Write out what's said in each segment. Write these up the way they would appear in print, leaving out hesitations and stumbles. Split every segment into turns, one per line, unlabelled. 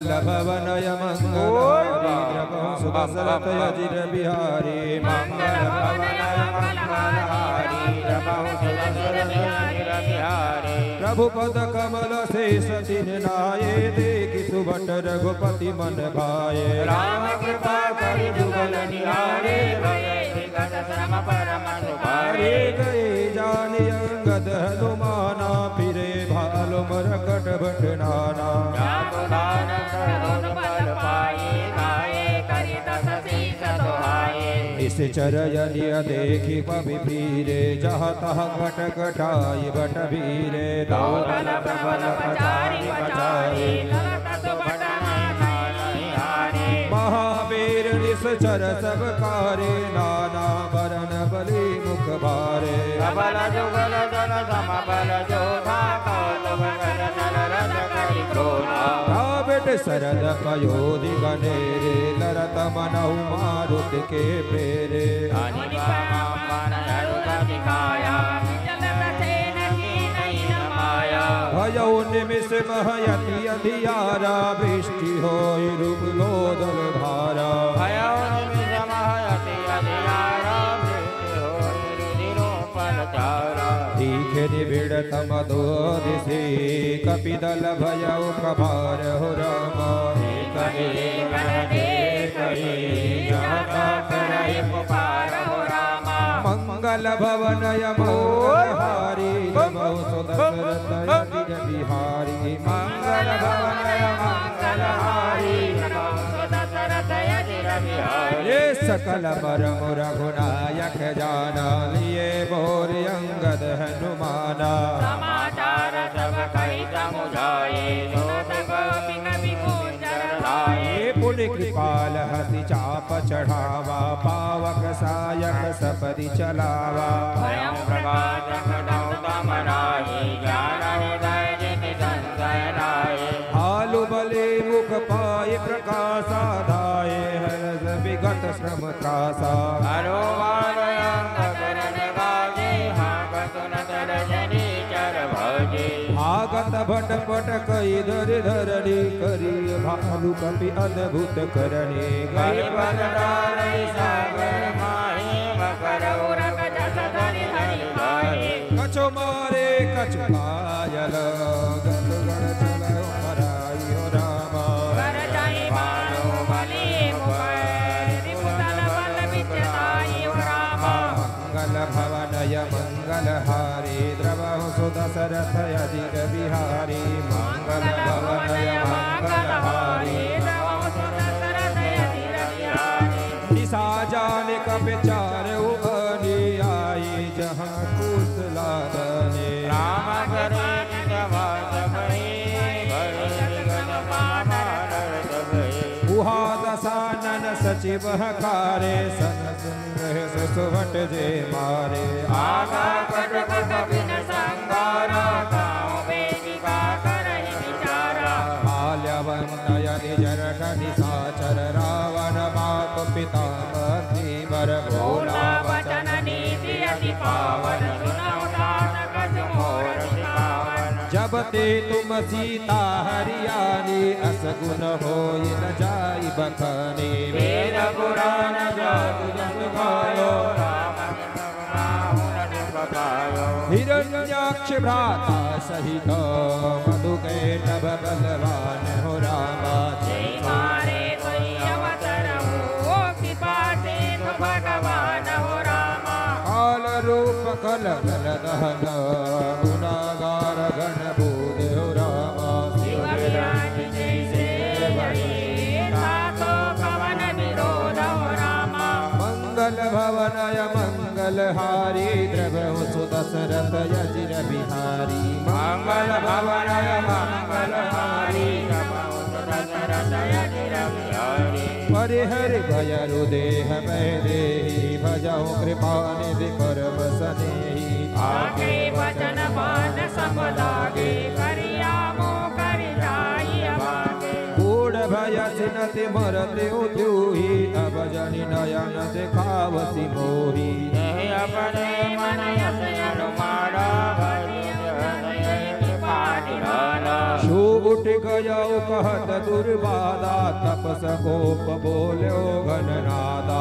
भवनय मंगलहारी बिहारी मंगल प्रभु पद कमल से सतिन नाये देखि सुभट रघुपति मन भाये राम कृपा करि जुगल निहारे हरे गए जानि अंगद हनुमाना फिरे भालु मरकट भट नाना इस चरयनिय देखि पवि पीरे जहाँ तहाँ कट कटाई बट भीरे दौड़ल प्रबल पचारी बचाई महावीर निश्चर सब कारे नाना बरन बलि मुख भारे सबल जुगल जल सम बल जोधा रावण शरद पयोधि गणेरे लरत मनहु मारुति के प्रेरे भयउ निमिष महयति अधियारा वृष्टि होई रूप लोदल धारा भयउ निमिष महयति अधियारा वृष्टि होई रुधिरोपल चारा दीखे निबिड़ तम दो दिशे कपिदल भयउ कभार हो रामा मंगल भवनय मंगलहारी नमो सुदशरथ यति बिहारी मंगल भवनय मंगलहारी नमो सुदशरथ यति बिहारी सकल मरम रघुनायक जाना लिए बोर अंगद हनुमाना समाचार सब कहि समुझाए पुण्य कृपाल हति चाप चढ़ावा पावक सायक सपरि चलावा स्वयं प्रकाशक हालु बले मुख पाए प्रकाशा धाये हरस विगत श्रम त्रासा हरो भागत भट पट कई धर धरणी करी भालु कपि अद्भुत करणे गई कछु मारे कछु कायल गण गण चलो मराई हो रामा मंगल भवनय मंगलहारी द्रवहु सुदशरथ यति बिहारी मंगल भवनय मंगलहारी दिशा जाने कपि चार उबनी आई जहाँ कुशलादने राम करे उहा दशानन सचिव कारे सन सुवट जे मारे आगा कट कट बिन संगारा गाँव वेदिका करहि विचारा माल्यवंतय निज रट निशाचर रावण बाप पिता वर भोला वचन नीति अति पावन सुनौ दास कछु मोर सिखावन जब ते तुम सीता हरियाणी असगुन होई न जाई बखानी वेद पुराण जग जस गायो हिरण्याक्ष भ्राता सहित मधु के नभ बलवान हो रामा मारे कोई अवसर हो कृपाते तो भगवान हो रामा काल रूप कल बल दहन गुनागार गण बूद हो रामा शिव विराज जैसे बड़ी तो पवन विरोध हो रामा मंगल भवनय मंगलहारी द्रवहु सुदशरथ यति बिहारी मंगल भवनय मंगलहारी द्रवहु सुदशरथ यति बिहारी परिहरि भयरु देह मैं देहि भजहु कृपा निधि परम स्नेहि आगे वचन मान सब लागे करियामो करि जाई अभागे बूढ़ भय सिनति मरते उद्यूही अब जनि नयन दिखावसी मोही अपने मन यस अनुमाना भय हृदय कृपा निधाना उठ गया कहत दुर्बादा तपस कोप बोल्यो घननादा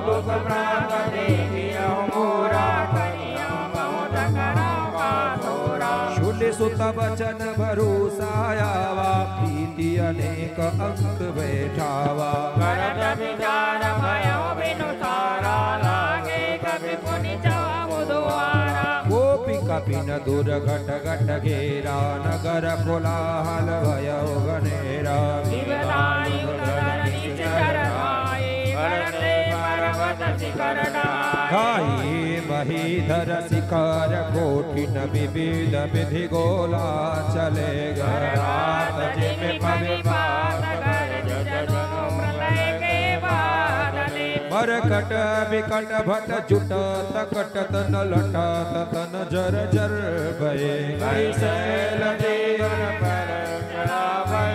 दुख प्राप्त देखियो मोरा करियो बहुत करम का थोरा
शून्य सुत बचन भरोसायावा प्रीति अनेक अंक बैठावा
करत विचार भयो बिनु सारा लागे कभी पुनि जाऊ द्वारा
गोपी कपिन दूर घट घट घेरा नगर कोलाहल भयो घनेरा
शिवदाई उदर नीच चरणाए करते पर्वत शिखर डाए
घाई महीधर शिखर कोटिन विविध विधि गोला चले
रात जिम पविपात कर जजो प्रलय के बादले
मरकट विकट भट जुटत कटत न लटत तन जर जर भये
कैसेल जीवन पर चला भय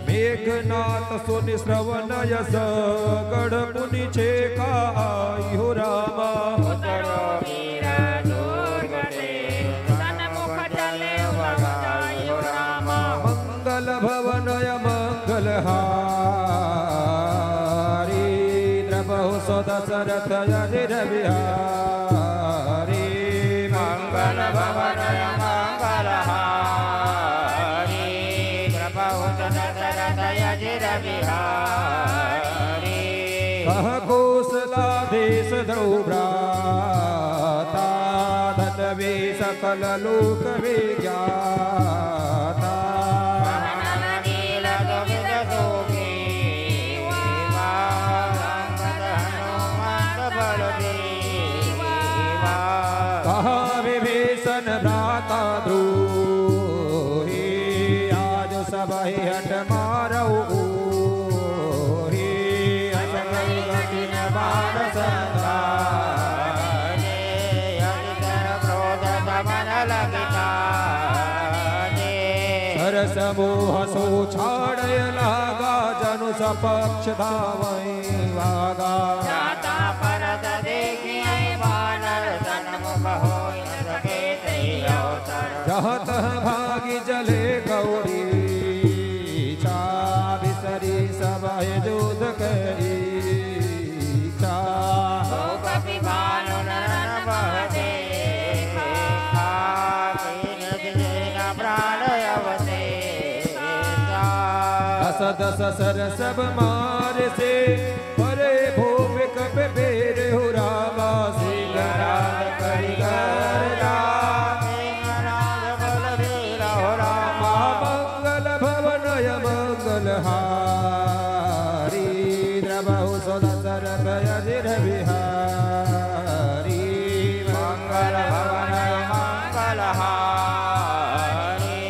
मेघनाथ सुनि श्रवण यस गढ़ मुनि छेका आयु रामा
उतरो वीर दुर्गते सन्मुख चले उजायो रामा
मंगल भवनय मंगल हारी द्रबहु सदशरथ यजिर बिहारी
मंगल भवनय मंगल हारी प्रभु दशरथ यजिर बिहारी
कह कौशलाधीश द्रौभ्राता धनवे सकल लोक विज्ञाता
नील दुविध दोगी वांगद हनुमंत बलदेवा
कहा विभीषण भ्राता द्रोही आज सब हट मारो
कठिन बाण संधाने हरिधर क्रोध दमन लगिताने
सरस मोह सो छाड़य लागा जनु सपक्ष धावई वागा
जाता परत देखिए वानर सन्मुख होई न सके तेहि अवसर
जहाँ तहाँ भागी जले गौरी चा बिसरी सब युद्ध करी चा
कपि भानु नरन बहदेखा कीन दिजेन प्राण अवशेषा
दस दस सर सब मार से परे भूमि कप बेर हो रामा सिंगराज करिगर मंगल भवनय मंगल हारी द्रबहु सदशरथ यजिर बिहारी
मंगल भवनय मंगल हारी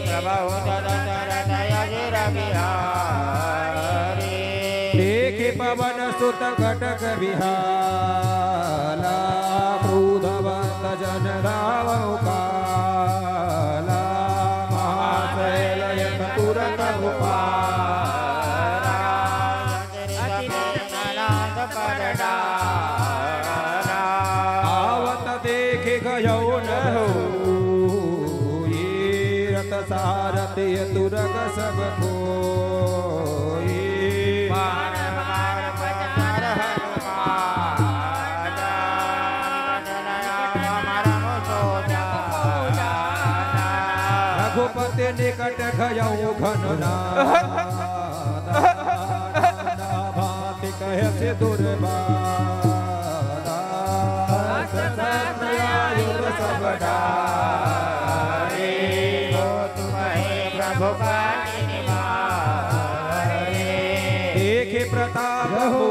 प्रभु दशरथ यजिर बिहारी
देखे पवन सुत घटक विहाला क्रोधवंत जन रावौ काला महाशैलयत तुरत उपारा
अतिनाथ पर डारा
आवत देखे गयो न होई रत सारथि तुरग सब खोई
बाण मार पचार हनुमान मरम सोजा
रघुपति निकट गयो घननादा भाति कहसे दुर्बादा
आयुध सब डारे हो तुम्हें प्रभु का निवारे
देखे प्रताप हो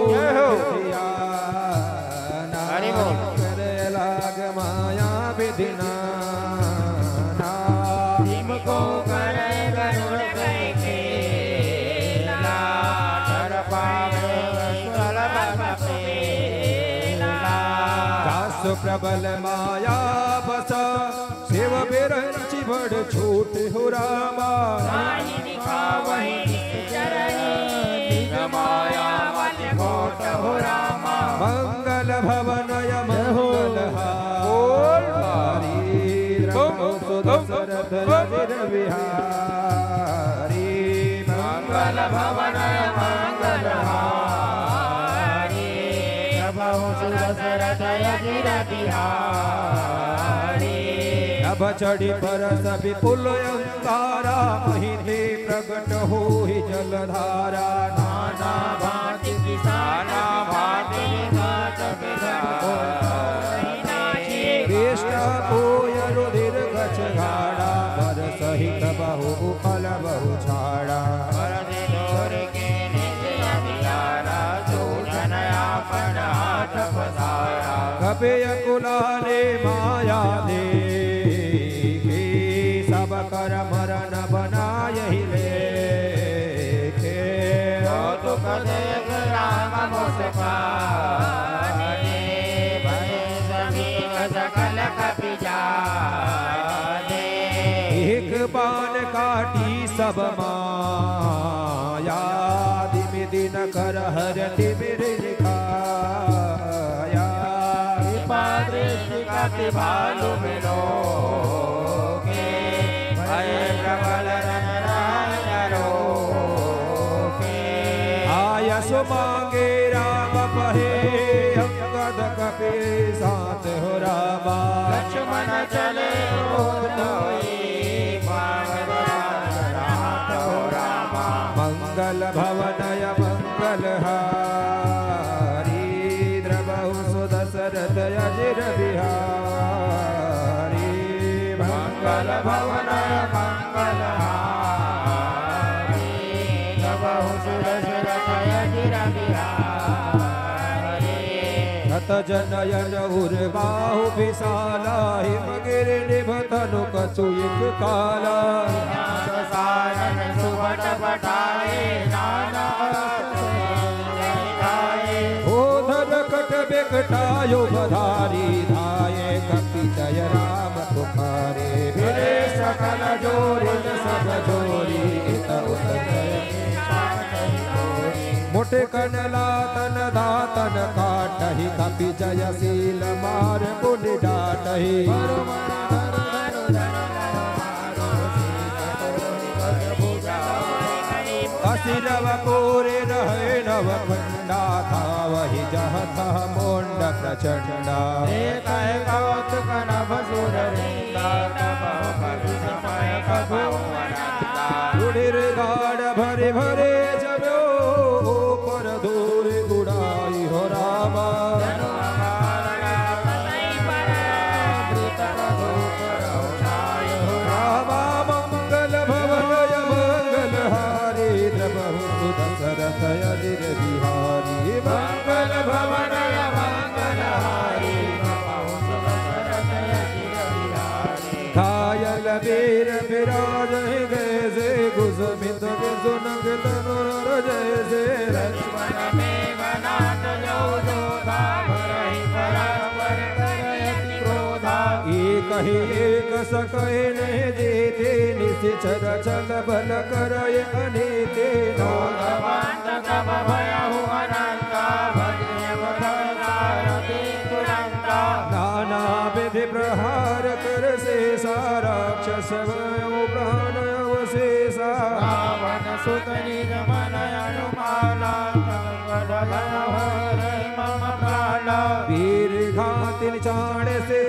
हरि बोल।
करे लाग माया विधिना
को करे गरुड़ कई खेला डर पावे वैकल बपेला
दास प्रबल माया बस शिव बिरंची बड़ छूट हो रामा
साई दिखावहि चरणी माया मत घोट हो रामा
मंगल भवनय मंगल हारी द्रवहु सुदर्शन
मंगल भवनय मंगलहारी प्रभु सुदशरथ यजिर बिहारी
नभ चढ़ी परस विपुल अंकारा महिने प्रगट हो जलधारा
नाना भांति किसाना भांति
कृष्ण कोय रुधिर गच घाड़ा वर सहित बहु फल बहु छाड़ा कपिय कुलाले माया दे सब कर मरण बनायहि लेखे
दुख देख राम मुस्काने भय सभी सकल कपि जाने
एक बाण काटी सब माया दिमि दिन कर हर तिमिर लिखाया
कृपा दृष्टि कपि भालु बिलोके भय प्रबल रन राय रोके
आयसु मांगे राम पहे अंगद कपि साथ हो रामा
लक्ष्मण चले
मंगल भवनय मंगलहारी द्रवहु सुदशरथ यजिर बिहारी
मंगल भवनय मंगलहारी द्रवहु सुदशरथ यजिर बिहारी
रत जनयन उर्बाहु विशाला हिमगिर निभतनु कछु एक काला
सारन सुबट बटाए नाना
ओधन कट बेकटायो बधारी धाये कपि जय राम पुकारे फिरे सकल जोरी सब जोरी इत उत मोटे कनला तन दातन काटहि कपि जयशील मार पुनि डाटहि असिरव कोरे रहे नव खंडा था वही जहता मोंड प्रचंडा
कौतुक नभ सुर रेंदा समय कभु
गुड़िर गाड़ भरे भरे जबो पर दूर गुड़ाई हो रामा रामा मंगल भवनय मंगलहारी द्रवहु सुदशरथ यजिर बिहारी मंगल भवनय मंगलहारी घायल वीर विराज जैसे कुसुमित सुनग तनुर जैसे
लक्ष्मण में बनात जो जोधा भरहि परापर करयति क्रोधा
एक ही एक सकय नहीं जेते निशिचर चल बल करय अनीते
भगवान कब भयहु अनंता भजय वधसारथि तुरंता
नाना विधि प्रहार कर से राक्षस प्राण अवशेषा
रावण सुत निज मन अनुमाना मम प्राणा
वीर घातिन चाण से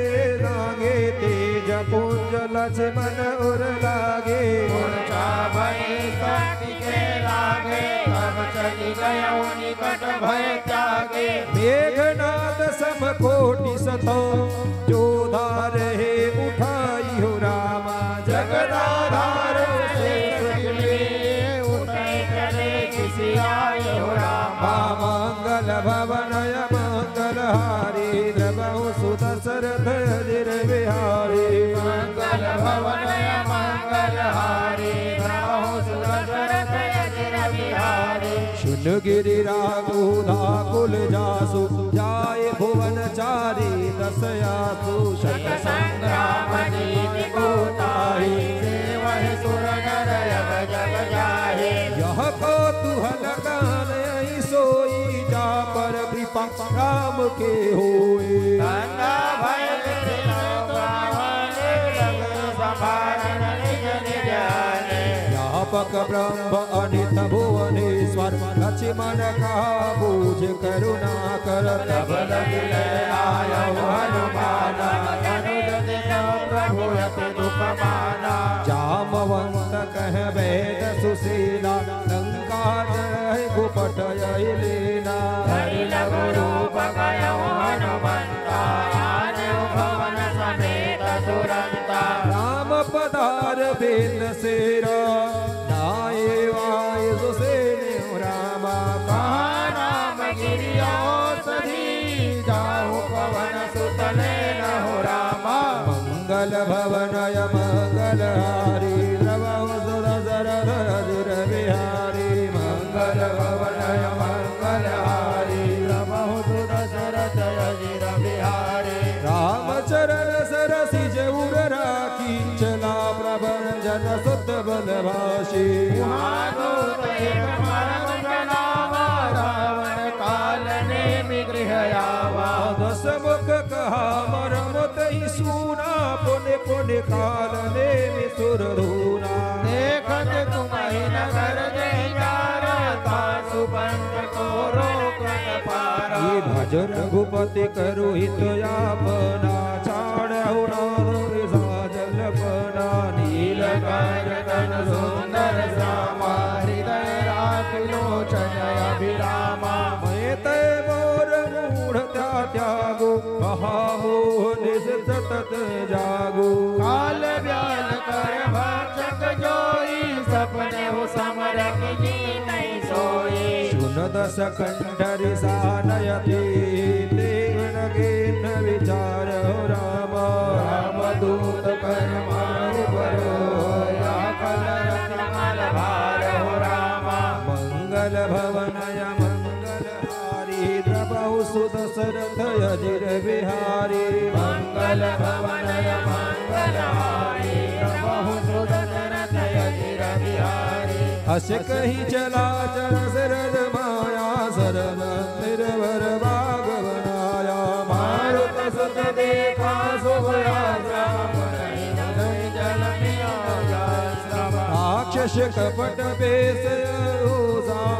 लागे तेज पुंज लक्ष्मण उर लागे
मूर्छा भय शक्ति के लागे तब चली गयो निकट भय त्यागे
मेघनाद सम कोटि सतो जोधा रहे उठाई हो रामा
जगदाधार से उठे चले किसी आए हो रामा
मंगल भवनय मंगलहारी द्रवहु सुदशरथ यजिर बिहारी
मंगल भवनय मंगलहारी द्रवहु सुदशरथ यजिर बिहारी
शुन गिरि राघु धाकुल जासु जाय भुवन चारी दशयासु शत
संग्राम नीति को ताहि सेवहि सुर नर यग जग जाहि
यह कौतूहल गान यही सोई जा पर कृपा राम के होए
गंगा भय संभारण निज निज
यहाँ व्यापक ब्रह्म अनित भुवनेश्वर लक्ष्मण कहा बूझ करुणा कर तब लगे आयो हनुमान प्रभु अति दुख माना जामवंत कह वेद सुशीला लंका जय गुपट लीना
हरि लघु रूप गयो हनुमंता आनयो भवन समेत तुरंता
राम पधार बेन सेरा नाये वाय सुसेने रामा
कहाँ राम गिरियो सधी जाहु पवन सुतले न हो रामा
मंगल भवनय मंगल हारी द्रवहु सुरसर धर बिहारी मंगल भवनय मंगल हारी
प्रभु सुरसर जय बिहारी
रामचरण सरसिज उर राखी चला प्रभंजन सुत बलभाषी
रावण काल नेमि गृह आवा
दस मुख कहा मरम तई सूना पुण्य पुण्य काल नेमि सुर धूना
देखत तुम्हि नगर जयकारा सुबंध को रोकत पारा
ये भज रघुपति करु हित यापना छाड़हु नाद साजल पना नील
गगन सुंदर श्यामा हृदय राख लोचन अभिरामा
मैं तय मोर मूढ़ त्यागो महामोह निज सतत जागो
काल व्याल कर भक्षक जोई सपने हो समरक जी नहीं सोई
सुन दस कंठरि सानयति देवन केन विचार राम
रामदूत कर मारु बरो या कल रत्नमल भार हो रामा
मंगल भवनय मंगल हारी द्रवहु सुदशरथ अजिर बिहारी
मंगल भवनय मंगल हारी प्रभु सुदशरथ अजिर बिहारी
हस कहीं चला चर सरद माया सरद निर्भर बाग बनाया
मारुत सुत देखा शुभ आश्रम जल
राक्षस कपट बेस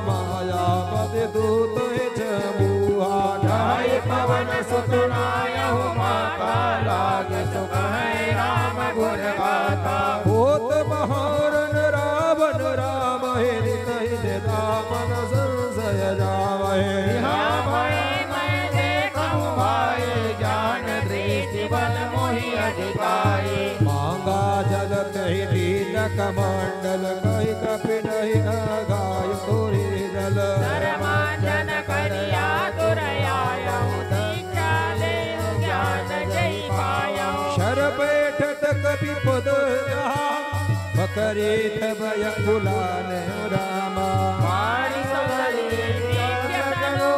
माया पति दूत चमुहा
जय पवन सुतनाय माता लाग सुख है राम गुण गाथा
होत महारन रावण राम हित दामन संशय जावहे
मैं देखूं भाई ज्ञान दृष्टि बल मोहि अधिकारी
मांगा जल कही दीन कमंडल कही कपि नहीं गाय तोरी जल
धर्मांजन करिया दुरयायो दीक्षा ले ज्ञान जय पायो
शर बैठत कपि पद बकरीत भय गुलान रामा
मारी सगरी तनु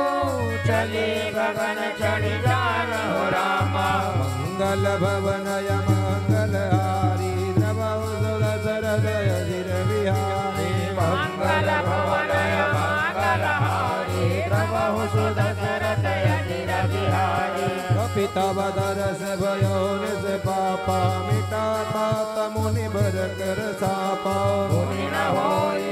चले गगन चढ़ी जान हो रामा
मंगल भवनय मंगल हारी द्रवहु सुरसर अजिर बिहारी
मंगल भवनय मंगल हारी प्रभु सुदशरथ अजिर बिहारी
कपितव दरस भयो निज पापा मिटा तात मुनि बर कर सापा
मुनि न होय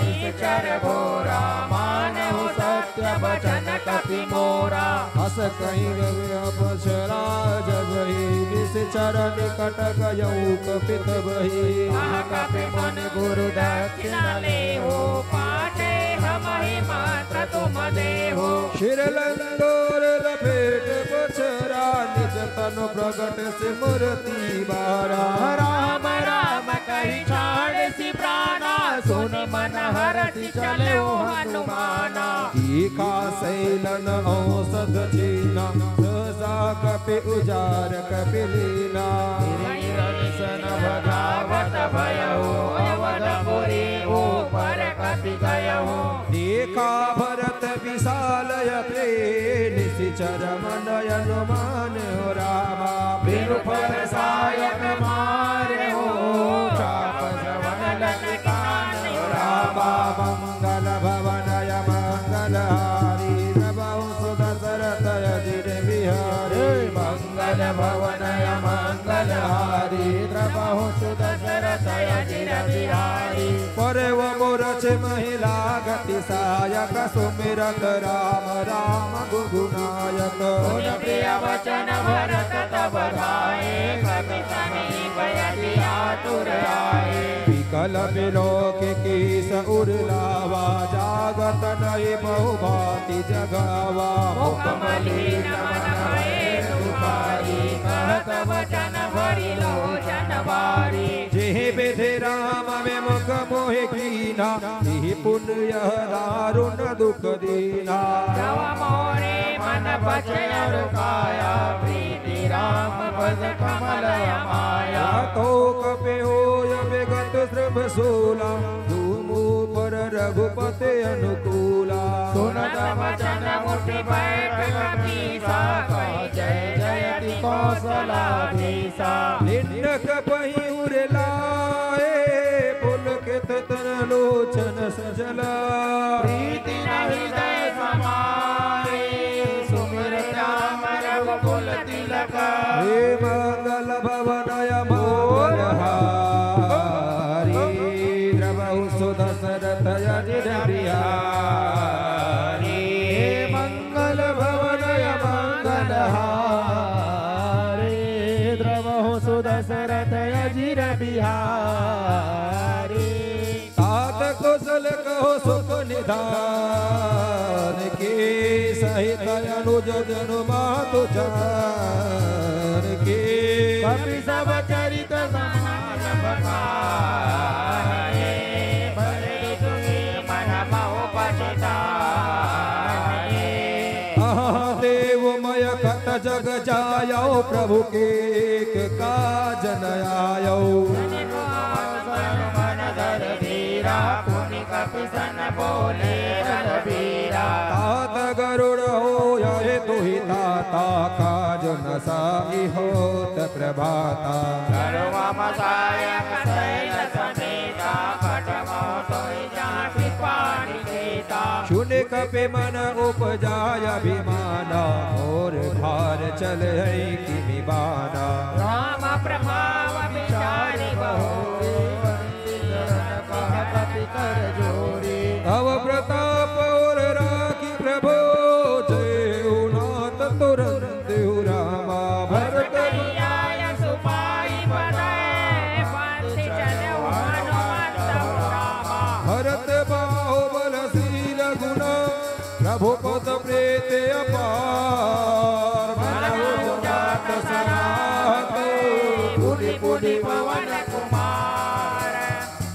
निश्चर घोरा मानहु सत्य वचन कपि मोरा
हस कहीं अपसरा जगहि निश्चर निकट गयौ कपित बही
कपि मुनि गुरु दक्षिण लेहो पाटे हमहि मात्र तुम देहो
शिर लंगोर लपेट पछरा निज तनु प्रगट सिमरती बारा
राम राम कहि छाड़ सी प्राणा सुन मन हरति चले हनुमाना
तीखा सैलन औषध छीना सहसा कपि उजार कपि लीना
सन भगावत भयहो अवधपुरी ऊपर कपि गयहो
देखा भरत विशालय निशिचर मनय हनुमान रामा
बिरुपर सायक मारे हो चाप श्रवण लगे कान
रामा मंगल भवनय मंगल हारी द्रवहु सुदशरथ अजिर बिहारी
मंगल भवनय मंगल हारी द्रवहु सुदशरथ अजिर बिहारी
पर्व मोरच महिला गति सायक सुमिरत राम राम गुरुनायक
प्रिय वचन भरत तब धाये कपि समीप यदि आतुर आए
विकल विलोक कीस उर्लावा जागत नहीं बहु भांति जगावा
मुख मलिन मन भये दुखारी कहत वचन भरि लोचन बारी
जेहि विधि राम विमुख मोहि कीना तिहि पुण्य दारुण दुख दीना
तव मोरे मन बचय रुकाया प्रीति राम पद कमल माया
तो कपि होय विगत श्रभ सूला धूमु पर रघुपति अनुकूला
सुनत वचन मुठि बैठ कपीसा कहि जय जयति कौशलाधीसा
निंदक पहि उर लाए पुलकित तन लोचन सजला
प्रीति न हृदय समाए सुमिरत राम रघुकुल तिलक
हे मंगल भवनय मंगल हारी द्रवहु सुदशरथ यजिर बिहारी हे मंगल भवनय मंगल हारी द्रवहु सुदशरथ यजिर बिहारी तात कुशल कहो सुख निधान के सहित अनुज जनु मातु जान के
कपि सब चरित समान बखाए भले तुझे मन मोह पछताए
देवमय कत जग जायो प्रभु के काज न आयो
मन धर धीरा पुनि कपि सन बोले बलबीरा
तात गरुड़ हो ये तुहि ताता काज न साई होत प्रभाता
सर्व मसायक शैल समेता खटमो तोहि जाति पानी देता
शुन कपि मन उपजाय अभिमाना और भार चल कि बाना
राम प्रभाव विचारि बहुरी कपि कर जोरी
तव प्रताप और राखी प्रभु जय नाथ तुरंत रामा भरत
आय सुपाई बनाए पंथ चले हनुमंत रामा
भरत बाहुबल शील गुण प्रभु पद प्रेत अपार मनहु जात सनात
पुनि पुनि पवन कुमार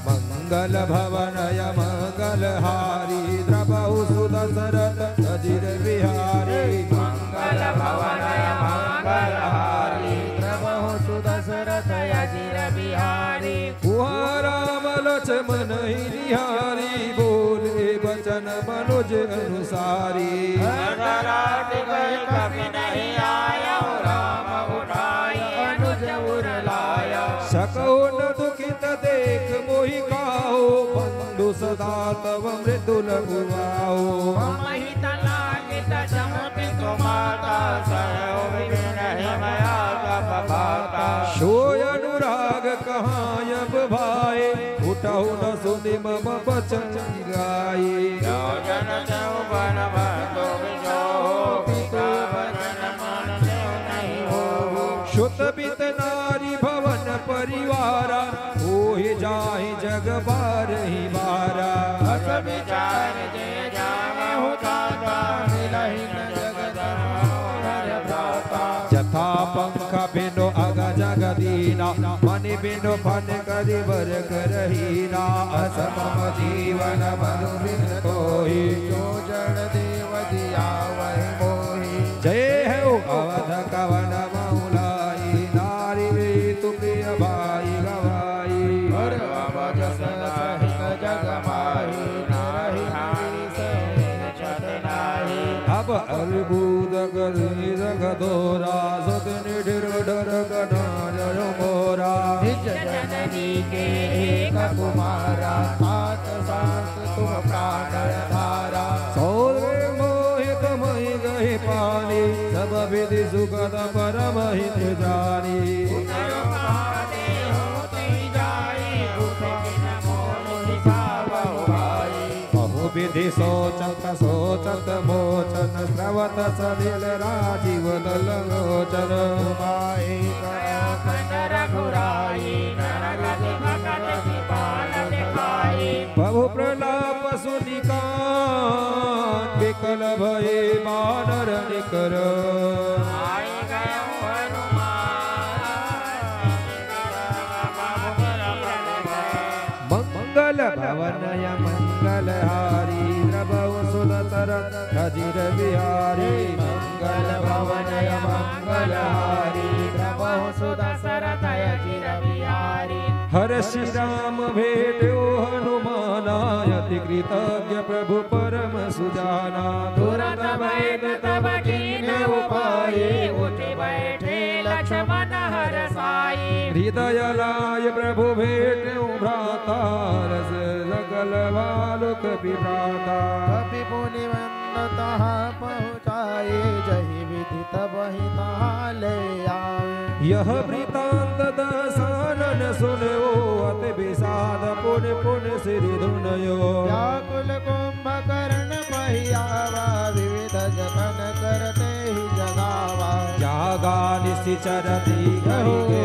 मंगल भवनय मंगल हारी द्रवहु सुदशरथ अजिर बिहारी
मंगल भवनय मंगल हारी द्रवहु सुदशरथ अजिर बिहारी
हुआ राम लक्ष्मण निहारी बोले बचन मनुज अनुसारी
रात गए कभी नहीं आया राम उठाई अनुज उर लाया
सकौ न दुखित देख मोहि काहो बंधु सदा तव मृदुल गुवाओ
महित लागित चमपि माता सयो विघ्न मया तप पाता
सोय अनुराग कहाँ अब भाई उठौ न सुनि मम बचन गाये
जन चौबन बंधु बिजो पिता वचन मन नहीं हो
शुत बित नारी भवन परिवारा होहि जाहि जग बारहि बारा
अस विचार जे जामे होता मिलहि न जगत हर भ्राता
जथा पंख बिनु अग जगदीना मनि बिनु फन करि वर करहीना असमम जीवन मनु बिन कोहि
जो जड़ देव दिया वही मोहि
जय हो अवध कवन मौलाई नारी तु प्रिय भाई गवाई
और जस सहित जग माही नाहि हानि सहे छत नाही
अब अर्बुद करि जगदोरा सत निधिर डर गणाय मोरा
निज जननी के एक कुमारा सात सात तुम प्राण धारा
सौरे मोहित महि गहि पानी सब विधि सुखद परम हित जानी
महादेव होते जाई उठे न मोहि
विधि सोचत सोचत मोचन श्रवत सलिल राजीव दल लोचन
उमाई खंड रघुराई नरगति भगत कृपाल दिखाई
प्रभु प्रलाप सुनिकान विकल भये बानर निकर
आई गयो
मंगल भवनय मंगलहारी द्रवौ सुदसर खजिर बिहारी मंगल भवनय मंगलहारी
द्रवौ सुदसर खजिर बिहारी
हर श्री राम भेटो हनुमानायति कृतज्ञ प्रभु परम सुजाना
तुरंत बैठ तब कीन्हे उपाये उठ बैठे लक्ष्मण हरसाई
हृदय लाय प्रभु भेटो भ्राता रस सकल बालक विभ्राता
कपि पुनि तहाँ पहुँचाए जहि विधि तब ही तहाँ ले आए
यह वृतांत दसानन सुनो अति विषाद पुन पुन श्री धुनयो
व्याकुल कुंभकर्ण महियावा विविध जतन करते ही जगावा
जागा निश्चर दीघहि के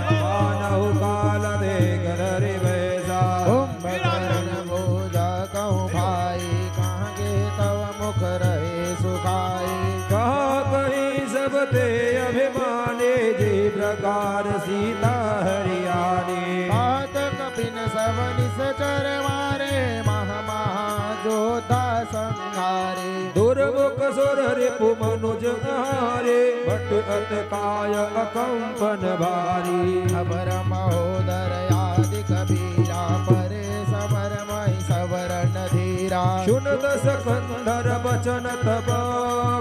समानहु काल दे गररि वैसा
कुंभकर्ण भोजा कहूँ भाई कहाँ गे तव मुख रहे सुखाई
कहा कहीं सब ते अभिमाने जी प्रकार सीता हरियाणी
बात कपिन सब निश्चर मारे महामहायोद्धा संहारे
दुर्मुख सुर रिपु मनुज हारे भट अत काय अकंपन भारी
अबर महोदर आदि कबीरा परे समर मही सवरण धीरा
शुन दस कंधर बचन तब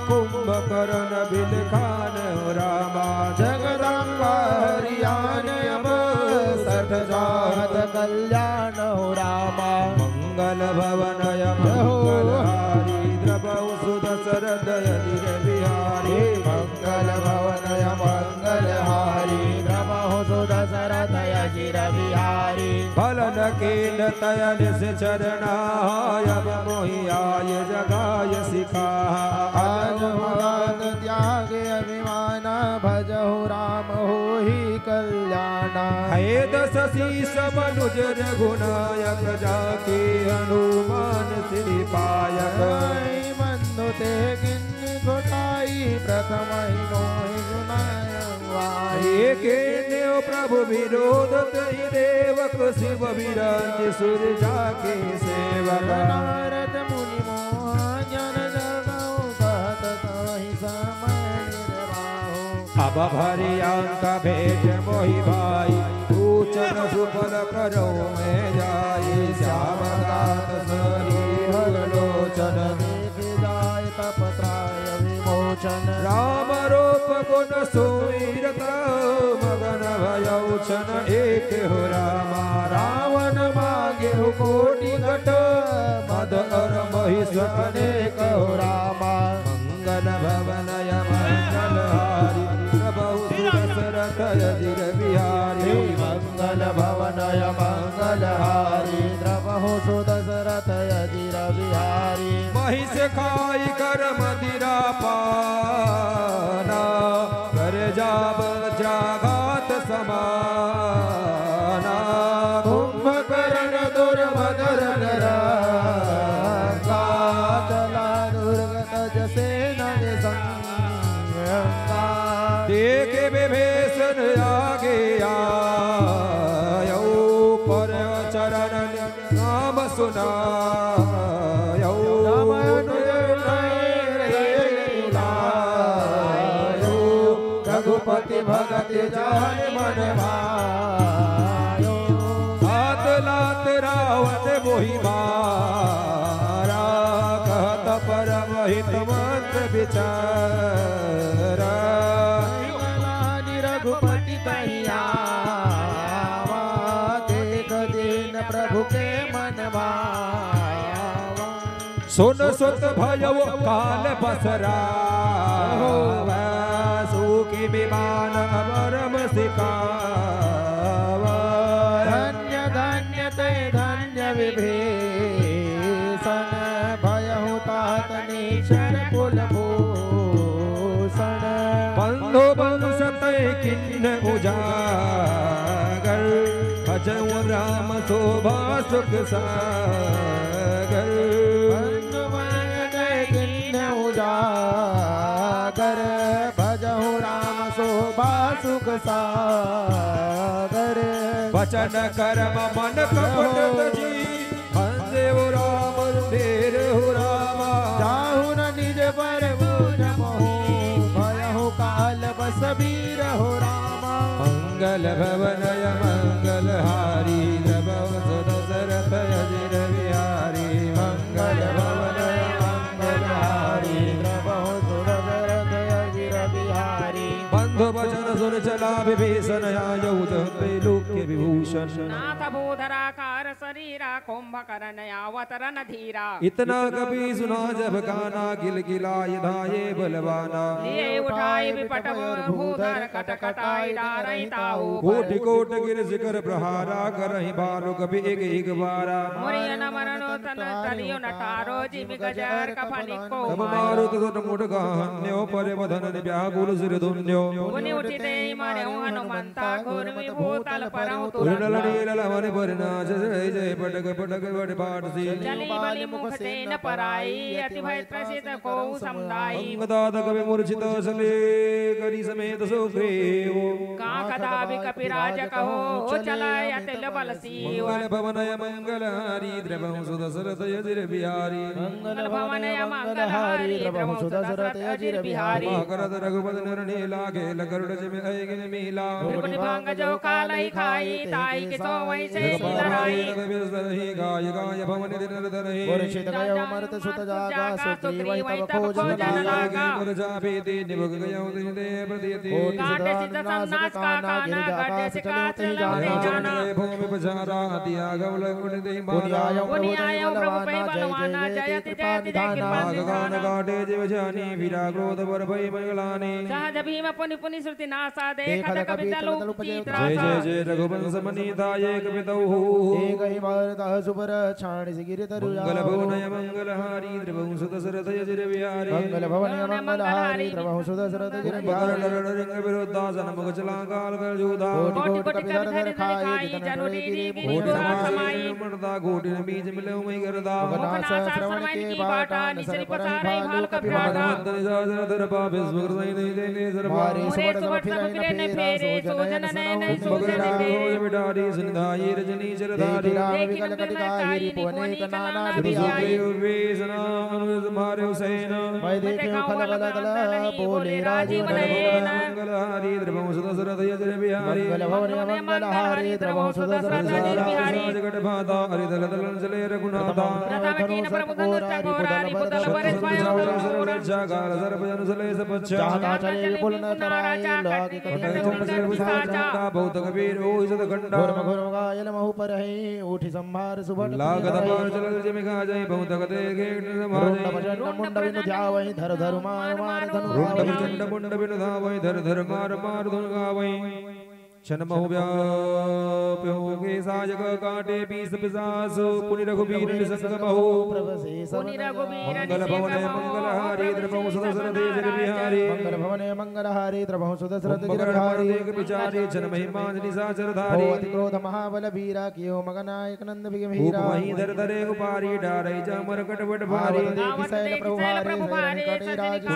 कुंभकर्ण बिलखान रामा
जगदम्बा हरियाणयम सठ जात कल्याण हो रामा
मंगल भवनय मंगलहारी द्रवौ सुदशरथ यदिर बिहारी
मंगल भवनय मंगलहारी द्रवहु सुदशरथ यजिर बिहारी
फलन केन तयन से चरणाय मोहि आय जगाय सिखा
आज मुराद त्याग अभिमान भजहु राम होहि कल्याण
हे दस शीस मनुज रघुनायक जाके हनुमान श्री पायक
मनु ते किन्नि घोटाई प्रथम नोहि गुनाय
एके नेव प्रभु विरोध तहि देवक शिव विरंज सुर जाके सेवक
नारद मुनि मोहन जगौ कहत तहि समय निर्वाहो
अब भरियांक भेट मोहि भाई पूछन सुफल करो मैं जाई श्याम दात शरीर लोचन
देख जाय तपत्राय विमोचन
राम रूप गुण सुवीरता मगन भयौछन एक हो रामा रावण मागे हो कोटि घट मद और महिष अनेक हो रामा मंगल भवनय मंगलहारी प्रभु सुदशरथ यजिर बिहारी
मंगल भवनय मंगलहारी द्रवहु सुदशरथ यजिर बिहारी
महिष खाई कर मदिरा पाना कर जाब जागात समाना कुंभकर्ण दुर्मदर नरंगा
चला दुर्गत जसे नग संगा
देखे विभीषण आगे आयो पर चरण नाम सुनायो रघुपति भगत जान मन भायो हाथ लात रावण मोहि मारा कहत परम हित मंत्र विचारा
रघुपति तहिया देख दीन प्रभु के मन भावा
सुन सुत भयव काल बसरा सुखी विमान अमरम सिखावा
धन्य धन्य ते धन्य विभीषण
सुख सागर
उजागर भजहु राम शोभा सुख सागर
वचन कर्म मन कपट जी हंदेव राम ढेर हो रामा
जाहु न निज पर बोझ मोहु भयहु काल बस बीर हो रामा
मंगल भवनय मंगल हारी द्रवौ सुदशरथ अजिर बिहारी मंगल भवनय मंगल हारी
द्रवौ सुदशरथ अजिर बिहारी
बंधु वचन सुन चला विभीषण आयौ त्रैलोक्य विभूषण
नाथ भूधराकार शरीरा कुंभकर्ण अवतरण धीरा
इतना कभी सुना जब काना गिल गिलाय धाये बलवाना
लिए उठाए विपट भूधर कट कटाई डारई ताऊ
कोटि कोट गिर शिखर प्रहारा करहि बारो कभी एक बारा
मुरियन मरणो तन तरियो नटारो जीव गजर कफनी को
तब मारुत सुत मुठ गाहन्यो परिवधन व्याकुल सिर धुन्यो
मुनि उठिते मारे हनुमंता घूर्मि भूतल परौ
उर्नल नील मन परिनाश जय जय पटक पटक बड़ पाठ सी
जली बलि मुख से न पराई अति भय प्रसिद्ध को समुदाय
अंगदात कवि मूर्छित सले करी समेत सुग्रीव
काकदाभि कपिराज कहो चलाय अतिल बल सीव
मंगल भवनय मंगल हारी द्रवौ सुदशरथ अजिर बिहारी
मंगल भवनय मंगल हारी द्रवौ सुदशरथ अजिर बिहारी
करत रघुपति नर नीला खेल गरुड़ जिमि अयगिन मीला
त्रिपुटी भांग जो कालहि खाई ताई के सो वही से लड़ाई
रही गाय गाय भवन दिन धरहि
वर्षित गयो मरत सुत जागा सुग्रीव तब खोज लागा
कर जाबे ते निभग गयो दिन दे प्रतीति
काटे सिद्ध सन्नास का काना गड्ढे से काट लौटे जाना
भूमि पछारा दिया गवल गुण दे
पुनियायो प्रभु पै बलवाना जयति जयति जय कृपा
गान गाटे जीव जानी वीरा क्रोध वर भय मंगलानी
सहज भीम पुनि पुनि श्रुति नासा देखत कविता लोक
जय
चित्रासा
जय जय रघुवंश मनीता एक पितौ
एक ही मारता सुपर छाण सिगिर तरुया
मंगल भवनय मंगल हारी द्रवौ सुदशरथ अजिर बिहारी
मंगल भवन मंगल हारी द्रवहु सुदशरथ अजिर बिहारी
रिंग विरुद्धासन मुख चला काल कर जोधा
कोटि कोटि कपि धरि खाई जनु रीरी विदुरा समाई
मर्दा घोटिन बीज मिलौ मई करदा
मुखनासा श्रवण के बाटा निसरि पसारे भाल कपिरागा
धर पाप स्मृति नहीं देने सर्वा
मारे
मोरे सुबट सब फिरे न फेरे सोजन ने सोजन दे
बिडारी सिंधाई रजनी चरधारी
देखिन कटिकाहि पुने कनाना बिहाई
वेसना अनुज मारे हुसैन
मैं देखे फल बल दल बोले राजीव
नयन
मंगल हारी द्रवौ सुदशरथ अजिर बिहारी
मंगल भवन मंगल हारी द्रवहु सुदशरथ अजिर बिहारी
जगत भाता हरिदल दलन चले रघुनाथा
प्रथमकीन प्रभु धनुष घोरारि पुतल पर स्वयं
सर्वरक्षा काल सर्वजन सले सपच्चा
चाहता चले विपुल न तराई लागे
बहुत कबीर हो सत खंडा
घोरम घोरम गायल महु पर है उठी संभार सुभट
लागत पार चल जिमि गा जाय बहुत कते गेट समाजे
मुंड बिनु ध्यावहि धर धर मार मार धनु
रुंड प्रचंड मुंड बिनु धावै धर धर मार मार धुन गावै क्षण महु व्याप्यो के साजक काटे बीस पिसास पुनि रघुबीर निसंग बहु
पुनि रघुबीर
मंगल भवन मंगल हारी द्रवौ सुदशरथ अजिर बिहारी
मंगल भवन मंगल हारी द्रवहु सुदशरथ अजिर
मकर
बिहारी
देख विचारे जन महिमा निशाचर धारी
अति क्रोध महाबल वीरा कियो मगनायक नंद
भूप
बिगमीरा
वहीं धर धरे उपारी डारै जामर कटवट भारी
देखि शैल प्रभु भारे कटे राज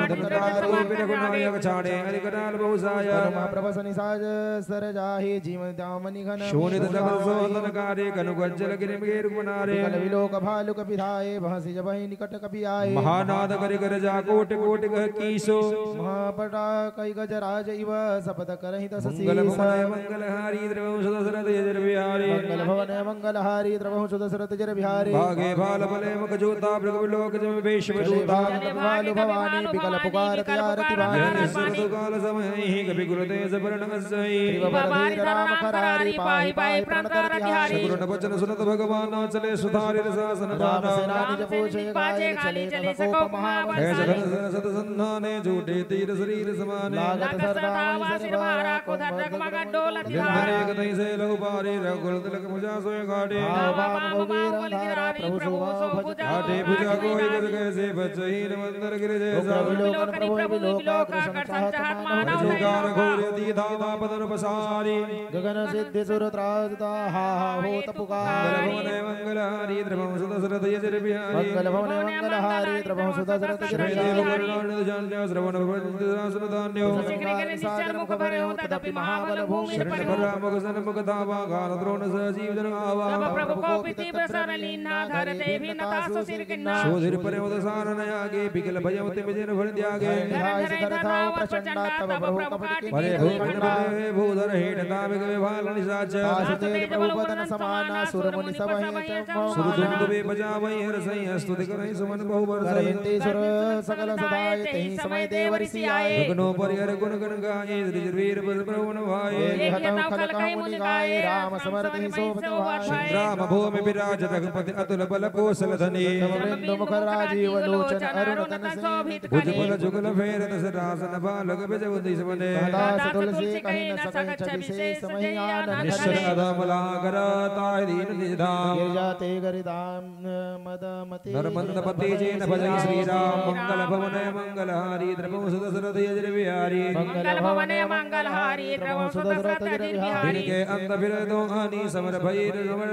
रघुनायक छाड़े हरि कराल बहुसाय
महाप्रभस निसाज सर जाहि जीव दामनि घन
शोणित सकल सोहतन कारे कनुगज्जल गिरिम गेर कुनारे
कल विलोक भालुक विधाये भसी जबहि निकट कपि आए
महानाद करि कर जा कोट कोट गह कीसो
महापटा कई गजराज इव शपथ करहि दस
मंगल
शीस
भवन मंगल हारी द्रवौ सुदशरथ अजिर बिहारी
मंगल भवन मंगल हारी द्रवहु सुदशरथ अजिर बिहारी
भागे भाल भले मुख जोता मृग विलोक जम वेश विदूता
भालु भवानी बिकल पुकारत आरति वाणी
सुरत काल समय ही कवि गुरुते सपरण असई
भीर राम खरारी पाई पाई प्राण करति हारी
गुरु वचन सुनत भगवान चले सुधारि शासन
राम
दाना
सेना निज पूछे गाये चले सको महाबल
ऐ जगत सत संधाने झूठे तीर शरीर समाने
लागत सरदावन सिरवारा को धर मग डोल
जिंदरे कतई से लहु पारे रघुकुल तिलक मुजा सोय घाटे
भाव भाव भोगीर अंधारा
प्रभु सो भुजा
आठे भुजा कोई कर कैसे बचहीन मंदर गिर जैसा
विलोकनी प्रभु विलोका कर संचाहत मानव
जोगार घोर दी धामा पदर पसारी
गगन सिद्धि सुर त्राजता हा हो तपुकार
भवन मंगल हरि द्रवम सुदशरथ यजर बिहारी
मंगल भवन मंगल हारी द्रवम सुदशरथ
श्री देव करुणान जान्य श्रवण भवन्यो
निश्चल मुख भरे हो तदपि महाबल भूमि
शरण भरा मुख सन मुख धावा गान द्रोण सजीव जन आवा
तब प्रभु को पिति बसर लीना धरते भी नता सुसिर किन्ना
शोधिर परे उदसार न आगे बिकल भयम तिम जिन भर त्यागे
प्रचंड तब प्रभु कपट
परे भूधर हेठ दाविक विभाल निसाच
प्रभु बदन समाना सुर मुनि सब
सुरदुंदुबे बजावै हरसै स्तुति करೈ सुमन बहुवर
करहिंति सुर सकल सदाय तेहि समय देव ऋषि आए
गगनो परिहर गुण गण गाये वीर बल प्रभुन भाए
हतौ खल कहि मुनि गाए राम समरति शोभत भाई
राम भूमि विराज रघुपति अतुल बल कौशल धनी
बिंदु मुख राजीव लोचन अरुण तन
शोभित
भुज बल जुगल फेर दस रासन बालक बिजव दिस बने
दास तुलसी कहि न सकहि छवि से समय आनंद
निश्चर अधमला कर ताय दीन निज धाम
गिरजाते गरिदाम मदमति
नरमंदपति जिन भजै श्री राम मंगल भवन मंगल हारी द्रवम सुदशरथ यजर बिहारी
मंगल भवन मंगल हारी प्रभु सुदशरथ यजर बिहारी
इनके अंत फिर दो हानि समर भई रमण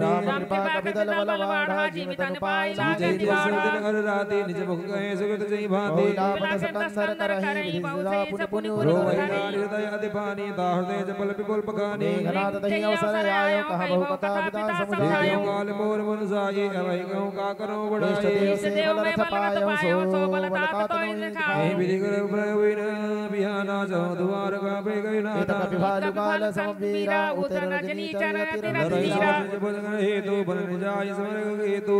राम
हरि
कृपा कपितल बलवाढ़ा जीवित अनुपाय
जय दिवस दिन कर राति निज मुख कहे सुगत जय भांति
लापन सकंदर करहि विधि सदा पुनि पुनि
रोहि हृदय अधिपानी ताहृदय जपल पिपल पकानी
घनात दहि अवसर आयो कहा बहु कथा पिता समुदाय
काल मोर मन साई अवै कहूँ का करो
इष्ट
बड़ाई
देव से बल रथ पायो सो बलता तनोई
हे विधि कर प्रवीण बिहाना चौ द्वार का पे गई ना
एत कपि भालु काल समवीरा उतर रजनी चरति रतिरा
हेतु बन जाय स्वर्ग हेतु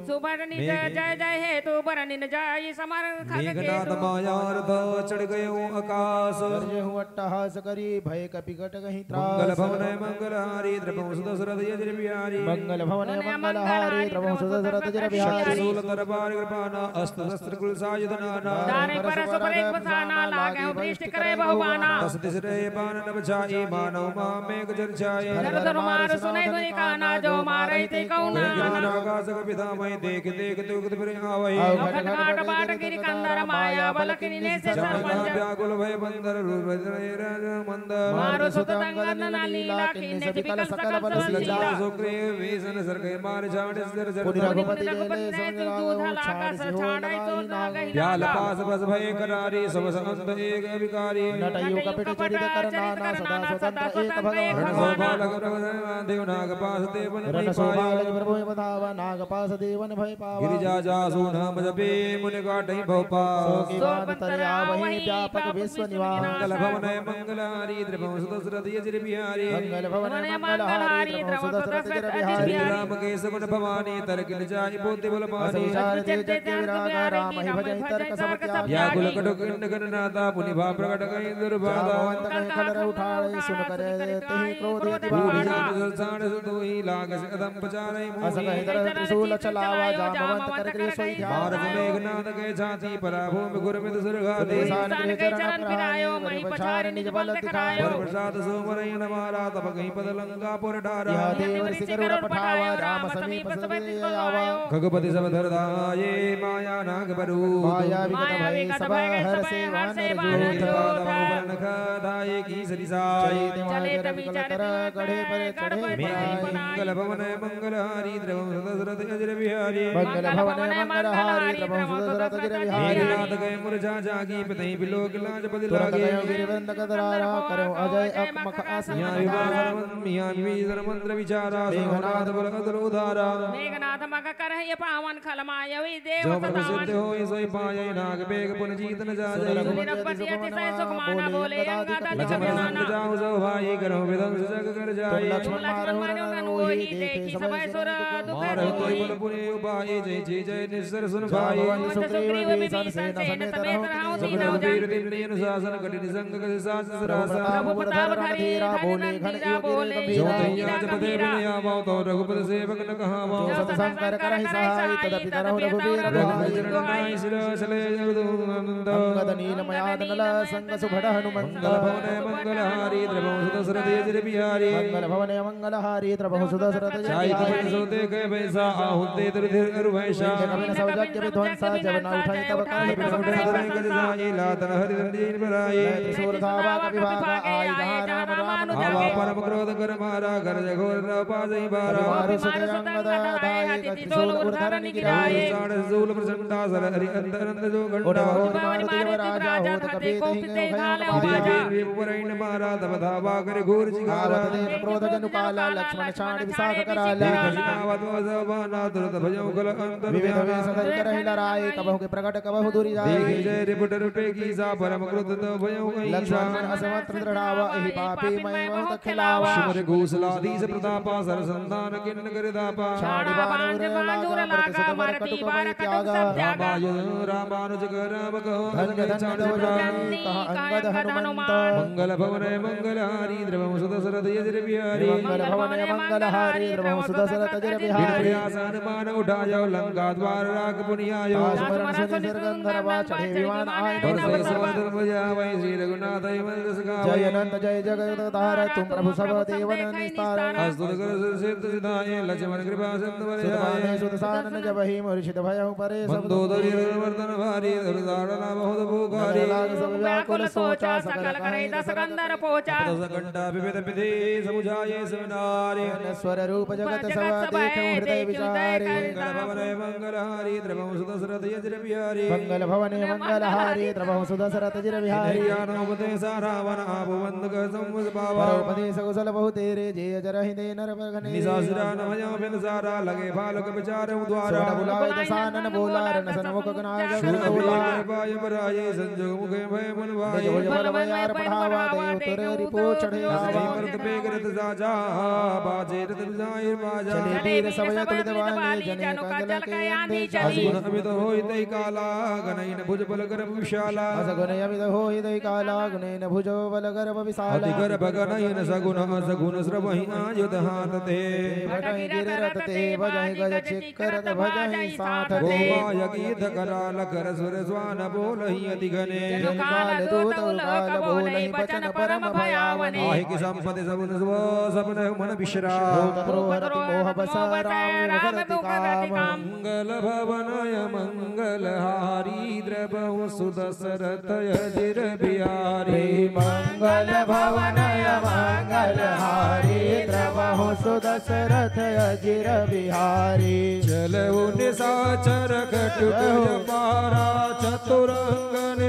सुबर निज जय जय हेतु बर निज जय समर
मेघनाथ मायार्थ चढ़ गयो आकाश
हूँ अट्टहास करी भय कपि कट कहीं
मंगल
त्रास
भवन मंगल हारी द्रवम सुदशरथ यजर बिहारी
मंगल भवन मंगल हारी प्रभु सुदशरथ जर बिहारी
शूल दरबार कृपाना अस्त्र शस्त्र कुल सायुध नाना
दाने परस परे बसाना लागे दृष्टि करे बहुमाना
दस दिसरे बान नभ छाई मानव मेघ जर छाए
धर धर मार सुनै दुनि काना जो मारै ते कौना
आकाश कपिता मय देख देख तुगत फिर आवै
घट घाट बाट गिरि कंदर माया बल किने से सर्वंज
व्याकुल भय बंदर रूप राज मंद
मारो सुत दंगन लीला किन्ने विकल सकल बल लीला
सुग्रीव वेसन सरके मार छाड़ सिर
पुनि
जर
रघुपति ले
दूध लाकास छाड़ै तो नागहि
व्याल पास बस भय करारी सब संत एक विकारी
नटयु कपिट चरित कर नाना सदा स्वतंत्र एक भगवान
रण शोभालक देव नाग पास देवन
रण
नहीं
शोभा
पायो
लग प्रभु बधावा नाग पास देवन भय पावा
गिरिजा जासु नाम जपे मुनि काटहि भोपा
सोकिवान तरया वही व्यापक विश्व निवास
मंगल भवन मंगल हारी द्रवम सुदशरथ यजर बिहारी
मंगल भवन मंगल हारी प्रभु सुदशरथ जर बिहारी
राम के सगुण भवानी तर्क जाय बुद्धि बल पानी
विचार दे जग विराग राम ही भजहि तर्क सब त्याग
व्याकुल कटुक गणनाथा पुनि भा प्रकट कहि दुर्बाधा
जावंत कहि खलर उठाए सुन करे तेहि क्रोध यति बाढ़ा
साण सुतोहि लाग कदम पचारै
अस कहि दर त्रिशूल चलावा जामवंत कर गृह सोई ध्यान
भारत मेघनाथ के छाती पराभूमि गुरमित सुरघाति
सान के चरण फिरायो महि पछाड़ निज बल दिखायो
पर प्रसाद सोमरय न मारा तब कहीं पद लंका पुर डारा
यह देव ऋषि गरुड़ पठावा राम समीप सवे आवा
खगपति सब धरदाये माया नाग बरु
माया विगत भय सब हर से वानर जो
दाये की सरिसा
चले तभी
कर गढ़े पर चढ़े
मंगल भवन मंगल हारी द्रवम सुदशरथ यजर बिहारी
मंगल भवन मंगल हारी प्रभु सुदशरथ जर बिहारी
मेघनाथ गए मुरझा जागी पितहि बिलोक लाज पद
तुरत
लागे
गयो गिरिवृंद कदरारा करो अजय अकमख आसन
मियां विवाह मंत्र विचारा मेघनाथ बल अदर उधारा
मेघनाथ मग करहि पावन खलमायवि देव
जो प्रभु
सतावन
सिद्ध होई सोई पायै नाग बेग पुन जीत न जाजै
निरपति अतिशय सुखमाना बोले अंगद
लक्ष्मण संग जाऊ जो भाई करो विध्वंस जग कर जाय
लक्ष्मण मारहु रन
मोहि देखि सब सुर दुख
मारहु कोई बल पुनि उपाय जय जय जय निस्सर सुन भाई
सुग्रीव विभीषण सेना समेत रहो
वीर दिव्य अनुशासन कठिन संग के साथ सरासा
प्रभु प्रताप धीरा बोले घन बोले
जो दैया जपते बिनया वाओ तो रघुपति सेवक न कहा वाओ
शंकर करहि सहाय तदपि तरहु रघुवीर
रघुवीर शिरसले जगदुनंद
अंगद नील मयाद नल संग सुभड़ हनुमंत
मंगलहारी द्रवो सुदशरथ यजर बिहारी
मंगल भवन मंगलहारी द्रवो सुदशरथ
चाहि तपन सोते के वैसा आहुते दुर्धर अरुवैसा
कबिन सौजज्ञ विध्वंसा जब न उठाई तब काहि
जाई लातन हरि दंडीन बराई
त्रिशूल धावा कविभागा आई राम राम
आवा परम क्रोध कर मारा घर जघोर न पाजई बारा
मारु सुत अंगद दाई त्रिशूल उर्धर निगिराए
साढ़ सूल प्रचंडा सर हरि अंतर अंत जो घंटा
राजा होत कपि कहि
देवी उपरैन मारा तब धावा कर घोर जिगारा
क्रोध जनु काला लक्ष्मण छाड़ विशाख कराला
जिनावत वसवाना तुरत भजौ कल अंतर
विविध वेश धरि करहि लराई कबहु के प्रकट कबहु दूरी जाए
देखे जय रिपुट रूपे की सा परम क्रोध तो भजौ कहीं
लक्ष्मण असमंत्र दृढ़ावा एहि पापी मय बहुत खिलावा
शिवर घोषलाधीश प्रतापा सर संधान किन्न कर दापा
छाड़ी बाणुर लागा मर कटुक बलि त्यागा
रामानुज राम कहो
धन्य धन्य तव जानी कहा अंगद हनुमंत
मंगल भवन मंगलहारी द्रवम सुदशरथ यजर बिहारी
मंगल भवन मंगलहारी द्रवम सुदशरथ यजर बिहारी
आसन मान उठायो लंका द्वार राग पुनियायो
स्मरण सुनि सिरगंधर्वा चढ़े विमान आए
बरसे समुद्र बजावै श्री रघुनाथ मंद गावै
जय अनंत जय जगत धार तुम प्रभु सब देवन निस्तार
अस्तुत कर सिद्ध सिधाय लक्ष्मण कृपा सिंधु
सुतवाने सुतसानन जबहि मूर्छित भयउ परे सब
मंदोदरी वर्तन भारी दुर्दारणा बहुत भूखारी
लाग सब व्याकुल सोचा सकल
करे दस कंदर पोचा
दस घंटा विविध विधि समुझाये सेनारे
स्वर रूप जगत सब देखो हृदय विचारे
मंगल भवन मंगलहारी द्रवम सुदशरथ यजर बिहारी
मंगल भवने मंगलहारी द्रवहु सुदशरथ यजर बिहारी
ज्ञानोपदेश रावण आभुवंद संवस पावा
परोपदेश कुशल बहु तेरे जय जरहि दे नर भगने
निशासिरा नमया बिन सारा लगे बालक विचार द्वारा
बुलाए दसानन बोला रन सनमुख गनाय जगत बोला
पाय बराये संजोग मुखे भय मन भाई
जय बल भयार बढ़ावा देव तुरे रिपो चढ़े आवा
करत बेगरत साजा बाजे रत जाय बाजा
चले वीर सब तुलित वाणी जने कंजल के अंधे चली
असगुण अमित होई तै काला गनैन भुज बल गर्भ विशाला
असगुण अमित होई दई काला गुणेन भुजो बल गर्भ विशाला
अति गर्भ गनैन सगुण असगुण श्रवहि आयुध हाथ ते
भटहि गिररत ते भजहि गज चिक्करत भजहि साथ ते
गोमाय गीत कराल कर सुर स्वान बोलहि अति घने
काल दूत काल बोलहि बचन परम भयावने
आहि की संपत्ति सबुन स्व सपन मन विश्रा
भूत द्रोहरति मोह बस राम मुखरति काम
मंगल भवनय मंगलहारी द्रवहु सुदशरथ यजिर बिहारी
मंगल भवनय मंगलहारी द्रवहु सुदशरथ यजिर बिहारी
चलहु निशाचर कटुक पारा चतुरंगन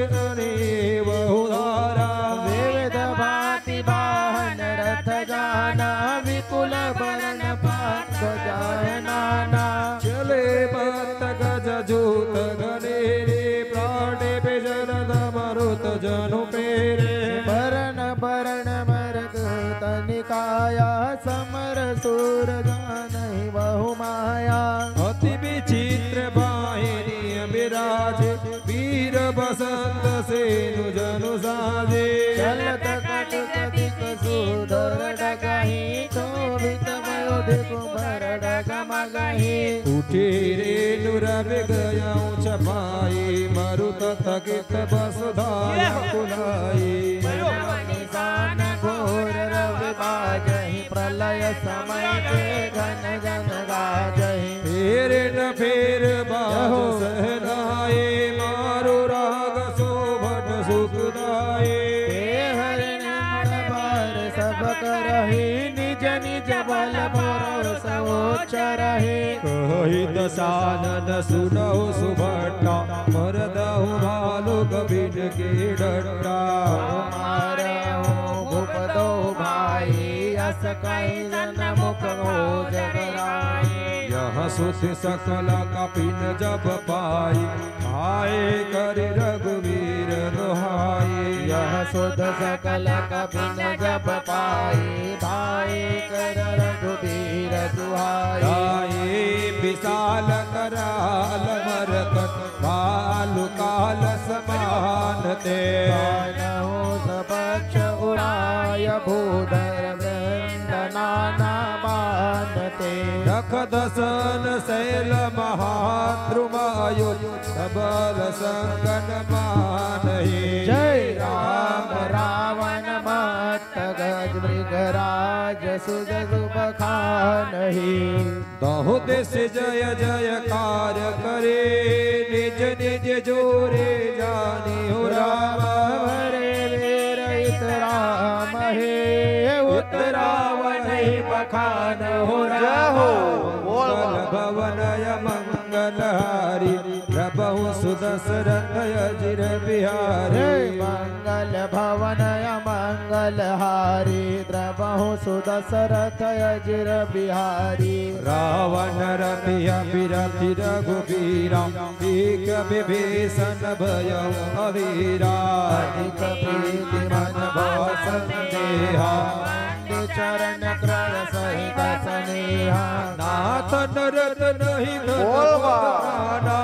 बहुधारा
विविध भांति वाहन रथ जाना विपुल वरण पात जाय नाना
चले भक्त गज जूत गणेरे प्राणे पे जरद मरुत जनु पेरे
वरण वरण मरग तनिकाया समर सूर जानहि बहु माया
अति विचित्र बाहिनी विराज वीर बसंत सेनु जनु साजे
चलत कटुक दिक सुदर डगहि शोभित मयोधिक भर डग मगहि
उठे रेणु रवि गयाऊं छपाई मरुत थकित बसुधार कुलाई
निशान घोर रवि बाजहि प्रलय समय के घन घन गाजहि
फेर न फेर बाजो सहनाए मारो राग शोभन सुखदाए
हरिण बार सब करहि निज निज बल भरोस चरहि
कहि दसानन सुनहु सुभट्टा मरदहु भालु कबिन के डट्टा
मारहु भूप दो भाई अस कहि जन मुख हो जगराई
यह सुत सकल कपिन जब पाई आए कर रघुवीर दुहाई
यह सुध सकल कपिन जब पाई भाई कर रघुवीर दुहाई
आए विशाल कराल मरकट भालु काल समान ते
सपक्ष उड़ाय भूधर वृंद नाना बांधते
नख दसन शैल महाद्रुमायु सबल संगन मानहि
जय राम रावण मत्त गज मृगराज सुज सुबखानहि
दहु देश जय जयकार करे निज निज जोरे जानियो राम
हरे वीर इत राम हे
रावण बखान हो
रहो
मंगल भवनय मंगलहारी प्रभु सुदशरथ अजिर बिहारी
मंगल भवनय मंगलहारी द्रबहु सुदशरथ अजिर बिहारी
रावण रमिया बिरति रघुबीरा एक विभीषण भयं अधीरा
अधिक प्रीति मन भव संदेहा चरण क्रय सहित स्नेहा
नाथ नरत नहीं घटवाना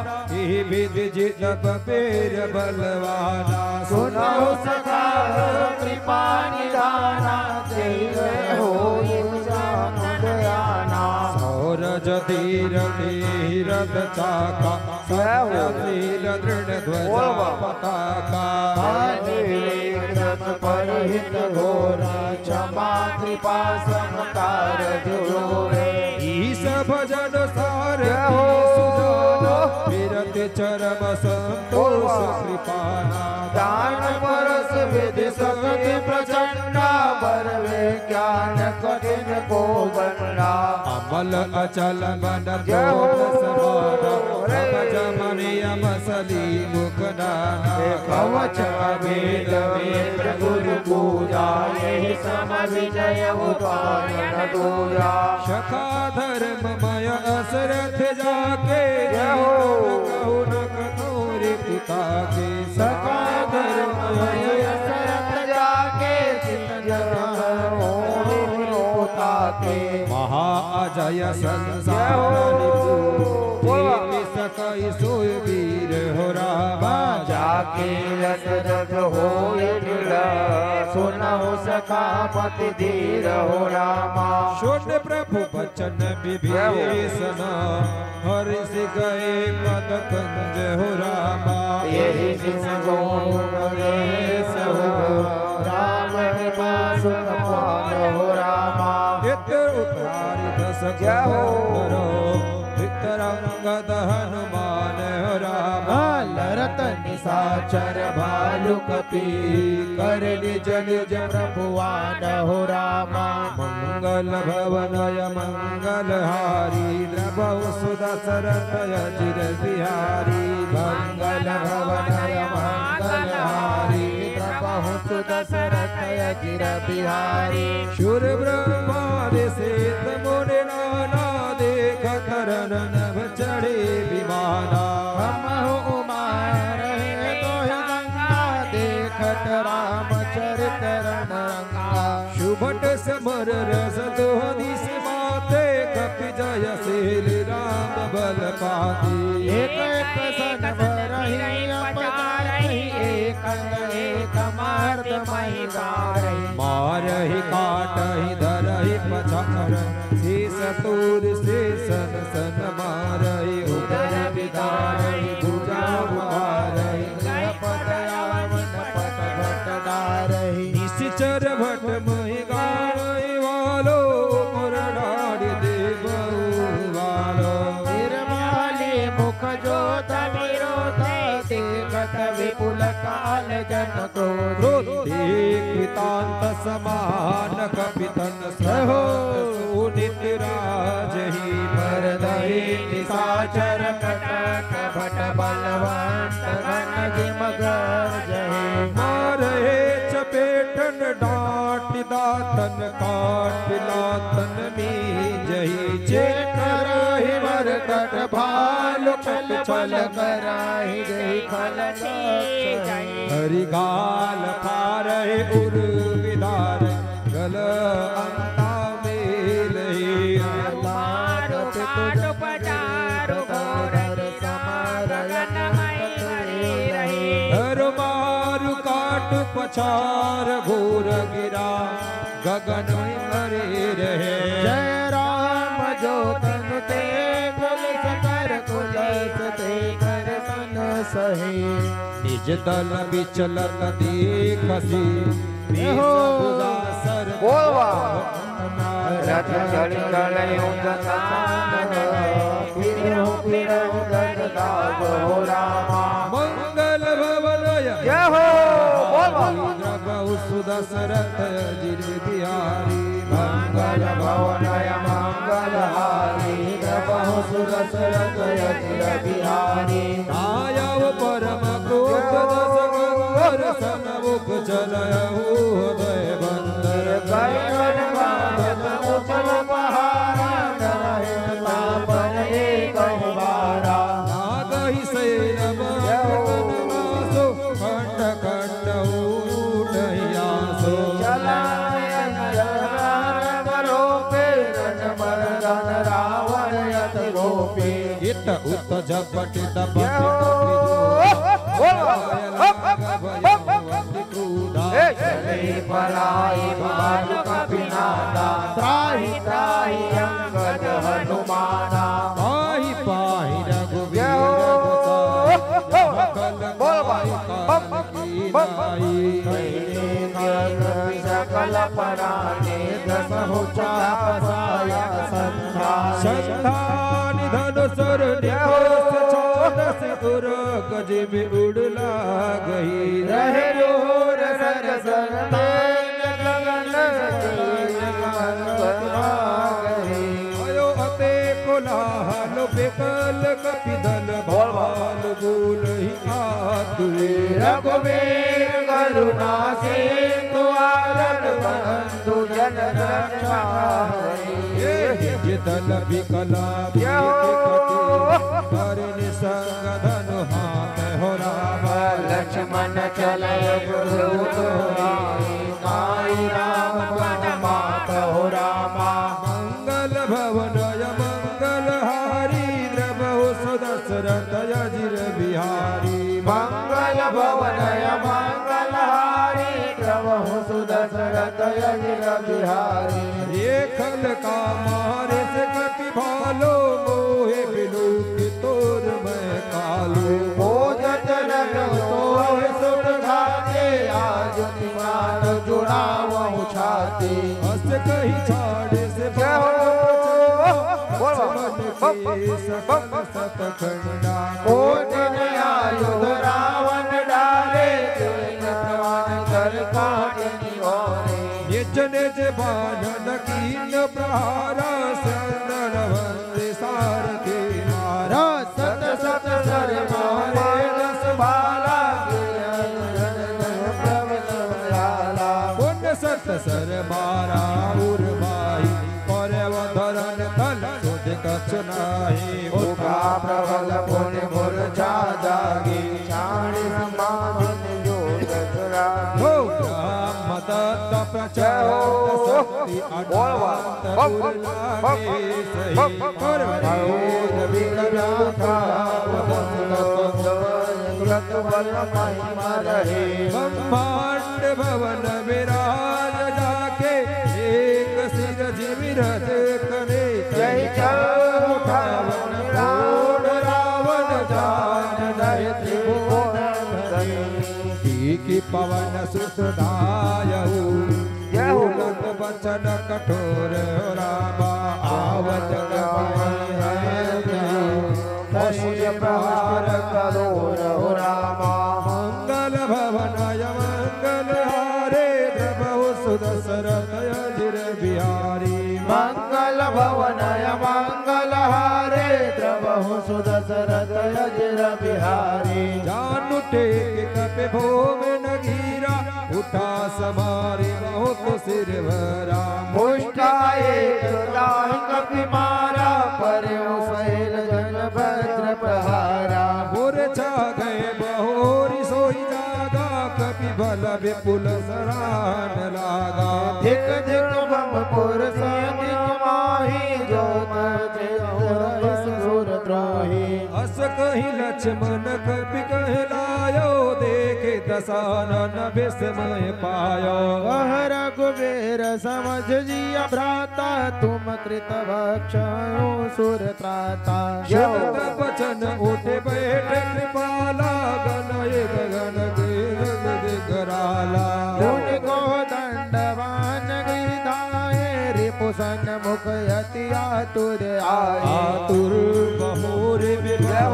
विधि जितब पेर बलवाना
सुनो सखा कृपा निधाना जय हो दयाना
सौरज धीर धीरथ चाका सत्यशील दृढ़ ध्वज पताका
परहित घोरा क्षमा कृपा समकार जोरे
ईश भजन सार सुजाना विरति चरम संतोष कृपाना
दान परस विधि सकति प्रचंडा बर ज्ञान कठिन को बंडा
अमल अचल मन समाना जमनियम सली मुख नाना
कवच अभेद में प्रभु पूजा यही सम विजय उपायन दूजा
शखा धर्ममय असरथ जाके कहु न कथोरे पिता के
सखा धर्ममय असरथ जाके के
महा अजय संसार सकई सोय वीर हो रामा
जाके दशरथ होय दृढ़ सुनहु सखा पति धीर हो रामा
सुन प्रभु बचन विभीषण हर्षि गए पद कंज हो रामा
यही जिस गणेश हो राम निवास हो रामा
हित उतारि दस करो तरंगद हनुमान हो रामा
लरत निशाचर भालु कपि कर निज निज प्रभुवान हो रामा
मंगल भवनय मंगलहारी द्रबहु सुदशरथ अजिर बिहारी मंगल भवनय मंगलहारी
द्रबहु सुदशरथ अजिर बिहारी
शूर ब्रह्मादि सेत मुनि नाना देख तरन नभ चढ़े विमाना
हम उमा रहे तो गंगा देखत रामचरित रंगा
शुभट समर रस दोहनी से माते कपि जय शील राम बल पाती
एक एक सन भरहि अपचारहि एक एक मार्द महि गारहि
मारहि काटहि धरहि पछार शेष तूर शेषन सन मारहि उदर विदारहि भुजा बुहारहि
पद यावन पट भट डारहि
निश्चर भट महि गारहि वालो मुरडारि देव वालो
निर्मली मुख जोत विरोध देखत विपुल काल जन क्रोध
कृतांत समान कपितन सहो सुनित राजहि
भरदहि निशाचर कटक भट बलवंत घन जिमगर जहि
मारहे चपेटन डांट दातन काट लातन मीजहि
करहि मरकट भालु छल छल कराहि जहि खल
हरि गाल फारहि उर विदार गल अंता मेलहि
मारो काट पटा
चार घोर गिरा गगन में मरे रहे।
जय राम जो तन ते कुल सकर कुलस ते कर तन सही।
निज दल विचलन देखसी
बोलवा रथ चढ़ चढ़ युद्ध साधन फिरो फिरो गद दाग हो रामा।
मंगल भवनय
जय हो बोलवा
द्रव सुदशरथ जिर बिहारी।
मंगल भवनय मंगल हारी द्रव सुदशरथ जिर बिहारी।
आयव परम क्रोध दस गंगर सन्मुख चलयहु उदय बंदर।
कैवन बाधक उछल पहाड़ा डरहि तापन एक बारा।
नागहि शैल बंधन नासो खंड खंड उठहियासो।
चलायन जलारव रोपे रन मर्दन रावण यत गोपी।
इत उत झपट दपट
चले पराई बालु कपिनादा। त्राहि त्राहि अंगद हनुमाना।
पाहि पाहि रघुवीर
सकल पराने दसहु चाप साया संधान।
संधान धनुषर निकोष छानस उर गज में उड़ला गई।
रहे जोर सर संदेन गगन
आयो अते कोलाहल बेकल कपिदल भाल बोलहि आतुरे।
रघुवीर करुणा सिंधु आरन बंधु जन रक्षा
ये दल विकला करनि संग धनु हाथ हो रामा।
लक्ष्मण चलय नाई राम पद मात हो रामा।
मंगल भवनय मंगल हारी द्रवहु सुदशरथ जिर बिहारी।
मंगल भवनय मंगल हारी द्रवहु सुदशरथ जिर बिहारी।
रेखल का मारे से कपि भालो मोहे बिलु की तोर मैं कालू।
भोजत रघु तो सुख घाते आज तिमान जुड़ावहु छाती।
हस कही छाड़े से सतखंडा।
कोटिन आयुध रावण डाले प्रमाण कर काटनी ओरे।
निज निज बाणन कीन प्रहारा संदन वंदे सारथी नारा।
सत सत सर मारे दस बाला
पुण्य सत सर मारा उर्वाई पर्वधरन तल सुध कछुनाई।
मुखा प्रबल पुण्य मूर्छा जागी चाणी समान जोत चुरा।
हो ब्रह्म दत्त प्रचंड शक्ति अनंत गुर लागे सही। कर भयोर विकराथा
तुरत बल महिमा रहे।
ब्रह्मांड भवन विराज जाके एक सिर जिमिरत करे।
जय चल उठावन रावण रावण जान नय त्रिभुवन धनी।
की पवन सुतदायु उलट वचन कठोर रामा। आवत
प्रहार करोर हो रामा।
मंगल भवनय मंगल हारे द्रवहु सुदशरथ जिर बिहारी।
मंगल भवनय मंगल हारे द्रवहु सुदशरथ जिर बिहारी।
जानु टेक कपि भूम नगीरा उठा समारी बहुत सिर भरा।
मुष्टाए दाहि कपि मारा पर्यो सहेल जन भद्र प्रहारा।
मूर्छा गए बहोरी सोई जागा कपि बल विपुल सरान लागा।
धिक धिक बम पुर सैनिक माही जो सुर
मोहि।
अस कहि लक्ष्मण कपि कहलायो, देखे दशानन विस्मय पायो।
कह रघुवीर समझ जिया भ्राता, तुम कृत भक्षयो सुर त्राता।
शब्द वचन उठे बैठ कृपाला, गनय गगन कराला।
गुण को दंडवान गिरधाये, रिपुसन मुख अति आतुर आए।
आतुर बहुर विभव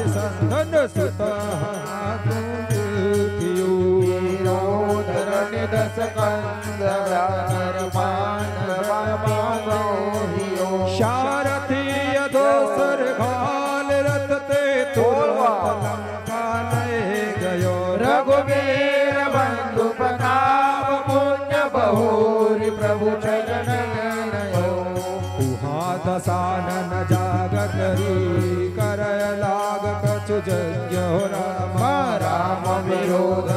संधन सुत
धरण दस कंद पान
शारथी अधोसर घाल रथ ते लंका ले गयो।
रघुवीर बंधु प्रताप पुण्य बहुरी, प्रभु चरण
दशानन जाग करी, कर लाग कछु यज्ञ राम।
राम विरोध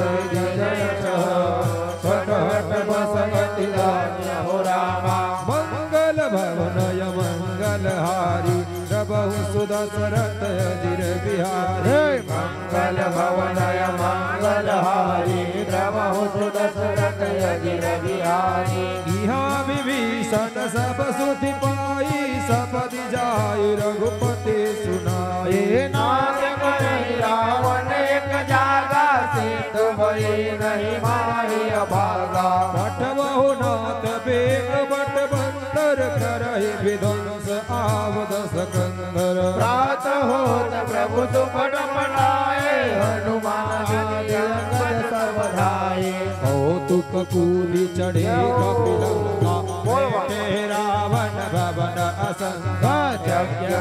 सटहट बसगति धान्य हो रामा।
मंगल भवनय मंगल हारी, प्रभु सुदशरथ अजिर बिहारी।
मंगल भवनय मंगल हारी, प्रभु सुदशरथ अजिर बिहारी।
इहाँ विभीषण सब सुधि पाई, सपदि जाय रघुपति सुनाए।
नाथ कहि रावण एक जागा, सिद्ध भई नहीं माही अभागा।
पठवहु नाथ बेग बट बंदर, करहि विध्वंस आवद सकंदर।
प्रात होत प्रभु सुपट मनाए, हनुमान अंगद सब धाये।
कौतुक कूलि चढ़े कपिलंका, बैठे रावण भवन असंगा।
यज्ञ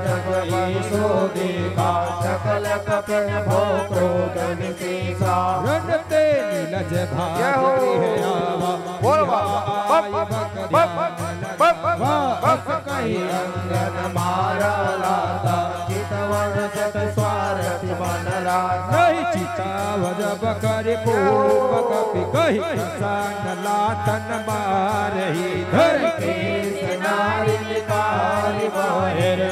जग ईशो देखा, सकल कपट भो क्रोध निकेशा।
रणते नीलज भाग गृह आवा,
कही अंगन मारा लाता, चितवन सत स्वारथि बन राता।
नहीं चिताव जब कर पूर्व कपि, कहि सान लातन मारही। धर
केश नारी निकारी बाहिर,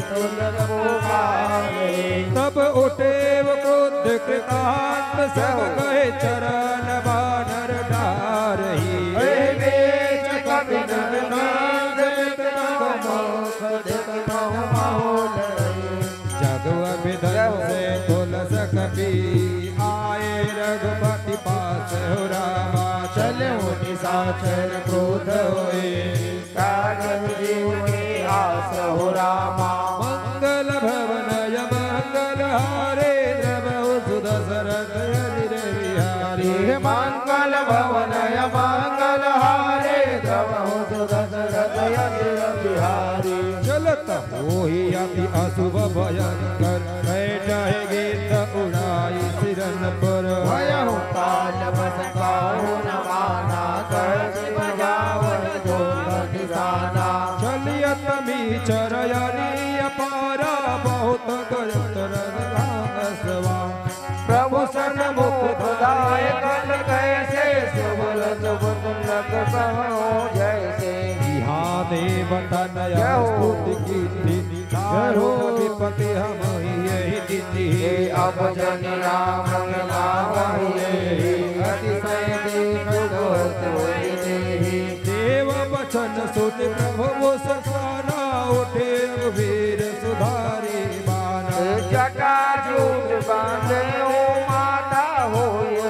तुलग पुकारे।
तब उठेव क्रोध कृतांत, सब कहे चरण बानर डारही।
बेच कपि नरनाथ, मुख देखत माहौल।
जगव विधन से तुलस कपि, आए रघुपति पास हो रामा।
चले निशाचर क्रोध होए, कागज जीव के आस हो रामा।
मंगल भवनय मंगल हारे, द्रवहु सुदशरथ अजिर बिहारी।
मंगल भवनय मंगल हारे, द्रवहु सुदशरथ अजिर बिहारी।
चलत होहि अति अशुभ भयंकर, बैठहि गीत उड़ाई सिरन पर।
भयहु काल बस काहू न माना, कर बजावन जो निशाना।
चलियत मीचर यरी अपारा, बहुत करत रघुनाथवा।
प्रभु सन्मुख खुदाए कल कैसे, सुबल सुबुलक कहो जैसे।
इहाँ देवता नया स्तुति कीर्ति, चारो विपति हम यही दिति।
अब जन राम गावहिए, अतिशय देख दोस्त होई देहि।
देव वचन सुनि प्रभु ससाना, उठे वीर सुधारी बाना।
जटा जूट बांधे हो माता, हो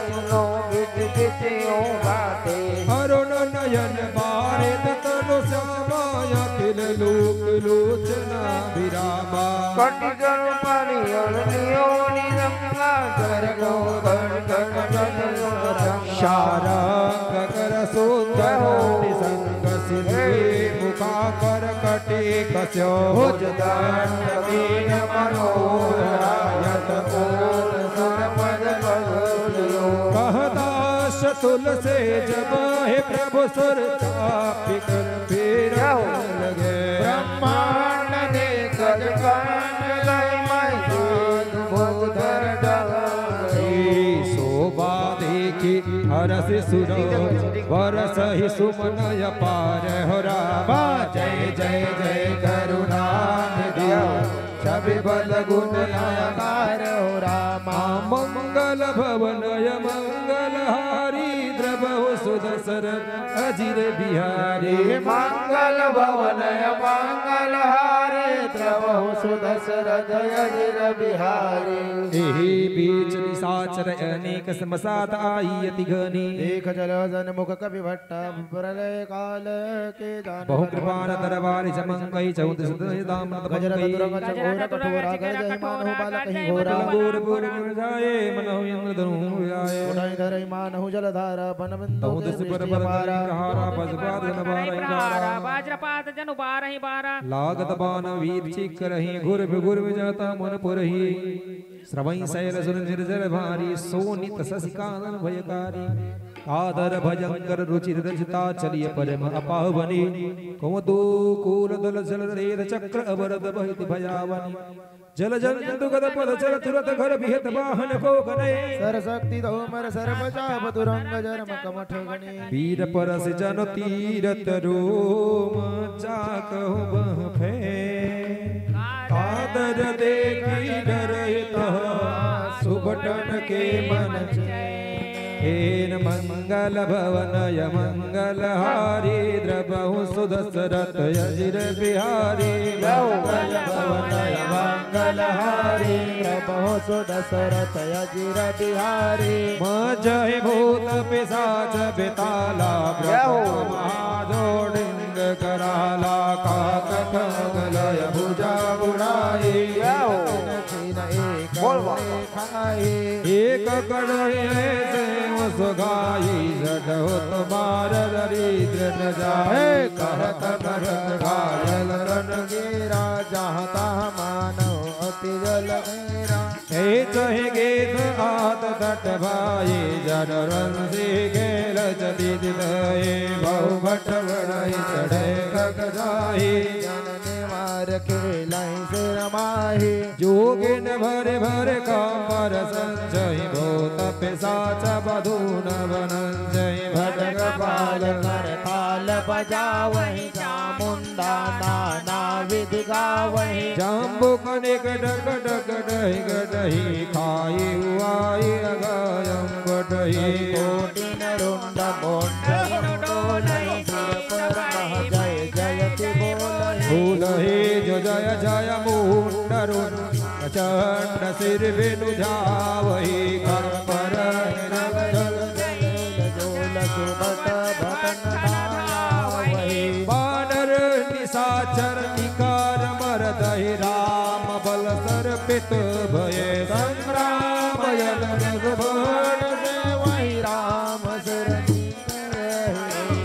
सुनो बिच बिच हो बाते।
अरुण नयन बारे तनु श्यामा, अखिल लोक लोचना विरामा।
कटि जन परिहर नियो निरंगा, कर गो गण गण जन रंगा।
शारंग कर सुंदर निसंग सिद्धि, मुखा कर कटे कस्यो।
भुज दंड कीन मनोहरा, यत कोल सुर पद कगुलियो।
कहदास तुलसे जब हे प्रभु सुर चापि कर फिर लगे।
ब्रह्मांड देख जगन लय मैं भूधर डगे।
शोभा देखी हरस सुरो, वरस ही सुमन अपार हो रामा। जय जय जय करुणानिधि, छवि बल गुण
गुणकार हो रामा
मंगल भवनय मंगलहारी द्रवहु सुदशरथ अजिर बिहारी
मंगल भवनय मंगलहारे द्रवहु सुदशरथ अजिर बिहारी
एहि बीच निशाचर अनेक समसात आई अति घनी
देख जल जन मुख कवि भट्ट प्रलय काल के जान
बहु कृपान दरबार जमंगई चौद सुदय दाम
गजर तुरंग चकोर कठोरा गज मानहु बालक ही घोरा
लंगूर पूर जाए मनहु इंद्र धनु जाए
उठाई धरई मानहु जलधारा बनबिंदु
बहु दस पर हारा पशुपात
बारा वज्रपात जनु बारहि बारा
लागत बान वीर चिक रही गुर जाता मन पुरही श्रवई शैल सुर निर्जर भारी सोनित शशिकानन भयकारी आदर भयंकर रुचिर रचिता चलिय परम अपावनी कौतु कूल दल जल रेद चक्र अवरद बहित भयावनी जल जंतु गद पद चल तुरत घर विहत वाहन को गने
सर शक्ति धौमर सर्व चाप तुरंग जन्म कमठ गणे
वीर परस जन तीरथ रोम चाकहु बह फे कादर देखी डरहित सुबटन के मन हेन मंगल भवनय मंगलहारी द्रवहु सुदशरथ अजिर बिहारी
मंगल भवनय मंगलहारी द्रवहु सुदशरथ अजिर बिहारी
जय भूत पिशाच बेताला महाजोडिंग कराला काकट गलय भुजा बुढ़ाई एक कड़े से सुगाई जडो तुम्हार दरिद्र न जाए कहत भरत घायल रन गिरा जहाँ मानव अति जल मेरा हे चहे गेत आत तट भाई जन रन से गेल चलित दये बहु भट बड़ाई चढ़े खग जाई
जन निवार खेलाई से रमाही
जोगिन भरे भरे कामर संजय भूत पिशाच बधून बनंजय भटक
पाल कर ताल बजावहि चामुंडा नाना विधि गावहि
जाम्बु कनिक डक डक डहि गडहि खाई हुआई अगायम बडहि
कोटिन रुंड मोंड डोलहि पर जय जयति बोलहि
फूलहि जो जय जय मुंडरुन चंड सिर बिनु जावहि कर पर बानर निशाचर निकार मरदहि राम बल सर्पित भय संग्राम यल रघुबर
से वही राम शरण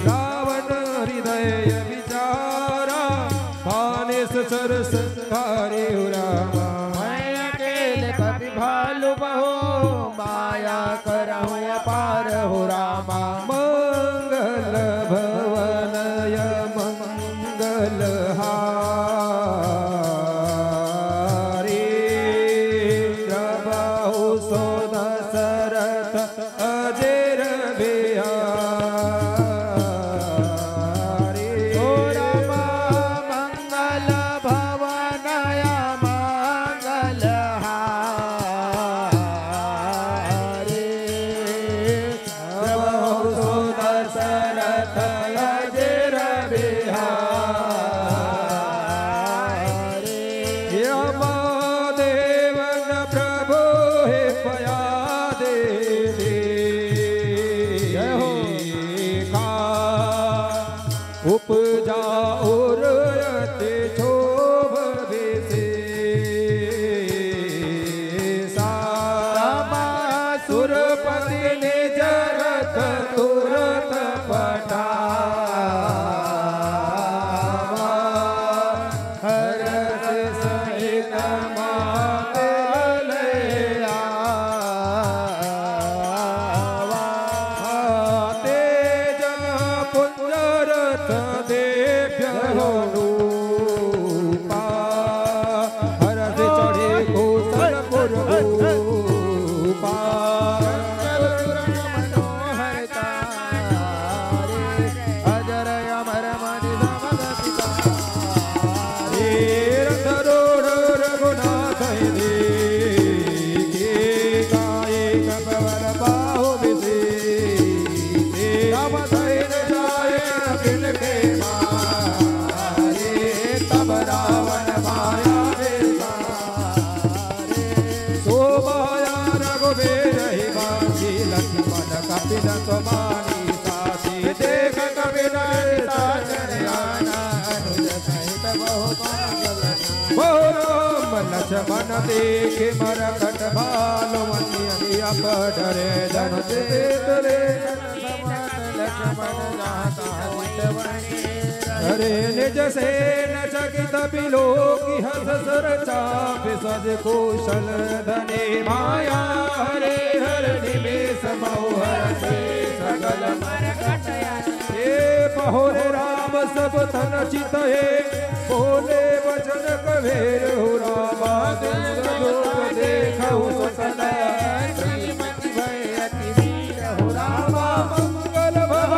रावण हृदय विचारा भानेश सर संहारे रामा
मैं अकेले कपि भालु बहो माया करहु अपार हो रामा
मंगल भवनय मंगलहारी द्रवहु सुदशरथ अजिर बिहारी
ओ रामा मंगल भवनय मंगलहारी
द्रवहु सुदशरथ अजिर बिहारी यमदेवन प्रभु हे पया देवी जय हो उपजा और अति शोभ विशेषा सुरपति निज रथ तुरत पठावा हर्ष सहित तुम्हारी साथी देख कभी डरता चरियाना अनुज सहित बहुत राम लक्ष्मण देखे मरकट भालु मनी अब डरे जन तेरे लक्ष्मण जाता हरे निज से न चकित बिलो की हस सर चाप सज कौशल धने माया हरे हर निमेष मौहर से सकल हे पहोरे राम सब तन चित बोले वचन कबीर रामा दूर देखऊ सदा श्रीमति भय अति वीर हो रामा मंगल भय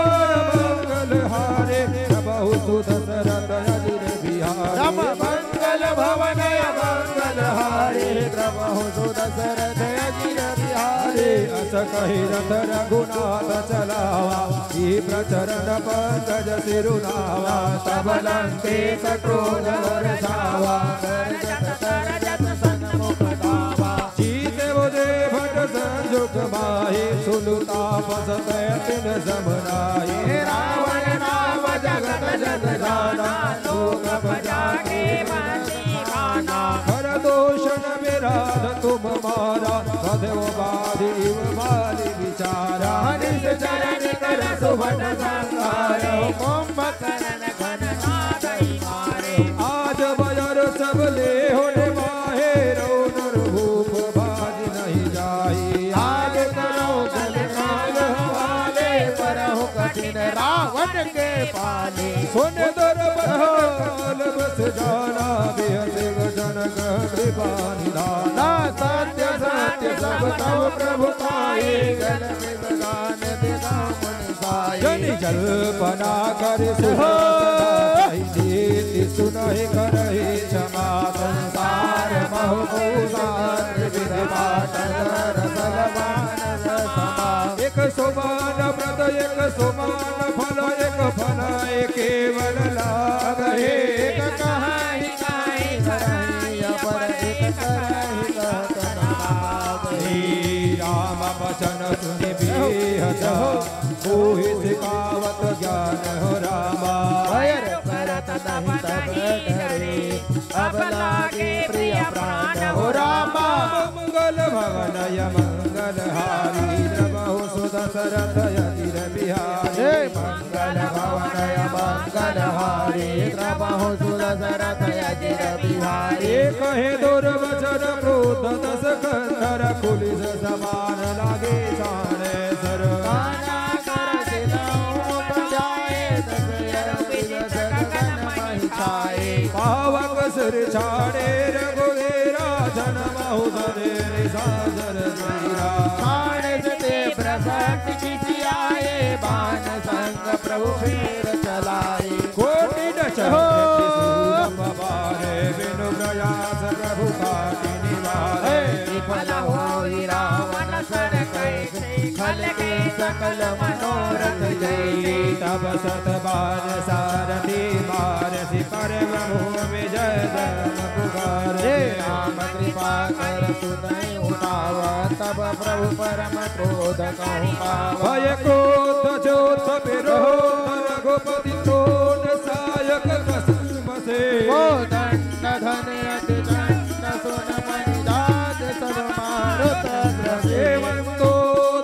मंगल हारे बहु सुदशरथ अजिर बिहारी राम मंगल भवन मंगल हारे प्रभु सुदशरथ अजिर बिहारी अस कहि रथ रघुनाथ चलावा ई प्रचरण पंकज सिरुनावा तब लंके सक्रोध बरसावा करजत सन्मुख धावा जीते बुझे भट संजुग माहि सुनुता पसत तिन समनाहि रावण नाम जगत जग जाना लोक भजा के बंसी खाना हर दोषण विराध तुम मारा सदैव बाधिव माली विचारा निज चरण कर सुभट संहार कुंभकर्ण घन नादई मारे आज बजर सब ले होने माहे रौनर भूप भाज नहीं जाई आज करो गल काल हवाले परहु कठिन रावण के पाले सुन दरबार बस जाना बेहद जनक कृपा निधाना सत्य सत्य सब तव प्रभु पाए गल में गान दिगा मन साए जनि जल्पना कर नीति सुनहि करहि क्षमा संसार महभूषार विध पाटन रसलवान रसमा एक सोमान व्रत एक सोमान फल एक फल केवल लाभ एक कहाई काई कराई पर एक कराई कहतनाही राम वचन सुनि बेहद मोहि सिखावत ज्ञान हो रामा भयर करत नहीं तब डरे अब लागे प्रिय प्राण हो रामा मंगल भवनय मंगल हारी प्रभु सुदशरथ अजिर बिहारी मंगल भवनय मंगल हारी प्रभु सुदशरथ अजिर बिहारी कहे दुर्वचन क्रोध दस कंधर पुलिस समान लागे शाने सर पावक सिर छाड़े रघुवीरा जन्म उदरे साजर मीरा खाने से प्रसन्न किसी आए बाण संग प्रभु फिर चलाए कोटि नचारे बिनु प्रयास प्रभु काटि निवारे विफल होई रावण सर कैसे खल के सकल मनोरथ जय तब सत बार सारथी मार सिपर भूमि जय जन पुकारे राम कृपा कर सुनहि उठावा तब प्रभु परम क्रोध कहु पावा भय क्रोध जोत विरोध रघुपति क्रोध सायक कसम से ओ दंड धन अति दंड सुन मणि दाद सब मारुत ग्रसे वंदो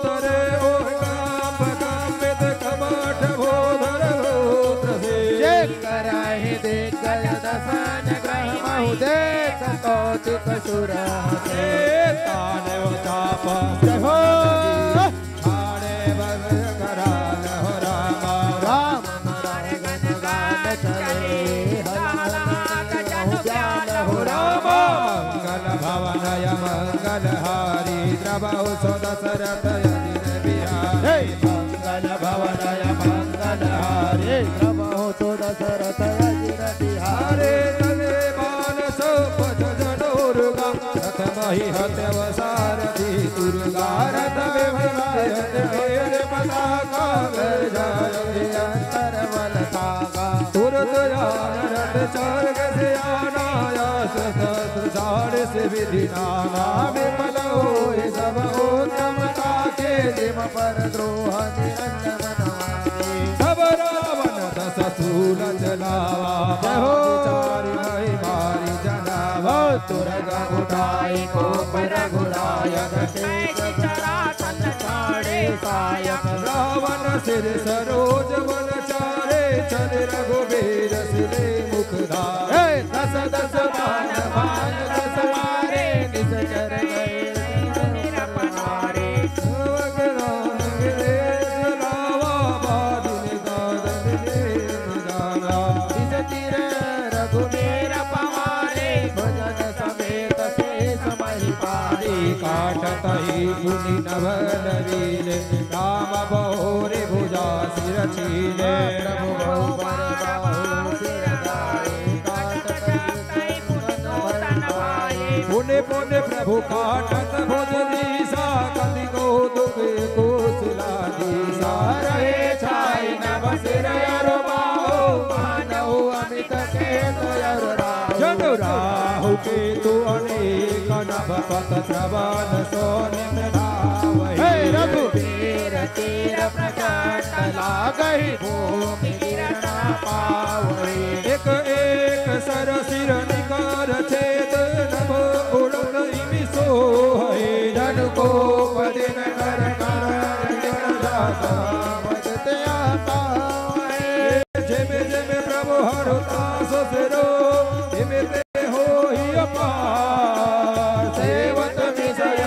धरे ओ काप कापित कमठ भोधर भोत्र से जय कराहि देख गय दसन ग्रह महु देख कौतिक सुर हसे ताने ताप जय हो छाड़े बल कराल हो रामा राम मराए गन गान चले हो रामा मंगल भवनय मंगल हारी प्रभु सुदशरथ अजिर बिहारी मंगल भवनय मंगल हारी प्रभु सुदशरथ अजिर बिहारी तवे मानस पथ जनोरुगा रथ मही हत्यव सारथी दुर्गा रथ विभय मेरे पताका कर जाय अंतर बल तागा तुरत यान रथ चार्ग से आनाया सहस्र चार से विधि नाना विमल होय सब उत्तमता के
जिम पर द्रोह निरंजन मनवाए
सब रावण दस सूल जलावा हो चारि मही मारी जलावा
तुरग उठाई को पर गुड़ायक चरा तन छाड़े सायक
रावण सिर सरोज वन चारे चल रघुबीर सिरे मुख धारे
दस दस बाण बाण दस मारे निज चर गए निरपनारे रघुबीर पवारे भजन समेत शेष महिपारी
काटत ही पुनि नभन वीले राम बहोरे भुजा सिर छीले
प्रभु बहु पर बाहु सिर गाए काटत ही पुनि भाए
पुण्य पुण्य प्रभु काटत भुज दीसा कति को दुख कुशला दीसा
रहे छाई नभ सिर अरु बाहु मानहु अमित केत अरु राहु
जनु राहु केतु अनेक नभ पत श्रवण सोनि मृधावहि
रघुबीर तीर प्रचंड लागहि भूमि गिरना पावहि
एक एक सर सिर निकार छेद नभ उड़न इमि सोहै
धन को पदिन कर जाता मदतया पावहि
जेमे जेमे प्रभु हरता सिरो तिमे ते होहि अपार
सेवत विषय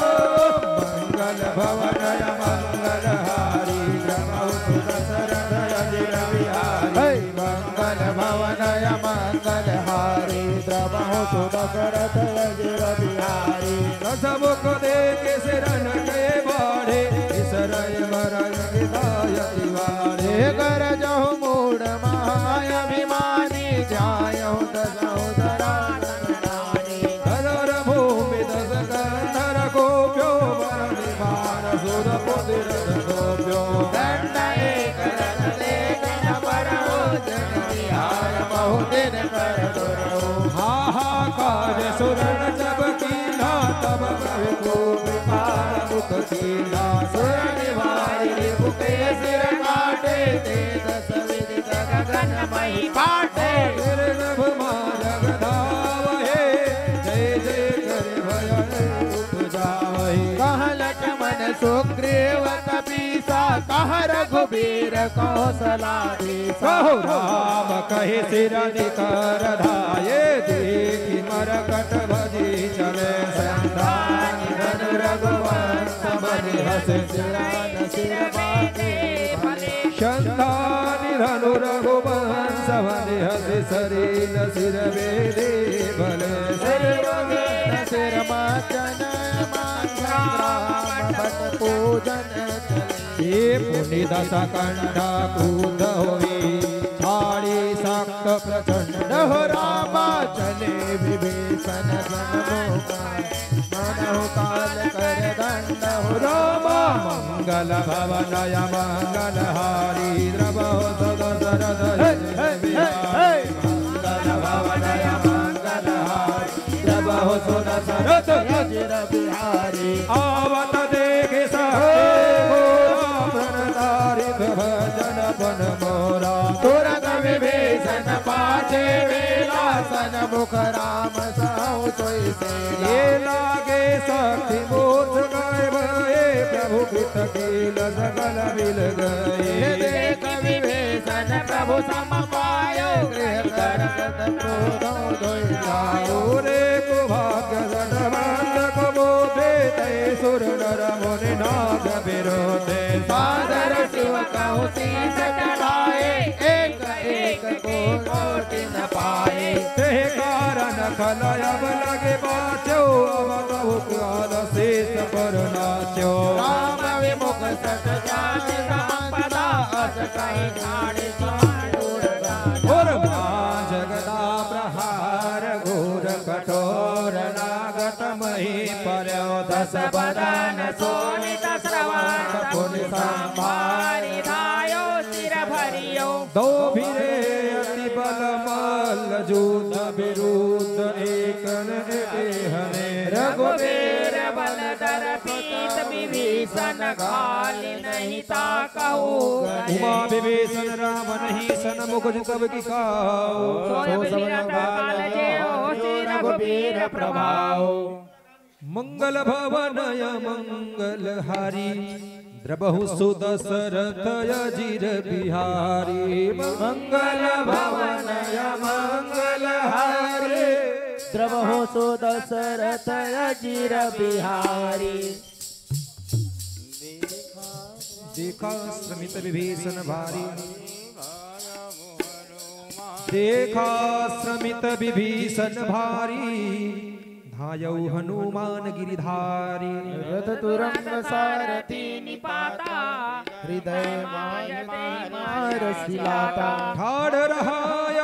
मंगल भवन मंगल हारी रमौ सुदशरथ अजिर बिहारी
मंगल भवन मंगल हारी द्रवहु सुदशरथ अजिर बिहारी
दसमुख देखे शरण के बाढ़े इसरय मरय विदाय तिवारे
कर जहु मूढ़ माय अभिमानी जायहु दसहु धरानी
धर भूमि दस गंधर गोप्यो वरनि मान सुर पुतिर गोप्यो
दंड एक रथ लेख न बरहु जन विहार बहु दिन कर दुरहु
हाहाकार सुरण जब कीन्हा तब प्रभु कृपाल मुख कीन्हा
सुर निवारी रिपुके सिर काटे ते दस विदित गगन मही पाटे
तेरे नभ मानव धावहे जय जय कर भय उठ जावहि
कह लक्ष्मण सुग्रीव कपीसा कह रघुबीर कौशलाधीसा
कहो राम कहे सिर निकर धाये देखी मरकट भजी चले संधान धन रघुवंश बनि हस
सिरान सिर बाटे भले
संधान धनु रघुवंश बनि हस शरीर सिर वेदे भले
सिर वगन सिर माचन मांग्राम भट पूजन चले
ये पुनि दस कंठा कूद होई छाड़ी सक्त प्रचंड
हो रामा चले विभीषण जनमोका मनहु काल कर दंड हो
रामा मंगल भवनय मंगल हारी द्रवो सदशरथ मंगल भवनय मंगल हारी द्रवो सदशरथ
अजिर बिहारी
आवत देखे प्रणतारिक भजन पन मोरा
तुरग विभीषण पाछे वेलासन मुख राम साहु सोई सेला
ये लागे शक्ति मोर्च गए भये प्रभु कृत कील सकल मिल गए
देख विभीषण प्रभु सम पायो गृह करगत क्रोधो धोई जाओ
रे कुभाग्य सटबंध कबोधे तय सुर नर मुनि नाग विरोधे
सादर शिव कहु शीस चढ़ाए एक एक को कोटि न पाए
ते कारण खलय अब लगे बाचो अब कहु काल शेष पर नाचो
राम विमुख सत जान संपदा अस कहि ठाणे चाणूर गान
और मां जगदा प्रहार घोर कठोर लागत मही पर्यो दस
बदन सोनित श्रवण पुनि संभारि धायो सिर भरियो
दो भिरे अति बल मल्लयुद्ध विरुद्ध एकन एहने
रघुवीर बलधर पीत विभीषण घाल नहीं ताकहु
उमा विभीषण राम नहीं सन मुकुज तब की काऊ
सोय विरत काल जेओ श्री रघुवीर प्रभाव
मंगल भवनय मंगल हारी द्रबहु सुदशरथ अजीर बिहारी
मंगल भवनय मंगल हारी द्रवहो सुदशरथ अजीर बिहारी
देखा श्रमित विभीषण भारी देखा श्रमित विभीषण भारी धायौ हनुमान गिरिधारी
रथ तुरंग सारथी
निपाता
हृदय मार सिलाता
ठाड़ रहा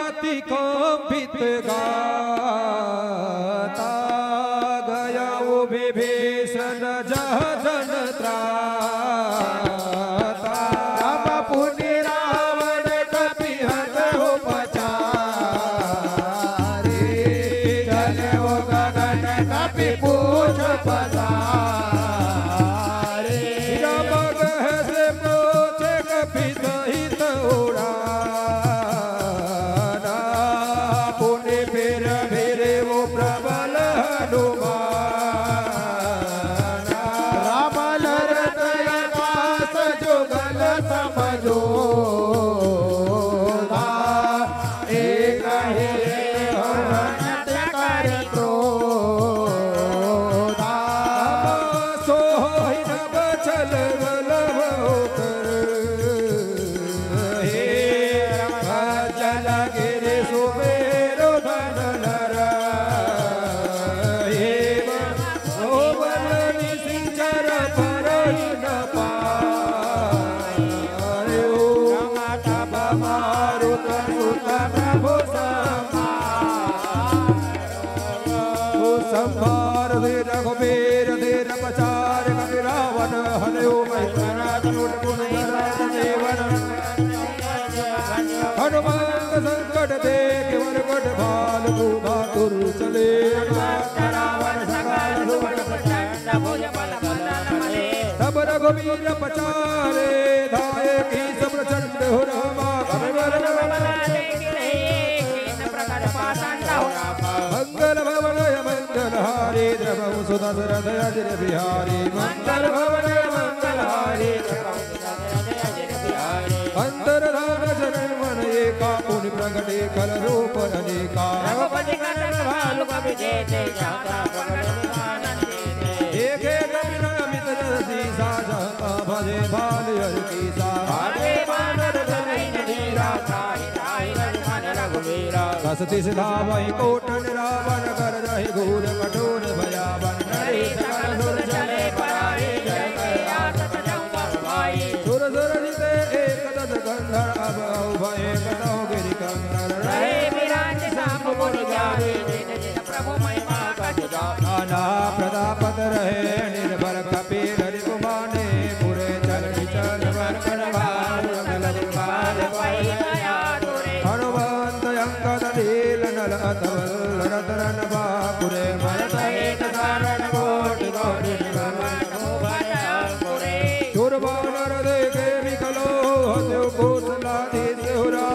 अति कंपित गाता गया वो विभीषण जह जन त्राता राम पुनि रावण कपिहत हो पचारे चले वो गगन कपि पूछ पधारे जब गह से पूछे कपि सहित उड़ाना पुनि फिर फिरे वो प्रबल हनुमान राम लरत आकाश जुगल समझो एक ही हनुमत कर क्रोधा सोहि नभ चल बलव कर हे जल गिरि सुमेरु धन नर हे ओ बल निसिंचर परहि न पारे ओ तब मारुत सुत प्रभु संभार दे रघुबीर दे रपचार कपि रावण हनयो महिषासुर गुण जीवन हनुमान संकट देख वरकट भाल भातुर चले
रावण सकाल सुबह प्रचंड भुज बल बदन मले
तब रघुबीर पचारे धाये की सब प्रचंड हो रामा कविवर मंगल भवनय मंगल हारी द्रवहु सुदशरथ अजीर बिहारी मंगल भवनय मंगल हारी अंतर्धान शरण मन एका पुनि प्रगटे कल रूप अनेका
रघुपति कंदन भालु कवि जेते जाता प्रगट आनंद
एक एक अमित जसी साजता भजे भाल हर की सा
भागे बानर धनई नदीरा त्राहि त्राहि रघुमन रघुवीरा
कसति सिधावहि कोटन रावण कर रहि घूर कठोर भयावन
नरी सकल सुर चले पराई जय कया सत जंगम भाई
सुर सुर जिते एक दस गंधर अब भय कटो गिरि कंधर
रहे विराज सांब मुनि ज्ञानी जिन जिन प्रभु महिमा कट जाओ
नाना प्रतापत रहे निर्भर कपील रिपुमाने पुरे चरण चल वर्कन भाल अगल भाल
वही माया तुरे
हनुमंत अंगद नील नल अतवल रतरन बापुरे भरत एक कारण कोटि कोटि चुरबानर देखे विकलो हस्यो कौशलाधि सिहुरा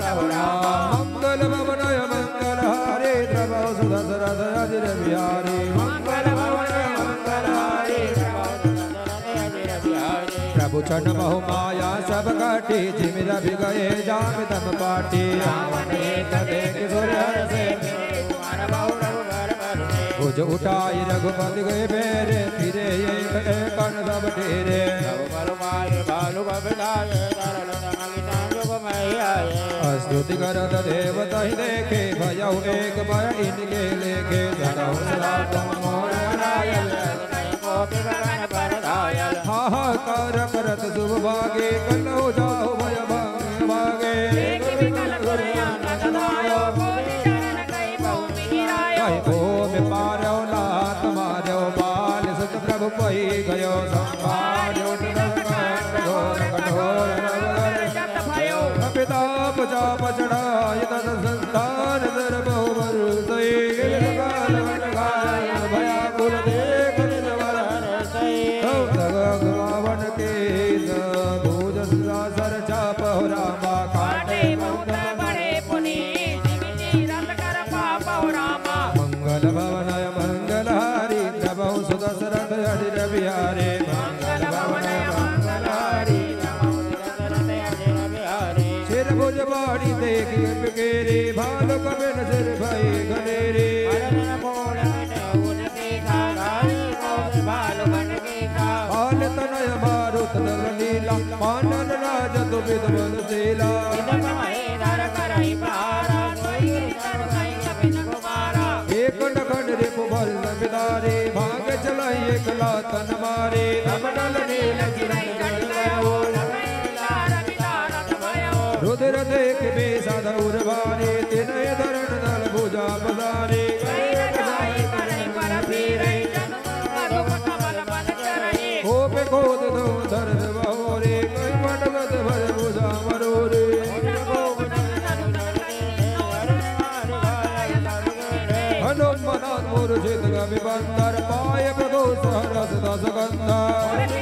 मंगल भवनय मंगल हारे द्रवहु सुदशरथ अजीर बिहारी मंगल भवनय मंगल हारे प्रभु छन बहु माया सब काटी जिमिर भी गए जाम तम पाटी देख सुरहर से भुज उठाई रघुपति गए बेरे फिरे एक कन सब डेरे स्तुति करत देवता ही देखे भयउ एक भय इनके लेखे धरऊ सदा तुम मोर नायल हाहाकार करत शुभ भागे कलहो जाओ भय भागे कहीं भूमि पारो लात मारो बाल सुत प्रभु पही गयो संभार्यो घोर कठोर चाप चढ़ाय तद संस्थान दर बहु वर्षे काल गाय भयाकुल देख निज वर हरसै भगवान के भोज सर चाप हो रामा
काटे बहुत बड़े पुनि जिमिति रत कर पाप हो रामा
मंगल भवनय मंगलहारी प्रभु सुदशरथ हरि बिहारे मंगल भवनय मंगलहारी सिर भुज बाड़ी देख केरे भालु कबिन सिर भय घनेरे हाल तनय मारुत नर लीला मानन राज दुबिद बल सेला एक नखंड रे पुबल बिदारे भाग चलाई एक लातन मारे नमडल नील चिरई रुद्र देख बेसाद उर्वारे तिनय धरण दल भुजा बजारे कोप खोद दो धर बहोरे कई पटगत भर भुजा मरोरे हनुमान मूर्छित विबंदर पाय प्रदोष हरस दस गंधर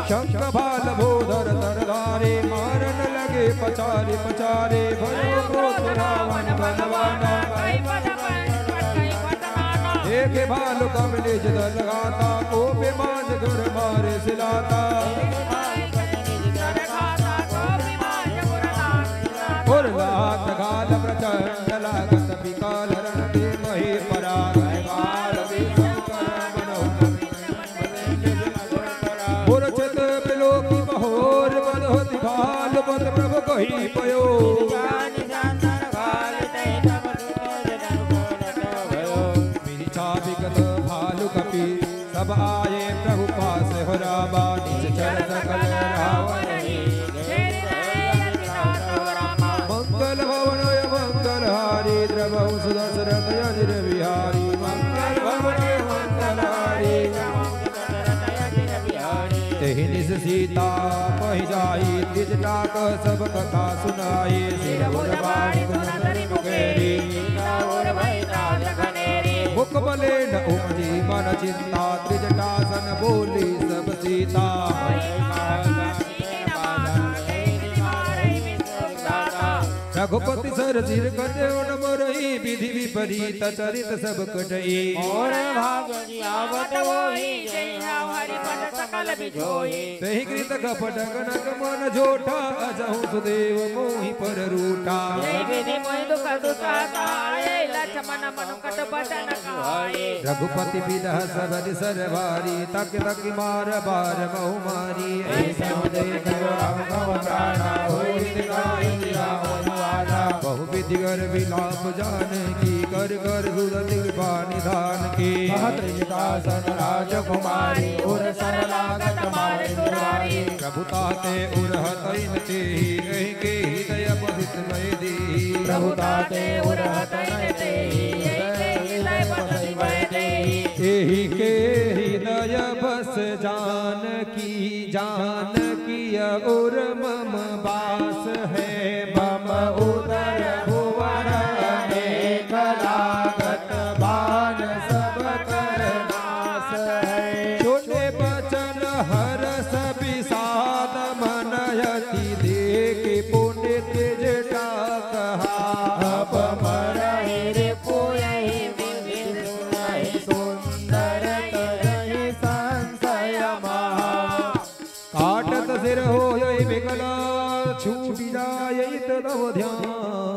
शंख भाल भूधर तरधारे मारन लगे पचारे पचारे भयो क्रोध रावण बलवाना एक भालु कमलेश दल गाता कोपे मान गुर मारे सिलाता लात गाल प्रचंड लागत विकाल रण दे मही पराग मूर्छित बिलोकी बहोर बल होति भाल बल प्रभु कही पयो विगत भालु कपि सब आए प्रभु पास हो रामा निज चर सकल रावण मंगल भवनय मंगलहारी द्रवहु सुदशरथ अजिर बिहारी मंगल भवनय मंगलहारी तेहि निज सीता महि जाई तिज टाक सब कथा सुनाई सिर बाणी गुणधरि मुखेरी मुख बले न उमड़ी मन चिंता त्रिजटासन बोली सब सीता रघुपति सर सिर कटे न मरई विधि विपरीत चरित सब कटई
और भाग जियावत होई जय हरि पद सकल बिजोई
तहि कृत कपट गणक मन जोटा अजहु सुदेव मोहि पर रूठा
विधि मोहि दुख दुसाए लक्ष्मण मनु कट बचन कहाए
रघुपति बिरह सबद सरवारी तक तक मार बार बहु मारी ऐसे देख राम भव प्राणा होई दिखाई दिया बहु विधि कर विलाप जान की कर कर सुरति निधान की
महत्रिकासन राजकुमारी उर सरलागत मारे दुरारी
प्रभुताते उरहतैन ते रहि के हृदय बधित भय दी
प्रभुताते उरहतैन ते
एहि के हृदय बस जान की उर मम बास है
मम उदर भुवन अनेक लागत बाण सब कर नाश है
छोटे बचन हरस विषाद मनयति देख पुण्य तेजटा कहा
अब मरहि रे पुयहि सुंदर तरहि संशय महा
काटत सिर होय विकला छूट जाय तब ध्यान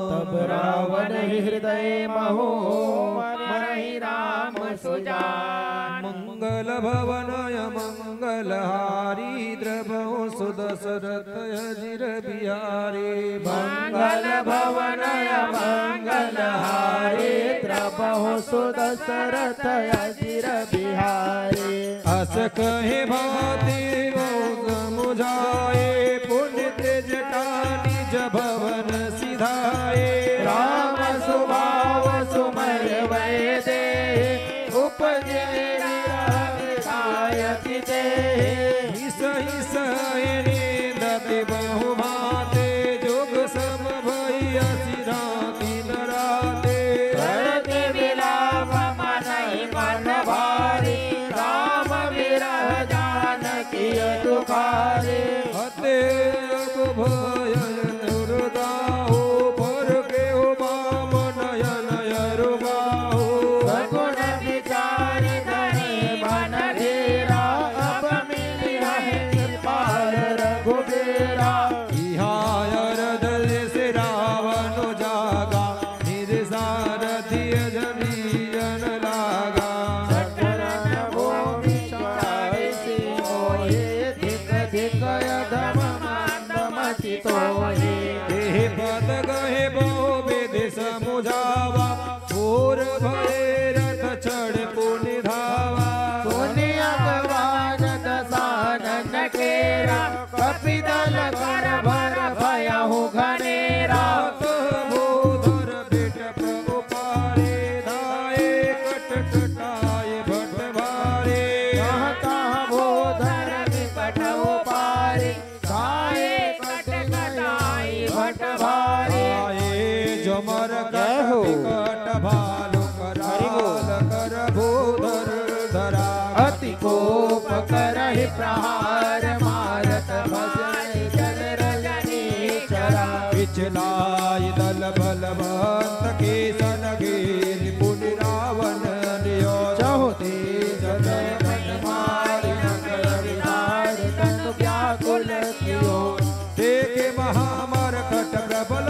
तब रावण हृदय महो
मरहि राम सुजान
मंगल भवनय मंगलहारी द्रवहु सुदशरथ अजिर बिहारी
मंगल भवनय मंगलहारी द्रवहु सुदशरथ अजिर बिहारी
अस कहे भाति समुझाए पुण्य तेजटा निज भवन सिधाए
राम सुभाव सुमर वैदे उपजे विरह कायति दे
हिस हिस
दुखारे
हते अब भय दुर्गाओ पर के बाम नयन यरुगाओ
सगुण विचार धने मन घेरा अब मिली है कृपाल रघुबीरा
इहायर दल से रावण जागा निरसारथी जमीन लागा
चरण भूमि चढ़ाए से मोहे धिक धिक अधम मंदमति तोहे
देह पद गहे बहु विधि समुझावा और भय रथ चढ़ पुनि धावा
सोनिया गवान दसानन केरा कपिदल कर भर भयहु घनेरा
भूधर बेट प्रभु पारे धाये कट कटाए भट भारे
कहाँ कहाँ भूधर विकट उपारे गाये कट कटाई भट भारे
आए जमर कट भालु कराल कर भूधर धरा
अति कोप करहि प्रहार मारत भजन जन रजनी चरा
पिछलाई दल बलवंत के सन घेर पुनि रावण नियो
चहु तेज मन मारि नगर विहार तनु व्याकुल कियो
देखे महामरकट प्रबल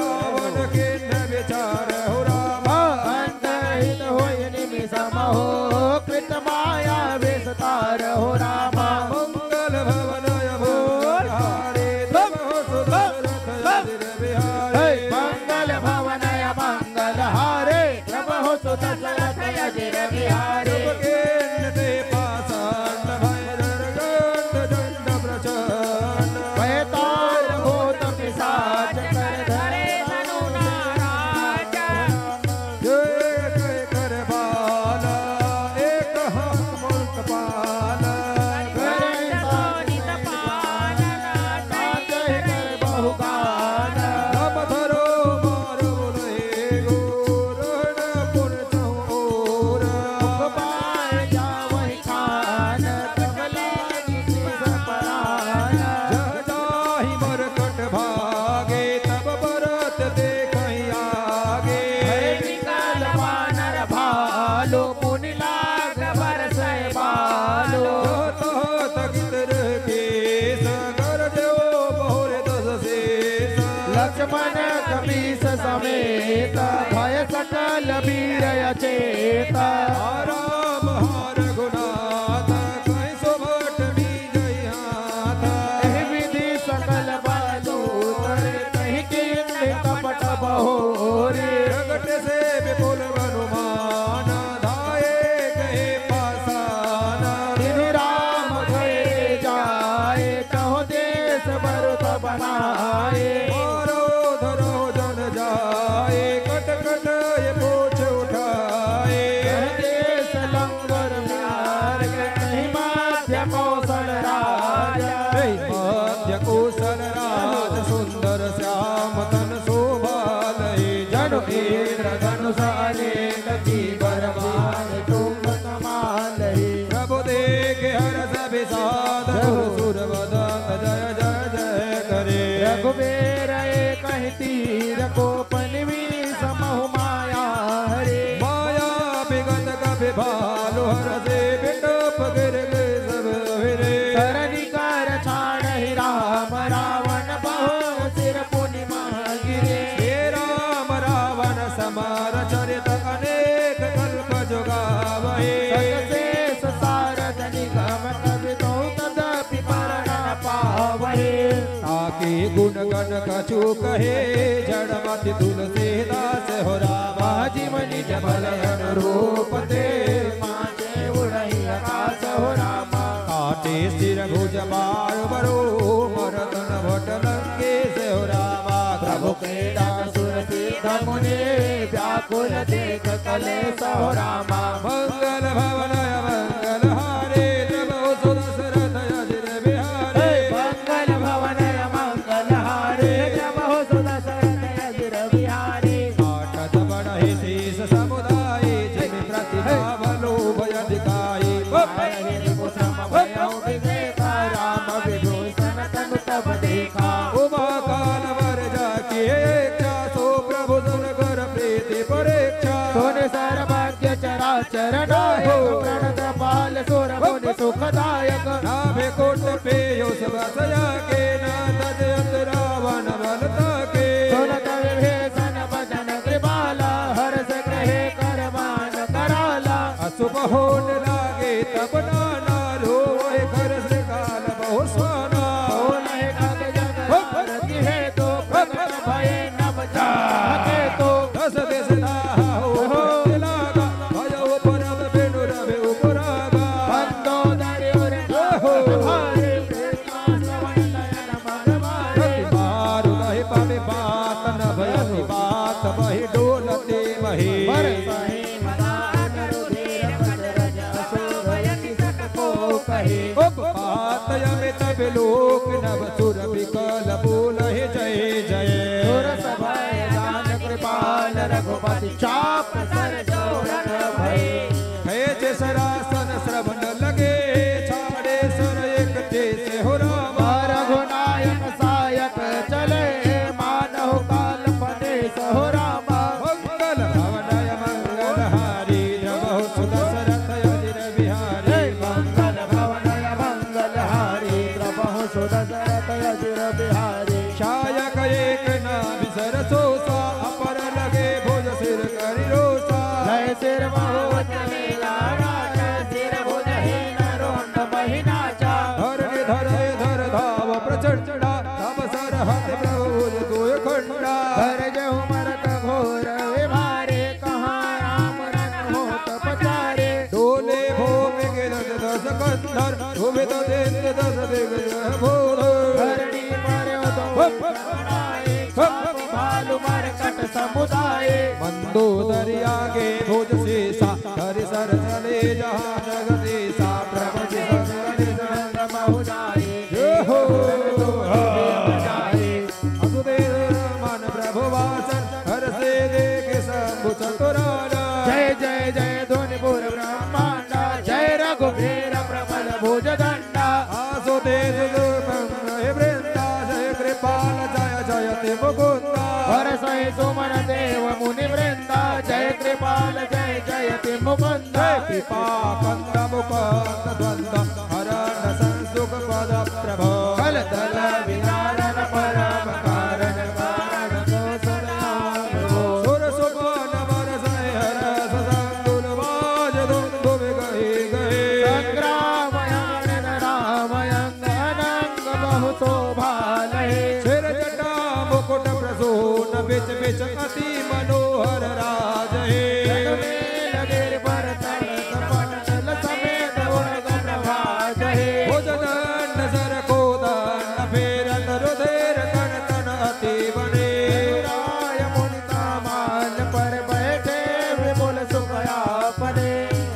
रावण के न विचार हो राम
अंतहित होय निमिषम हो कृत माया विस्तार हो रामा
मंगल भवन भोरे तब हो सुदशरथ यदिर बिहारे
मंगल भवन मंगल हारे प्रभ हो सुदशरथ यदिर बिहारे
के पाषाण भैरव गंड दंड प्रचंड
पैताल भूत पिशाच कर धरे
धनु नाराजा
जय जय कर बाला एक मुल्क पाला
सोनित पालना
नाचहि कर बहुगान
नम धरो मार बोले गोरण पुर चौर
गोपाल जावहि खान तबला शीश परान
जाहि मरकट भागे तब बरत देखहि आगे
निकाल वानर भालो पुनि लाग बरसै बालो
तगितर के सगर देव बहुरे दस शेष
लक्ष्मण कपीस समेत भय सकल वीर अचेत
राम हार गुनाथ कहीं सोभट जय हाथ
एहि विधि सकल बालू तरे कहीं कीर्ति कपट बहोरे
प्रगट से विपुल हनुमान धाये गए पासान
तिनु राम गए जाए कहो देश भरत बनाए
मारो धरो जन जाए कट कट ये पूछ उठाए
देश लंगर मार कहीं माध्य कौशल राजा
मध्य कौशल राज सुंदर श्याम तन शोभा लहे
जन इंद्र धनुष अनेक की बरमान तुम कमाल
प्रभु देख हर सभी साध सुर बदन जय जय जय करे
रघुबीर कहीं तीर को पनवी समहु माया हरे
माया विगत कभी भालु हर से बिटप गिर गए सब हिरे
तरनि कर छाड़ ही राम रावण बहु सिर पुनि गिरे
हे राम रावण समार चरित अनेक कल्प जुगावहे
शेष सारद निगम कवि दो तदपि मरण पावहे
ताके गुण गण कछु कहे जड़मति तुलसीदास हो रामा
जीवन निज बल अनुरूप ते माचे उड़ही आकाश हो रामा
काटे सिर भुज बार बरो मरदन भट लंके से हो रामा
प्रभु क्रीड़ा सुर सिद्ध मुनि व्याकुल देख कलेश हो रामा
मंगल भवन मंगल हारे तब सुदशरथ यदिर बिहारे
मंगल भवन मंगल हारे जब हो सुदशरथ यदिर बिहारी
आटत बढ़हि शेष समुदाय जिम प्रतिभा बलो भय दिखाई
हरि कुसुम भयो विवेक सुखदायक
नाभे कोट पे यो सब सया के ना तजयत रावण बलता के
सुनत विभीषण बचन कृपाला हर्ष ग्रहे करमान कराला
अशुभ होने लागे तब नाना रोए घर से काल बहु स्वाना
बोले जग जग रति है तो प्रकट भय नभ चाहते तो
दस देश हो लागा भयो परम बेनु रवे उपरागा
बंदो दरियोर भारे कृष्ण श्रवण नयन मन मारे
मारु कहे पावे बात न भयति बात वही डोलते वही
बरसाए मदान रुधिर पदरज शोभयति सकको कहे
पातय में तब लोक नव सुर विकल बोलहि जय जय
सुर सभय दान कृपाल रघुपति चाप सर जोरन भय
है सरासन श्रवण लगे छाड़े सर एक से हो रामा
रघुनायक सायक चले मानव काल पने सहो रामा
मंगल भवनय मंगल हारी बहु सुदशरथ अजिर बिहारी
मंगल भवनय मंगल हारी प्रभु सुदशरथ अजिर बिहारी
शायक एक नाभि सरसोसा अपर लगे भुज सिर करि रोसा
लय सिर महोज मेला राजा सिर भुजहीन रोंड महिनाचा
धर धाव प्रचंडा तब सर हत प्रभुज दोय खंडा
धर जहु मरत घोर विभारे कहाँ राम रन होत पचारे
डोले भूमि गिरत दस कंधर भूमित देत दस दिग्गज भूधर
धरणी मर्यो दो बनाए सब भालु मरकट समुदाय
मंदोदरी आगे भुज शेषा हरि सर चले जहाँ जगदीशा प्रभु जी
महुदाय
हो असुदेव मन प्रभु वासन हर से देख शंभु चतुराला
जय जय जय ध्वनिपुर ब्रह्मांडा जय रघुवीर प्रबल भुज दंडा
आसुदेव वृंदा जय कृपाल जय जयति मुकुंदा
हरसहि सुमन देव मुनि वृंदा जय कृपाल जय जयति मुकुंद
कृपा कंद मुकुंद द्वंद हरण संसुख पद प्रभो
कल तल विदारण परम कारण कारण को सदाम हो
सुर सुमन बरस हरस संकुल बाज धुंधु गहे गहे
संग्राम यानन राम अंग अनंग बहु शोभालहे
सिर जटा मुकुट प्रसून बिच बिच अति मनोहर राज हे
लगे बरतन कपटल समेत उर्ग प्रभात हे
भुजदंड सर को दंड फेरत रुधिर कण तन अति बने
राय मुनिता मान पर बैठे विपुल सुख आपने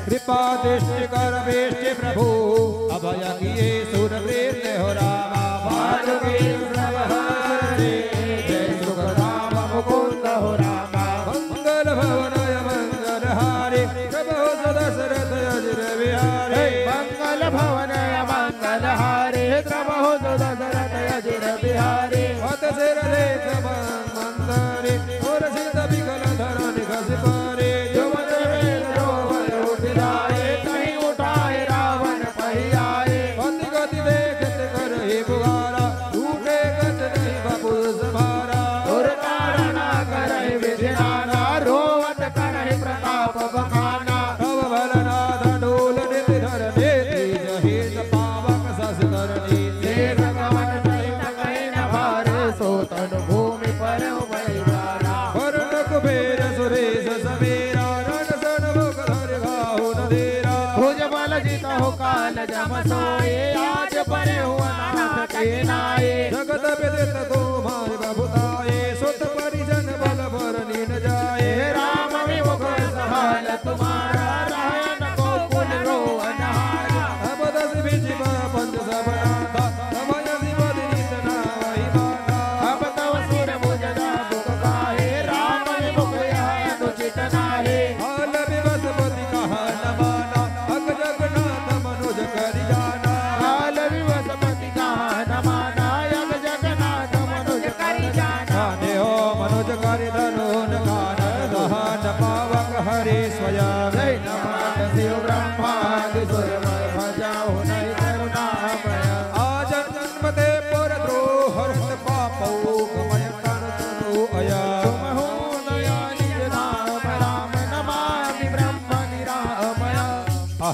कृपा दृष्टि कर वेष्टि प्रभु अभय किए सुर प्रेम हो रामा
बालके प्रभहरे जय सुख राम मुकुंद हो रामा
मंगल भवनय मंगल हारे प्रभु सदशरथ अजिर बिहारी
मंगल भवन मंगल हारे प्रभु दशरथ अजिर बिहारी
अत सिर लेख मंदरे और सित विकल धरन घस पारे
जुमत वेद रोवन उठाए कहीं उठाए रावण पहियाए
गति गति देखत करहि पुकारा टूटे गत नहीं बापू सभारा
दुर्तारणा करहि विधिनाना रोवत करहि प्रताप बखाना
तव भलनाथ डोल नित धर नेति जहित पावक सस धरनी
देख गमन सहित कहीं न भारे सो तन भूमि पर बैठाना
वर्ण कुबेर सुरेश समीरा रण सन मुख धर गाहु नदीरा
भुज बल जित हो काल जम सोए आज परे हुआ नाथ के नाये
जगत विदित को भाई बबुताए सुत परिजन बल भरनी न जाए
हे राम विमुख सहाल तुम्हारा रहन को कुल रो अनहारा
अब दस बीच पंच सब नाथा समय दिवदित नावई माता
अब तव सुर भुज जाबुक गाहे राम विमुख यह अनुचित नाहे
हाल विवसपति कहा न माना अग जगन्नाथ मनुज करि जाना
काल विवसपति कहा न माना यग जगन्नाथ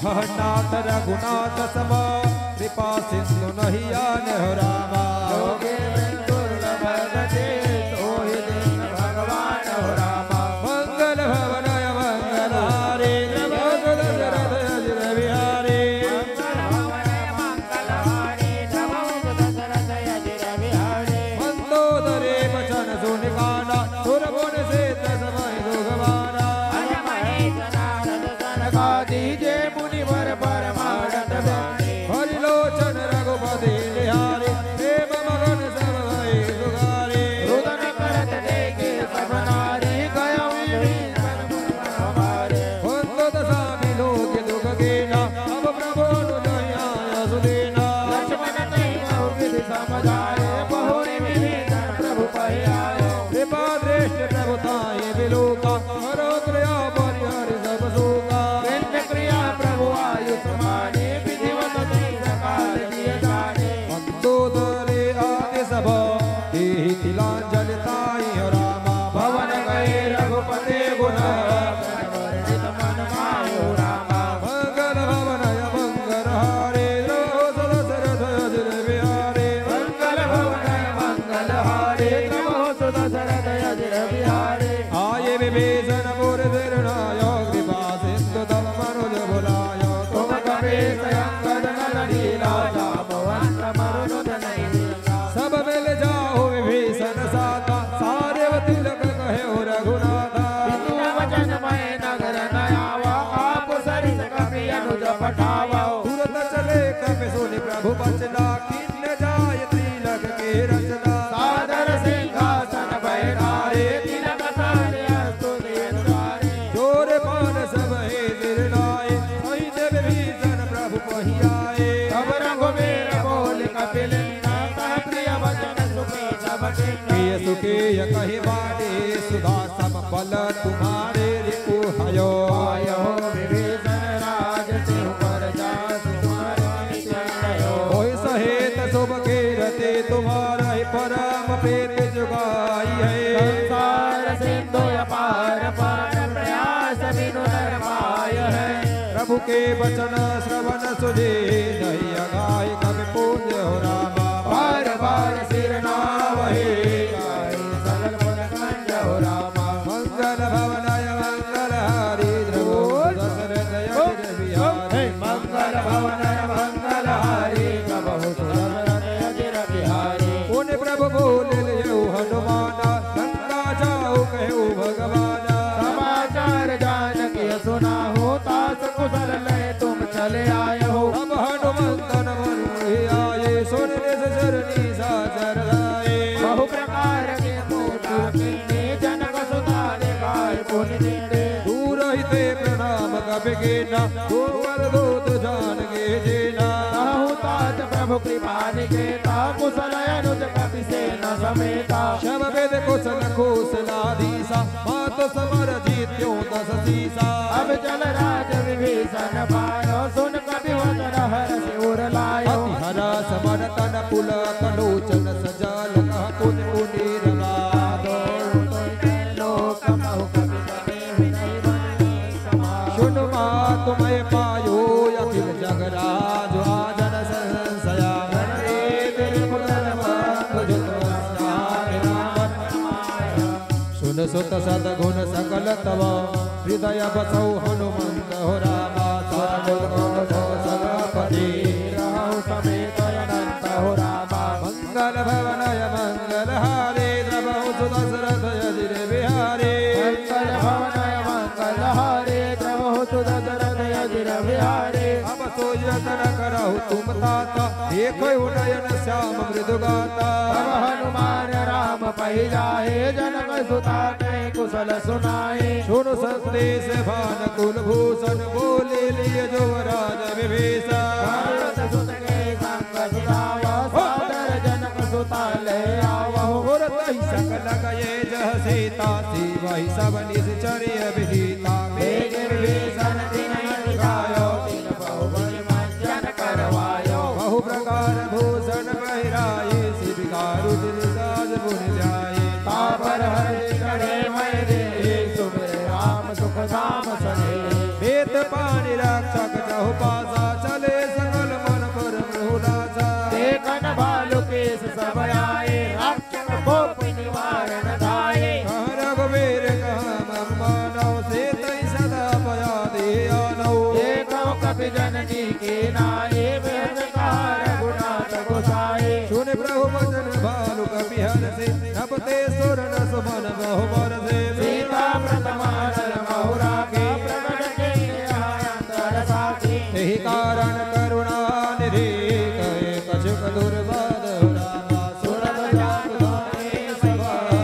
नाथ रघुनाथ सम कृपा सिंधु नहीं आन हो रामा
योगे दुर्लभ गति सोहि दीन भगवान हो रामा
मंगल भवनय मंगल हारे प्रभु दशरथ अजिर बिहारी मंदोदरे बचन सुन काना सुरगुण से तस्मै दुखवाना
दीजे मुनिवर परमानंद वाणी
हरिलोचन रघुपति निहारी प्रेम मगन सब भय सुधारी
रुदन करत देखे सब नारी गया हमारे
बंदो दशामी लोक दुख कीना अब प्रभु दया सुदीना
लक्ष्मण नहीं विधि समझाए बहुरी विभीषण प्रभु पहियाए
कृपा दृष्टि प्रभु ताये विलोका हरो क्रिया परिहरि सब शोका
क्रिया प्रभु आयुष माने विधिवत सकाल दिए जाने
मंदोदरे आदि सब देहि तिलांजलि ताई हो रामा
भवन गए रघुपति गुण वर्णित मन मायो रामा
मंगल भवनय मंगल हारे रघु दशरथ अजिर बिहारी
मंगल भवन मंगल हारे प्रभु सुदशरथ अजिर बिहारे
आये विभीषण मोर निर्णय कृपा सिंधु तव मनुज बुलाय
तुम कबे संगद नल लीला जामवंत मरुद नहीं लीला
सब मिल जाओ विभीषण साता सारे तिलक कहे रघुनाथा
बिनु वचन मय नगर न आवा आप सरिस कपि अनुज पठावा
तुरत चले कपि सुनि प्रभु बचना किन्न जाय तिलक के रचना
सादर सिंहासन बैठारे तिलक सारे स्तुति द्वारे
जोरे पान सब हे निर्णाय सहित विभीषण प्रभु पहियाए
तब रघुवीर बोल कपिल सह प्रिय वचन सुखी सब
प्रिय सुखी कहि बाटे सुधा सम बल तुम्हारे रिपु हयो
आयो विभीषण राज सिंह पर जास तुम्हारे नित्यो
होय सहेत शुभ के रते तुम्हारा ही परम प्रीत जुगाई है
संसार सिंधु अपार पार प्रयास बिनु नर पाय है
प्रभु के वचन श्रवण सुजे नहीं अगाय कवि पूज्य हो रामा
बार बार सिर नावहि गाय सकल पद कंज हो रामा
मंगल भवनय मंगल हारी द्रवो दशरथ अजिर बिहारी
मंगल भवन मंगल हारी प्रभु सुदशरथ अजिर बिहारी
पुण्य प्रभु बोल लियो हनुमाना लंका जाओ कहो भगवाना
समाचार जानकी सुनाहो तास कुशल लय तुम चले आए हो
अब हनुमंतन मन आये सुन निज चरणी साचर आए
बहु प्रकार के मोटा कीने जनक सुता दिखाए पुण्य दीने
दूर हिते प्रणाम कपि कीना दूर दूत जान के जेना
कहु तात प्रभु कृपा निकेता कुशल अनुज कपि सेना समेता
शब वेद कुशल कौशलाधीसा मात समर जीत्यो दस सीसा
अब चल राज विभीषण पायो सुन कपि वचन हर्ष उर लायो
अति हरा समर तन पुल कलोचन सजाल कह पुनि पुनि रवा
लोक महु कपि कपि विनय बंदी समाज
सुन मात मैं पायो अखिल जगराज आजन संशया सुन सुत सदगुण सकल तव हृदय बसौ हनुमंत हो रामा सगपति
रहु समेत अनंत हो रामा
मंगल भवनय मंगल हारे द्रवहु सुदशरथ अजिर बिहारी
मंगल भवन मंगल हारे प्रभु सुदशरथ अजिर बिहारे
अब तो यतन करहु तुम ताता देखो नयन श्याम मृदु गाता
अब हनुमान राम पहि जाहे जनक सुता के कुशल सुनाए
सुन संदेश भान कुल भूषण बोले लिए युवराज विभीषण
भारत सुत के संग सुतावा सादर जनक सुता ले आवहु
मुरतहि सकल गए जह सीता सी वही सब निश्चर्य विहिता
वेग विभीषण तिन्हि दिखायो तिन बहु बल मंजन करवायो
बहु प्रकार भूषण पहिराए शिविकारु दिलसाज मुनि जाए
तापर हरि चढ़े मैं दे सुमिर राम सुख धाम सने
वेद पानि रक्षक चहु सुन प्रभु वचन भालु कपि हरसे नपते सुर न सुमन बहु बरसे
सीता प्रथमा नर महुरा के प्रकट के अंतर साथी
यही कारण करुणा निधि कहे कछुक दुर्बद रामा सुरत जातुने सवारी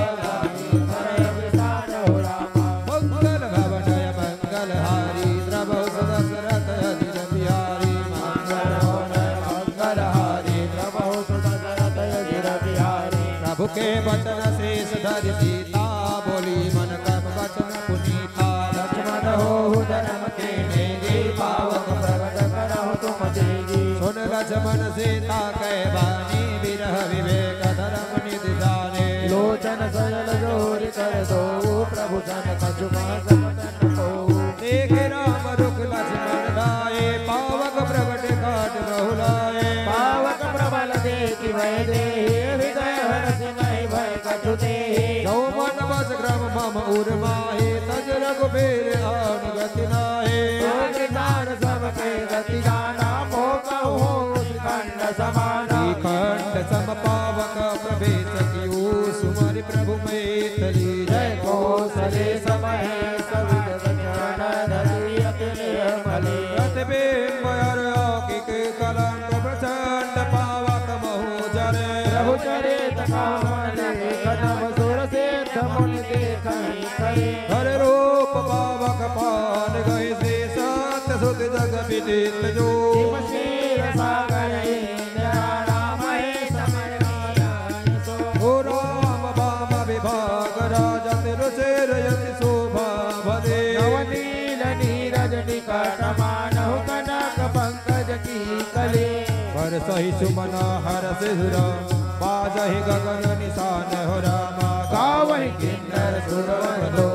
हरे विसार हो रामा
मंगल भवनय मंगल हारी द्रवौ सुदशरथ अजित बिहारी
मंगल होनय मंगल हारी प्रभु सुदशरथ अजिर बिहारी
प्रभु के वचन शेष धरि सीता बोली मन कम वचन पुनीता
लक्ष्मण हो धर्म के नेगी पावक प्रगट करहु तुम देगी
सुन लक्ष्मण सीता कै वाणी विरह विवेक धर्म निधि जाने
लोचन सजल जोरि कर दो प्रभु जन कछु सकन को
देख राम रुख लक्ष्मण लाए पावक प्रगट काट बहुलाए
पावक प्रबल देखि भय दे हृदय हर्ष नहीं भय कछु दे
जो मन बस क्रम मम उर्माहे तज रघुबीर आन गति नाहे
किसान सबके गति जाना मोह हो खंड समाना
खंड सम पावक प्रवेश कियो सुमरि प्रभु मैथिली
जय कौशले समय सवित वचन धरि अति निर्मले
रत बिंबर औकिक कलंक प्रचंड पावक महु जरे
प्रभु चरित कामन कदम सुर से मुनि देखहि करे
हर रूप पावक पान गए से सत्य सुत जग विदित जो
शिव सागर नाम समर
ओ राम वाम विभाग राजत रुचिर यति शोभा भदे
नवनील नीरज निकट मानहु कनक पंकज की कले
पर सही सुमन हर सिर बाजहि गगन निशान हो रामा
गावहि किन्नर सुरवर दो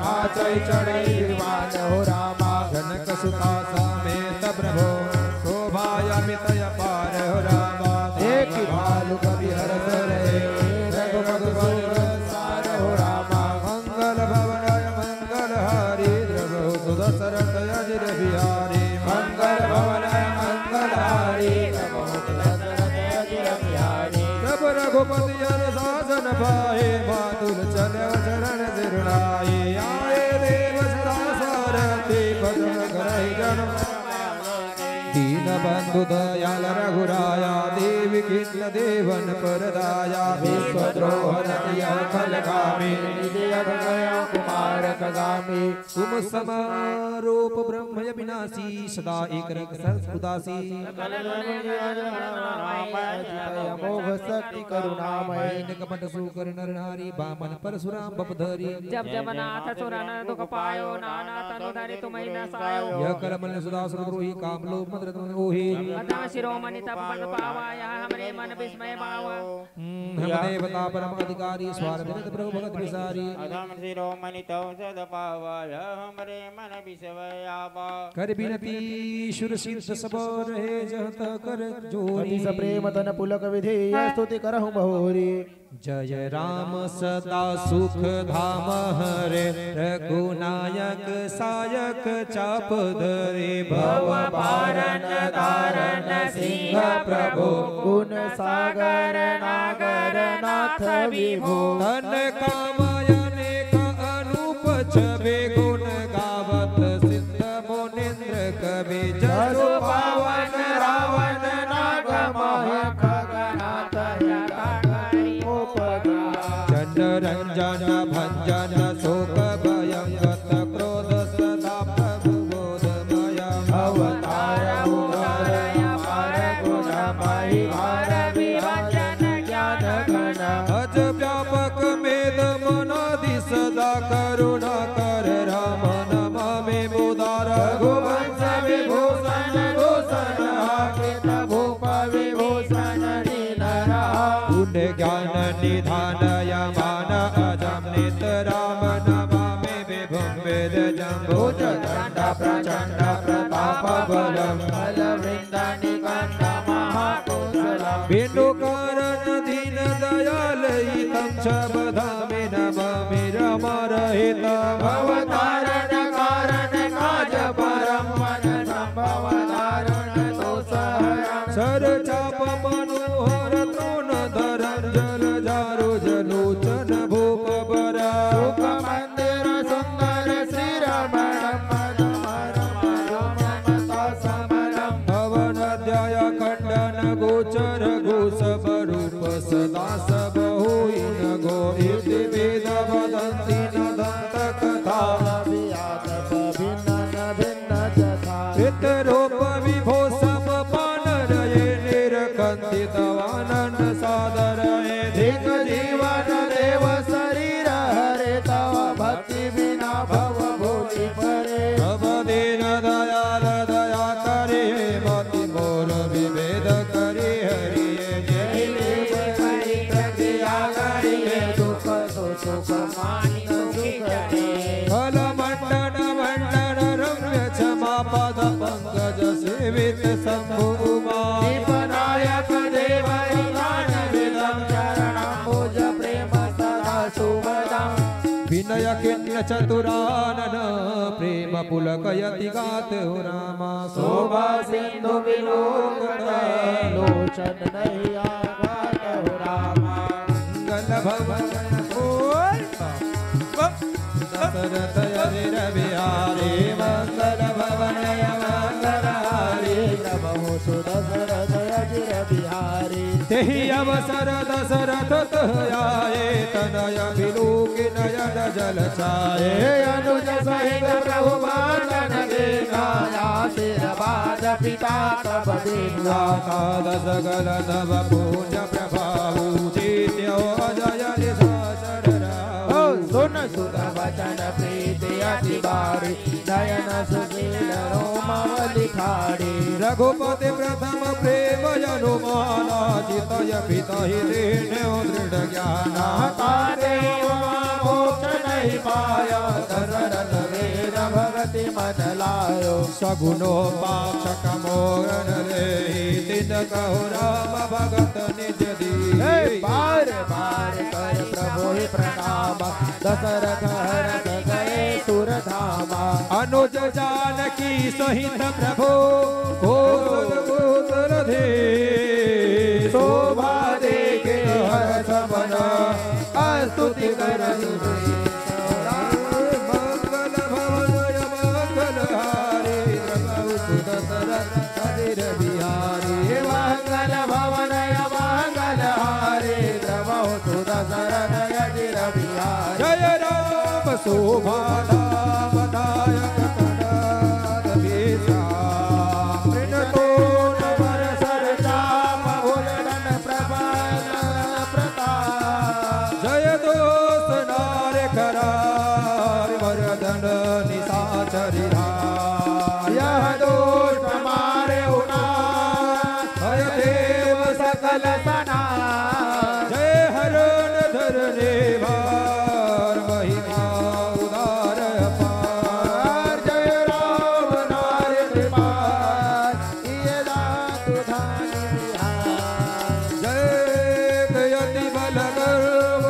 नाचै चढ़ै विमान हो रामा
जनक सुता समेत प्रभु शोभायमित अपार हो रामा
एक भालु कवि हरस रहे रघुपति सार हो रामा
मंगल भवनय मंगल हारी द्रवौ सुदशरथ अजिर बिहारी
मंगल भवनय मंगल हारी
जब रघुपति हर शासन पाए मातुल चले चरण सिरणाए आए देव सदा सारथी भजन करहि जन दीन बंधु दयाल रघुराया देवी किन्न देवन परदाया विश्वद्रोह रति अखल गामी
कुमार कगामी
तुम समारोप ब्रह्म विनाशी सदा एक रंग सर्व उदासी
मोघ शक्ति करुणामय
कपट सुकर नर नारी बामन परशुराम बपधरी
जब जब नाथ सुरन दुख पायो नाना तनु धरि तुम्हि न सायो
यह करमल सदा सुरद्रोही काम लोभ मद रत्न ओहि
अतः शिरोमणि तप पद पावा यह हमरे मन विस्मय भावा
हम देवता परम अधिकारी स्वार्थ प्रभु भगत विसारी
अधम शिरोमणि तव सद पावाय हमरे मन विषय आवा
कर बिनती शुर सिद्ध सब रहे जहत कर जोरी
अति प्रेम तन पुलक विधेय स्तुति करहु बहुरी
जय राम सदा सुख धाम हरे रघुनायक सायक चाप धरे भव
पारन धारन सिंह प्रभु
गुण सागर नागर नाथ विभो
धन कामयने का अनूप छवि गुण गावत सिद्ध मुनिंद्र कवि जसु
पावन रावण नाग मह खगनाथ
चंड रंजन भंजन शोक भयं गत क्रोध सदा प्रभु बोधमयम्
अवतार उदय पार गुण महिमार विभंजन ज्ञान घन
अज व्यापक मेद मनादि सदा करुणा कर राम नमामि मुदार
रघुवंश विभूषण भूषण हाकित भूप विभूषण नीलरा
पुण्य ज्ञान निधान यमान अजम नित राम नमामि विभुं वेद जम्बुज
दंड प्रचंड प्रताप बलम बल वृंद निकंद महाकुशलम
बिनु कारण दीन दयाल हितं शबधामि नमामि रमरहितं
अवतारण कारण काज परम मन संभव दारुण दोषहरम
सर चाप मनोहर तृण दास बहु न गो इति वेद वदन्ति न दन्तकथा पितरूप विभो सब पानरये निरकन्ति तवानन्द सादरये धिक जीवन देव शरीर हरे तव भक्ति बिना भव भूति परे अब दीन दयाल दया करे मति मोर विभेद करे हरिये जय प्रक्रिया करिए दुख तो सुख मानि सुखी करे फल मंडन मंडन रम्य क्षमा पद पंकज सेवित शंभुमा दीपनायक देव ज्ञान विदम चरणम्बुज प्रेम सदा शुभदम् विनय किन्य चतुरानन प्रेम पुलकयति गात रामा शोभा सिंधु विलोकन लोचन नैया गात रामा मंगल भवन दशरथ हरि बिहारी मंगल भवन मंगल हारी प्रभु सुदशरथ अजिर बिहारी तेहि अवसर दशरथ आए तनय बिलोक नयन जल छाए अनुज सहित प्रभु मानन देखा आशीर्वाद पिता तब दीना दस गल नव पूज प्रभाऊ जीत्यो अजय निशाचर सुन सुत वचन प्रीति अति बारी नयन सुशील रोमावली खाड़ी रघुपति प्रथम प्रेम अनुमाना चितय पितहि दीन्यो दृढ़ ज्ञाना तारे मोक्ष नहीं पाया दशरथ वीर भगति मन लायो सगुनो पाक्षक मोरन लेहि तिन कहु राम भगत निज दी बार बार कर प्रभु ही प्रणाम दशरथ हरष गए सुर धामा अनुज जानकी सहित प्रभु कोसल धे शोभा देखे हर्ष मन स्तुति करनि मंगल भवन मंगल हारी प्रभु सुदशरथ हरिर बिहारी मंगल भवन मंगल हारी प्रभु सुदशरथ हरिर बिहारी जय राम शोभा नाम दायक कनक बेसा मृणतो नवर सर चाप भुजन प्रबल प्रताप जय दोष नार करार वरदन निशाचरी यह दोष हमारे उना हय देव सकल सना जय हरण धरने भार महिमा उदार अपार जय राम नार कृपार ये दातु धान विहार जय गयति बल गर्व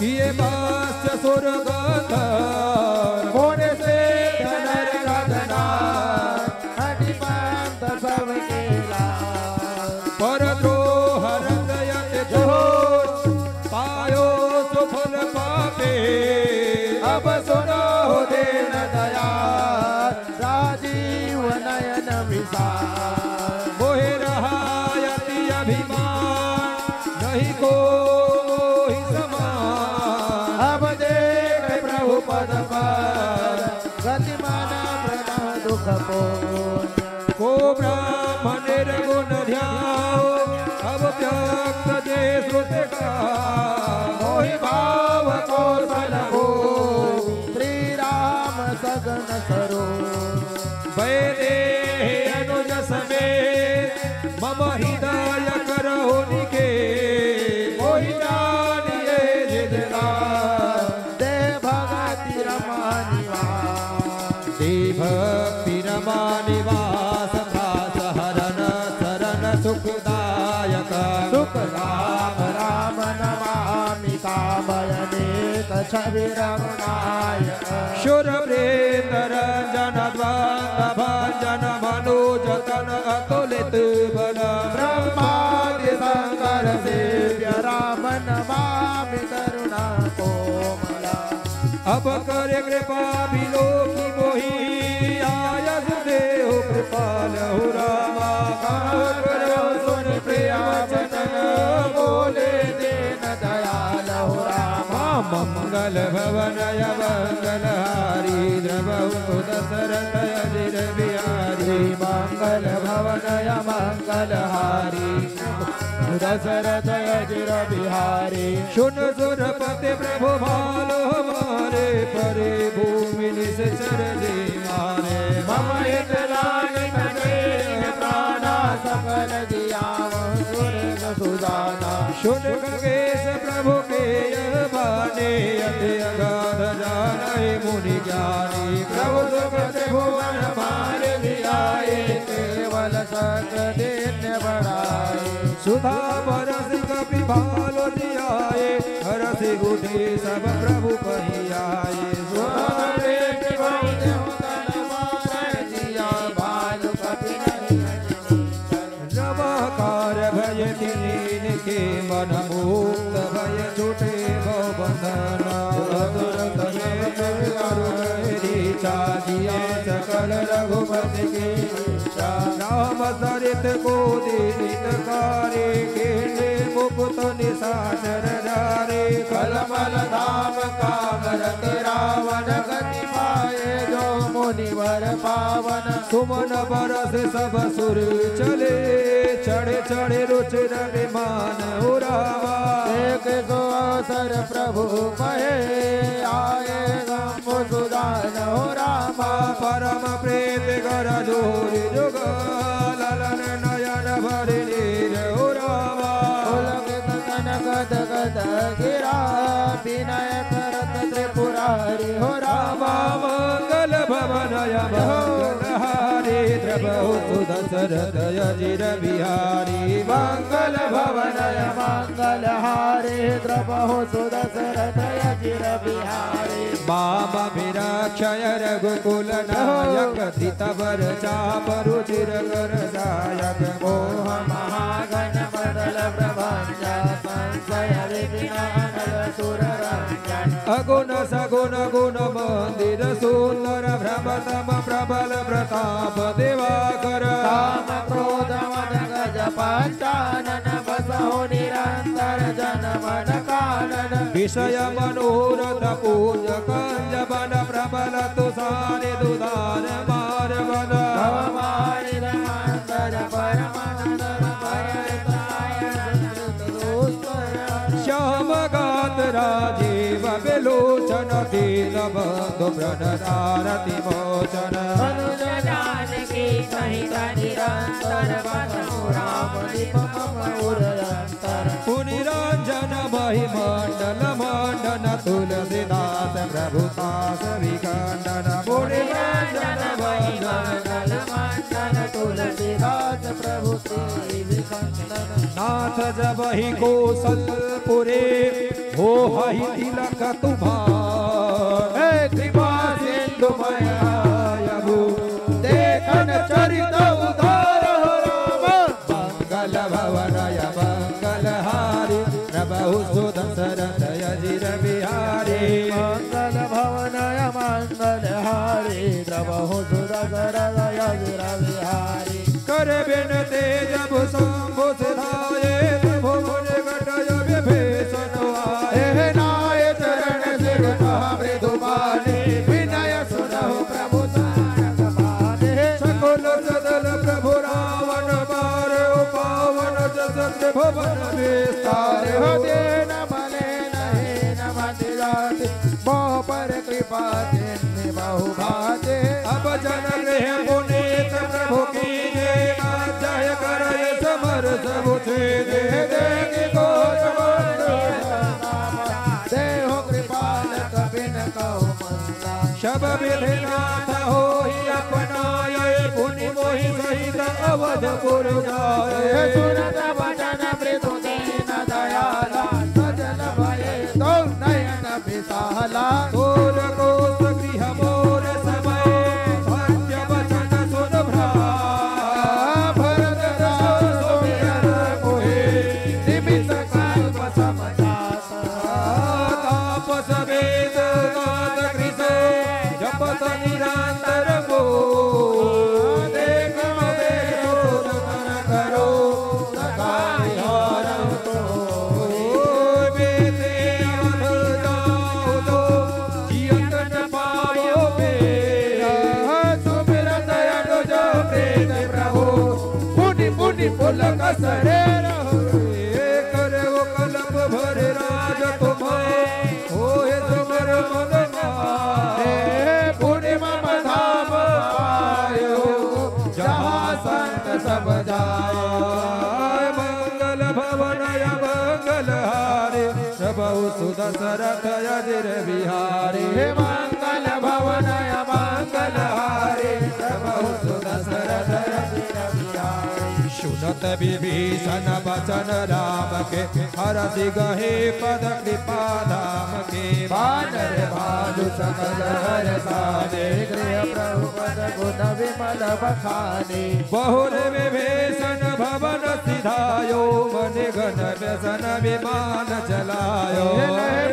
किए बास्य सुर गंधर होने से धनर रघनार हटिपंत सब केला पर द्रोह हृदयत जोश पायो सुफल पापे अब सुनो देन दया राजीव नयन विशाल मोहे रहायति अभिमान नहीं को समान अब देख प्रभु पद पर गतिमान प्रण दुख को ब्राह्मण निर्गुण ध्याओ अब व्यक्त जे श्रुत का मोहि भाव कौशल हो श्री राम सगन सरो वैदे अनुज समेत मम हृदय करहु निके मोहि जानिए जिदना दे भगति रमा निवास दे भक्ति रमा निवास भास हरन शरण सुखदायक सुख राम राम नमामि कामयनेक छवि रघुनायक शुर प्रेत रंजन द्वंद भंजन मनोजतन अतुलित बल ब्रह्मादि शंकर सेव्य राम नमामि करुणा कोमला अब करे कृपा बिलोकी मोहि आयस देहु कृपाल रामा करो सुन प्रिया वचन बोले मंगल भवनय मंगलहारी द्रवहु दशरथ अजिर बिहारी
मंगल भवनय मंगलहारी दशरथ अजिर बिहारी
सुन सुरपति प्रभु भालो हमारे परे भूमि निश्चर जी मारे
मम हित लागे तने प्राणा सकल दियाव सुरेश सुजाना
सुन खगेश प्रभु के यह बाने अति अगाध जाने मुनि ज्ञानी
प्रभु सुख त्रिभुवन मार दियाए केवल सत दिन बढ़ाए
सुधा बरस कपि भालो जियाए हरस उठे सब प्रभु पहियाए नमकार भय दीन के मन मुक्त भय छूटे भव बंधना सकल रघुपति के राम सरित को दीन कार्य के मुकुत निशाचर डारे
कलमल धाम कामरत रावण गति पाए जो मुनिवर पावन
सुमन बरस सब सुर चले चढ़े चढ़े रुचिर विमान उड़ावा
एक सो अवसर प्रभु कहे आए गम सुदान हो रामा
परम प्रेम कर जोर जुग ललन नयन भर नीर उड़ावा
गद गद गिरा विनय करत त्रिपुरारी हो रामा
मंगल भवनय मंगलहारी द्रवहु दशरथ अजिर बिहारी
मंगल भवनय मंगलहारी द्रवहु दशरथ अजिर बिहारी
वाम विराक्षय रघुकुल नायक धृतवर चाप रुचिर कर दायक
मोह महागण मदल प्रभंजा संशय विघ्न सुर रंजन
अगुण सगुण गुण मंदिर सुंदर भ्रमतम प्रबल प्रताप दिवाकर
काम क्रोध मद गज पंचानन बसहु निरंतर जन मन कानन
विषय मनोरथ पूज कंज बन प्रबल तुषारि दुदान मार बन
भवमारि रमंतर परमनंदन
श्याम गात राजीव विलोचन दीन बंधु प्रणदारति मोचन
अनुज जानकी सहित निरंतर बसहु राम
उरंतर
पुनिरंजन महिमंडल मंडन तुलसीदास प्रभुदास विखंडन
मुनिरंजन महिमंडल मंडन तुलसीदास प्रभु श्री विखंडन
नाथ जबहि कौशलपुरे हो हहि तिलक तुम्हार
हे कृपा सिंधु मयायु देखन चरित उधार हो राम
मंगल भवनय मंगलहारी प्रभु दशरथ अजिर बिहारी
मंगल भवनय मंगलहारी द्रवहु दशरथ अजिर बिहारी
कर बिनते जब शंभु सिधाये प्रभु मुझ घटय विभीषण आए
नाय चरण सिर मृदु बाने विनय सुनहु प्रभु तारक बाने
सकुल सदल प्रभु रावण मारे पावन जस त्रिभुवन विस्तार हो
देन बले नहीं न मंदिराते मोह पर कृपा जिन्नि बहु भाते
अब जन गृह पुनीत प्रभु की जय कर समर सब दे देगी गोच
देहो कृपाल कबिन कहो मंदा
शब विधिनाथ हो अपनाए पुनि मोहि सहित अवधपुर जाए
सुनत वचन मृदु दीन दयाला सजल भये तो नयन विशाला
तोर कोस गृह मोर समय सत्य वचन सुन भ्रा
भरत राम सुमिरन मोहे निमिष कल्प समझाता
तापस वेद गात कृत जपत निरंतर गो देख मवे शोधन करो सकारि हरौ कुल कसरे रहो करे वो कलप भरे राज तुम्हारे होए तुमर मन पूर्णिमा धाम आयो जहाँ संत सब जाए मंगल भवनय मंगल हारे प्रभु सुदशरथ अजिर बिहारी मंगल भवनय मंगल हारे प्रभु सुदशरथ अजिर बिहारी सुनत विभीषण वचन राम के हरसि गहे पद कृपा धाम के वानर भालु सकल हर साने गृह प्रभु पद गुण विमल बखाने बहुर विभीषण भवन सिधायो मन घन व्यसन विमान चलायो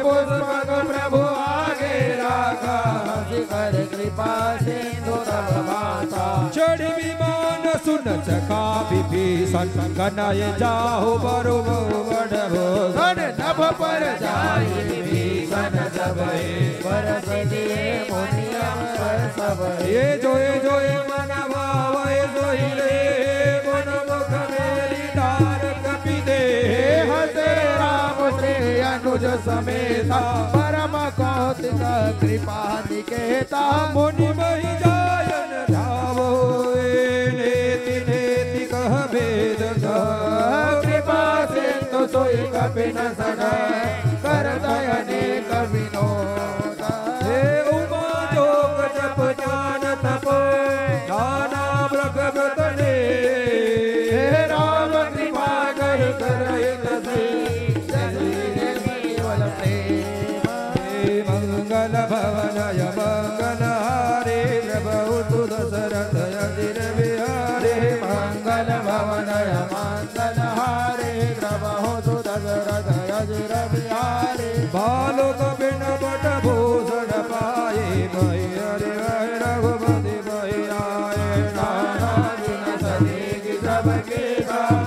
पुष्पक प्रभु आगे राखा कर कृपा सिंधु तब भाषा चढ़ विमान सुन चका विभीषण कनय जाहु बरु बढ़ो धन नभ पर जाई विभीषण जब बरस दिए मुनिया सब ये जोए मन भावय जोहिले मन मुख मेरी डार कपि दे हसे राम से अनुज समेता परम कौतिक कृपा निकेता मुनि महि जायन धावो नेति नेति कह भेद कृपा सिंधु सोई कपि न सकै कर दयने कविनोद हे उमा जोग जप ज्ञान तप नाना ब्रह्म तने हे राम कृपा कर करहि मंगल भवनय मंगल हारे प्रभु सुदशरथ अजिर बिहारे मंगल भवनय मंगल हारे प्रभु सुदशरथ अजिर बिहारे बालो कपिन बट भूषण पाए भय हरि रघुपति भय आए नाना दिन सदेगी सबके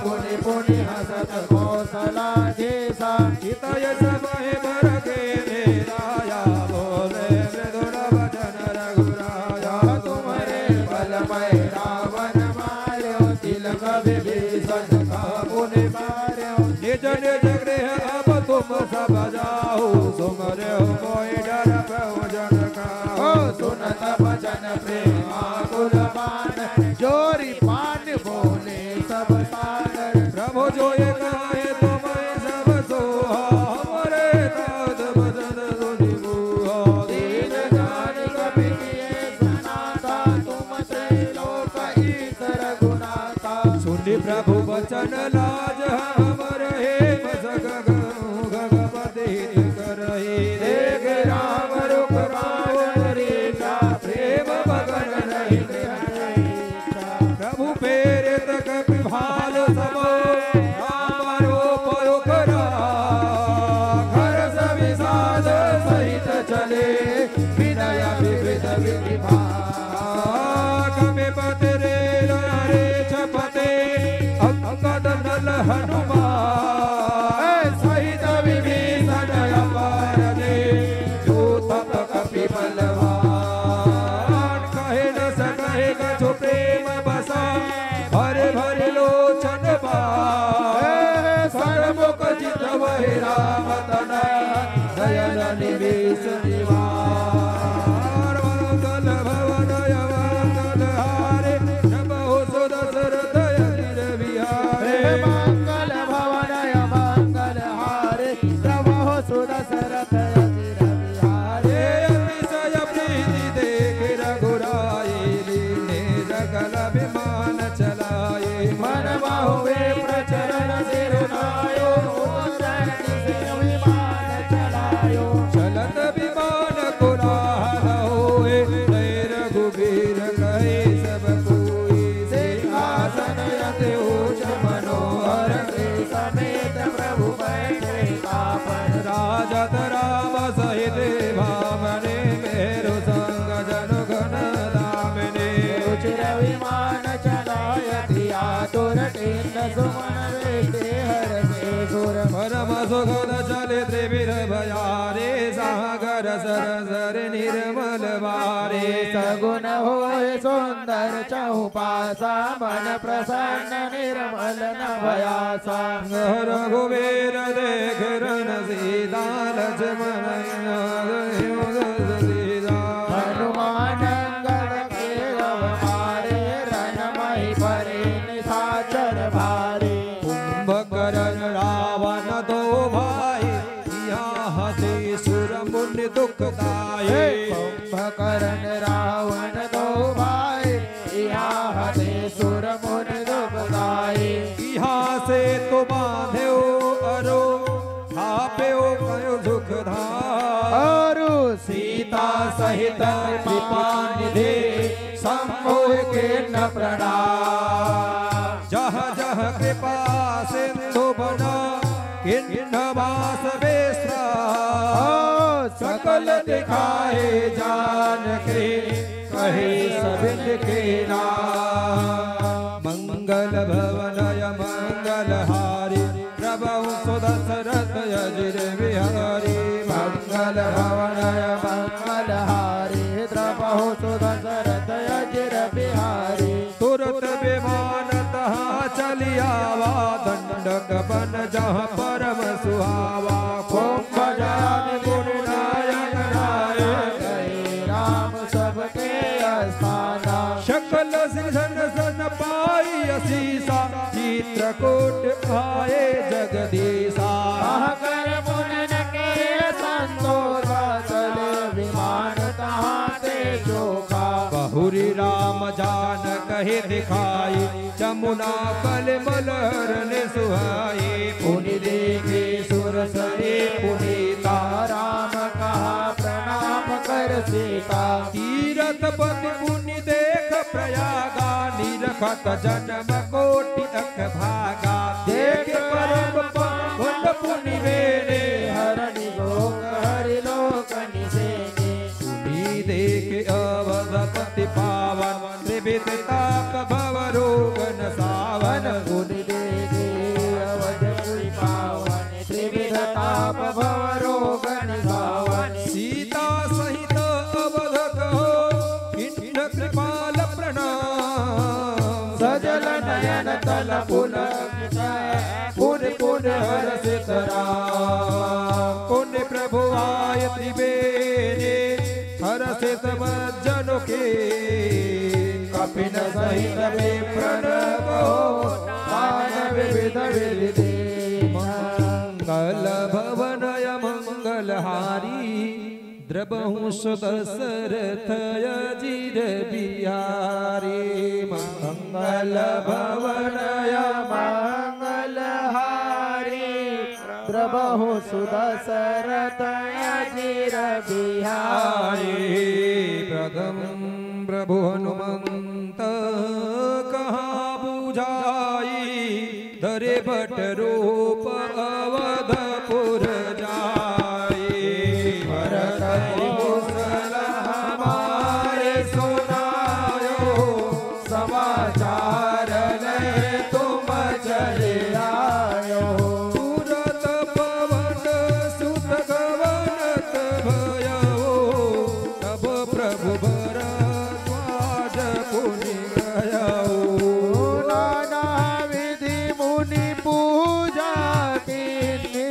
पुनि पुनि हसत कौशला जेसा हितय समय भर के मेराया बोले मृदुल वचन रघुराया तुम्हारे बल में रावण मार्यो तिलक विभीषण का पुनि मार्यो निज निज गृह अब तुम सब जाओ सुमर्यो कोई डर प्रयोजन का सुनत वचन प्रेमा कुल मान जोरी पान बोले सब सागर प्रभु जो ये कहे तुम्हें सब सोहा हमारे दाद बदन सुनि बुहा दीन जान कपि किए सनाता तुम त्रैलोक ईश्वर गुणाता सुनि प्रभु वचन लाज हमर हे मसक गगपति करहि देख राम रुख रेखा प्रेम बगन नहीं प्रभु प्रेरित कपि भाल सब रामरो पयो करा घर सभी साध सहित चले विनय विविध विधि कमे पतरे रे छपते अंगद नल हनुमान सहित विभीषण अपार दे जो तप कपि बलवान कहे न सके कछु प्रेम बसा भरे भरे लोचन सर्वमुख चित वही राम तना नयन निवेश निवार मंगल भवनय मंगल हारे प्रभु सुदशरथ अजिर बिहारे मंगल भवनय मंगल हारे प्रभु सुदशरथ अजिर बिहारे अतिशय प्रीति देख रघुराई लीने सकल विमान चलाए मन बाहुवे प्रचरण सिरनायो विमान चलायो चलत विमान कुलाहल होए रघुबीर कहे सब कोई सिंहासन यति ऊंच मनोहर के समेत प्रभु बैठे कापन राजत राम सहित भामने मेरो संग जन घन दामिने रुचिर विमान चलाय दिया तुर टिन्न सुमन वेटे हर से सुर परम सुगद चले त्रिविध भयारे सागर सरसर निर्मल बारे
सगुण होय सुंदर चौपासा मन प्रसन्न निर्मल न भयासा
रघुवीर देख रन सीता लक्ष्मण
हनुमान गण केरव मारे रणमहि परे निशाचर भारे
कुंभकर्ण रावण दो भाई यहाँ हते सुर मुनि दुखदाये
कुंभकर्ण रावण दो भाई यहाँ हते सुर मुनि दुखदाये
यहाँ से तो बांधे अरो थापे कयो दुखधारु सीता सहित कृपा निधे सम्मोह के न प्रणाम जह जह कृपा सिंधु बना किन्नवास बेस्रा सकल दिखाए जान के कहे सबिन के नाम मंगल भवनय मंगल हारी प्रभु सुदशरथ अजिर बिहारी
मंगल भवनय मंगल हारी द्रवहु सुदशरथ अजिर बिहारी
तुरत विमान तहाँ चलियावा दंडक बन जहाँ परम सुहावा कुंभ जान गुण नायक नायक
गए राम सबके स्थाना
शकल सिंहन सन पाई असीसा चित्रकूट आए जगदीशा
कर मुनन के संतोष चले विमान तहाँ ते चोखा
बहुरी राम जान कहे दिखाई जमुना कल मलहर ने सुहाई
पुनि देखे सुर सरे पुनीता राम कहा प्रणाम कर सीता
तीरथ पति पुनि देख प्रयागा निरखत जन्म कोटि अख भागा देख परम पुण्य पुनि वेने
हरणि लोक हरि लोक निसेने
पुनि देख अवधपति पावन त्रिविध ताप भव रोगन सावन
पुनि देखे अवधपुरी पावन त्रिविध ताप भव रोगन सावन
सीता सहित अवधत हो किन्न कृपाल प्रणाम
सजल नयन तल पुन पुन पुन हर्षित राम
पुण्य प्रभु आय त्रिवेणी हर्षित मज्जन के
कपिन सहित में प्रणव दान विविध विधि
मंगल भवनय मंगल हारी द्रबहु सुदशरथ अजिर बिहारी
मंगल भवनय मंगल हारी द्रबहु सुदशरथ अजिर बिहारी
प्रथम प्रभु हनुमंत कहाँ बुझाई धरे भट रूप अवधपुर जाई भरत कौशल हमारे सुनायो समाचार ले तुम चले आयो तुरत पवन सुत गवनत भयो तब प्रभु भरद्वाज पुनि गयो
नाना विधि मुनि पूजा कीनी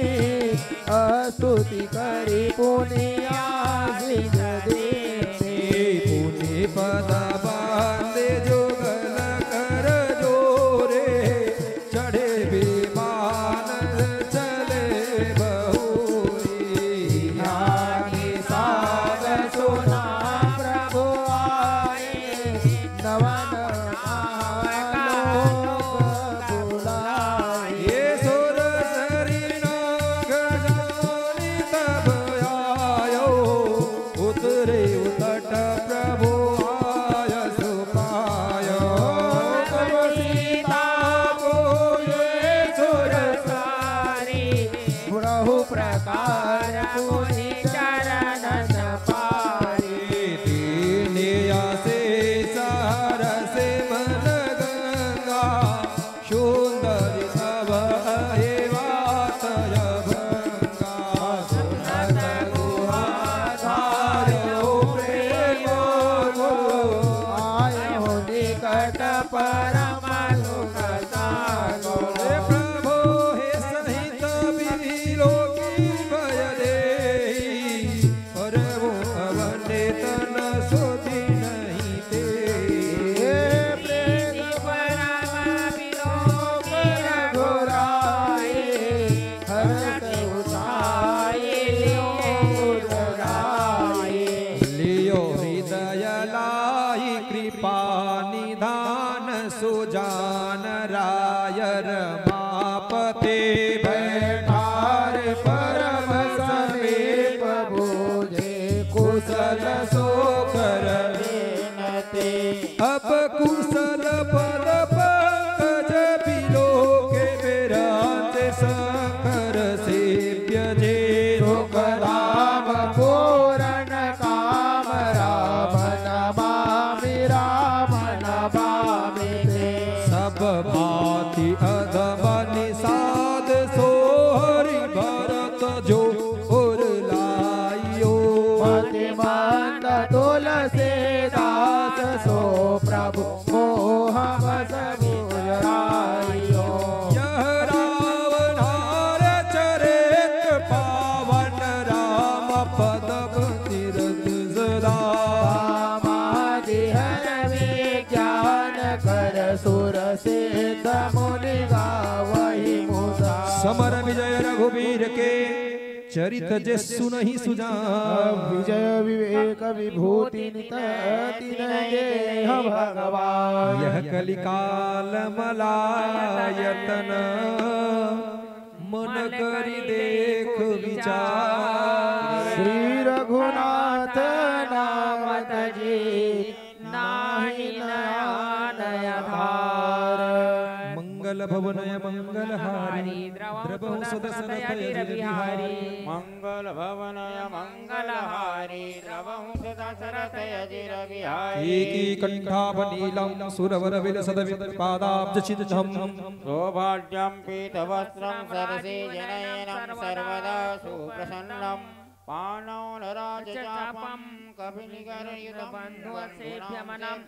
स्तुति करी पुनि आसीन देनी
पुनि पद बांधे जुगल कर जोरे चढ़े विमान चले बहुरी
नानी साग सुना प्रभु आए नवन आलोक बुलाए
ये सुर सरी नाग जानी तब आयो उतरे उतट प्रभु आय सुपायो तब सीता को ये सुर
सारी प्रभु प्रकार पुनि चरण पारी
दीनिया से सहर से मन गंगा सुंदर तब हे वात वीर के चरित जे सुनहि सुजा
विजय विवेक विभूति नित तिनये भगवान
यह कलिकाल मलायतन मन करि देख विचार
श्री रघुनाथ नाम तजी नाहि नयन आधार
मंगल भवनय मंगलहारी द्रवहु सदसरथय बिहारी
मंगल भवनय मंगलहारी द्रवहु सदसरथय बिहारी
एकी कंठाभनीलं सुरवर विलसद पादाब्ज चिदधम
सौभाग्यं पीतवस्त्रं सरसी जनयनं सर्वदा सुप्रसन्नं पाणौ नराजचापं कपिनिकरयुतबन्धुसेभ्यमनं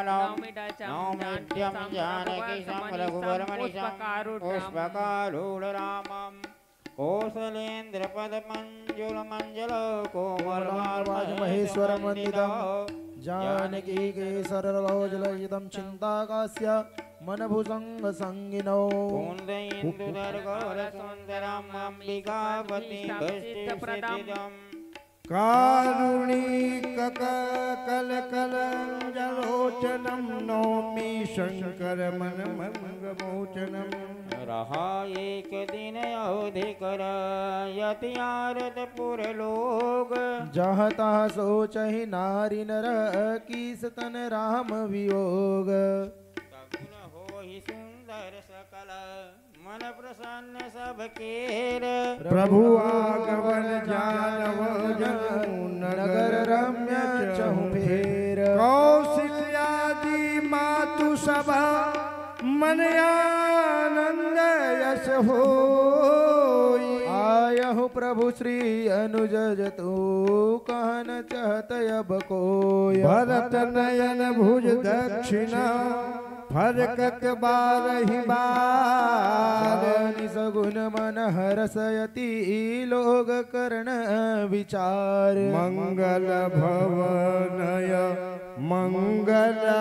नौमिड्यं जानकी समरघुवरमनिशं पुष्पकारूढरामं कौसलेन्द्रपदमञ्जुलमञ्जल
कोमलवाजमहेश्वरमन्दितं जानकी केसरलोजलयुतं चिन्ताकास्य मनभुजङ्गसङ्गिनौ
कुन्देन्दुदर्गौरसुन्दरम् अम्बिकापतिं भष्टिसिद्धिदम्
कारुणिककलकलञ्जलोचनं नौमि शङ्करमनमङ्गमोचनम्
रहा एक दिन अवधिकर यति आरत पुरलोक
जहता सोचहि नारी नर कीस तन राम वियोग
सगुन होहि सुंदर सकल मन प्रसन्न सब केर
प्रभु आगमन जानव जनु नगर रम्य चहुफेर कौशल्यादि मातु सभा मन आनंद यश होई आयहु प्रभु श्री अनुज जतु कहन चहत अब कोय भरत नयन भुज दक्षिणा फरकक बारहि बार निसगुन मन हरसयति लोग कर्ण विचार मंगल भवनय मंगलहारी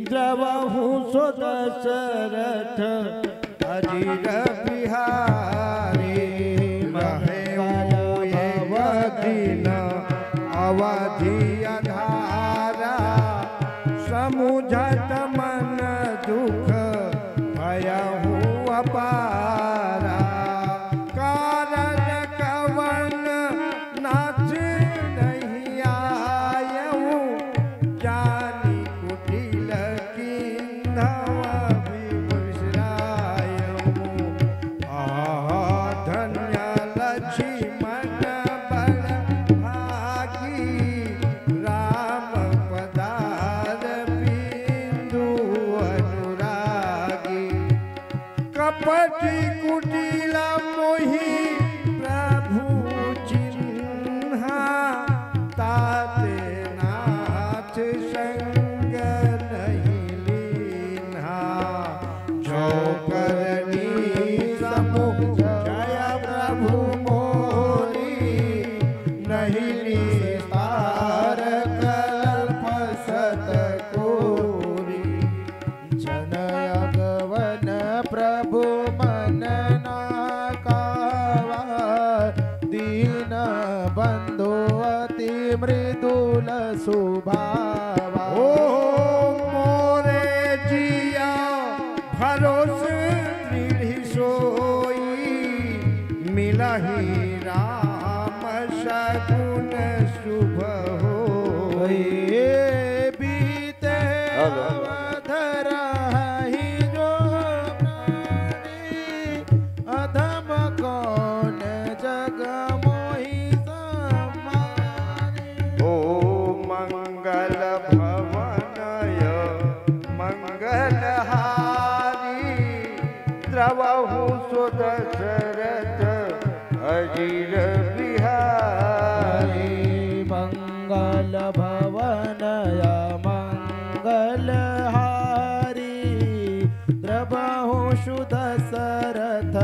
द्रवहु सुदशरथ अजिर बिहारी महेवदीन अवधि अधारा समुझत मन दुख भयहु अपारा कारण कवन नाच नहीं आयहु जानी कुटिल किन्धव विभूषायहु धन्य लक्ष्मण बल भागी राम पदार बिंदु अनुरागी कपटी कुटिल मोहि प्रभु चिन्हा ताते नाथ संग नहीं लीन्हा जो करनी समूह जय प्रभु मोरी नहीं निस्तार कल्प सत कोरी जनय गवन प्रभु मन नाकावा दीन बंधु अति मृदुल सुभावा ओ मोरे जिया भरोस दृढ़ सोई मिलहि राम सगुन शुभ होई बीते अवधर ही जो अधम कौन जग मोहि समारे ओ मंगल भवनय मंगलहारी द्रवहु सुदशरथ अजिर बिहारी मंगल भवनय मंगलहारी द्रवहु सुदशरथ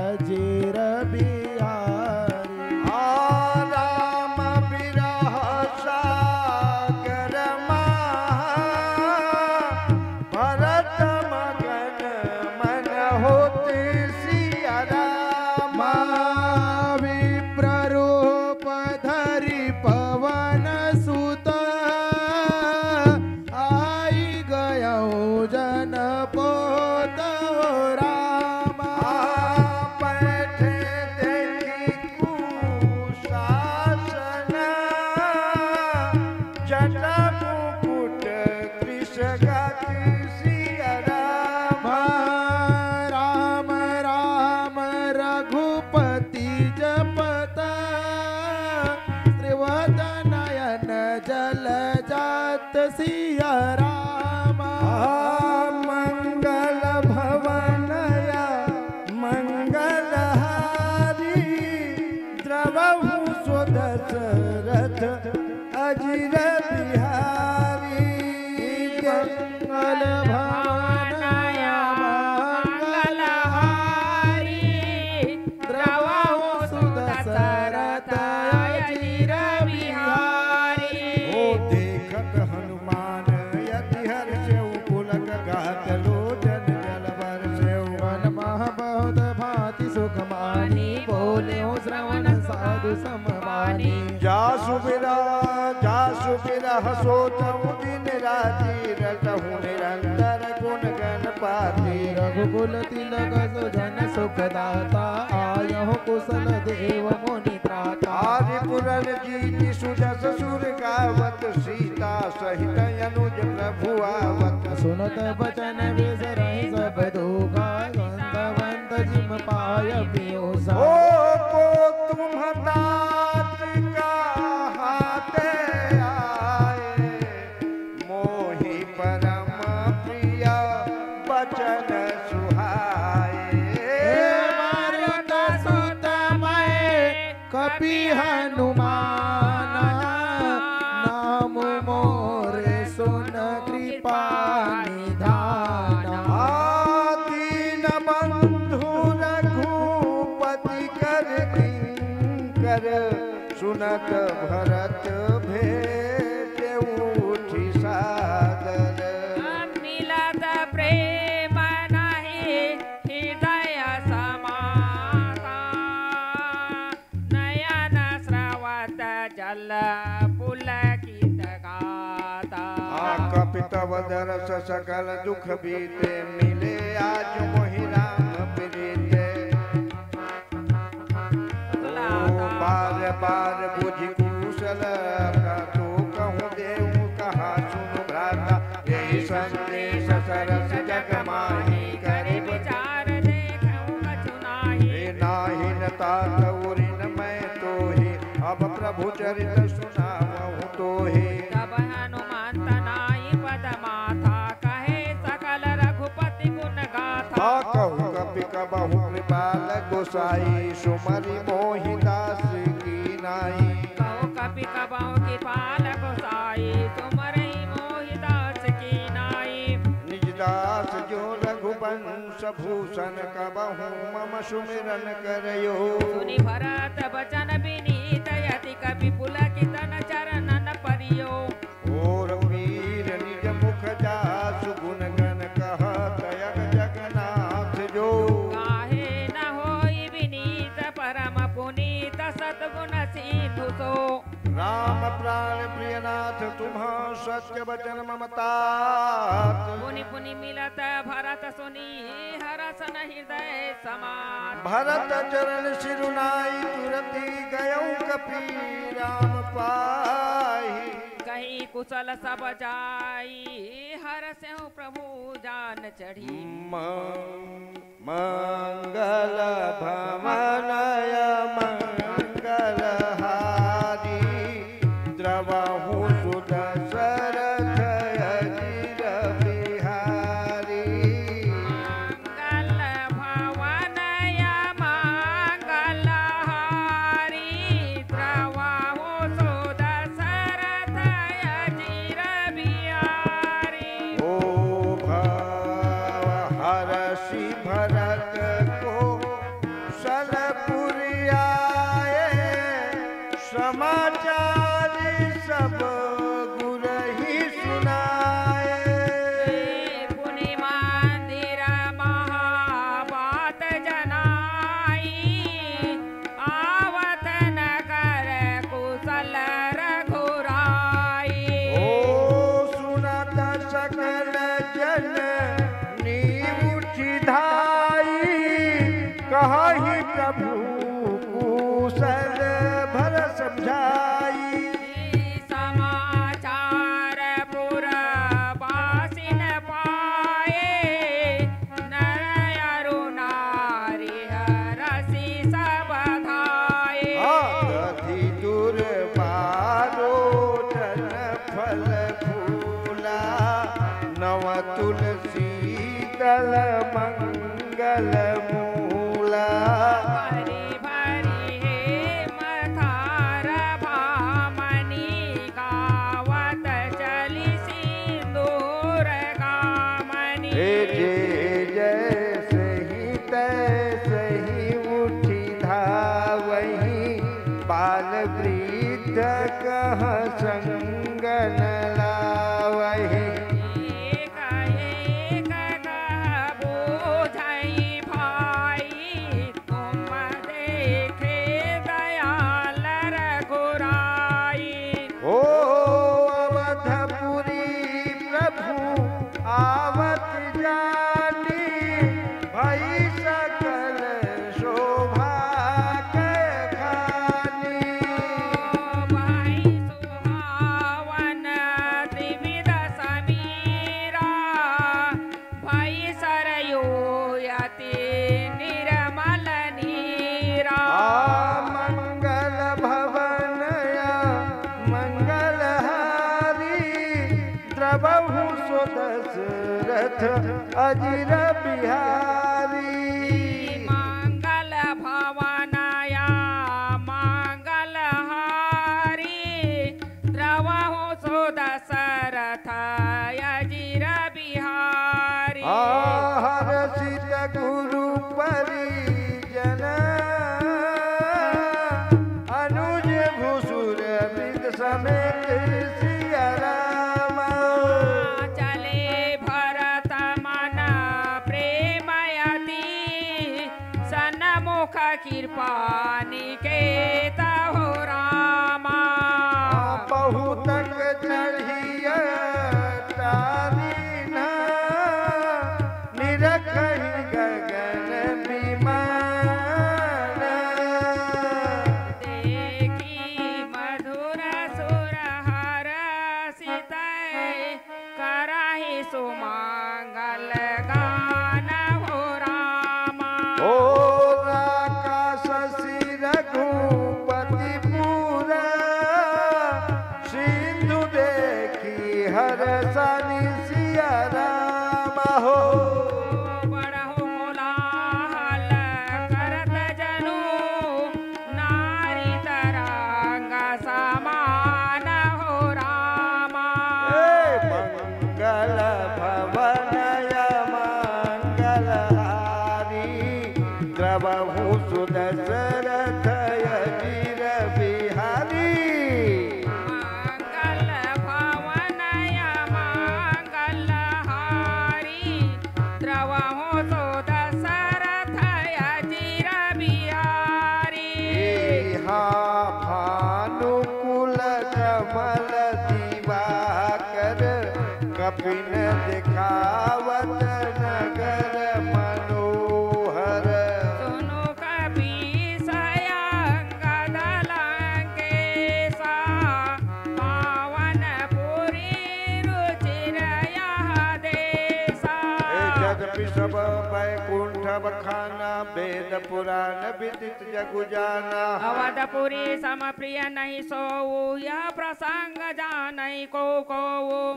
अजिर बिहारी राम विरह सागर भरत मगन मन होते सिया विप्ररूप धरि पवन सुत आई गयो जन पोत राम
बैठे देखी कुशासन जटा मुकुट कृष्ण सिया राम
राम राम रघुपति जपत त्रिवदनयन जल जात सिया राम
मंगल भवनया मंगलहारी द्रवहु स्वदशरथ अजिर बिहारी
मंगल भवनया मंगलहारी द्रवहु सुदशरथ अजिर बिहारी।
ओ देखत हनुमान यति हर्षेउ पुलक गात लोचन जल बरसेउ
मन मह बहुत भांति सुख मानी बोले हो श्रवण साधु समवानी।
जासु बिरह सोचहु दिन राति रटहु निरंतर गुण गणपति
रघुकुल तिलक सुजन सुखदाता आयहु कुशल देव मुनि त्राता।
आदिपुरन जीति सुजस सुर गावत सीता सहित अनुज प्रभु आवत
सुनत बचन बिसरहि सब दुखा संतवंत जिम पाय पियोसा।
ओ को तुम तात का हाथे आए मोहि परम प्रिय बचन सुहाए
मारुत सुत मैं कपि हनुमान नाम मोरे सुन कृपा निधान।
दीन बंधु रघुपति कर किंकर सुनत भरत भेटे उठी सादर
मिलत प्रेम नहीं हृदय समाता नयन स्रवत जल पुलकित गाता।
कपितव दरस सकल दुख बीते मिले आज मोहि राम प्रीते बार बार बुझि कुशल तो कहूँ देऊ कहा सुन भ्राता यही संदेश सरस जग माही
करे विचार देखूं कछु नाही।
नाही न तात उरिन मैं तो ही अब प्रभु चरित सुनावहु तो ही
तब हनुमान तनाई पद माथा कहे सकल रघुपति गुण गाथा।
कहु कपि कबहु कृपाल गोसाई सुमरि मोहि दास की नाई
कहो कपि कबहु की पाल गोसाई तुमरे मोहि दास की नाई।
निज दास जो रघुवंश भूषण कबहु मम सुमिरन करयो
सुनि भरत बचन विनीत यति कपि पुलकित चरणन परियो।
और वीर निज मुख जासु गुण गण कहत यग जगन्नाथ जो
काहे न होई विनीत परम पुनीत सद्गुण सिंधु सो।
राम प्राण प्रियनाथ तुम्हा सत्य वचन ममतात
पुनि पुनि मिलत भरत सुनी हरस न हृदय समान।
भरत चरण सिरुनाई तुरती गयऊ कपि राम पाही
कही कुशल सब जाई हरसहु प्रभु जान चढ़ी।
मंगल भवनय मंगलहारी द्रवहु सुदशरथ अजिर बिहारी
मंगल भवनय मंगलहारी द्रवहु सुदशरथ अजिर बिहारी।
ओ भव हरषि भरत को सल
भरी भरी हे मथार भामनी गावत चली सिंदूर गामनी
जे जैसे ही तैसे ही उठी धावही बाल वृद्ध कह संग न लावही
एक एक कह बूझई भाई तुम देखे दयाल रघुराई
ओ अवधपुरी प्रभु आवत जानी भई सकल शोभा के खानी
भाई सुहावन त्रिविध समीरा भाई सरयू यति निर्मल नीरा
मंगल भवनया मंगलहारी द्रवहु सो दशरथ अजिर बिहारी
मंगल भवनया मंगल हारी द्रवहु सो दशरथ अजिर बिहारी
हर्षित गुरु परिजन अनुज भूसुर मृत समेत सिया राम
चले भरत मन प्रेमयति सन्मुख कृपा निकेत हो रामा
बहुतक चढ़िया तारीना निरखहि गगन विमान
देखी मधुर सुर हरषित करहि सुमंगल गान हो रामा
ओ आकाश शिर रघुपति पूरा सिंधु देखी हर सानी सिया राम हो
बड़हु कोलाहल करत जनु नारी तरंग समान हो रामा
मंगल भवनय मंगलहारी द्रवहु सुदशरथ अजिर बिहारी
मंगल भवनय मंगल हारी द्रवहु सो दशरथ अजिर बिहारी
भानुकुल कमल दिवाकर कपिन दिखावत नगर मनोहर
सुनु कपि सयंगद लंकेशा पावन पुरी रुचिर यह देशा
जगपि सब वैकुंठ बखाना वेद पुराण विदित जगु जाना
अवधपुरी सम प्रिय नहीं सोऊ यह प्रसंग जानई को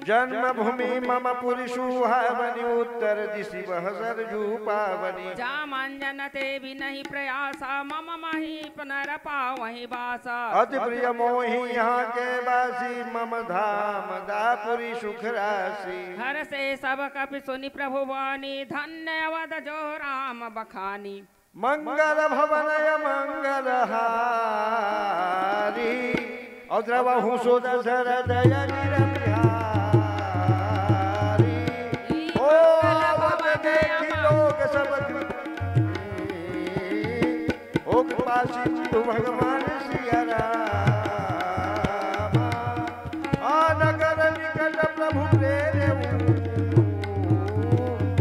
जन्मभूमि मम पुरी सुहावनी उत्तर दिशि बह सरजू पावनी
जामंजन ते भी नहीं प्रयासा मम मही नर पावहि बासा
अति प्रिय मोहि यहाँ के बासी मम धाम दापुरी सुख राशि
हर से सब कपि सुनि प्रभु वाणी धन्य अवध जो राम बखानी
मंगल भवनय मंगलहारी और द्रवहु सो दशरथ अजिर बिहारी ओ अवध देखी लोग सब ओ कृपा सिंधु भगवान सिया राम नगर निकट प्रभु प्रेरे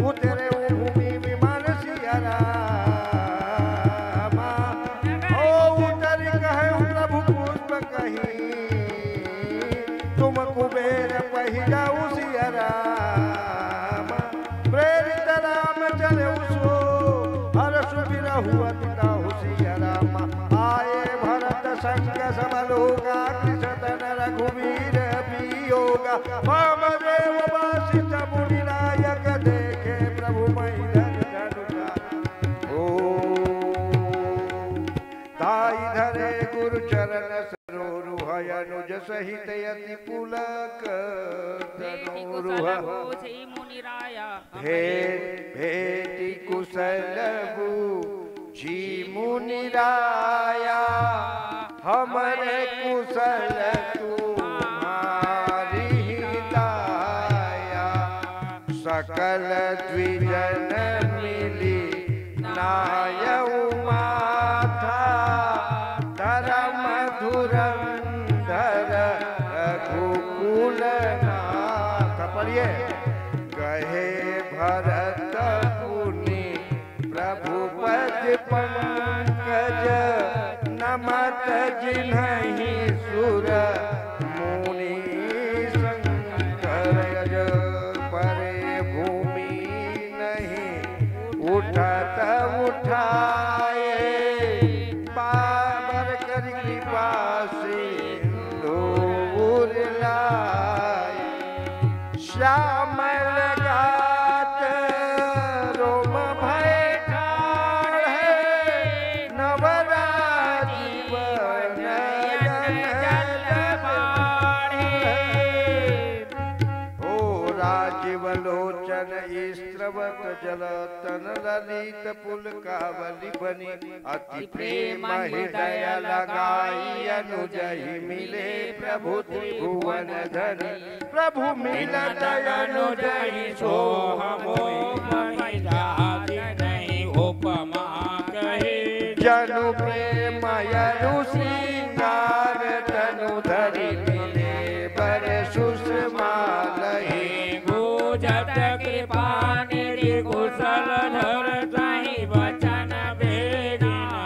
उतरे भूमि विमान सिया राम ओ उतर कहे प्रभु पुष्प कही तुम कुबेर पही जाऊ सिया राम प्रेरित राम चले उसो हर सुबिर हुआ पिता सिया राम आए भरत संग सब
पाई धरे गुरु चरण सरोरुह अनुज सहित यति पुलक तनोरुह भेटी कुशल जी मुनिराया हमरे कुशल तुम्हारी दाया सकल द्विजन मिली नाय माथा धर्म धुरंधर रघुकुल नाथ पढ़िए कहे भरत मुनि प्रभु पद पंकज नमत जिन्हि सुर मुनि शंकर परे भूमि नहीं उठत उठाए बाबर कर कृपा सिंधु लाए श्यामल गात रोम भय ठाढ़े नवराजीवन ओ राजीव लोचन स्त्रवत जलतन ललित पुलकावली बनी अति प्रेम हृदय लगाई अनुजहि मिले प्रभु त्रिभुवन धनी प्रभु मिलत अनुजहि सोहमो नहीं उपमा कहे जनु प्रेम यनु श्रृंगार तनु धरि मिले बर सुषमा लहे
गुजत कृपा निधि कुशल धर ताहि वचन भेदावै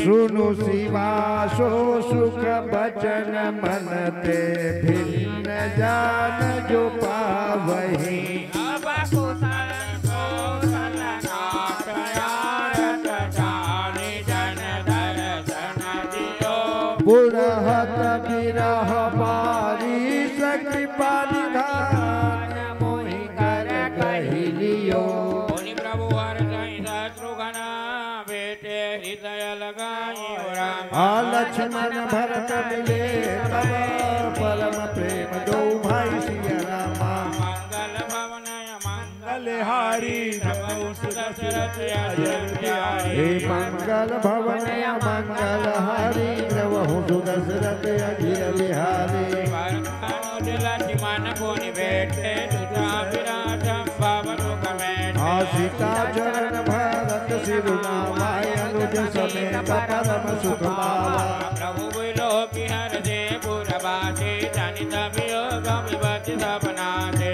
सुनु शिवासो सुख बचन मन ते भिन्न जान जो पावहि
अब कुशल कौशल नाथ यारत जानि जन दर्शन दियो
बुढ़हत बिरह पारी सकृपा निधान मोहि कर कहि लियो
मुनि प्रभु हर सहित शत्रुघ्न बेटे हृदय लगाई
लक्ष्मण भरत मिले तब परम प्रेम दो भाई सिया रामा
मंगल भवन मंगल हारी दशरथ अयोध्या
हे मंगल भवन मंगल हरि प्रभु दशरथ अधीर बिहारी
लक्ष्मण कोनि बेटे
सीता चरण भरत सिरुनामाय अनुज समेत परम सुख पावा
प्रभु बोलो बिहार दे पुरवासी जनित वियोग विपत्ति सपनाते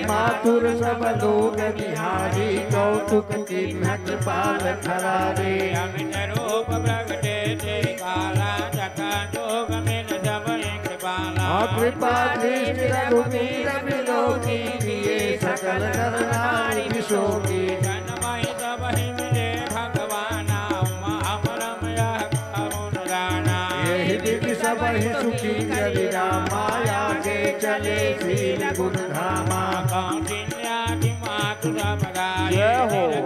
मातुर सब लोग बिहारी कौतुक की कृपाल खरारे
अमित रूप प्रगटे ते काला जका जोग मिल सब कृपाला
कृपा दृष्टि रघुवीर बिलोकी किए सकल नर नारी विशोकी
जन्महि तब ही मिले भगवान अमरम यह करुण राना
यही दिव्य सब ही सुखी कवि माया के चले श्री गुण धामा
कौटिल्यादि मातुरा बगाई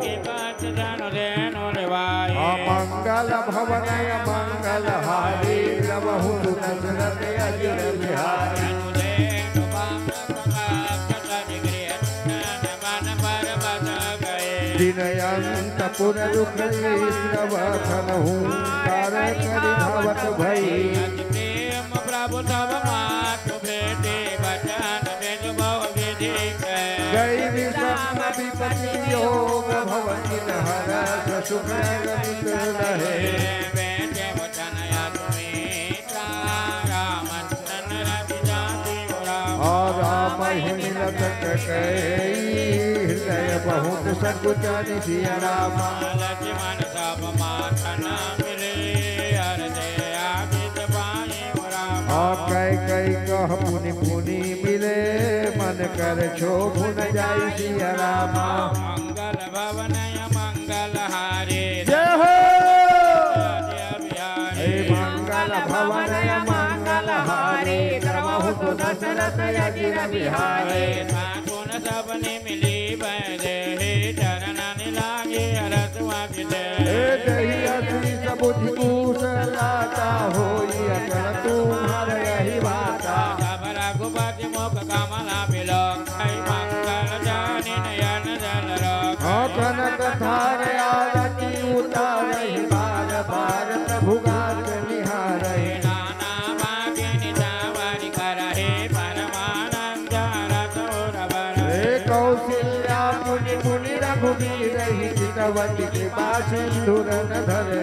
की बात जन देनो रेवाई
मंगल भवन मंगल हारी प्रभु दशरथ अजिर बिहारी दिनयंत पुनरुख श्रवखन कार करि भवत भई
प्रेम प्रभु तब मातु भेटे बचन बेज बहु विधि
गई विषम विपति योग भवति हर सुख रहित रहे
बेटे वचन अद्वैता रामचंद्र रवि जाति
और राम ही मिलत हृदय बहुत सकुचन सिया रामा
लक्ष्मण सब माथन मिले हृदय आदित पाए
कई कह पुनि पुनि मिले मन कर क्षोभुन जाई सिया रामा
मंगल भवन मंगल हारे
जय हो
बिहारी
मंगल भवन मंगल हारे प्रभु दशरथ अजिर बिहारी
साकुन सबने मिली बैदे चरण लागे हरसुआ पिते
दही असी सब बुद्धि कुशलता होई अचल तुम्हार यही बाता
सब रघुपति मुख कमला बिलोक मंगल जानी नयन जल रोक
कनक थार आरती उतारहि बार बार प्रभु गात निहारहि
नाना मागिनी चावरी करहि परमानंद रसोर बर
हे कौशल्या मुनि मुनि रघुवीर ही चितवती कृपा सिंधु रन धरे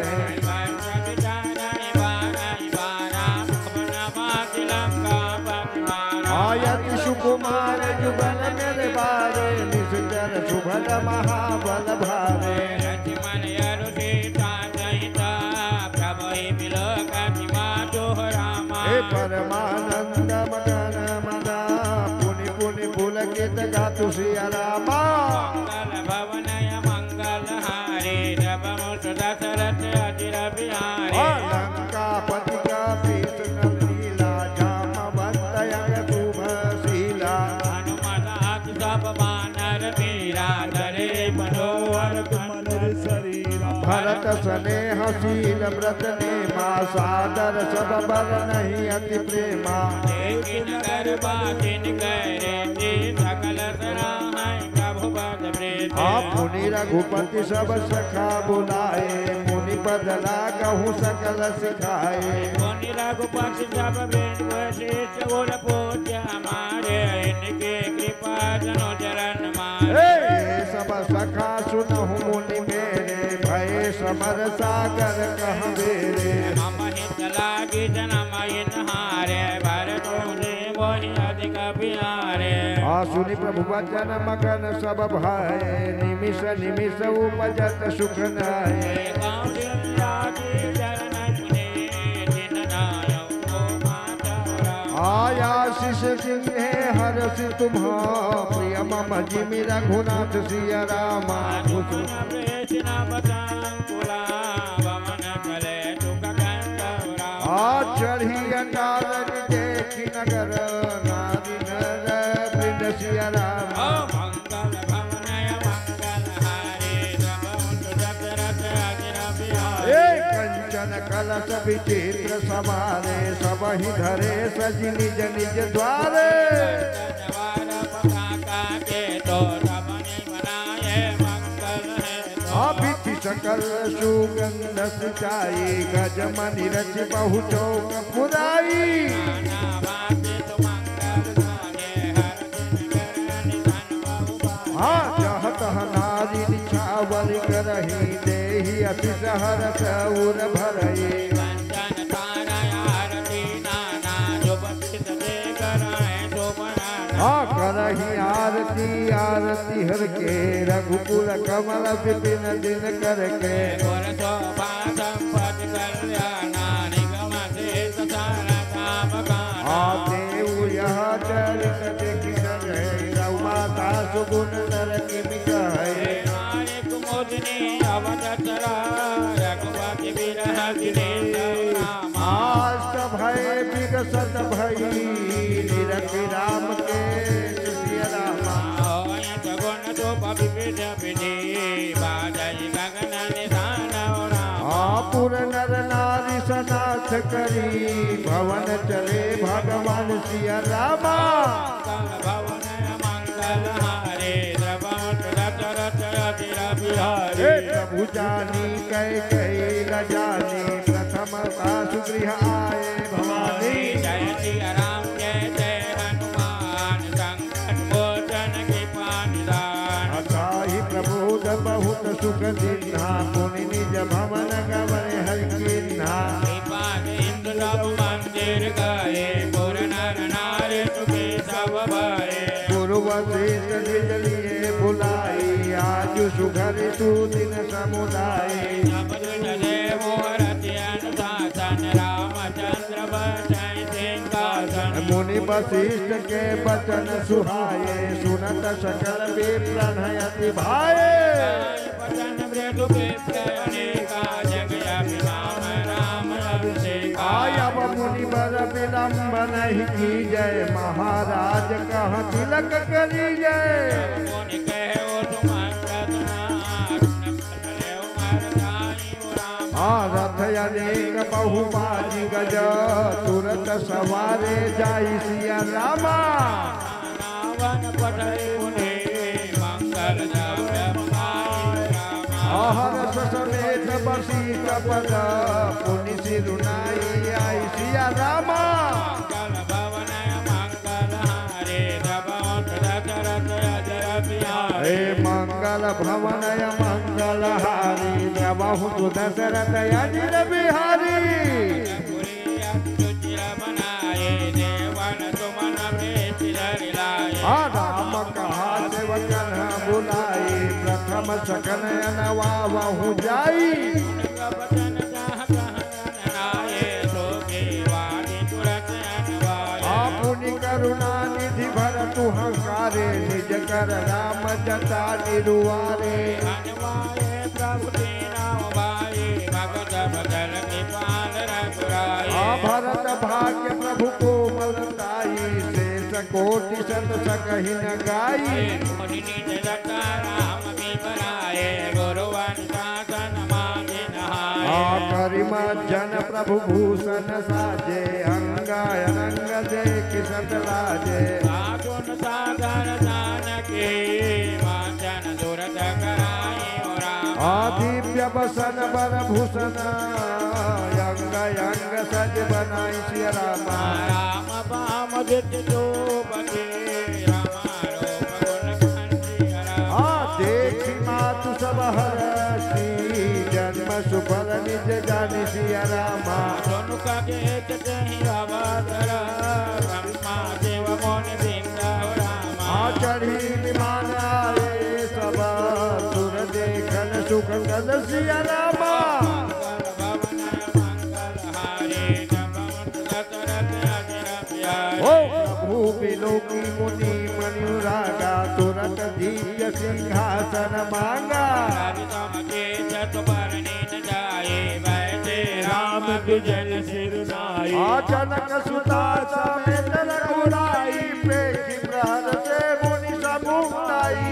आयत सुकुमार जुगल मेरे बारे निश्चर सुभल महाबल भारे
मन यरुषिता सहिता प्रभु बिलोकतिमा जोहरामा
हे परमानंद मदन मदा पुनि पुनि पुलकित गातु सिया रामा
मंगल भवनय मंगल हारे रवमुष दशरथ अजिर बिहारी
लंका पति का पीत लीला जामवंत यज्ञ शुभशीला
हनुमत हाथ सब बानर वीरा धरे मनोहर मनर शरीरा
भरत स्नेहशील व्रत नेमा सादर सब बर नहीं अति प्रेमा
लेकिन कर बातिन करे ते सकल सराहै प्रभु पद प्रीति
मुनि रघुपति सब सखा बुलाए मुनि पद लागहु सकल सिखाए
मुनि रघुपति सब वेद वशिष्ठ गुर पूज्य हमारे इनके कृपा जनो चरण मारे
हे सब सखा सुनहु मुनि मेरे भय समर सागर कह बेरे
हम हित लागी जन्म इन हारे भरतो ने वही अधिक प्यारे
सुनि प्रभु वचन मगन सब भाए निमिष निमिष उपजत सुख नाये आया शिष सिंहे हर्षि तुम्हा प्रिय मम जिमि रघुनाथ सिया रामा चढ़ी अंगार देखी नगर नारी नर वृंद सिया रामा
मंगल भवनय मंगल हारे दशरथ अजिर बिहारी
कंचन कलश विचित्र समारे सब ही धरे सज निज निज द्वारे अभिति सकल सुगंध सिंचाई गजमनि रच बहु चौक पुराई जहत नारी निछावर करही देहि अति सहरस उर भरही करही आरती आरती हर के रघुकुल कमल विपिन दिन करके देव यह चरित देखी माता सुगुण नर किमि कहे आष्ट भय विकसत भई निरख राम के सिया रामा पुर नर नारी सनाथ करी भवन चले भगवान सिया रामा प्रभु जानी कई जानी प्रथम सासु गृह आए भवानी
जय सिया राम जय जय हनुमान संकट मोचन कृपा निधान
अथाहि प्रबोध बहुत सुख दिन्हा पुनि निज भवन गमन हरि किन्हा
इंद्र सब मंदिर गए पुर नर नारी सुखी सब भये
पूर्वदेश निज लिए बुलाई आज सुघर सुदिन समुदाय
सब चले मोहरति अनुशासन रामचंद्र बचाई सिंहासन
मुनि वशिष्ठ के वचन सुहाए सुनत सकल विप्रण अति भाए
वचन मृदु विप्रणिका जग अभिराम राम अभिषेक
आयब मुनि बर विलंब नहीं की जय महाराज कह तिलक करी जय
मुनि कहे ओ तुम
रथ अनेक बहुबाजी गज तुरत सवारे जाई सिया रामा
रावण पठे पुने मंगल जाव्य
हर्ष समेत बसी कपद पुनि सिरुनाई आई सिया रामा
मंगल भवन मंगल हारे दबोत दशरथ अजर बिहारी
हे मंगल भवन मंगल हारी बहुत दशरथ अजर बिहारी राम कहा सेवकन बुलाई प्रथम सकन नवाहु जाई पुनि करुणा निधि भर तु हंकारे निज कर राम जटा निरुआरे भरत भाग्य प्रभु को मलताई शेष कोटि सत सकहि न गाई करिम जन प्रभु भूषण साजे अंगाय रंग जय किसत लाजे दिव्य बसन बर भूषण अंग अंग सज बनाई श्री रामा
राम पाम जित जो बचे
देखी मातु सब हरसी जन्म सुफल निज जानी श्री रामा चढ़ी विमान आए सब सुर देखन सुख कद श्री रामा प्रभु बिलोकी मुनि मनुरागा तुरंत दिव्य सिंहासन मांगा
राम जन सिरुनाई
जनक सुता समेत रघुराई पेखी प्रहर से मुनि समुदाई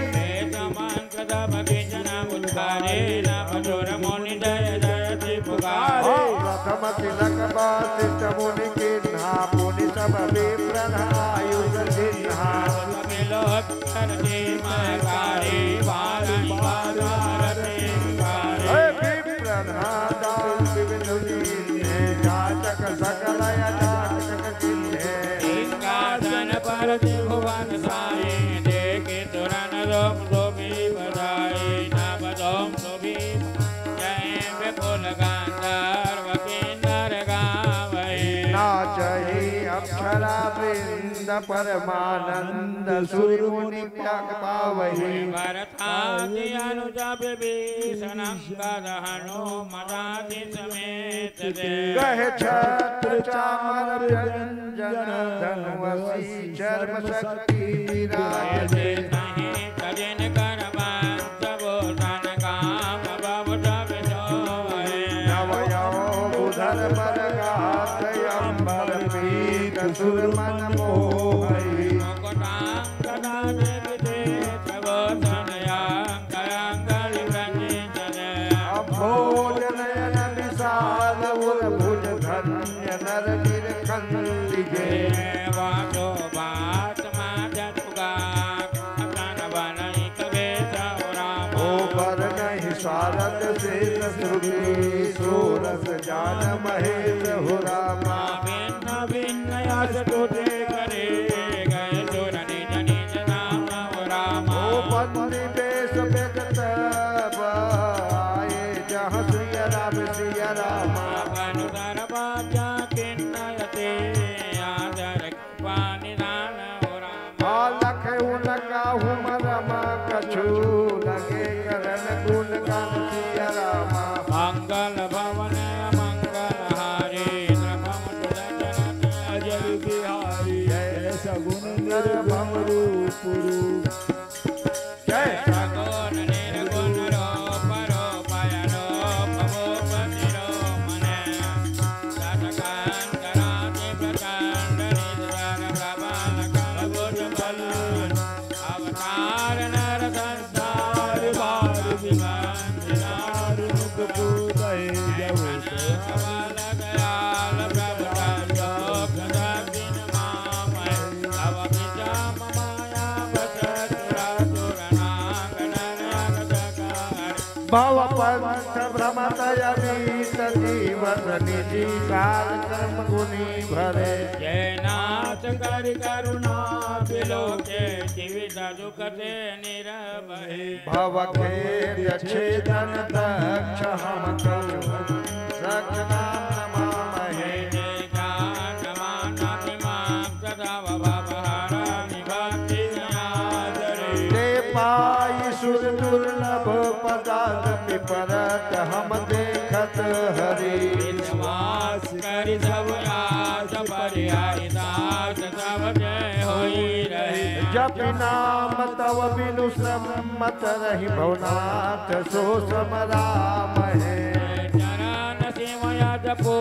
प्रथम तिलक बासिष्ठ मुनि किन्हा पुनि सब विप्रधायुष जिन्हा विप्रधादान विविध दीने जाचक सकल जाचक किन्हे
सिंहासन पर त्रिभुवन साई देखे तुरन रोम शोभी बधाई नव रोम शोभी जय विपुल गांधर्व किन्नर गावै
नाचहि अप्सरा वृंद परमानंद सुर मुनि पावहि
भरतादि अनुज विभीषण गदहनु मदादि समेत दे
कहे छत्र चामर व्यंजन धनुषी चर्म शक्ति विराज
कजिन कर बोधन काम बबुध
नवयोधर बर गाथ अंबर पीत सुर मन मोहि भोज नयन विशाल उर भुज धन्य नर गिरखंडिगे शारद शेष श्रुति सोरस जान महेश हो रामा
भिन्न भिन्न यश टूटे करे गए सुर निज निज नाम हो रामा
बंदी बेश व्यक्त आए जहाँ श्री रामा
अनुदर बाजा किन्नयते आदर पानी दान हो रामा
लख उनका हुमरमा कछु लगे करन गुण गान सिया रामा
मंगल भवन मंगल हारे अजर बिहारी
जय सगुन निर्भम रूप रूप
जय
सगुन निर्गुण रूप रूपय रूप भूपति रोमन
भवपंथ भ्रमतयमीत जीवन निधि काल कर्म गुनी भरे
जय नाथ कर करुणा बिलोके जीवित दुख से निरभय
भवखेद छेदन दक्ष हम कछु सच नाम नमामहे
जय ज्ञान मानति मां सदा भवहारा निभाति आदरे
ते पाई सुर दुर्लभ पदार्थ परत हम देखत हरि
विश्वास करि सब आस परिहारि दास सब जय होई रहे
जप नाम तव बिनु सम्मत रहि भवनाथ सो समराम है
चरण सिमया जपो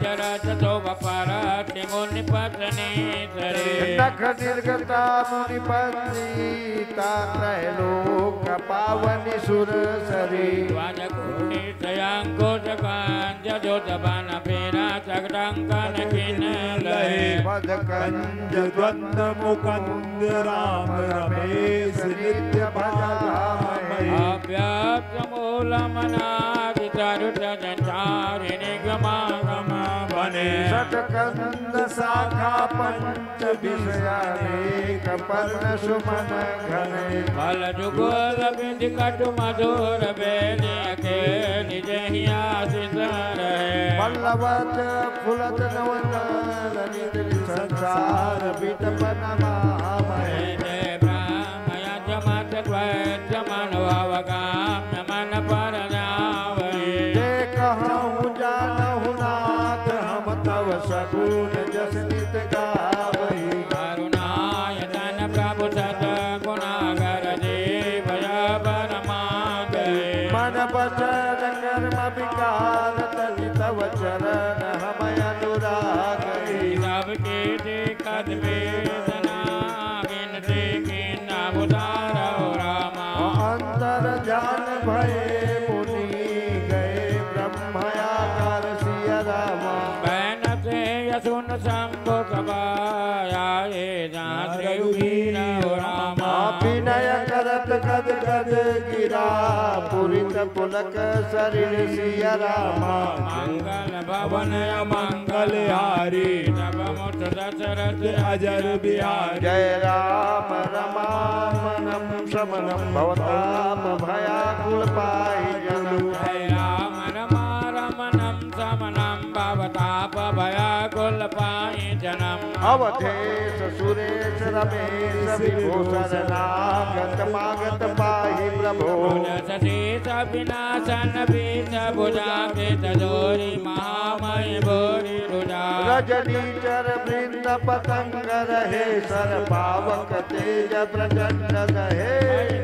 चरत तो बपरति मुनि पत्नी सरे
नख निर्गता मुनि पत्नीता त्रैलोक पावनि सुर सरी
द्वाज कोटि तयांकुश कांज जोत बन फेरा चक्रंकन किन लहे
पद कंज
द्वंद मुकुंद राम रमेश नित्य भजगामहे
अव्यक्त मूल मनादि तरुत संचारिणि गमागम बने
सटकंद शाखा पंच विषयानेक पर्ण सुमन घने
फल जुगोर बिंद कटु मधुर बेली के निज ही आशिष रहे
वल्लभत फुलत नवन ललित संसार वितपन मामहे
जय ब्रह्म यजमत द्वैत मनोवगाम्य मन पर जावहे
ते कहूँ जानहु नाथ हम तव सगुण जस नित गावहि
करुणायतन प्रभु सत गुणागर देव परमागय
मन वचन कर्म विकार तनि तव चरण हम अनुरागहि
सबके देखत वेदना बिनते कीना उतारो रामा
अंतर ध्यान भये मुनि गए ब्रह्मयाकार सिया रामा
बैन से यसुन शंभु सभाए जहाँ श्री रामा
अभिनय करत गद गद गिरा पुरित पुलक शरीर सिया रामा
मंगल भवन अमंगल
हारी
जब मुठ दशरथ
अजर बिहारी
जय राम रमामनम शमनम भवताम भयाकुल पाहि जनु
जय राम रमा रमणं समनं भवताप भयाकुल पाहि जनम
अवधेश सुरेश रमेश विभूषण नागत मागत पाहि प्रभो
शशीष विनाशन बीज भुजा जोरी महामय भोरी रुजा
रजनीचर वृंद पतंग रहे सर पावक तेज प्रचंड रहे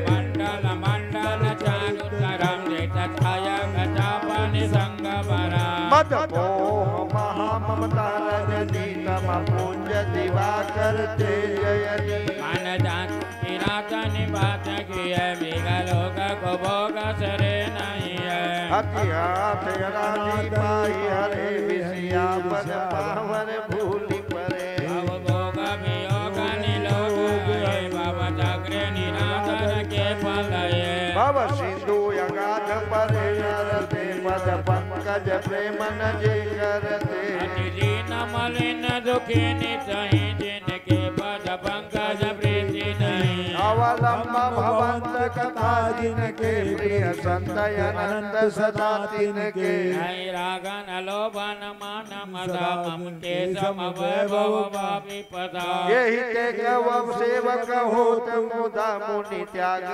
मंडल मंडल चारुतरम छाया गजापनि संग बरा
मद मोह महाममता रजनी तम पुंज दिवाकर तेजयनी
मन जान किरातन बात की है मेघलोक को भोग सरे नहीं है
अति हाथ रानी पाई हरे विषया पद पावन भूलि परे
भव भोग वियोग निलोक है भव चक्र निराधन के फल है
भव सिंधु अगाध परे नरते पद पंकज प्रेम न जे करते
अति दीन मलिन दुखी निसहि जिनके पद पंकज प्रीति नहीं
अवलंब भवंत कथा जिनके प्रिय संत अनंत सदा तिनके
नहीं रागन लोभन मान मदा मम के सम वैभव भावी पदा
यही ते गवम सेवक होत मुदा मुनि त्याग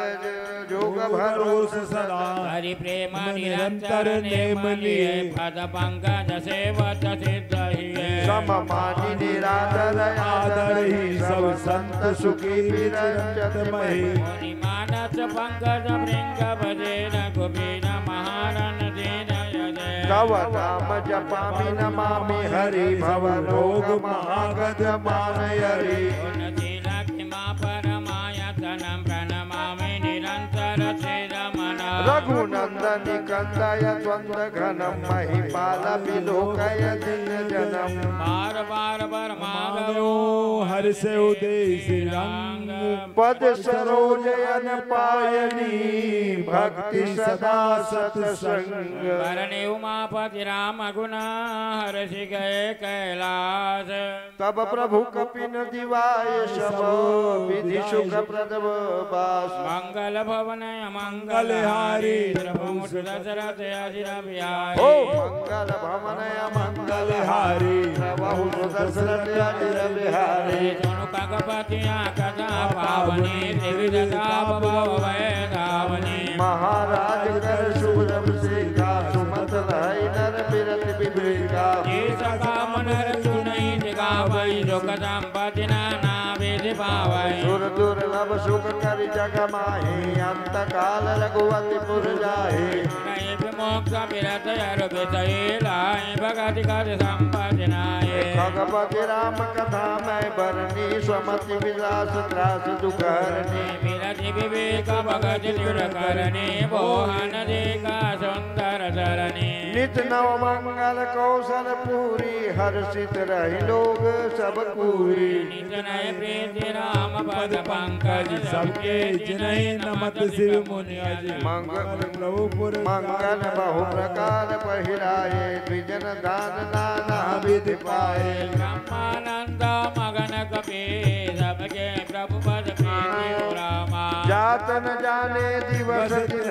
जोग भरोस
सदा
हरि प्रेम निरंतर नेम लिए पद पंकज सेवत सिद्ध ही
सम मानि निरादर आदर ही सब संत सुखी विरंचत मही
मुनि मानस पंकज भृंग भजे रघुबीर महारन दीन यजे
तव नाम जपामि नमामि हरि भव रोग महागत मानयरि
उन्नति लक्ष्मा परमायतनं प्रणमामि निरंतर श्रीरमण
रघुनंदनि कंदय द्वंद घनम महिपाल विलोकय दिन जनम
बार बार बर माधव
हर से उदय श्री रंग
पद सरोजयन पायनी भक्ति सदा सत्संग
भरने उमापति राम गुण हर्षि गए कैलाश
तब प्रभु कपिन दिवाय सब विधि सुख प्रदव बास
मंगल भवन मंगल हारी प्रभु दशरथ अजिर बिहारी
ओ मंगल भवन मंगल हारी प्रभु दशरथ अजिर बिहारी
सोनु काकपतिया कथा पावनी देवी दशा भव धावनी
महाराज कर शुभ्रम से का सुमत लाई नर बिरत विवेका
ये सका मनर सुनई दिगावई लोक संपत्ति नाना वेद पावई
सुर दुर्लभ सुख कर जग माहि अंत काल रघुवति पुर जाहि
नहीं विमोक्ष विरत अरुग लाई भगति कर संपत्ति नाये
भगवति राम कथा मैं बरनी स्वमति विलास त्रास दुखहरनी
विरति विवेक भगत निर करनी मोहन देगा सुंदर सरणी
नित नव मंगल कौशल पूरी हर्षित रही लोग सब पूरी
नित नय प्रीति राम पद पंकज
सबके जिनहि नमत शिव मुनि अज
मंगल
प्रभु पुर
मंगल बहु प्रकार पहिराए द्विजन दान नाना विधि पाए
ब्रह्मानंद मगन कपि सबके प्रभु पद प्रीति रामा
जात न जाने दिवस दिन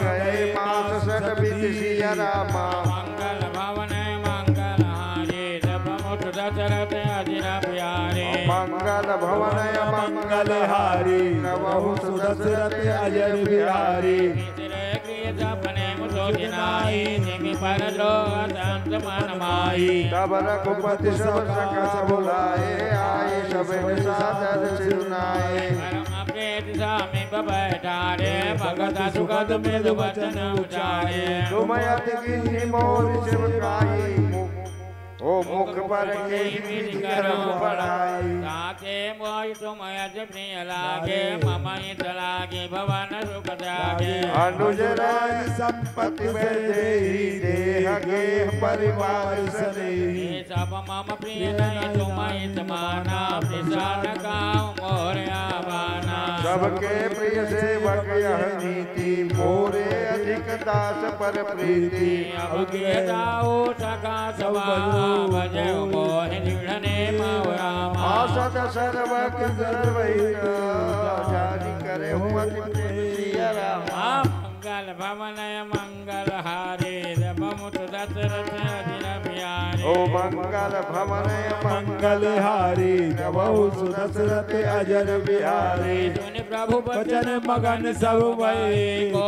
गए मास सद विधि सिया रामा
मंगल भवन मंगल हारी प्रमुख दशरथ अजिर बिहारी
मंगल भवन मंगल हारी प्रभु सुदशरथ अजर बिहारी
अपने मुसोदिनाई निमि पर लो संत मन माई
तब रघुपति सब सकस बुलाए आए सब सादर सिरुनाए
परम प्रीति स्वामी बैठारे भगत सुगत मेद वचन उचारे
तुम अति कीन्ही मोर सेवकाई ओ मुख पर के विधि कर्म पढ़ाई
ताके मोहि तुम अति प्रिय लागे मम हित लागे भवन सुख त्यागे
अनुज राज संपत्ति देहि देह गेह परिवार सनेहि
ये सब मम प्रिय नहीं तुम हित माना प्रसाद काऊ मोर आवाना
सबके प्रिय सेवक यह नीति मोरे अधिक दास पर प्रीति
अब के दाऊ सका सवा भजे मोह निधने मावरामा
आसद सर्वक सर्वहित जानि करे हुअति प्रिय रामा
मंगल भवन मंगल हारे रमुत दशरथ अजिर बिहारी
ओ मंगल भवन
मंगल हारी प्रभु सुदशरथ अजर बिहारी
सुन प्रभु
वचन मगन सब भय को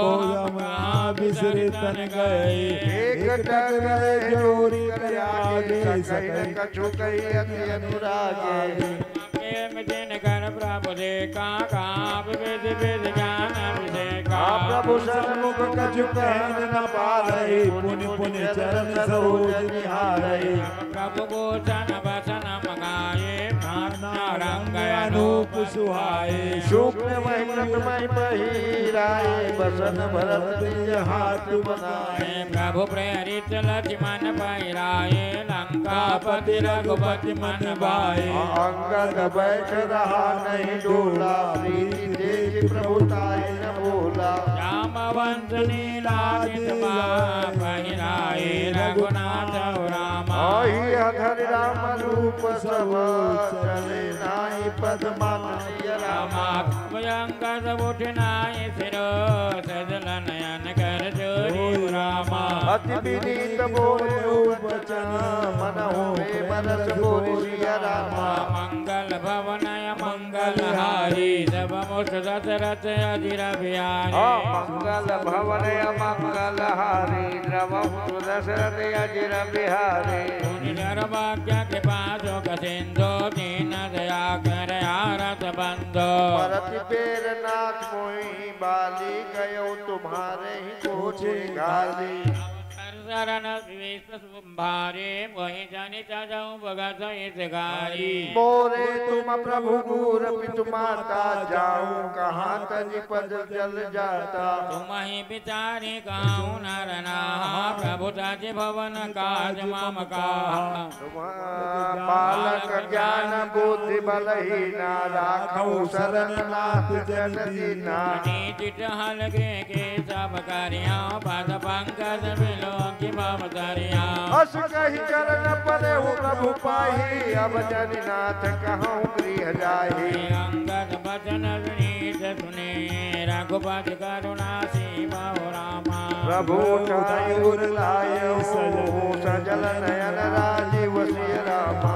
बिसरे तन गए
एक टक जोरी कर आगे सकहि कछु कहि अति अनुरागे
दिन कर प्रभु देखा काप वेद वेद ज्ञान विषेका
प्रभु सन्मुख कछु कहन न पारहि पुनि पुनि चरण सरोज निहारहि
प्रभु गोचन वचन मगाए नाना रंग
अनूप सुहाए
शुक्ल महिमय पहिराए बसन भरत निज हाथ बनाए
प्रभु प्रेरित लक्ष्मण पहिराए लंकापति रघुपति मन भाए
अंगद बैठ रहा नहीं डोला प्रीति देख प्रभुताई न बोला
रामवंश नीलादित पहिराए रघुनाथ रामा
हरि राम रूप सब चले नाई पद्मानय रामा
भयंकर उठनाई सिरो सजल नयन कर जोरी रामा
अति विनीत बोले वचन मन होए मनस बोली रामा
मंगल भवनय मंगल हारी सब मुख दशरथ अजिर बिहारी
मंगल भवन मंगल हारी प्रभु दशरथ अजिर बिहारी
निर्भाग्य के पासो कसिंधो दीन दया कर आरत बंधो
परति पेर नाथ मोहि बाली गयो तुम्हारे ही कोचे गाली
चरण विवेश भारे वही जानी जाऊं भगत हितकारी
मोरे तुम प्रभु गुर पितु माता जाऊं कहाँ तज पद जल जाता
तुम ही विचारी कहूँ नर नाहा प्रभु ताज भवन काज मम कहा
बालक ज्ञान बुद्धि बलहीना राखौ शरण नाथ जन दीना
चिट हल के सब करिया पद पंकज मिलो की भव करिया
अस कही चरण परे प्रभु पाही अब जन नाथ कहूँ गृह जाही
अंगद बचन विनीत सुने रघुपति करुणा सीमा रामा
प्रभु उर लायो सजल नयन राजीव सिय रामा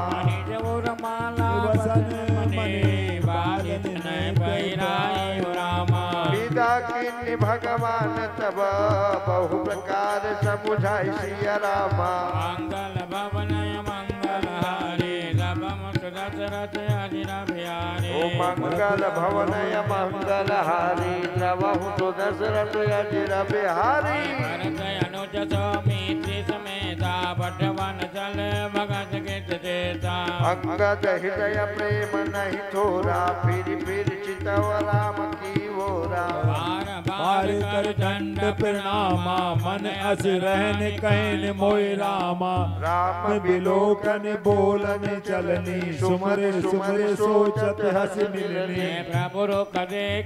माला वसन मने बालित नय पैराय रामा
विदा किन्नी भगवान तब बहु प्रकार समुझाई सिय रामा
मंगल भवन मंगल हारे रवम दशरथ अजिर बिहारे
ओ मंगल भवन मंगल हारी द्रवहु दशरथ अजिर बिहारी
भरत अनुज सौमित्री समेता बटवन चल भगत गित देता
अंगद हृदय प्रेम नहीं थोरा फिर चितव राम की ओरा
बार कर दंड प्रणामा मन अस रहन कहन मोय रामा
राम
बिलोकन बोलन चलनी सुमर सुमर सोचत हस मिलनी
प्रभु रुख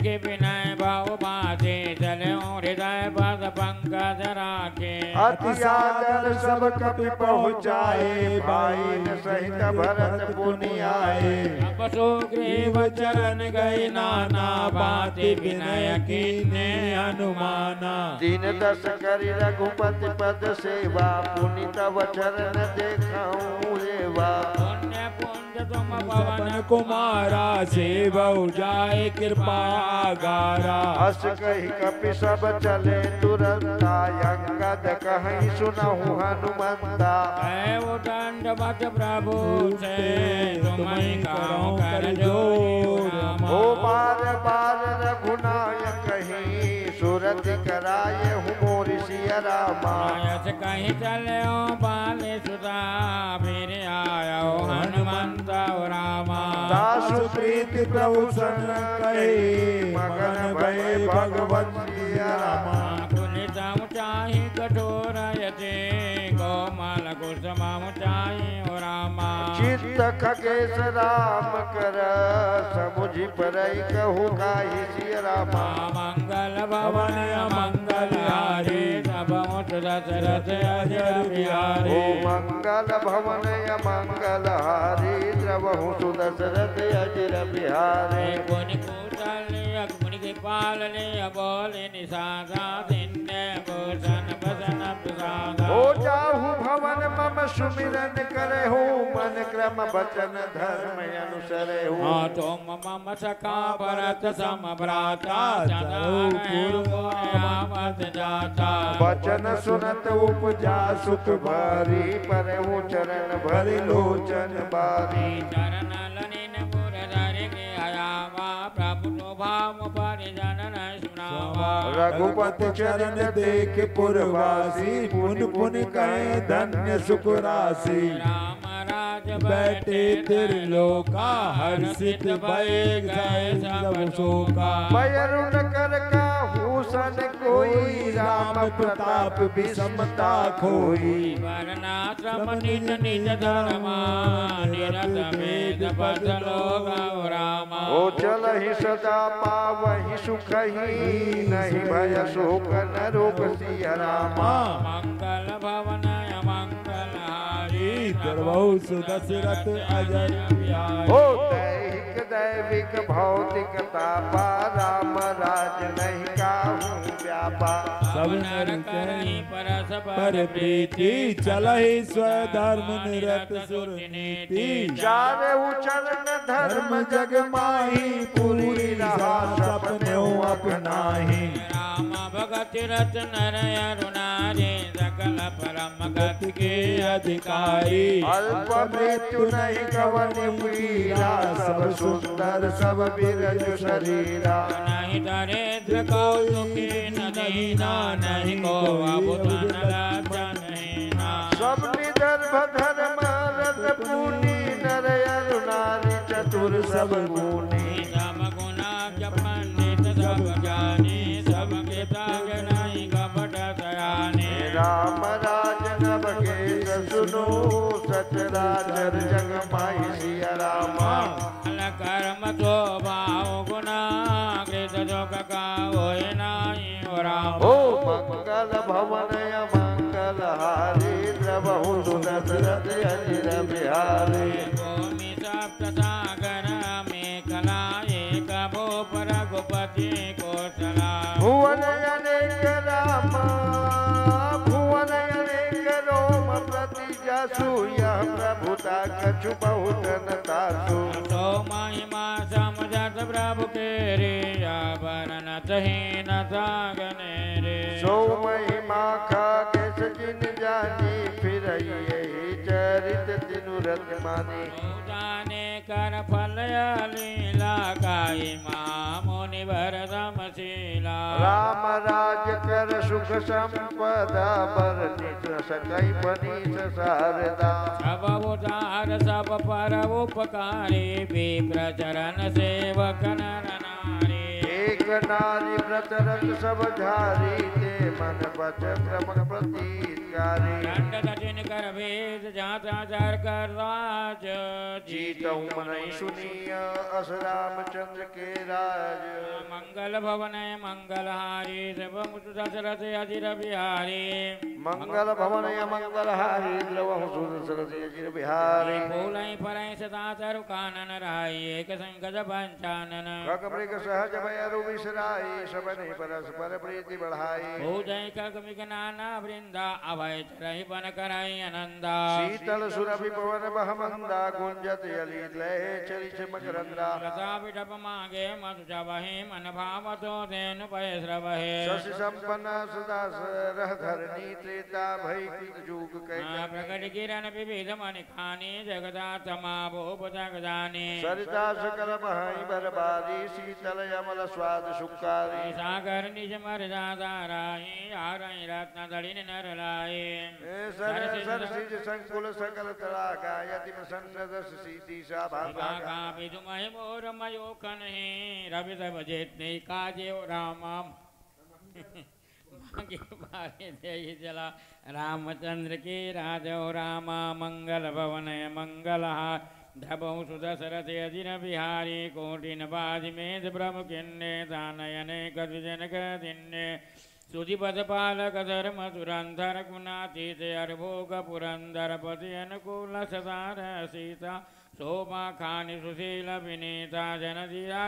के विनय भाव बाधे चले हृदय पद पंकज राखे
अति आदर सब कपि पहुँचाए भाई सहित भरत पुनि आए
अब सुग्रीव चरण गए नाना बाति विनय कीने हनुमाना
दीन दस करि रघुपति पद सेवा पुनि तव चरण देखाऊं रेवा
पुण्य पुंज तुम
पवन
पवन
कुमारा सेवौ जाय कृपा आगारा
हस कही कपि सब चले तुरंता अंगद कहीं सुनहु हनुमंता
ऐ दंडवत प्रभु से तुम्हें करो कर जोर
ओ बार बार रघुनायक कहीं सुरत कराये हूँ मोरि सिय रामा
मायस कहीं चले बाले सुधा फिर आयो हनुमंत रामा
दासु प्रीति प्रभु सन कहे मगन भय भगवत सिय रामा
पुनित ऊंचाई कठोर यते गोमाल कुसुम ऊंचाई रामा
चित्त खगेश राम कर समुझि परई कहु काहि सिय रामा
मंगल भवन मंगल हारे सब मुठ दशरथ अजर बिहारे
ओ मंगल भवन मंगल हारी द्रवहु सुदशरथ अजिर बिहारे
पुनि कौशल्य मुनि के पालने बोले निषादा दिन्य भूषण भजन प्रसादा
हो जाहु भवन मम सुमिरन करे हो मन क्रम वचन धर्म अनुसरे हो
तुम मम सखा भरत सम भ्राता पूर्वत जाता
वचन सुनत उपजा सुख भारी पर हो चरण भरि लोचन बारी
चरण लनिन पुरधर के आयावा प्रभु भाव परिजन न सुनावा
रघुपति चरण देख पुरवासी पुन पुन कहे धन्य सुख राशि
राम राज
बैठे त्रिलोका हर्षित भय गए सब शोका
भयरुन कर काहूसन कोई राम प्रताप विषमता खोई
वर्णाश्रम निज निज धर्मा निरत वेद पद लोग रामा
ओ चल ही सदा पावहि सुख ही नहीं भय शोक न रोग सिय रामा
मंगल भवन मंगल हारी
द्रवहु सुदशरथ अजर बिहारी
ओ दैहिक दैविक भौतिक तापा राम राज नहीं काहू व्यापा
सब नर कहीं पर प्रीति चलहि स्वधर्म निरत सुर नीति
चारे चरण धर्म जग माही पूरी रहा सपने अपनाही
राम भगत रत नर अरुणारे सकल परम गति के अधिकारी
अल्प मृत्यु नहीं कवन पीरा सब सुंदर सब बिरज शरीरा
नहीं दरिद्र को सुखी न दीना नहीं को अबुध न लाचा नहीं
सर्व धर्म रत पुनि नर अरु नारी चतुर सब गुणी
सब गुणाब्ज पंडित सब ज्ञानी सबके त्याग नहीं कपट सयाने
राम राज नभ के सुनो सचराचर जग माई सिया रामा
कर्म तो भाव गुना कृत जोग का होय नाई राम
ओ मंगल भवन मंगल हारी द्रवहु सुदशरथ अजिर बिहारी
भूमि सप्त सागर में कला एक भूप रघुपति कोसला
भुवन अनेक राम भुवन अनेक रोम प्रति जसु यह प्रभुता कछु बहुत न तासु
तो महिमा समझत प्रभु के रे आवरण तहीन सागने रे
सो महिमा खाके सजिन जानी फिर यही चरित तिनु रत मानी
जाने कर फल लीला काई मां मुनि भर समशीला
राम राज कर सुख संपदा बर निज सकई पनीस शारदा
सब उदार सब पर उपकारी विप्र चरण सेवक नर नारी
एक नारी व्रत रत सब झारी ते मन वचन क्रम प्रतीकारी
दंड दक्षिण कर भेद जाता चर कर राज
जीतऊ मन सुनिय अस रामचंद्र के राज
मंगल भवन मंगल हारी सब दशरथ अजिर बिहारी
मंगल भवन मंगल हारी द्रवहु सुदशरथ अजिर बिहारी
फूलई फरई सदा तरु कानन राई एक संगत पंचानन
खग मृग सहज भयरु विसराई सबने परस्पर प्रीति बढ़ाई
पूजय कग नाना वृंदा अभय चरहि बन करई आनंदा
शीतल सुरभि पवन बहमंदा गुंजत यली लय चरिछ मकरंदा
लता विडप मागे मधु जबहि मन भावतो देनु पय श्रवहे
शशि संपन्न सदा रह धरणी त्रेता भई कृत जुग कह
प्रकट किरण विविध मन खानी जगदा तमा भूप जगदानी
सरिता सकल बहाई बरबारी शीतल यमल स्वाद सुखारी
सागर निज मर जादाराई आरई रत्न दलिन नर लाई
सर सर सिज संकुल सकल तला गायति सन्नदस सीति सा भागा
का विदुमहि मोर मयो कन्हि रवि तब जेतने काजे रामम मांगे बारे दे जला रामचंद्र की राजो रामा मंगल भवन मंगल धबहु सुदशरथ अजिर बिहारी कोटिन बाज मेद ब्रह्म किन्ने दानयने कद्विजनक दिन्ने सुधिपद पालक धर्म सुरंधर गुणातीत अरभोग पुरंदर पति अनुकूल सदार सीता शोभा खानि सुशील विनीता जन दिया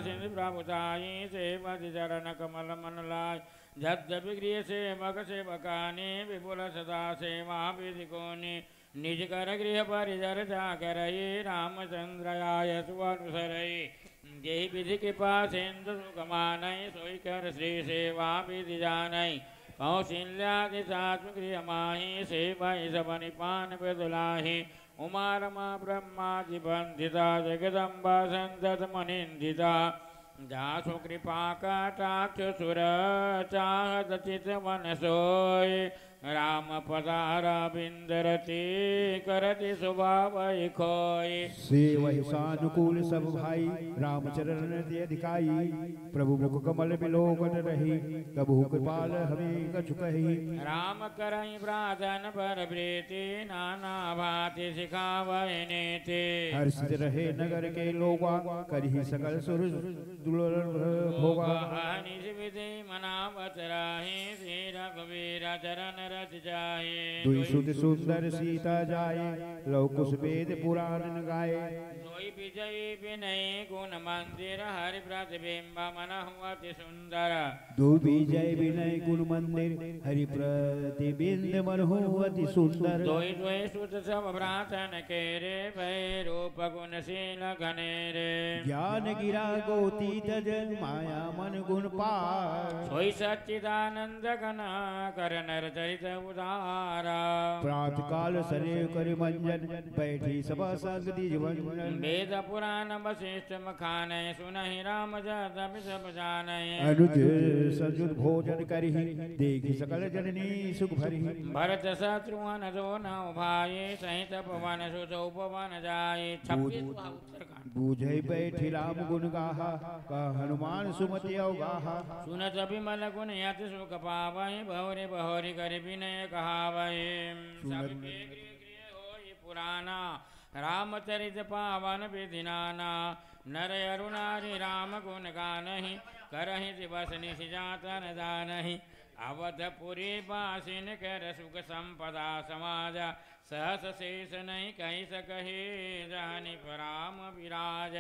सिंधु प्रभुताई सेवति चरण कमल मन लाय यद्यपि गृह से मग से बकानी विपुल सदा सेवा विधि कोनि निज कर गृह परिजर जाकरई रामचंद्र आय सुअनुसरई जय विधि कृपा सिंधु सुखमानई सोई कर श्री सेवा विधि जानई कौशल्यादि सात्म गृह माही सेवई सबनि पान बदलाही उमा रमा ब्रह्मादि बंधिता जगदम्बा संतत मनिंदिता जासु कृपा कटाक्ष सुर चाहत चित मन सोय राम पदारा बिंदरती करति स्वभाव खोय
सेवहि सानुकूल सब भाई रामचरण अधिकाई प्रभु मुख कमल बिलोकन रही कबहु कृपाल हमें कछु कही
राम करई प्रार्थन पर प्रीति नाना भांति सिखावै नीति
हर्षित रहे नगर के लोगा करही सकल सुर दुर्लभ भोगा
निज विधि मनावत राही श्री रघुवीर चरण रच जाए
दुई सुत सुंदर सीता जाए लव कुश वेद पुराण गाए
सोई विजयी विनय गुण मंदिर हरि प्रतिबिंब मन हुअति सुंदर
दो विजय विनय गुण मंदिर हरि प्रतिबिंब मन हुअति सुंदर
दोई द्वय सुत सब भ्रातन के रे भय रूप गुणशील घनेरे
ज्ञान गिरा गोती तज माया मन गुण पार
सोई सच्चिदानंद घन कर नर चरित सहित उदारा।
प्रात काल सरे कर मंजन बैठी सभा संग जीवन।
वेद पुराण वशिष्ठ मखानय सुनहि राम जब सब जानय।
अनुज सजुद भोजन करहि देखि सकल जननी सुख भरि।
भरत शत्रुघ्न जो न भाई सहित पवन सुत उपवन जाय। 26 उत्तरकांड।
बूझै बैठी राम गुण गाहा हनुमान सुमति अवगाहा।
सुनत विमल गुण यति सुख पावहि बहुरी बहुरी कर विनय कहावहि। सब के गृह गृह होई पुराना रामचरित पावन विधि नाना। नर अरु नारी राम गुण गानहि करहि दिवस निशि जातन जानहि। अवधपुरी बासिन कर सुख संपदा समाजा। सहस शेष नहीं कहि सकहि जानि राम विराज।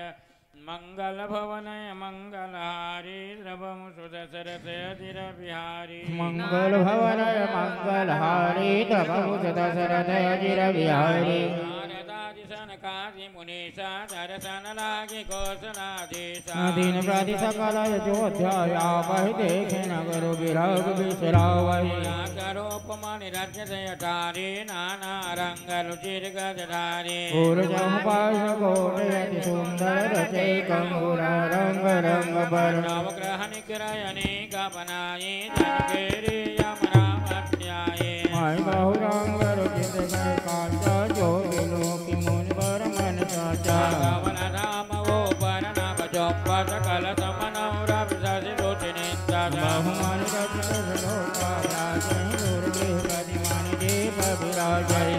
मंगल भवनय मंगलहारी द्रवम सुदशरथ अधीर बिहारी।
मंगल भवनय मंगलहारी द्रवम सुदशरथ अधीर बिहारी।
सनकादि मुनीषा दर्शन लागे कौशलाधीशा।
दीन प्रति सकल अयोध्या वही देखे नगर विराग बिसरावहि।
करोपमणि रज्य अटारी नाना रंग रुचिर गजधारी।
ऊर्जम पाश कोटयति सुंदर रचे कंगुरा रंग रंग वर्ण।
नवग्रह निग्रह अनेक बनाये जन केरी यम राम ध्याये।
माय बहु रंग रुचित गए कांता जोगिनो की मुनि बर मन साचा।
भगवन राम वो वर्ण बजोपत कल समनौर विशि रुचिनिंदा।
बहुमान रचित लोका राजै दुर्गेह गतिमान देव विराजै।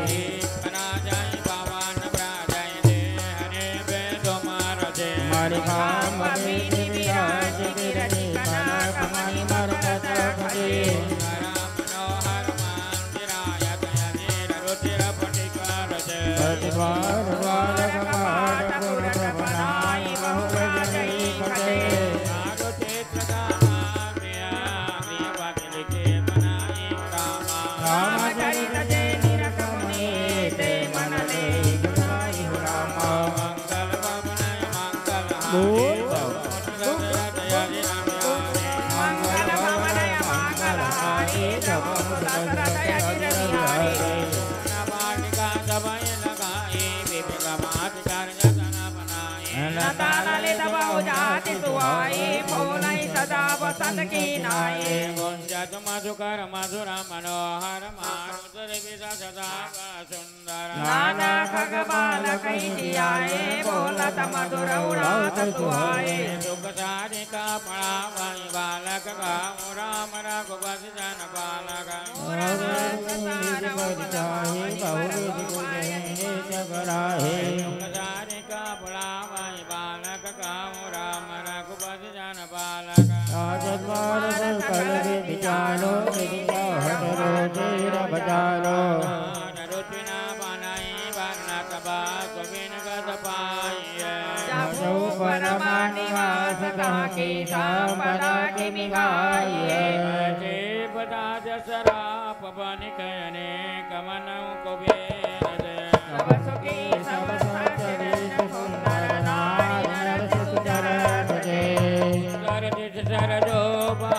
पराजय पवन प्राजय दे हरे वेद मारजे।
मारिकाम बदे विराज गिरनि कनक मणि मरकत भजे। द्वार द्वार कपाट पुर प्रभनाई बहु रजनी कटे। रामचरित जय निरतमुनि ते मन ले गाई हो रामा।
मंगल भवनय मंगलहारी
मंगल भवनय मंगलहारी द्रवम सुदशरथ अधीर बिहारी। लता ललित बहु जाति सुहाई फूलै सदा बसंत की नाई।
गुंजत मधुकर मधुर मनोहर मारुत विद सदा सुंदर।
नाना खग बालक जियाए बोलत मधुर उड़ात सुहाए।
दुख सारिका पड़ावहि बालक गाऊँ राम रघुपति जन बालक। सारिका पड़ावहि बालक गाऊँ राम रघुपति जन बालक। रुचिना बनाई वर्णत बास बिन गत पाइय।
जबो परमा निवास ताके संपदा की मिगाइए।
जे बता जसराप बनिक अनेक मनौ कुबेर दे।
सब सुखी सब सचरित सुंदर नारायण सुंदर भजे।
सुंदर दिस सरजोबा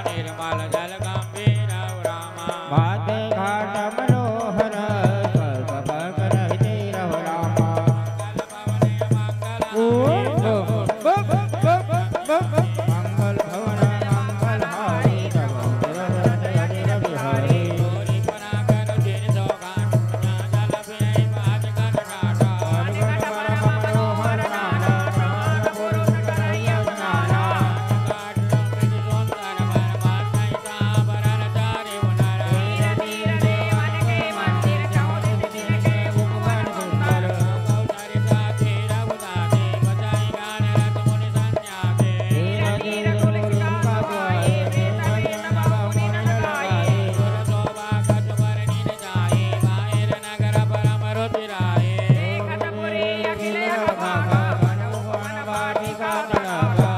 निर्मल जल गंभीर रामा।
बात घाट मनोहर स्वर्ग रहते रहो रामा। मंगल भवन मंगलहारी द्रवम सुदशरथ अधीर बिहारी। मनोहर नाना राम पुरुष कन्हैया नाना। धीर धीर देवन के मंदिर 14 दिन के उपवन सुंदर। धीर धीर तुलसी का गाए वेद वेद बहु दिन लगाए। देखत पुरी अखिल अगभागा मनोहर वाटिका तड़ागा।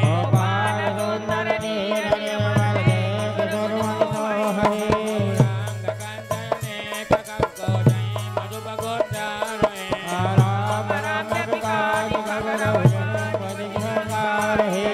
गोपाल सुंदर नीर निर्मल देख सर्वन सोहरे। राम राम विकास भगवत पद संगार हे।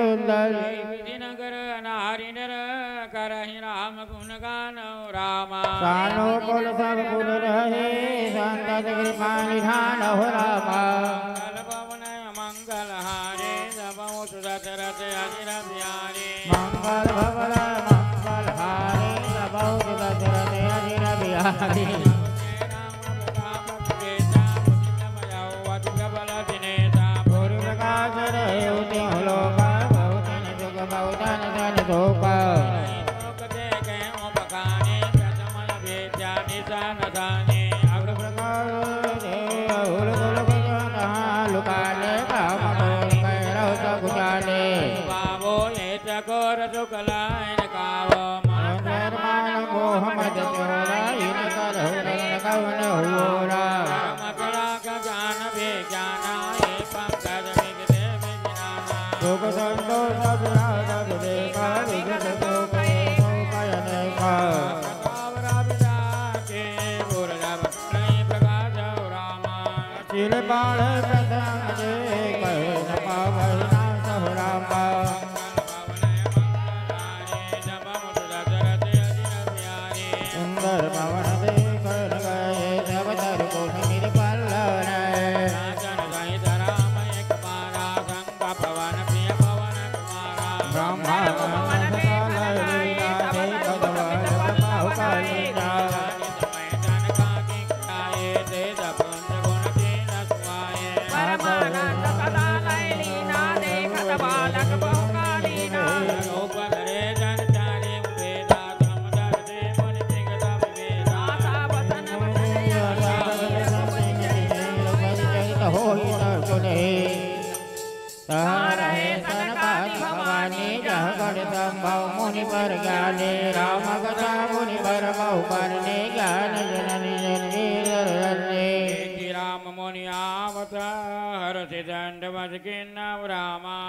सुंदर
विधिनगर नारी नर करहि राम गुण गानौ रामा
सानो कुल सब कुल रहे संतत कृपा निधान हो रामा
मंगल भवन मंगल हारे जपौ सुदशरथ अजिर बिहारी
मंगल भवन मंगल हारे जपौ सुदशरथ अजिर बिहारी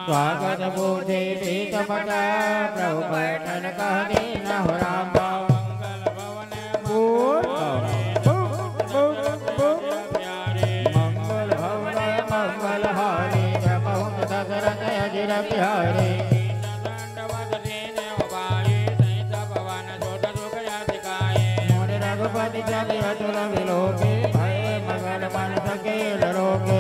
स्वागत बूझे पीतमता प्रभु बैठन कह दीन हो रामा मंगल भवन मंगल भवन मंगल हारी जपौ दशरथ अजिर बिहारी रघुपति चले अतुल विलोके भय मगन मन सकेल रोके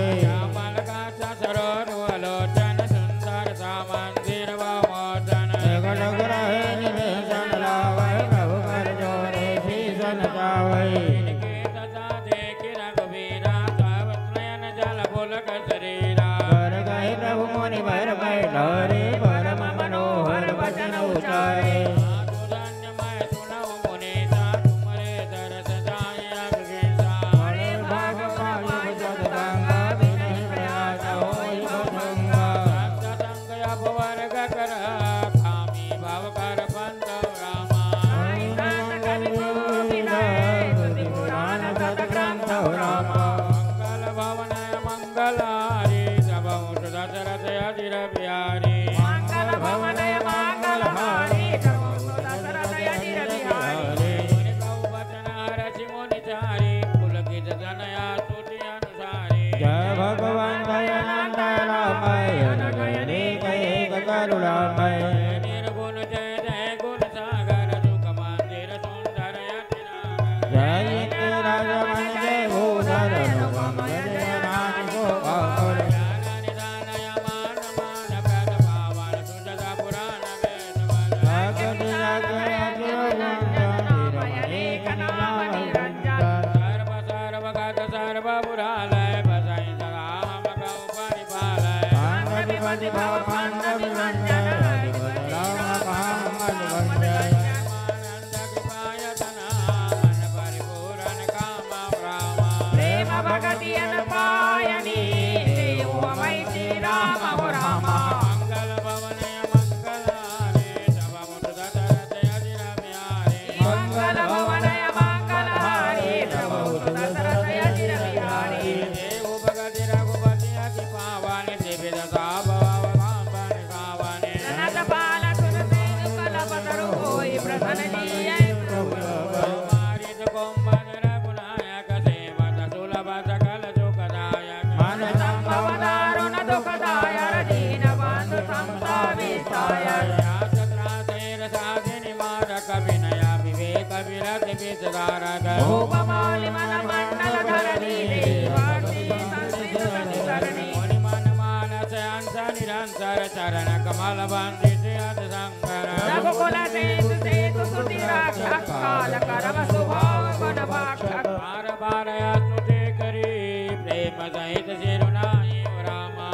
कविनया विवेक विरत विचदारक मन मानस अंश निरंतर चरण कमल बंदी श्रीअत शंकर बार बार स्तुति करी प्रेम सहित शिरुनाई रामा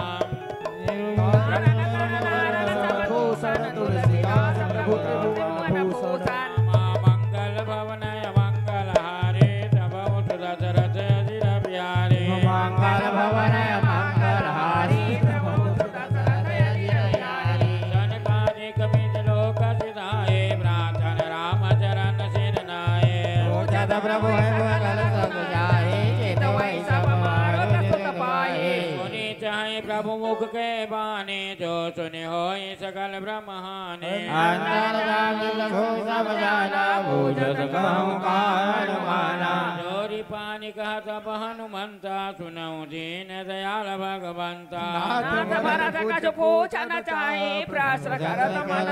मंगल भवनय मंगल हारे तब दशरथ अजिर बिहारी
मंगल भवनय मंगल हारी
जनकादिक बीज लोक सिधाए प्रार्थन राम चरण सिर नाये
प्रभु है मंगल सब जाए चेत वै सब
सुनी चाहे प्रभु मुख के बानी जो सुने हो सकल ब्रह्माने
अंतर जागे प्रभु सब जाना भूजत कहूँ काल माना
जोरी पानी कहत हनुमंता सुनऊ दीन दयाल भगवंता
पूछना चाहे प्रश्न करत मन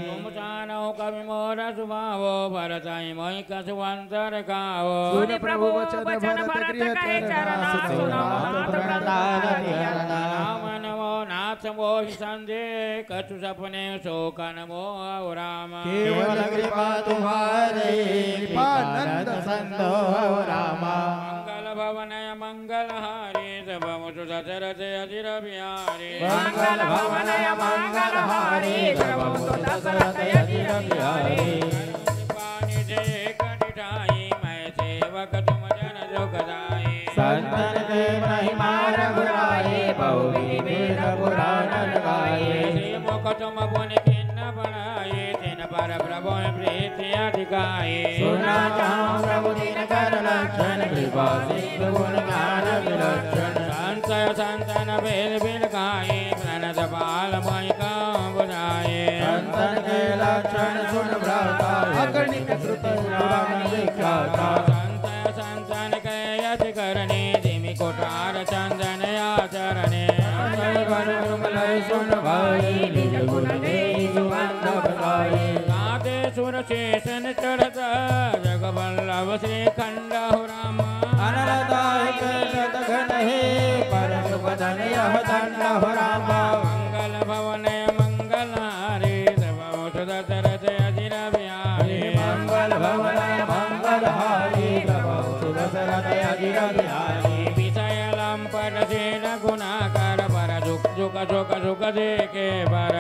तुम जानो कवि मोर सुभावो भरताई मोहि कसुवंतर गावो
सुनि प्रभु वचन भरत कहे चरना
रामनवो नाथ मोहि संदे कछु सपने शोकन मोह राम
केवल कृपा तुम्हारे कृपानंद संतो रामा
मंगल भवनय मंगल हारी सब मुझ दशरथ अजिर बिहारी
मंगल भवनय मंगल हारी सब मुझ दशरथ अजिर बिहारी
पानी से कटिठाई मैं सेवक तुम जन जोगदाई
संतन के महिमा रघुराए बहुविधि वेद पुराण गाए
मुख तुम पुन किन्न बनाए तिन पर प्रभु प्रीति अधिकाए
सुना चाहूं प्रभु दिन कर लक्षण कृपा सिद्ध गुण ज्ञान विलक्षण
संतय संतन भेद बिल गाए प्रणत बाल मई का बुझाए
संतन के लक्षण सुन भ्राता अगणित श्रुत पुराण विख्याता
संतय संतन के यति करने जिमि कोटार चंदन आचरणे
सुन भाई निज गुण देहि सुगंध बताए
नादे सुर शेषन चढ़त जग बल्लभ श्री खंड राम
अनलदायक सतघन हे परम बदन यह दंड हो रामा
मंगल भवनय मंगल हारे सब दशरथ अजिर बिहारी
मंगल भवन मंगल हारी प्रभु दशरथ अजिर बिहारी
विषय लंपट सेन गुणाकर पर झुक झुक झुक झुक देखे पर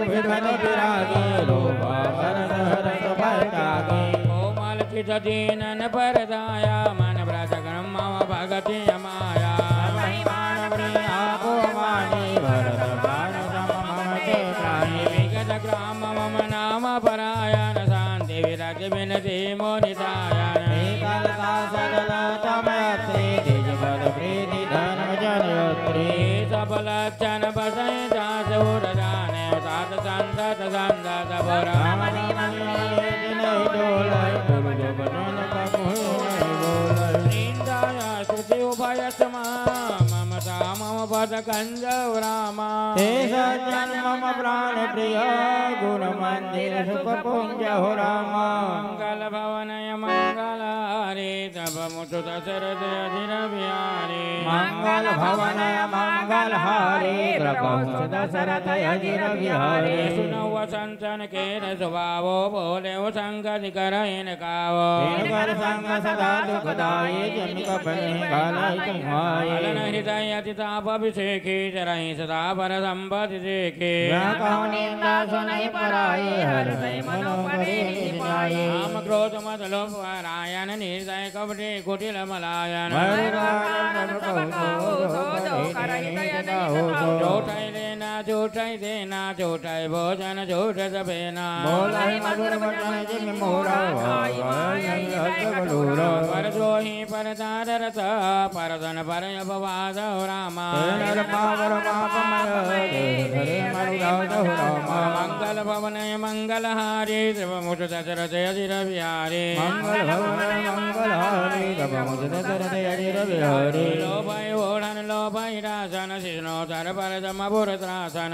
विघ्न विरागे लोभा भरत हरत भय त्यागे
कोमल चित दीनन पर दाया मन व्रत ब्रह्म भगति माया
महिमान प्रिया को मानी भरत बाण सम मम के प्राणी
विगत ग्राम मम नाम परायण शांति विरज विनति मोनितायन
एकल का सदल तमयत्री तेज बल प्रीति धर्म जनयत्री
सब लक्षण बसै जासुर जाने सात संतत संतत बोरा
रामनी मंगले नहीं डोलय गुरु जो बनन कबहु नहीं बोलय
निंदाय स्तुति उभय समा ममता मम पद कंजव रामा
हे सज्जन मम प्राण प्रिय गुण मंदिर सुख पुंज हो रामा
मंगल भवनय मंगल हारे तब मुझ दशरथ अजिर बिहारी
मंगल भवन मंगल हारे प्रभु दशरथ अजिर बिहारी
सुनो वसंतन के स्वभावो बोले संगत करहिन कावो
कर संग सदा दुखदाई जन कपने कालाई तुम्हारे
अलन हृदय अति ताप अभिषेकी चरहि सदा पर संपत्ति देखे
कहो निंदा सुनहि पराये हर सै मनो परे निजाये
काम क्रोध मद लोभ रायन निर्दय कपटे कुटिल मलायन जोटाई लेना जोटाई देना जोटाई भोजन जोट जबेना पर द्रोही पर दाररथ पर धन पर अपवाद रामा मंगल भवनय मंगल हारे शिव मुझ दशरथ अजिर बिहारी
मंगल भवन मंगल हारी तब मुझ दशरथ अजिर बिहारी
लो भाई ओढ़न लो भाई रासन शिष्णो तर पर जम पुर त्रासन सिंहासन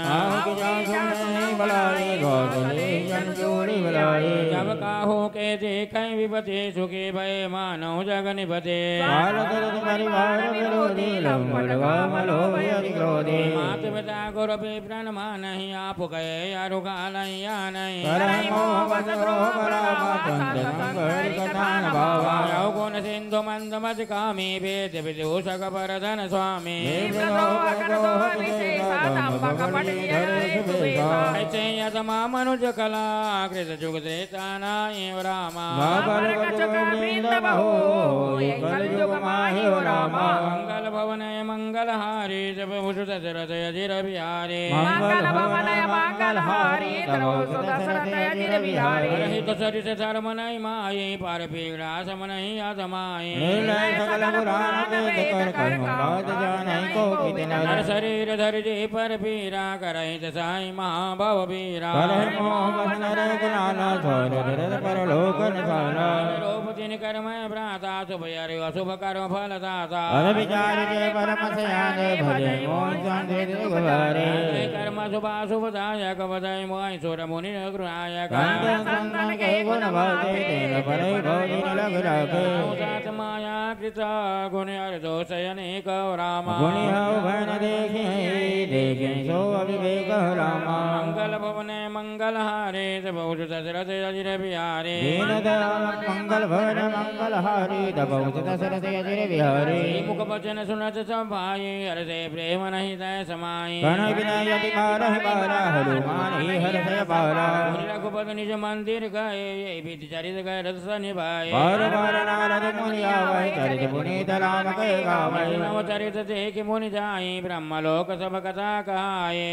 जब काहू के देखें विपति सुखी भय मानव जग निपते मात पिता गुरु विप्रण नहीं आप गए अरुगा नहीं या नहीं गुण सिंधु मंद मज कामी वेद विदूषक परधन स्वामी यतमा मनुज कला कृत जुग त्रेता नायव रामा मंगल भवन मंगल हारी जब भूषुत दशरथ अजिर बिहारी रहित सरित धर्म नहीं माई पर पीड़ा सम नहीं अधमाई नर शरीर धर जी पर पीरा करहित साई महाभव पीरा रूप दिन कर्म भ्राता शुभ हरि अशुभ कर्म फल दाता कर्म शुभाशुभ दायक बधाई मोहि सुर मुनि गृहायक माया कृत गुण हरि दोषयने राम मंगल भवने मंगल हारे बहुत दशरथ अजिर बिहारी
मंगल भवन मंगल हारी दशरथ अजिर बिहारी
मुख वचन सुनत सब भाई हर से प्रेम नहीं तय समाई रघुपति निज मंदिर गए विधि चरित गए रथ निभाए चरित देख मुनि जाई ब्रह्मलोक सब कथा कहाए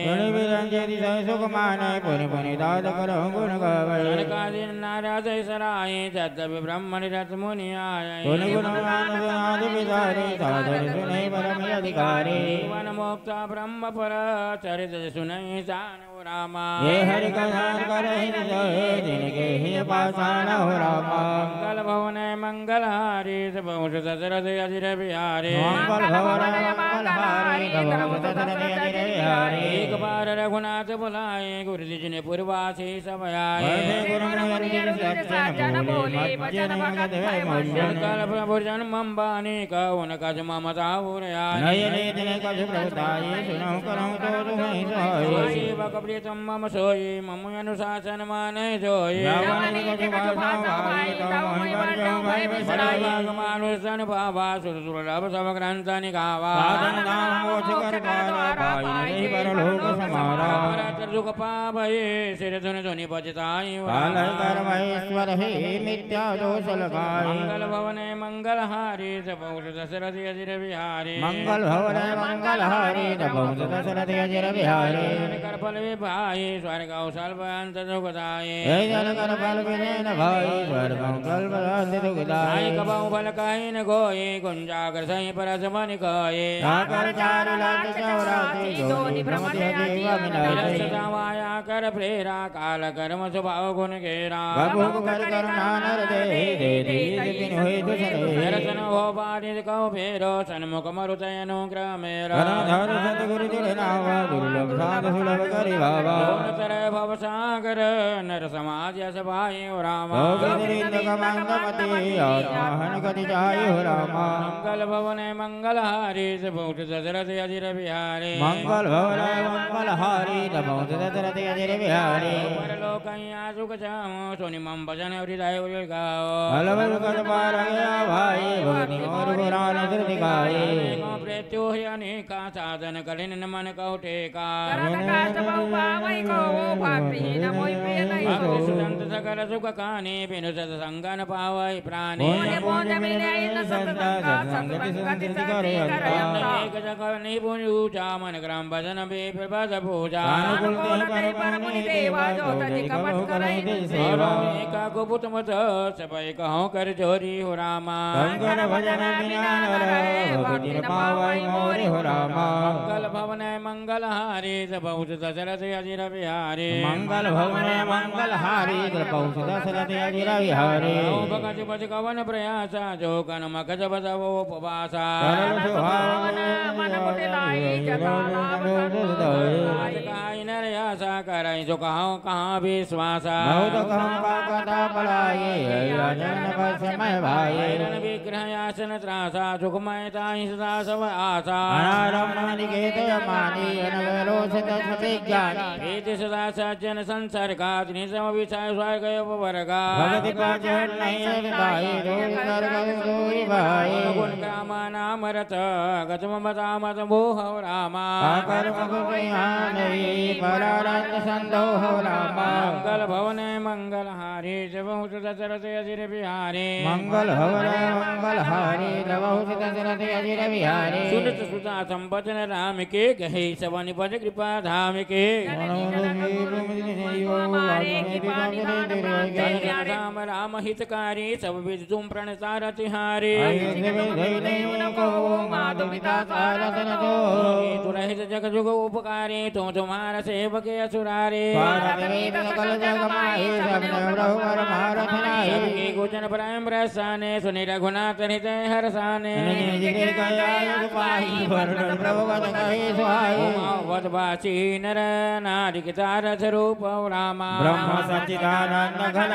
नाराज सराय जद्यपि ब्रह्म निरत मुनि आए जीवन मोक्ता ब्रह्म पर चरित सुनहि जानो रामा
हरि
मंगल भवन मंगल हारी बहुत दशरथ अजिर बिहारी एक बार रघुनाथ बुलाए गुरु जी ने पूर्वासी सब आए प्रभु जन्म बानी कौन कज ममता प्रीतम मम सोई मम अनुशासन मान जोई मानुषन बाबा सुरसुरभ सब ग्रंथ निगावा सुख पावये सिर धुन ध्वनि बजताई मंगल भवने मंगल हारी बहुत दशरथ अजिर बिहारी
मंगल भवन मंगल हारी बहुत दशरथ अजिर बिहारी
कर फल भाई स्वर्ग कौशल अंत दुखदाये भाई कबाऊ फल कहीं न गोये गुंजागर सही परस मन कहे माया कर प्रेरा काल कर्म स्वभाव गुण घेरा दर्शन हो बारिश कहो फेरो सन्मुख मरुतयनु ग्रमेरा भव सागर नर समाज यश भाई रामा मंगल भवन मंगल हारी बहुत दशरथ अजिर बिहारी
मंगल भवन मंगल हारी बहुत दशरथ अजिर बिहारी
परलोक सुख जामो सोनि मम भजन हृदय गाओ प्रेत्यो अनेका साधन कलिन मन कहो टेका संत सकल सुख कानी बिनु सत्संगन पावै प्राणी एक जगह निपुण ऊंचा मन ग्राम भजन बेप्रभद पूजा एका गुप्त मत सपय कहो कर चोरी हो रामा मंगल भवन मंगल हारी बहुत दशरथ अजिर बिहारी
मंगल भवन मंगल मंगलहारी द्रौपदी दशरथ अजिर बिहारी
भगत पति कवन प्रयासा जो कन मगज बसवो उपवासा
मन मुटिलाई
काई नर आशा करई जो कहाँ विश्वासा
समय भाई
विग्रह आसन त्रासा सुखमय ताहि सदा सब आशा वेद सदा सज्जन संसर्गा निसम विषय स्वर्ग वर्गा गुण ग्रामा नाम रत गतम मता मत मोह रामा मंगल भवन मंगल हारी जब दशरथ अजिर बिहारी
मंगल भवन मंगल हारी दशरथ अजिर बिहारी
सुनत सुता संबचन राम के कहे सवन पद कृपा धाम के राम राम हितकारी सब विद तुम प्रणसार तिहारी तु रहित जग जुग उपकारी तुम तुम्हारा सेवक असुरारे सबके गोचन प्रेम रसाने सुनि रघुनाथ हृदय हरसाने वदवासी नर नारी तारथ रूप रामा
ब्रह्म सच्चिदानंद घन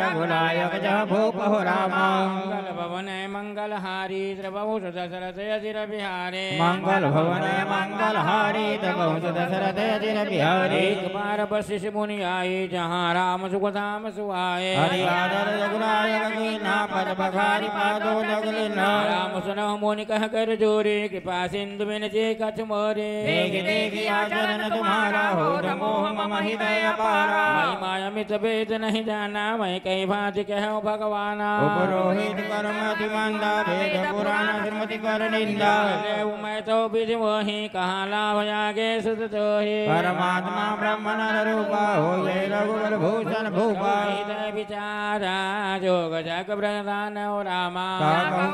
रघुनायक जह भूप हो रामा
मंगल भवन मंगल हारी द्रवहु दशरथ अजिर बिहारी
मंगल भवन मंगल हारी द्रवहु दशरथ अजिर बिहारी
एक बार वशिष्ठ मुनि आए जहाँ राम सुख धाम सुहाए
हरि आदर रघुनायक की ना पद बखारी पादो लगलिना
राम सुनहु मुनि कह कर जोरे कृपा सिंधु बिनते कछ मोरे
देखी आचरण तुम्हारा हो मोह मम हृदय पारा
माया मित भेद नहीं जाना मैं कई भांति कहूँ भगवाना
पुरोहित कर्म अतिमंदा वेद पुराण श्रीमति कर निंदा
मैं तो विधि वही कहाँ लाभ जागे सुत तो
परमात्मा ब्रह्म नर रूपा हो रघुवर भूषण भूपा
विचारा जोग जग प्रधान हो रामा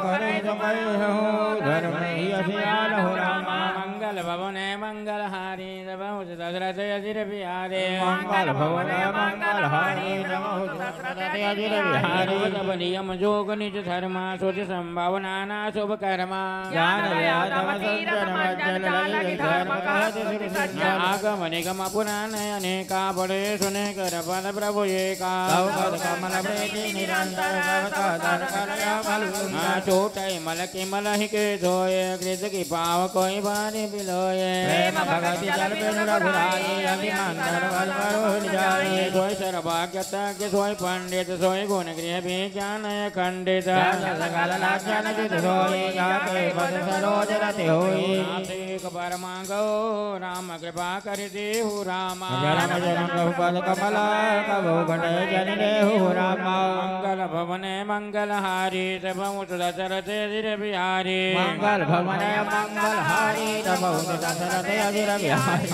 करे समय हो धर्म ही असियाल हो रामा
मंगल भवन मंगल हारी दशरथ अजिर बिहारी
मंगल भवन मंगल हारी दशरथ अजिर बिहारी
नियम जोग निज धर्म सोच संभावना ना शुभ कर्मा
ज्ञान व्याधम संजन मज्जन ललित धर्म कहत श्री सज्जन
आगम निगम पुराण अनेका बड़े सुने कर बल प्रभु एका
कमल प्रीति निरंतर कर
छोटे मल के मल ही के धोए कृत की पाव कोई बारी बिलोए
प्रेम भगति जल बिनु रघुराई अभिमंदन बल बरोहि जाई
सोई सर्वज्ञता के सोई पंडित सोई गुण गृह भी ज्ञान खंडित
सकल लक्षण जित सोई जाके पद सरोज रति होई
एक परमा गो राम कृपा कर देहु रामा
जन्म जन्म पद कमला कबो घटे जन देहु रामा
मंगल भवन मंगल हारी तबहुत दशरथ अजिर बिहारी
मंगल भवन मंगल हारी तबहुत दशरथ अजिर बिहारी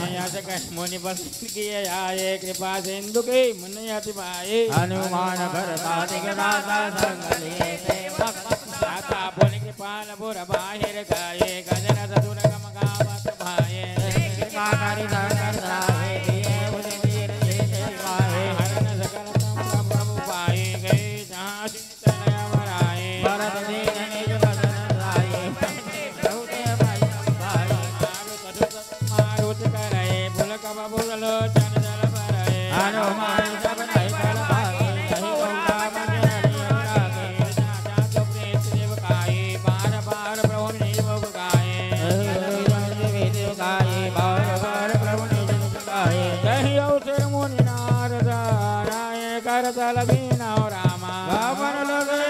मुनि वशिष्ठ किए आए कृपा सिंधु के मुनि अति पाए
हनुमान भरताति के दाता संग लिए
दाता बोल कृपाल बुर बाहिर गाये गजन ससुर गम गावत भाये
कृपा करि शंकर सहाय दिए उदय वीर जीते पाए
हरण सकल प्रभु पाए गए जहाँ शीतल अमराए
भरत दीन निज बदन लाए बहुते भाई
मारुत करे फुल कब फुल चन जल भरे
हनुमान सब नहीं कर भागे सही गंगा मंजरी रागे
जात प्रेत देव काये बार बार प्रभु निज मुख गाये
बार बार प्रभु निज मुख गाये
कही अवसर मुनि नारद राय करतल बीना रामा
बाबर लगे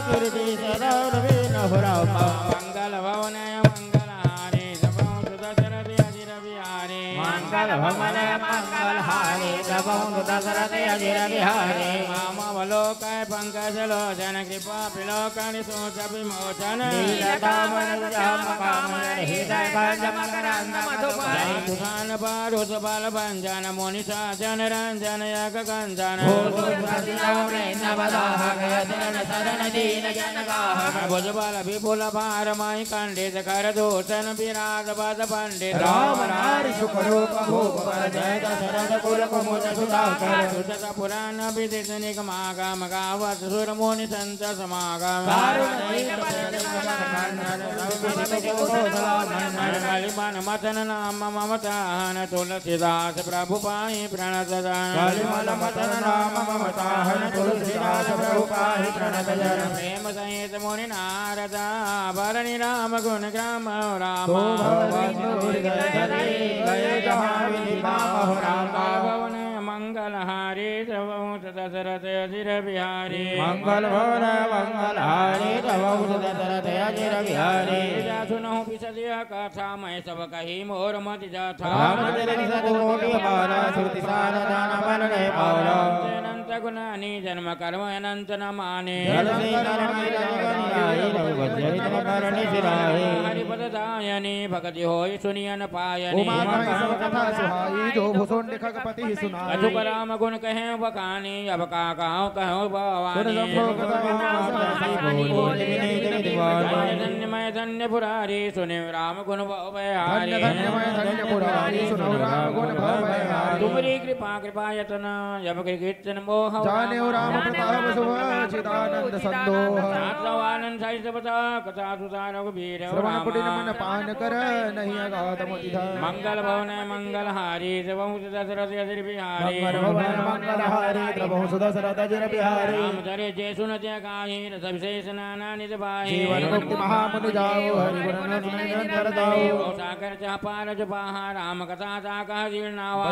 कीर्ति सदौर बीन रामा
मंगल भवन मंगल हारे सबहुत दशरथ अजिर बिहारी
मंगल भवन मंगल हारे सबहुत दशरथ अजिर बिहारी
मामवलोक पंकज लोचन कृपा पिलोकन सोच विमोचन
नीलदामन श्याम कामन हृदय कंज मकरंद मधुकर
कुशान पारुत बल भंजन मुनि साजन रंजन यक कंजन भुज बल विपुल भार माई खंडित कर दूषण विराट पद पंडित
राम नारी सुख रूप भूप जय दशरथ कुल कुमुद सुधाकर
सुदत पुराण विदित निगमागम गावत सुर मुनि संत समागम कलिमन मथन नाम ममताहन तुलसीदास प्रभु पाहि प्रणत
कलिमल मथन नाम ममताहन तुलसीदास प्रभु पाहि प्रणत जन
प्रेम सहित मुनि नारदा भरणी राम गुण ग्राम राम भवन मंगल हारी दशरथ अजिर बिहारी
मंगल भवन मंगल हारी दशरथ अजिर बिहारी
सुनो पिछलिया कथा मैं सब कही मोर मत जाथा अनंत गुणानी जन्म कर्म अनंत न माने हरिपद दायनी भक्ति होय सुनियन पायनी अजुक राम गुण कहे बकानी अब का कहो भवानी धन्य मैं धन्य पुरारी सुने राम गुण भवहारी तुम्हारी कृपा कृपा यतना जब कीर्तन मोह
जाने राम प्रताप सुभाषितानंद संदोह
आनंद साहित्य बता कथा सुधार रघुबीर
श्रवण पुटिन मन पान कर नहीं अगाध मोति धाम
मंगल भवन मंगल हारी जबहु दशरथ अजिर बिहारी
मंगल हारी प्रभु सुदशरथ अजिर बिहारी
रामचरे जय सुन जय गाहि रस विशेष नाना निज बाहि
जीवन मुक्ति महामुनि जाओ हरि गुण निरंतर दाओ
सागर चपाल जपाहा राम कथा साका जीर्णावा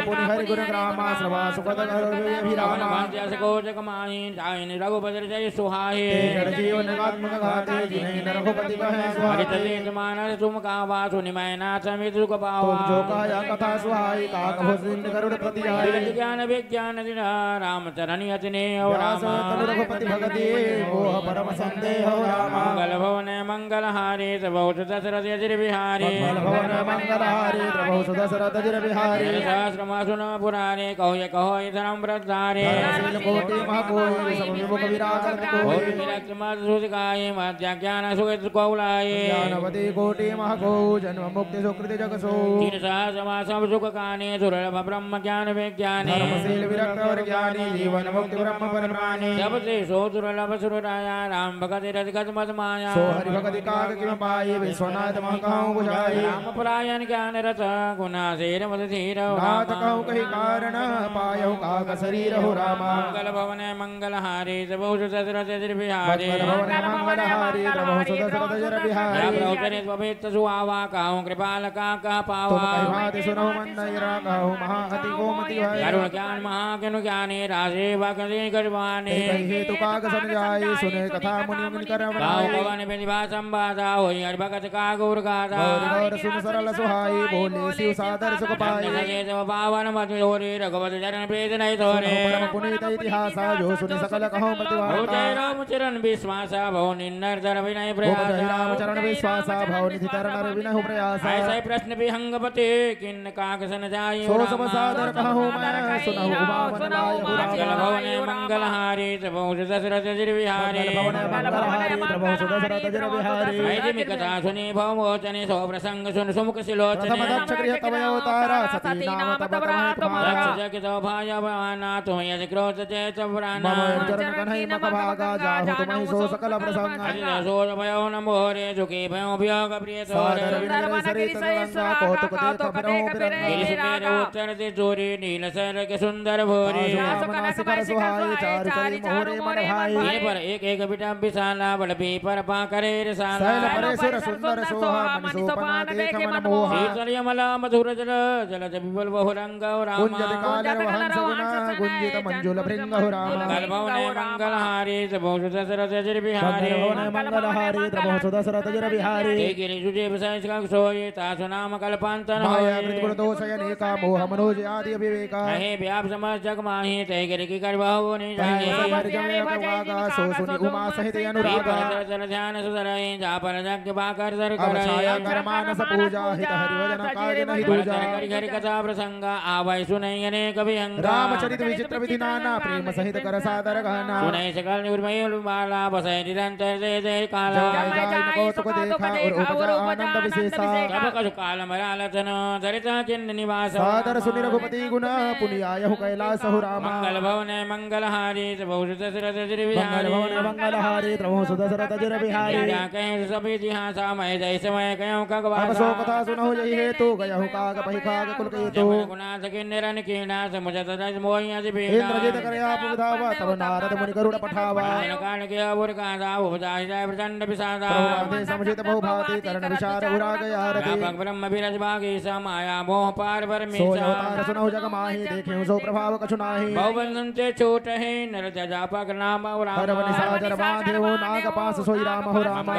पुनि हरि गुण ग्रामा श्रवा सुखद अभिरामा
कोच कमाहि जाइन रघुपति जय सुहाहि
जीवन आत्मक घाते जिन्हें रघुपति कहे
हरि तलेज मानस तुम कावा सुनि मैं नाथ मित्रु को पावा
जो काया कथा सुहाई काक भुसिन गरुड़ प्रति आई
ज्ञान विज्ञान दिन राम चरणी अतिने
राम रघुपति भगति मोह परम संदेह राम
मंगल भवन मंगल हारी बहुत दशरथ अजिर बिहारी
भवन मंगल हारी प्रभु सुदशरथ अजिर बिहारी
सहस्रमा सुन पुरारे कहो धर्म व्रतारे
कोटि महाकोई सब विमुख विराजत कोई
विरक्त मत सुधिकाय मध्य ज्ञान सुगत कौलाय
ज्ञानवती कोटि महाकोई जन्म मुक्ति सुकृति जगसो
तीन सहस्रमा सब सुख काने दुर्लभ ब्रह्म ज्ञान विज्ञानी
धर्मशील विरक्त और ज्ञानी जीवन मुक्ति ब्रह्म परप्राणी
सबसे सो दुर्लभ सुरराया राम भगत रजगत मत माया
सो हरि भगति काग किम पाई विश्वनाथ महकाऊ बुझाई
राम परायण ज्ञान रथ गुना शेर मत धीर
नाथ कहु कही कारण पायौ काग शरीर हो रामा
मंगल भवन मंगल हारी बहुत दशरथ अजिर बिहारी
मंगल हारी प्रभु सुदशरथ अजिर बिहारी
पवित्र सुहावा कहूँ कृपाल का कह
तुम
पावा
कही भांति सुनो मंदरा कहु महाअति गोमति भाई
करुण ज्ञान महाज्ञान ज्ञानी राजे भक्ति गजवानी
कही हेतु काग समझाई सुने कथा मुनि मुनि कर
गाँव भवन प्रतिभा संवादा होई हरि भगत का गौर गाथा
गौर सुन सरल सुहाई बोले शिव सादर सुख पाई
पावन मधुरी रघुपति चरण प्रीत नहीं थोरे
परम पुनीत इतिहास जो सुनि सकल कहु प्रतिवार्ता
राम चरण विश्वास भव निन्नर जर विनय
जय
प्रयास
राम चरण विश्वास भाव निधि तरन विनहु प्रयास
ऐसे प्रश्न विहंगपते किन्न काक सन जाई
सो सब सादर कहु मैं सुनहु उमावन लाय
मंगल भवन मंगल हारी बहुत दशरथ अजिर बिहारी
भवन मंगल हारी प्रभु सुदशरथ अजिर बिहारी
ऐसी कथा सुनी भवमोचने सो प्रसंग सुन सुमुख सिलोचने
प्रथम दक्ष गृह तव अवतारा सती नाम तब
दक्ष जग तो भाय भवाना तुम यदि क्रोध चेत पुराना
मम चरण कन्हई मक भागा जाहु तुमहि सो सकल प्रसंग
अजित सोज भयो न मोरे झुकी भयो वियोग प्रिय
सादर
तोरे
विनय सरित गंगा कौतुक देख फिरहु बिरंगा
गिरिश उत्तर दे चोरी नील सर के सुंदर भोरी
शिखर सुहाई चारु चरी मोहरे मन भाई
ये पर एक बिटा विशाला बड़ पर पा करे रसाला
शैल परेश्वर सुंदर सोहा मन सोपना देख मन मोहा
शीतल यमला मधुर जल जल विपुल बहु रंग राम
गुंजत कालर वहंस गुना गुंजित मंजुल भृंग राम
मंगल भवन मंगल हारी बहुत दशरथ अजिर बिहारी
भवन मंगल हारी प्रभु सुदशरथ अजिर बिहारी
गिरि सुजे विशेष का सोये तासु नाम कल्पांतन
माया
होये
मृतगुण दोष अनेका मोह मनोज आदि विवेका
कहे व्याप समझ जग माही ते गिरि की कर बहु नहीं जाए
सो सुनि उमा सहित अनुरागा
जल ध्यान सुधरई जा पर जग बाकर सर
अब छाया कर मानस पूजा हित हरि भजन काज नहीं दूजा
हरि हरि कथा प्रसंग आवै सुनई अनेक विहंग
रामचरित विचित्र विधि नाना प्रेम सहित कर सादर गाना
सुनई सकल निर्मय बाला बसै निरंतर जय जय काला
जय जय न कौतुक देखा और उपजा आनंद विशेषा
सब कछु काल मरालचन धरिता चिन्ह निवास
सादर सुनि रघुपति गुण पुनि आयहु कैलास हु रामा
मंगल भवन मंगल हारी बहुत दशरथ श्री
मंगल भवन मंगल हारी प्रभु सुदशरथ जिर बिहारी
कहीं सभी इतिहास मैं जय समय कहो कगवा
अब सो कथा सुनहु जहि हेतु गयहु काग पहिखाग कुल केतु
गुनाथ किन्नरन कीनाथ मुझत रज मोहि अति
इंद्रजित करया पुधावा तब नारद मुनि गरुड़ पठावा
कान के अबुर कांदा उपजाहि जय प्रचंड विषादा
प्रभु समुचित बहु भांति कर्ण विचार उरा गया रति
ब्रह्म विरज भागी समाया मोह पार पर
सो अवतार सुनहु जग माहि देखेउ सो प्रभाव कछु नाहि
बहुबंधन से छूट है नर जापक नाम और
हर बनि सागर बांधेउ नाग पास सोई राम हो रामा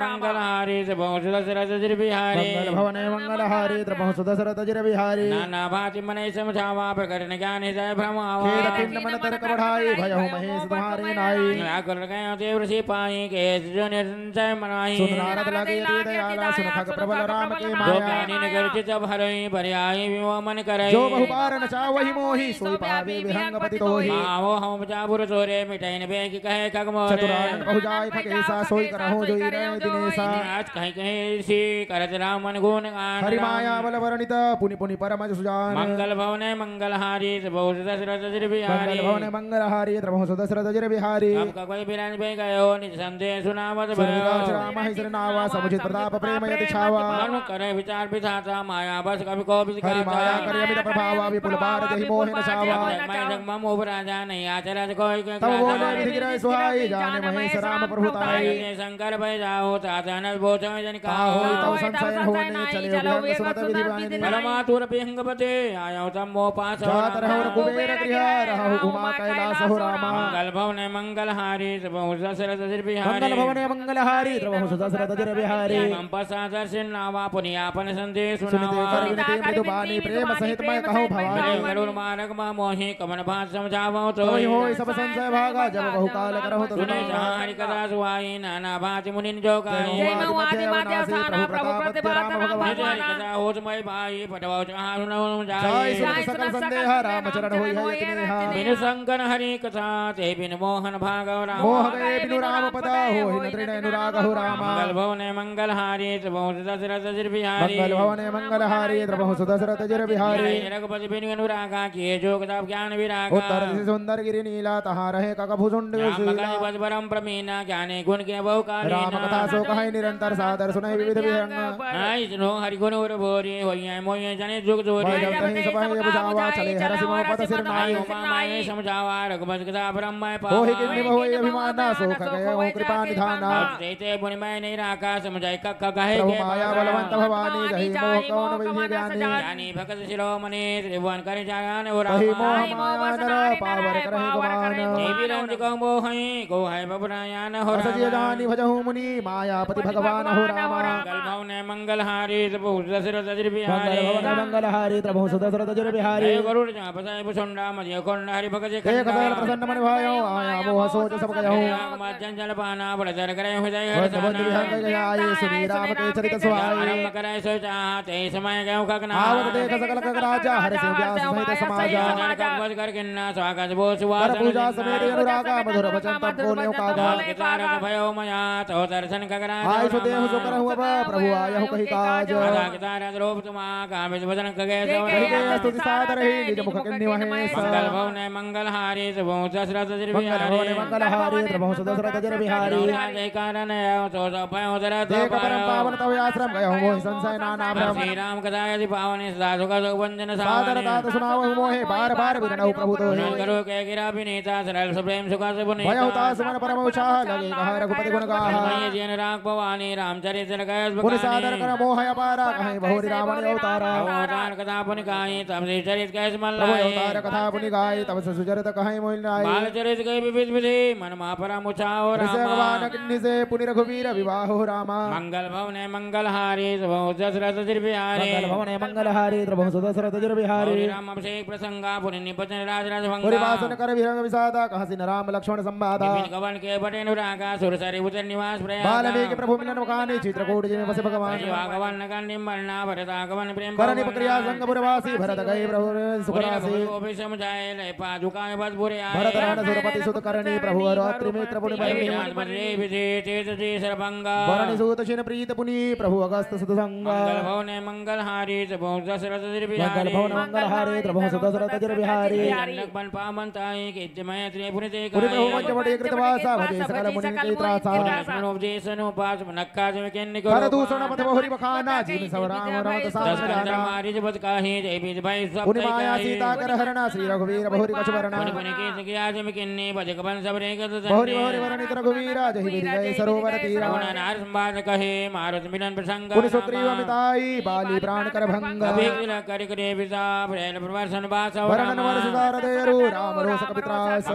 मंगल हारी से बहुत दशरथ जिर बिहारी
मंगल भवन मंगल हारी प्रभु सुदशरथ जिर बिहारी
नाना भांति मन समझावा प्रकट ज्ञान हृदय भ्रमावा
खेल किन्न मन तर्क बढ़ाई भयहु महेश तुम्हारे नाई
आकर गए देव ऋषि पाई के जो निरंजय मनाई
सुन नारद लगे ते दयाला सुन खग प्रबल राम के
जो
माया
ज्ञानी नगर चित भरई पर्यायी विमो मन करई
जो बहु बार न चावहि मोहि सोई पावे विहंग पति तोहि
आवो हम जाबुर चोरे मिटाइन बे की कहे खग मोरे
चतुरानन बहु जाय खगेसा सोई करहु जोई रे दिनेसा
आज कहीं कहीं ऋषि करत राम मन गुण गान
हरि माया बल वर्णित पुनि पुनि परम सुजान
मंगल भवने मंगल हारी बहुत दशरथ जिर बिहारी
मंगल भवन मंगल हारी प्रभु सुदशरथ जिर बिहारी
अब का कोई बिरान बे गयो निज संदेह सुनावत
सुरविराज रामहि सिरनावा समुचित प्रताप प्रेम यति छावा
मन करे विचार विधाता माया बस कभी को भी
हरि माया करि अमित प्रभावा विपुल बार जहि मोहि न छावा
मैं जगमम उपराजा नहीं आचरज कोई के
तब बोले विधि गिरहि सुहाई जाने महेश राम प्रभु ताई
शंकर भय जाओ तातन बोचो जन का
होई तव संशय होने चले विहंग सुनत विधि बानी
परमातुर पिंगपते आयो तम मोह पास
जात रहु कुबेर गृह रहु उमा कैलास हो रामा
मंगल भवन मंगल हारी बहुत दशरथ जिर बिहारी
मंगल भवन मंगल हारी प्रभु सुदशरथ जिर बिहारी
पंपसा दर्शन नावा पुनियापन संदेश
सुनिते
सुनावा
कर विनती मृदु बानी प्रेम सहित मैं कहूँ भवानी
गरुड़ मारक मा मोहि कमन भात समझावो तो
तोहि होई सब संशय भागा जब बहु काल करहु तो
सुने
सुनाई
हरि कथा सुहाई नाना भांति मुनिन जो गाई
जय मऊ आदि मध्य अवनासी प्रभु प्रतिभा राम भगवान
जय कथा होत मय भाई पटवाओ चाह सुनो
जय
जाई
सुन सकल संदेह राम चरण होई है यति नेहा
बिन संकन हरि कथा ते बिन मोहन भागव राम
मोह गए बिनु राम पदा होई न तृण अनुराग हो रामा
मंगल भवन मंगल हारी बहुत दशरथ जिर बिहारी
मंगल भवन मंगल हारी प्रभु सुदशरथ जिर बिहारी
रघुपति बिन अनुरागा किए जो कथा ज्ञान विरागा
उत्तर दिशि सुंदर गिरि नीला तहाँ रहे ककभुजुंड
राम परम प्रमीना ज्ञाने गुण के बहु काली
राम कथा सो कहि निरंतर सादर सुनहि विविध विहंग
आई सुनो हरि गुण और भोरी होइए मोये जने जुग जोरी
जब कहीं सपहि बुझावा चले हर सिमो पद सिर नाई
उमा माये समझावा रघुपति कथा ब्रह्म
होहि किन्नि बहु अभिमाना सोख गए हो कृपा निधाना
तेते पुनि मैं नहीं राका समझाई कक्का कहे
प्रभु
के
माया बलवंत भवानी रही मोह कौन वही ज्ञानी
ज्ञानी भगत शिरोमणि त्रिभुवन कर जान और
वही मोह माया नर पावर करहि गुमान
देवी रंज को मोहि को है बबरायान हो
सजिय जानी भजहु मुनि मायापति भगवान हो रामा
मंगल भवन मंगल हारी बहुत दशरथ जिर
मंगल
बिहारी
भवन मंगल हारी प्रभु सुदशरथ जिर बिहारी
जय गरुड़ जा बसाई बुसुंडा मध्य कोंड हरि भगत
एक दल प्रसन्न मन भयो आया मोह सोच सब गयहु
जल पाना बड़ जर करे हृदय
वस बंद विहंग गया आये सुनी राम के चरित सुहाई
आरंभ करे सो चाहते समय गयो कगना
आवत देख सकल कग राजा हरि सिंह व्यास सहित समाजा
कगवत कर किन्ना स्वागत बो सुवास
कर पूजा समेत अनुरागा मधुर वचन तब बोले कागा
तारक भयो मया तो दर्शन कगरा
आय सो देहु सो करहु अब प्रभु आयहु कहि काज
तारक रूप तुमा कामित वचन कगे सो
कहि के स्तुति सादर ही निज मुख किन्नि महेश
मंगल भवन मंगल हारी बहुत दशरथ जिर
मंगल भवन
बिहारी
मंगल हारी प्रभु सुदशरथ जिर बिहारी
जय कारण तो सब भयो दरत
देख परम पावन तव आश्रम गयहु मोहि संशय नाना भ्रम
श्री राम कथा यदि पावन साधु का वंदन
सादर तात सुनावहु मोहे बार बार विनहु प्रभु तो
करो के गिरा विनीता सरल सुप्रेम सुखा से पुनीता
भयहु तास मन परम उत्साह लगे कह रघुपति गुण गाहा
मैं जन राग भवानी रामचरित गए
पुनि सादर कर मोह अपारा कहि बहुरी रावण अवतारा
अवतार कथा पुनि गाई तब श्री चरित कैस मन
प्रभु
लाए
अवतार कथा पुनि गाई तब सुचरित कहि मोहि नाई
बाल चरित गए विविध विधि मन महापरा मुछाओ
ऋषि
रामा
भगवान किन्नि से पुनि रघुवीर विवाह हो रामा
मंगल भवन मंगल हारी बहुत दशरथ जिर बिहारी
मंगल भवन मंगल हारी प्रभु सुदशरथ जिर बिहारी
राम अभिषेक प्रसंगा पुनि निपचन राज राज
पुरि
भंगा
वासन कर विरंग विषादा कहसी न राम लक्ष्मण संवादा
विपिन कवन के बटे अनुरागा सुर सरि उतर निवास प्रयाग
वाल्मीकि प्रभु मिलन मुखानि चित्रकूट जिने बसे भगवान
भगवान नगन निम्बलना भरता गवन प्रेम
करनि प्रक्रिया संग पुर
स्वर्गवासी भरत गए प्रभु सुखरासी भरत राण सुरपति सुत करणी प्रभु रात्रि मित्र पुनि वरणी सूत शिन प्रीत पुनि प्रभु अगस्त सुत संग
मंगलहारी
मंगल भवन मंगलहारी प्रभु सुत दशरथ जर बिहारी पुनि प्रभु पंचवटी कृतवासा भजे सकल मुनि के त्रासा भरदूषण पथ बहुरी बखाना जीव सब राम रमत सासना पुनि माया सीता कर हरणा श्री रघुवीर बहुरी कछ वरणा बहुरी बहुरी वरणित रघुवीर जहि विधि गए सरोवर तीरा पुनि सुग्रीव मिताई बाली प्राण कर भंग वरणन वर्ष सारदेरु राम रोष कपित्रास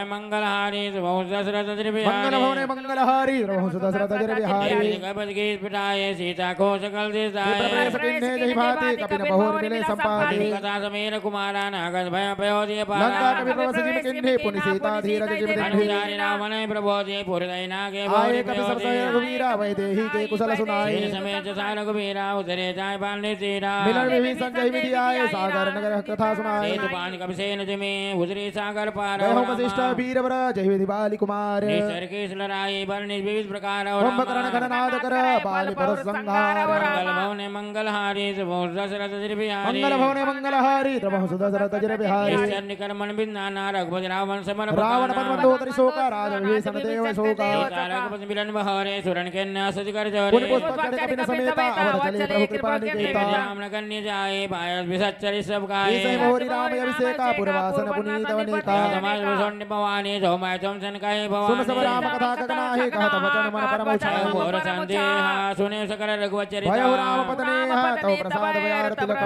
मंगलहारी
मंगल भवने मंगलहारी प्रभु दशरथ जर बिहारी
सीता को सकल
प्रवेश किन्हे जहि भांति कपिन बहुर मिले संपादे
समीर कुमारा नागस भय पयोदय
लंका कवि प्रवेश जिम किन्हे पुनि सीता धीरज जिम दिन्हि
रावण प्रबोधे पुरदै नागे
आए कपि सब सह रघुवीरा वैदेही के कुशल सुनाए
समेत सार रघुवीरा उतरे जाय बांधे तीरा
मिलन विभीषण जहि विधि आए सागर नगर कथा सुनाए
पान कपिसेन जिमे उतरे सागर पार
वह वशिष्ठ वीर वर जहि विधि बाली कुमार
निसर के लड़ाई वर्णित विविध प्रकार
कुंभकर्ण घननाद कर बाली परस संहार
मंगल भवने मंगलहारी दशरथ बिहारी
मंगल भवने मंगलहारी प्रभु दशरथ जर बिहारी
निकर्मण बिंदाना रघुपति रावण समर
रावण पद्मोदरी शोका राज विभीषण देव शोका
रघुपति मिलन बहरे सुरन के नासज कर
पुनि पुष्पक चढ़ कपिन समेता अवध चले प्रभु कृपा निकेता
राम कन्या जाए पायस विसच्चरि सब गाए
ईसे मोहरी राम अभिषेका पुरवासन पुनीत वनिता
समाज भूषण भवानी जो मैं चमसन कहे भवानी
सुन सब राम कथा कगनाहि कहत वचन मन परम छाय
घोर संदेहा सुने सकल रघुवचरिता
भयो राम पतने तव प्रसाद भयार तिलक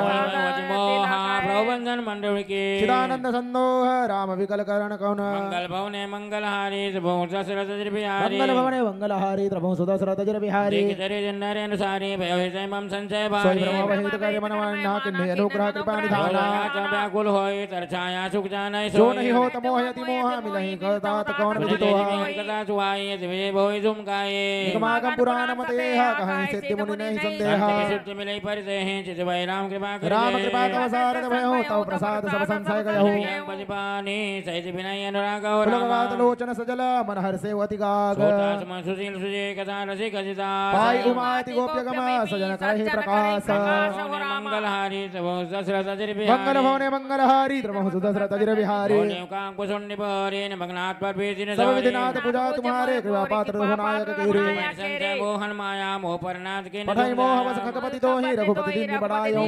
मोहा प्रभुवंदन मंडल के
चिदानंद संदोह राम विकल करण कौन
मंगल भवने मंगलहारी प्रभु दशरथ बिहारी
मंगल भवने मंगलहारी प्रभु दशरथ जर बिहारी
चरे जन्नरे अनुसारी भय मम संचय
सोई
भारी
ब्रह्म वहित कार्य मनवान्ना किन्हे अनुग्रह कृपा निधाना
व्याकुल होय तरछाया सुख जानै
जो नहीं हो तमोह यति मोह मिलहि कदात कौन विदितोह
कदा सुहाय दिवे भोय तुम गाये
निगमागम पुराण मतेह कहीं सिद्धि मुनि नहीं संदेह
सुध मिले परिते हैं चित भय राम कृपा कर
राम कृपा तव सारद भयो तव प्रसाद सब संशय गयो
पतिपानी सहित विनय अनुराग और
पुलकवात लोचन सजल मन हर्षे अति गाग
सुशील सुजय कथा रसिक जिता
पाई उमाति गोप्य गम सजन करहि प्रकाश
मंगलहारी दशरथ
मंगल भवने मंगलहारी प्रभु दशरथ जर बिहारी
भगनाथ पर
सब विधिनाथ पूजा तुम्हारे कृपा पात्र रघुनायक गिरे
मोहन माया मोह परनाथ के
पठाई मोह बस खगपति तो ही रघुपति दिन बढ़ायो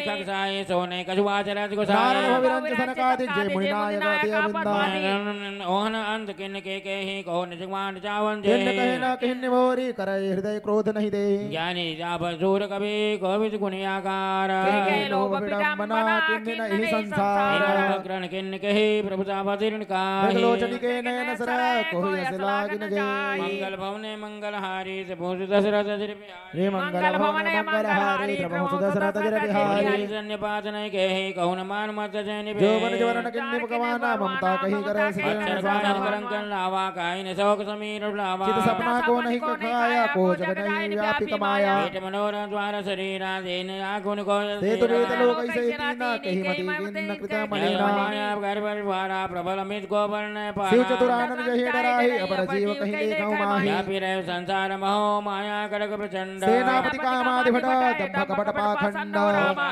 कसाय सोने कछुआ चरत को
नारद भविरंज सनकादिक जय मुनि नायक देव बिंदा
ओहन अंत किन के ही को निजमान चावन
जिन कहे न किन मोरी करे हृदय क्रोध नहीं दे
ज्ञानी जाप सूर कवि कोविद गुणियाकार
लोभ विडंबना किन नहीं संसार
ग्रहण किन कहे प्रभुता बदिन का
लोचनी के नयन सर कोई ऐसे लागिन जे
मंगल भवने मंगलहारी प्रभु दशरथ
रे मंगल भवने मंगलहारी प्रभु दशरथ जर बिहारी
धन्यवाद नहीं कहे कौन मान मत जैन
जो बन जवरन किन्नि भगवाना ममता कहीं करे सिजन
करंकन लावा काई ने शोक समीर लावा
चित सपना को नहीं खाया को जग नहीं व्यापी कमाया
पेट मनोरथ द्वार शरीरा देन आगुन को
ते तो वेद लोक ऐसे तीना कहीं मति किन्न कृता मलिना
माया गर्भ द्वारा प्रबल अमित गोवर्ण पाया
शिव चतुरानन जहि डराहि अपर जीव कहीं देखौ माहि
व्यापी रहे संसार महो माया करक प्रचंड
सेनापति कामाधिपट दंभ कपट पाखंड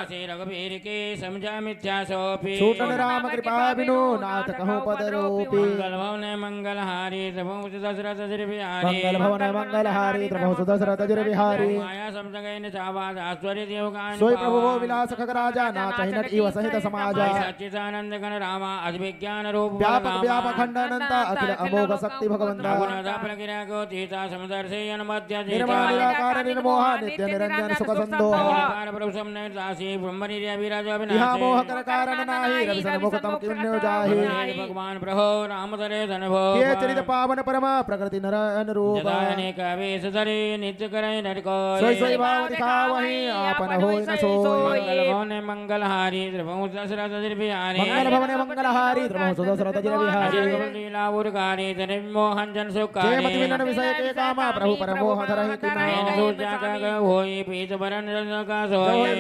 श्री रघुवीर के समझा मिथ्या सोपी
छूटन राम कृपा बिनु नाथ कहूँ पद रूपी
मंगल भवने मंगलहारी प्रभु दशरथ बिहारी
मंगल भवन मंगलहारी प्रभु दशरथ जर बिहारी
माया समझ निचावाद आश्चर्य देव गान
सोई प्रभु वो विलास खग राजा नाच नट इव सहित समाजा
सच्चिदानंद गण रामा अद्विज्ञान रूप
व्यापक व्यापक खंड अनंत अखिल अमोघ शक्ति भगवंता
प्रगिरा को तीता समदर्शयन मध्य
निर्मल निराकार निर्मोह नित्य निरंजन सुख संतोष
प्रभु समने दासी ब्रह्म निर्य विराज
इहा
अविनाशी
मोह कर कारण नाही रवि सन मुख तम किन्यो जाहि
भगवान प्रभो राम तरे धन भो
ये चरित पावन परम प्रकृति नर अनुरूप
जदाने का वेश धरे नित्य करे नर को
सोई सोई भाव दिखावहि आपन होय न सोय
मंगल भवने मंगलहारी प्रभु दशरथ बिहारी
मंगल भवने मंगलहारी प्रभु दशरथ जर बिहारी
लीला उर्गारी धन मोहन जन सुख
जय मति विनन विषय के कामा प्रभु परमोह धरहि किना
होई पीत वरण का सोय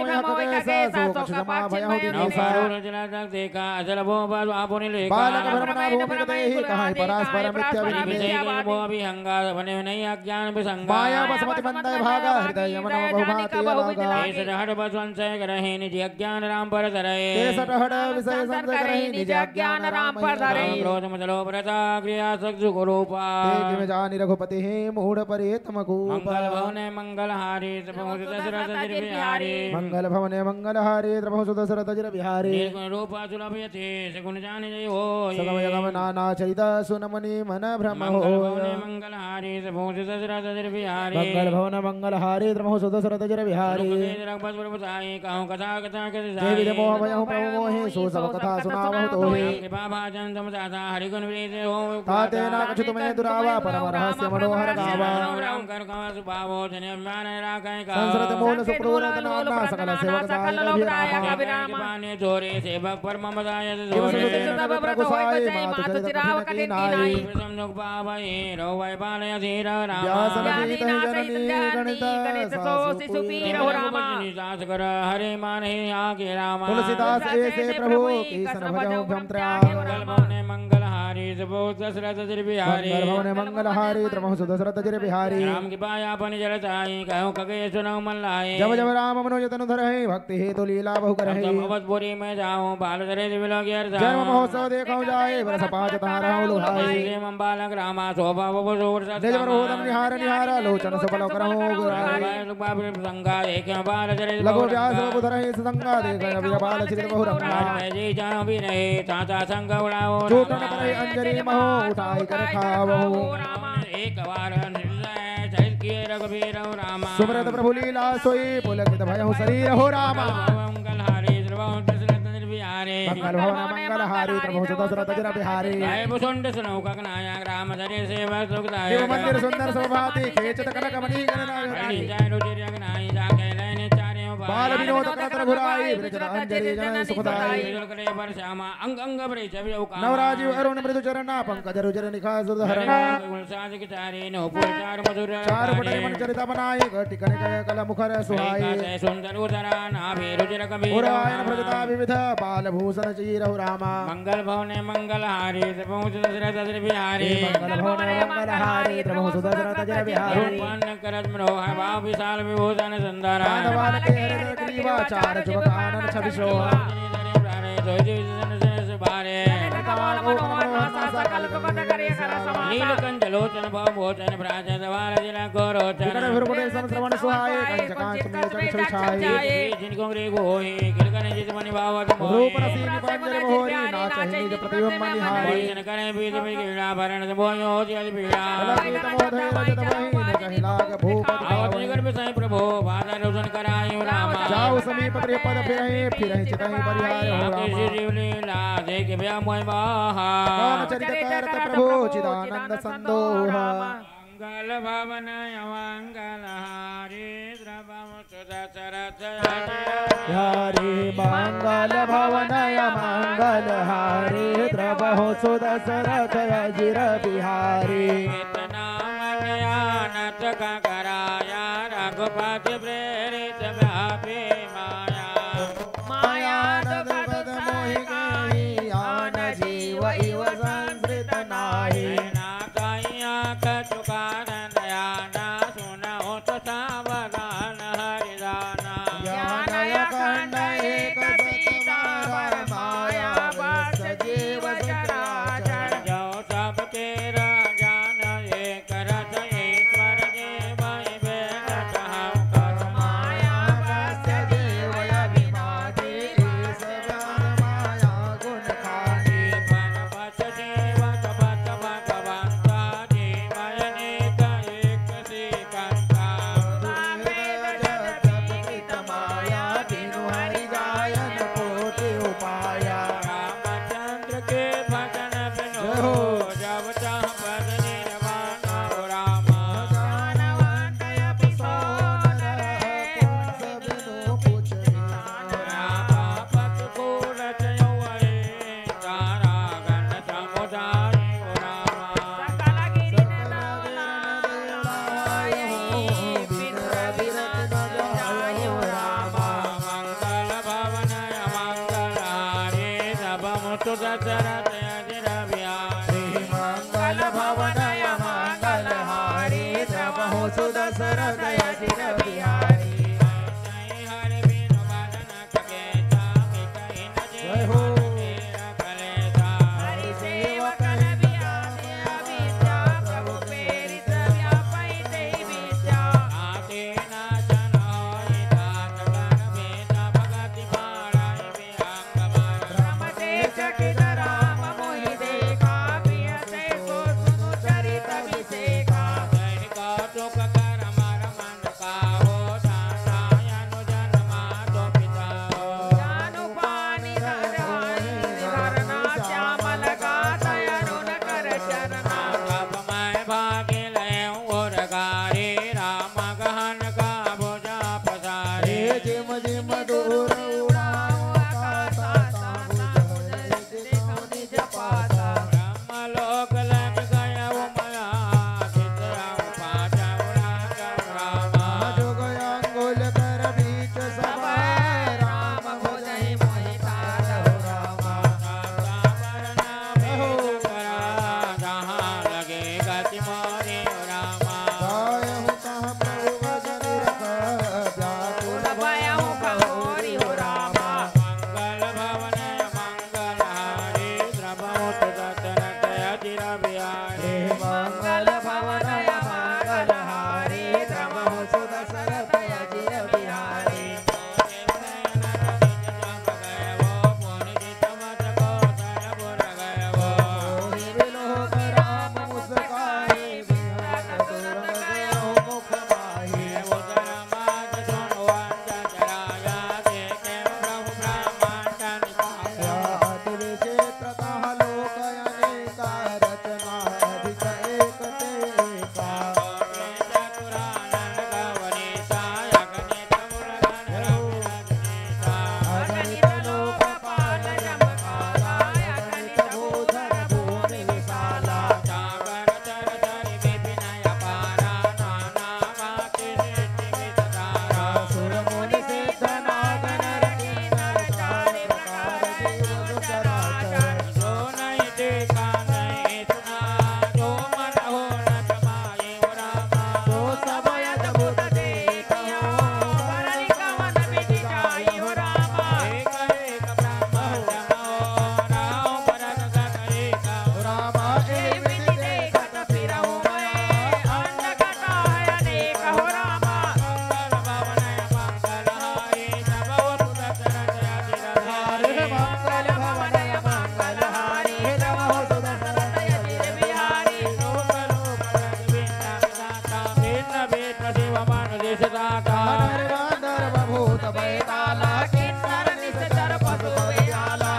कमय खगेश शोक क्षमा भयहु दिनेशा
देखा अचल भो बापुनि लेखा
बालक भ्रमणा भूमिगतेहि कहाय परास्पर मिथ्या विनिमेय
भो अभिहंगार बने नहीं अज्ञान विसंगा
माया बसमति बंदय भागा हृदय मन बहुभाति लागा
देश हट बसवंशय करहि निज अज्ञान राम पर धरे
देश हट विषय संशय करहि निज अज्ञान राम पर धरे
क्रोध मचलो प्रता क्रिया सक्षु गुरूपा
तेहि में जानि रघुपति हे मूढ़ परेतम कूप
मंगल भवने मंगल हारी प्रभु दशरथ जिर बिहारी
मंगल भवने मंगल हारे प्रभु सुदशरथ जिर बिहारी
निर्गुण रूप सुलभ यथे सगुण जानि जय हो
सगम यगम नाना चरित सुनमनि मन भ्रम हो
मंगल भवने मंगल हारी प्रभु दशरथ जिर बिहारी
मंगल भवन मंगल हारे प्रभु सुदशरथ जिर बिहारी
रघुपति प्रभु साई कहूँ कथा कथा के
जय विदे मोह भयहु प्रभु मोहि सो सब कथा सुनावहु तोहि
कृपा भाजन तुम दाता हरिगुण विनीत हो
ताते ना कछु तुम्हें दुरावा परम रहस्य मनोहर गावा
राम कर कमल सुभावो जन अभिमान राखै का
संसरत मूल सुप्रभुरत नाना सकल सेवक साई
अभिराम पाने जोरे सेवक परम मदाय
सब प्रकुसाई मातु चरित कठिन की नाई
समनुख पावै रोवै पालय धीर राम
व्यास विनीत जननी गणित सोसि सुपीर हो रामा
दास कर हरे माने आगे राम
तुलसीदास ऐसे प्रभु की सन भजौ भ्रमत्रा
मंगल भवने मंगल हारी सबो दशरथ जिर बिहारी
मंगल भवने मंगल हारी प्रभु सुदशरथ जिर बिहारी
राम की पाया पन जल जाई कहूँ खगे सुनौ मन लाए
जब जब राम मनोज तनु धरहि भक्ति हेतु लीला बहु करहि
अवधपुरी में जाऊँ बाल धरे दिविलो गिर
जन्म महोत्सव देखौ जाए बरस पाँच तारहु लुभाई
देवम बालक रामा शोभा बबूर
निज प्रबोधन निहार निहार लोचन सफल करहु गुराई
संगा एक बाल धरे
लघु व्यास बुधरहि संगा देख वीर बाल श्री बहु रंगा
जी जाऊँ भी नहीं ताता संग उड़ाओ
चूटन करहि अंजलि महो उठाई कर खावहु
एक बार चरित किए रघुवीर रामा
सुमरत प्रभु लीला सोई पुलकित भयहु शरीर हो रामा
मंगल हारी दशरथ बिहारी
मंगल भवन मंगल हारी प्रभु सुदशरथ जिर बिहारी
जय मुसुंड सुनौका नायक राम धरे सेवा सुखदायक
शिव मंदिर सुंदर शोभाति खेचत कनक मणि गणनायक
जय रुचिर नाई जाके लैने चारे
बाल विनोद करतर घुराई ब्रजत अंजलि जन सुखदाई
करे पर श्यामा अंग अंग ब्रे छवि का
नवराजीव अरुण मृदु चरणा पंकज रुचिर निखा सुधरना
साज के चारे नो पुर चार मधुर
चार पटे मन चरित बनाई घटी कनक कल मुखर सुहाई
सुंदर उदरा नाभि रुचिर कबीर
पुरायन भजता विविध बाल भूषण चीरहु रामा
मंगल भवने मंगल हारी प्रभु दशरथ जिर बिहारी
मंगल भवन मंगल हारी प्रभु सुदशरथ जिर बिहारी
रूपन करत मनोह भाव विशाल विभूषण सुंदर
पांडवान के हृदय ग्रीवा चार जुबक आनन छवि शोभा
नीलकंठ लोचन भव भोचन प्राच सवाल जिला गोरोचन
विकट भुरमुटे समश्रवण सुहाए कंच कांच में छवि छाए
जिनको रे गोहि किलकन जित मनि भावत
रूप रसी निपंजर मोहरी नाच हिंद प्रतिबिंब निहारी
जन करे बीज बीज कीड़ा भरण बोयो जल पीड़ा
ललित मोधे रजत महीन कहिलाग भूपत
आवत निकट विषय प्रभु बाधा रोशन करायो रामा
जाऊ समीप प्रिय पद फिरहि चितहि परिहार हो रामा
जीव लीला देख व्या मोय बाहा
कौन चरित करत प्रभु चिदानंद संदोहा
मंगल भवन मंगल हारी द्रवम सुदशरथ
हरि मंगल भवन मंगल हारी द्रवहु सुदशरथ अजिर बिहारी
नाम ज्ञानत का कराया रघुपति प्रेरित व्यापी माया
माया नदपद मोहि गई आन जीव इव संस्कृत नाहि
चुकार दयाना सुनो तो सावधान हरिदाना
ज्ञानय खंड एक सतवार माया वस जीव चराचर
जो सबके राजान एक रथ ईश्वर देव बेट हम कर्मा तो दशरथ अजिर बिहारी
मंगल भवनय मंगल हारी प्रभु सुदशरथ अजिर बिहारी
जय हरि बिनु बदन के जामि कहि न
जय हो
हरि सेवकन बियासे अविद्या प्रभु प्रेरित व्यापै देहि विद्या
आते नाचन होई तात कर बेता भगति पाराय विहंग मार
रमते चकित राम मोहि देखा प्रियते को सुनु चरित अभिषेका
जय कौतुक कर मर मन का हो दासायनु जन्मा तो पिता हो
जानु पानि धरवानि धरना श्यामल गाता अरुण कर चरना
कब मैं भागे लयूं और गारे राम गहन का भुजा पसारे
जिम जिम दूर उड़ाओ
आकाशा ताता देखो निज पाता
ब्रह्मलोक लग गया उमया चित्रां पाचौरा रामा
जुग अंगुल कर बीच सभा राम भुजहि मोहि तारहु रामा
जहाँ लगे गति मोरे रामा
गायहु कह प्रभु भजन रख व्याकुल
भयहु कहोरि हो रामा
मंगल भवन मंगल हारी द्रवहुत दशरथ अजिर बिहारी
मंगल भवनय मंगल हारी प्रभु सुदशरथ अजिर बिहारी मोहि विलोक राम मुस्काई बिहत तुरत गयो मुख माही अति विचित्रतः लोक अनेका रचना अधिक एक ते एका अगणित लोकपाल जमकाला अगणित भूधर भूमि विशाला सुर मुनि सिद्ध नाग नर किन्नर चारि प्रकार जीव चराचर तो सब अद्भुत देखियो
बरली कवन विधि जाई हो रामा
रामा
हे विधि देखत फिरहु मैं अन्न कथा है अनेक हो रामा
हरे मंगल भवनय मंगल हारी प्रभु सुदशरथ अजिर बिहारी गानर गांधर्व भूत बैताला किन्नर निश्चर पशु वेताला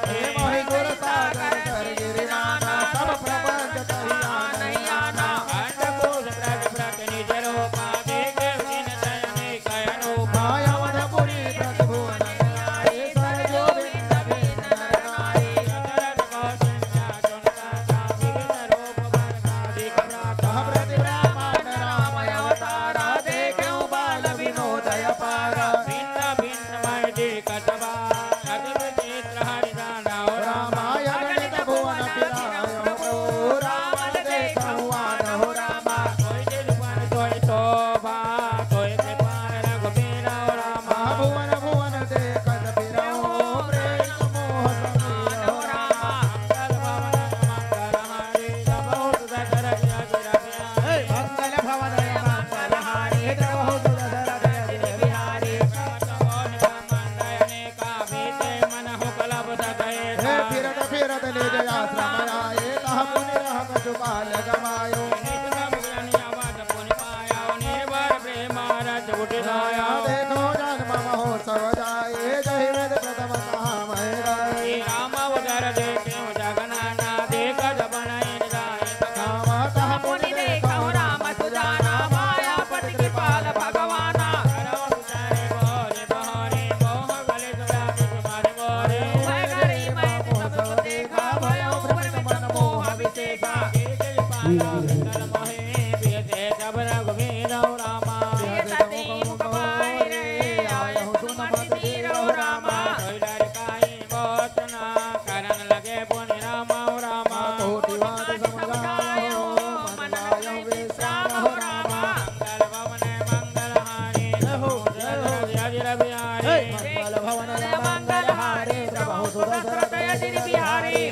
हे मोहि गुर सागर कर गिरिनाना सब प्रपंच कहिया नहीं आना मायावनपुरी प्रतिभुवन न्यायी सरजो बिंद बिन नर नारी कह प्रति ब्रह्मांड राम अवतारा देखऊं बाल विनोदय पारा रामायण भुवन फिरायो राम देखऊं आनहु रामा भुवन भुवन देखत फिरऊं प्रेम मोह समीरहु रामा मंगल भवनय मंगल हारी प्रभु सुदशरथ अजिर बिहारी हे फिरत फिरत निज आश्रम आए तह पुनि रह कछु काल गवायो देखो जन्म महोत्सव जाए जय वेद प्रथम कहा मह गाए तह पुनि
देखहु राम सुजाना मायापति कृपाल भगवाना मैं करी मैं सब देखा भयो भ्रम मन मोह विशेषा
रघुवीर रामा
सती मुख पाई रे
अजिर बिहारी
मंगल भवन मंगल हारी प्रभु सुत दशरथ अजिर बिहारी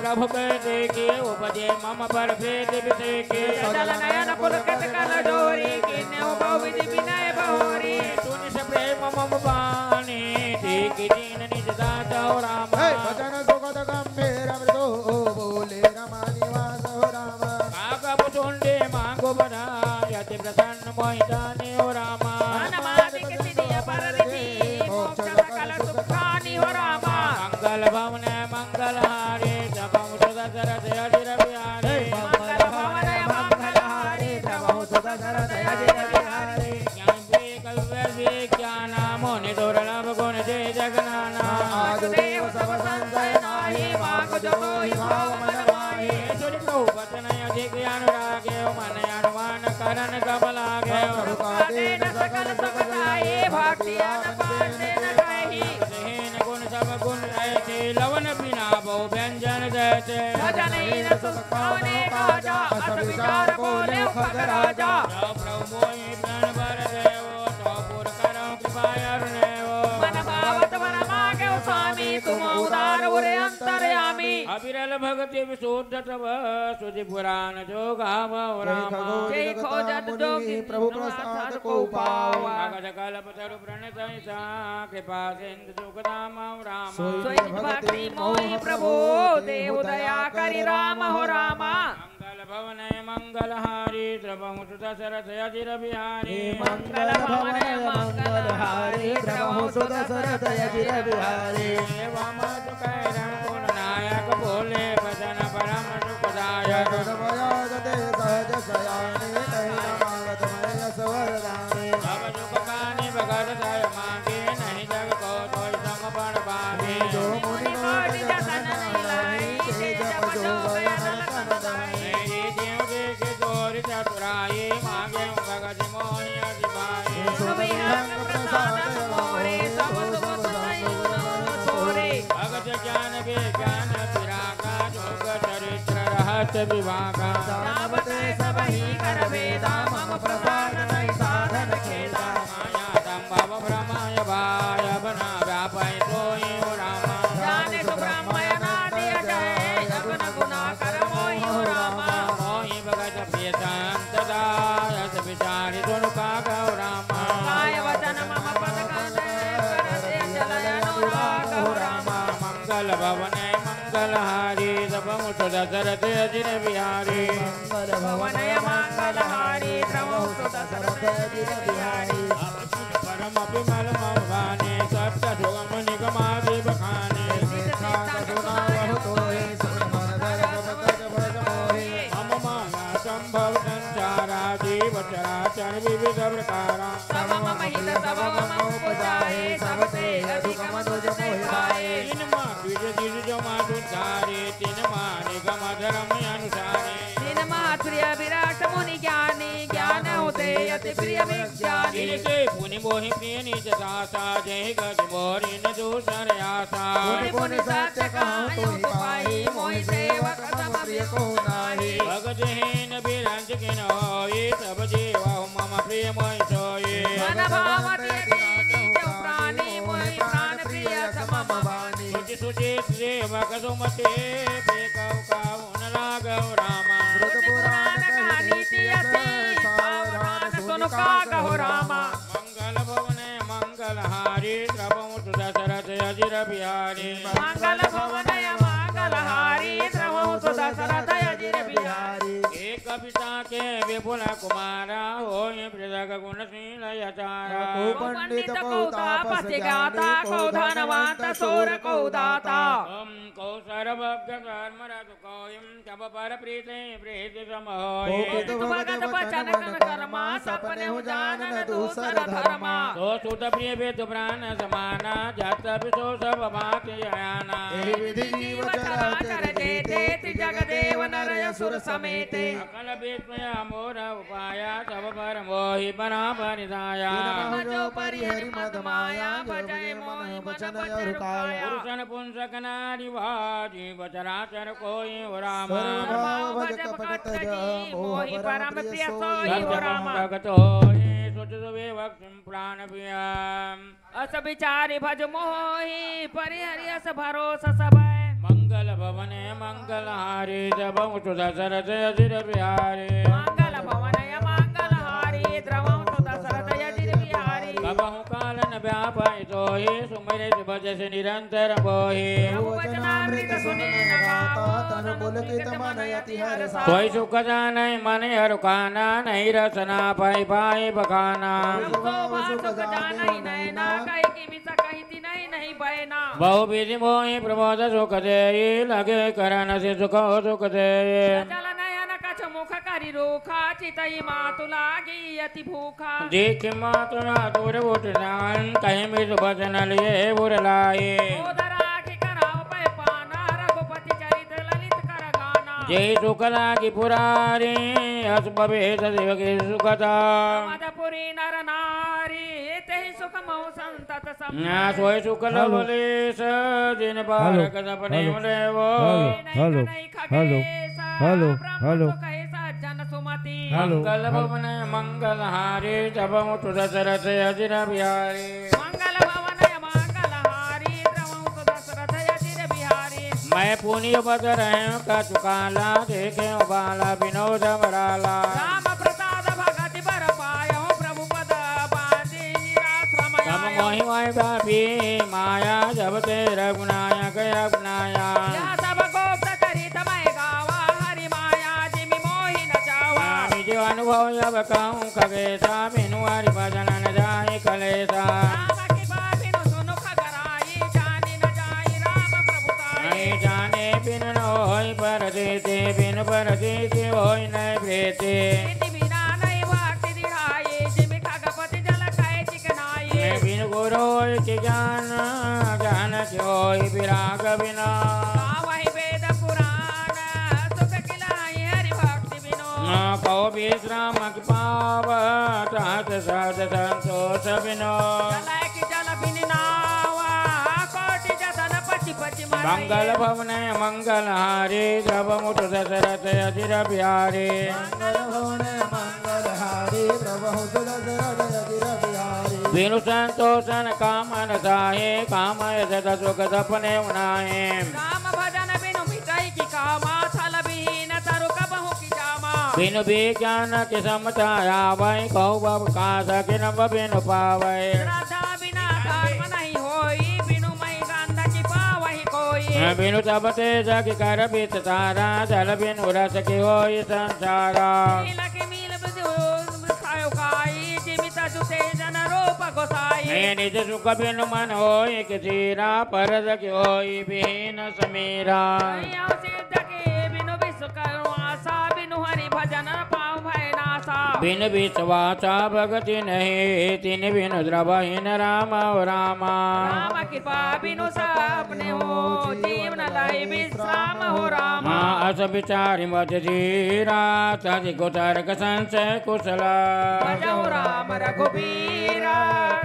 प्रभु कहते के उपजे मम पर भेद विषेके
चल नयन पुलकित कल डोरी किन्ने बहु विधि विनय बहोरी
सुनि से प्रेम मम पानी ठीक दीन निज दात राम
भजन सुगत गंभीर मृदु बोले रमा निवास राम
काकब तुंडे मांगो बना यति प्रसन्न मोहितानि हो राम
अनमादि के सिद्धिय पररिधि मोक्ष सकल सुखानि हो राम
मंगल भवन मंगल हारे जपम सुदशरथ अजिर बिहारी
मंगल भवन मंगल हारी प्रभु सुत दशरथ अजिर बिहारी
ज्ञान विवेक ज्ञान मोनि दुर्लभ गुण जय जगनाना
देव सब संशय नाही माग जो ही भाव मन माही
सुनि प्रभु वचन अधिक अनुरागे मन अनुमान करण सब लागे
देन सकल सुख जाए भक्ति अन पांडे न कहि
हेन गुण सब गुण रहते लवन बिना बहु व्यंजन देते
भजन इन सुख पावने काजा अस विचार बोले खग राजा
प्रभु मोहि प्राण वर देवो तो पुर करो कृपा अरुणेवो
मन भावत वर मागे स्वामी तुम उदार उरे अंतर्यामी
अविरल भगति विशुद्ध तव सुधि पुराण जो गाव राम
जय खोजत जोगी
प्रभु प्रसाद को पावा
भगत कल्प तरु प्रणत सा कृपा सिंधु सुखदाम राम
सोई भक्ति मोहि प्रभु देव दया करि राम हो रामा
मंगल भवन मंगल हारी द्रवहु सुत दशरथ अजिर बिहारी
मंगल भवन मंगल हारी प्रभु सुत दशरथ अजिर बिहारी
वामद कैरण गुण नायक बोले भजन परम सुखदायक
जगते सहज सयाने कहि नमागत मय सवरदाने
अब जुग कानि भगत दय मांगे नहीं जग को तोय समपण पावे
जो मुनि
कोटि जतन नहीं लाई ते जप जो गयन सनदाई
मेरी देव देख जोर चतुराई मांगे भगत मोहि अजिबाई
सुमि हंग प्रसाद मोरे सब सुख सही सोरे
भगत ज्ञान विज्ञान विरागा जोग चरित्र रहस्य विभागा
जावते सब ही कर वेदा मम प्रसाद नहीं साधन खेदा
माया संभव भ्रमय भाय बना व्यापय सोई हो रामा
जाने तो ब्रह्मयनादि अजय अगन गुना कर मोहि हो रामा
मोहि भगत प्रियतम तदा यस विचारि सुनु का गौ रामा
काय वचन मम पद करते चलय अनुराग हो रामा
मंगल भवन मंगल हारी जपमु सुत दशरथ अजिर बिहारी
मंगल
भवन मंगल हारी प्रभु सुत दशरथ अजिर बिहारी
परम विमल मवाने सत्य सुगम निगमादि बखाने मम माया संभव संचारा जीव चराचर विविध प्रकारा
सब मम हित सब मम उपजाए सब ते अधिक मधुज ते पाए
तीन माँ द्विज द्विज जमा दुधारे तीन माँ निगम धर्म अनुसारे
तीन मात प्रिय विराट मुनि ज्ञानी ज्ञान होते अति प्रिय विज्ञानी
इनके पुनि मोहि प्रिय निज दाता जय गज मोरि न दूसर आसा
पुनि पुनि सत्य कहूँ तो ही पाई मोहि सेवक सम प्रिय को नाही
भगत हीन बिरंज किन होई सब जीवा मम प्रिय मोहि सोई
मन भावति दीनी जो प्राणी मोहि प्राण प्रिय समम वाणी
सुचि सुचित सेवक सुमते बेकौ काउन राघव रामा
श्रुत पुराण कहानी तियति सावधान सुनु का कहो रामा
मंगल भवन मंगल हारी द्रवहु सुत दशरथ अजिर बिहारी
मंगल भवन मंगल हारी प्रभु सुत दशरथ अजिर बिहारी
एक पिता के विपुल कुमारा हो पृथक गुणशील यचारा
को पंडित को तापस
ज्ञाता को धनवंत सूर को दाता
को सर्वज्ञ धर्मरत को जब पर प्रीति प्रीति
को
समहोय
कृत
भगत वचन कर्मा सपने हो जानन दूसर धर्मा
तो सुत प्रिय वेद प्राण समाना जत विशो सब भाति आना
एहि विधि जीव चराचर
जेते जगदेव नर असुर समेते
सकल विस्मय मोर उपाया सब पर मोहि बना परिदाया
जो परिहरि मद माया भजय मोहि मन वचन काया
पुरुषन पुंसक नारी भाजी बचराचर कोई राम
सर्वभाव भज कपट ज मोहि परम प्रिय सोई
हो राम
भगत होय सुच सुवे भक्तिम प्राण प्रियम
अस विचारि भज मोहि परिहरि अस भरोसा सबय
मंगल भवने मंगल हारे जब उठ दशरथ अजिर बिहारी
मंगल भवनय मंगल हारी द्रवं तो दशरथ यजिर बिहारी
कबहु कालन व्यापय तोहि सुमिर भजस निरंतर बोहि
वचनामृत सुने न गाता
तन पुलकित मन यति हर्षा
कोई सुख जानय मन हरुकाना नहीं रसना पाई पाई बखाना
सुख जानहि नैना कहि कि मिस कहिति नहीं बैना
बहु विधि मोहि प्रमोद सुख दे लगे करन से सुख सुख दे
जल नयन कछ मुख करि रोखा चितई मातु लागी अति भूखा
देख मातुना दूर उठ जान कहीं मृद भजन लिए बुर लाए
ओदरा के कराव पै पाना रघुपति चरित ललित कर गाना
जय सुख लागी पुरारी हस भवेश शिव के सुखता
मदपुरी नर नारी तेहि सुख मौ संतत सम
सोय सुख लवलेश दिन बारक सपने लेवो
हेलो हेलो हेलो
जन सुमति
मंगल भवन मंगल हारे जब उठ दशरथ अजिर बिहारी
मंगल भवन मंगल हारी द्रवं तो दशरथ यजिर बिहारी
मैं पुण्य बद रहे का चुकाला देखे बाला विनोद मराला
राम प्रसाद भगति बर पायो प्रभु पद बांधि निराश्रम
तब मोहि मोहि व्यापी माया जब ते रघुनायक अपनाया
यह सब गोप्त चरित मैं गावा हरि माया जिमि मोहि न चावा
निज अनुभव जब कहूँ खगेशा बिनु हरि भजन न जाय कलेशा
राम की बाबिनु सुनु खगराई जानि न जाई राम प्रभुताई
नहीं जाने बिन न होय परदेते बिन परदेते होय न प्रीति
प्रीति बिना नहीं भक्ति दिहाई जिमि खगपति जल कै चिकनाई
बिन गुरु के ज्ञान ज्ञान के होय विराग बिना
वही वेद पुराण सुख खिलाई हरि भक्ति बिनो
कौ विश्राम की पाव तात साध संतोष बिनो
जल की जल बिन नावा कोटि जतन पचि पचि मरई
मंगल भवन मंगल हारे जब मुठ दशरथ अजिर बिहारी
मंगल भवन मंगल हारी प्रभु दशरथ अजिर बिहारी
बिनु संतोषन कामन साहे कामय सदा सुख सपने उनाहे
राम भजन बिनु मिटई की कामा थल बिहीन तरु कबहु की जामा
बिनु विज्ञान के समता आवै कहु बब का सकिन बिनु पावै
श्रद्धा बिना धर्म नहीं होई बिनु मई गंध की पावहि कोई
बिनु तब तेज की कर बीत तारा जल बिनु रस की होई संसारा
नील की मील बिदु खायो काई जिमित जुते जन रूप गोसाई
निज सुख बिनु मन होई किसीरा परद की होई बिहीन समीरा
यौ सिद्ध के बिनु विश्व करो आशा बिनु हरि भजन पाव भय नासा
बिन विश्वासा भगति नहीं तिन बिनु द्रवहीन राम रामा
राम कृपा बिनु सपने हो जीवन लाई विश्राम हो राम
अस विचारि मत धीरा तदि कुतर्क संशय कुशला
भजौ राम रघुबीरा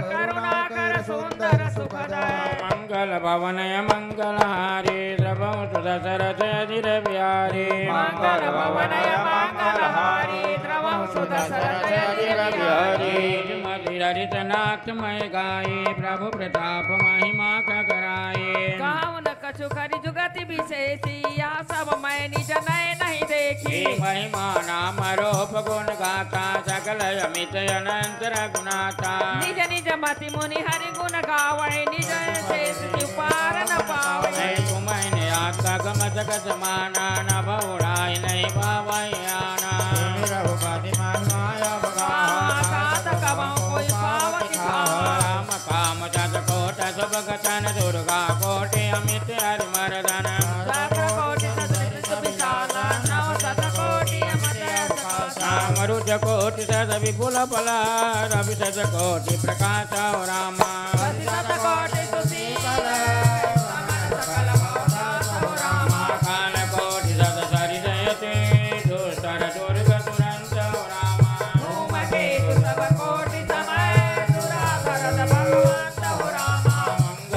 करुणा कर सुंदर सुखदय
मंगल भवन मंगल हारी द्रवौ दशरथ अजिर बिहारी
मंगल भवनय मंगल हारी द्रवं सुदशरथ यजिर बिहारी
मधिरित नाथ मय गाये प्रभु प्रताप महिमा का कराये
कहूँ न कछु खरि जुगति विशेषी यह सब मैं निज नय नहीं देखी
महिमा नाम रूप गुण गाता सकल अमित अनंत रघुनाथा
निज निज मति मुनि हरि गुण गावै निज शेष पार न पावै
तुम्हें आता गमत समाना न बहुराय नहीं वचन दुर्गा कोटि अमित हरि मर्दन मरुज कोटि सद विपुल फल रवि सद कोटि प्रकाश राम काल कोटि सद सरि जयते दुस्तर दुर्ग दुरंत राम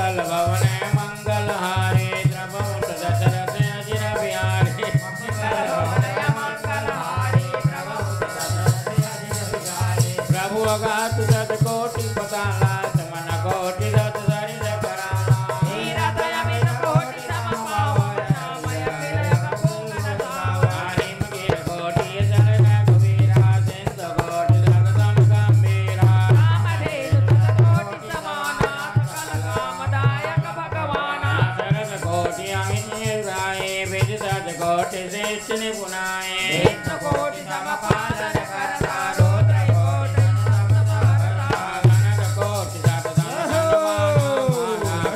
मंगल भवन मंगल हारे द्रवहुत दशरथ अजिर बिहारी प्रभु अगात सद कोटि पताला मन कोटि सद सरि कोटि पुनाए कोटि समपालन करता रोद्र कोटि कोटि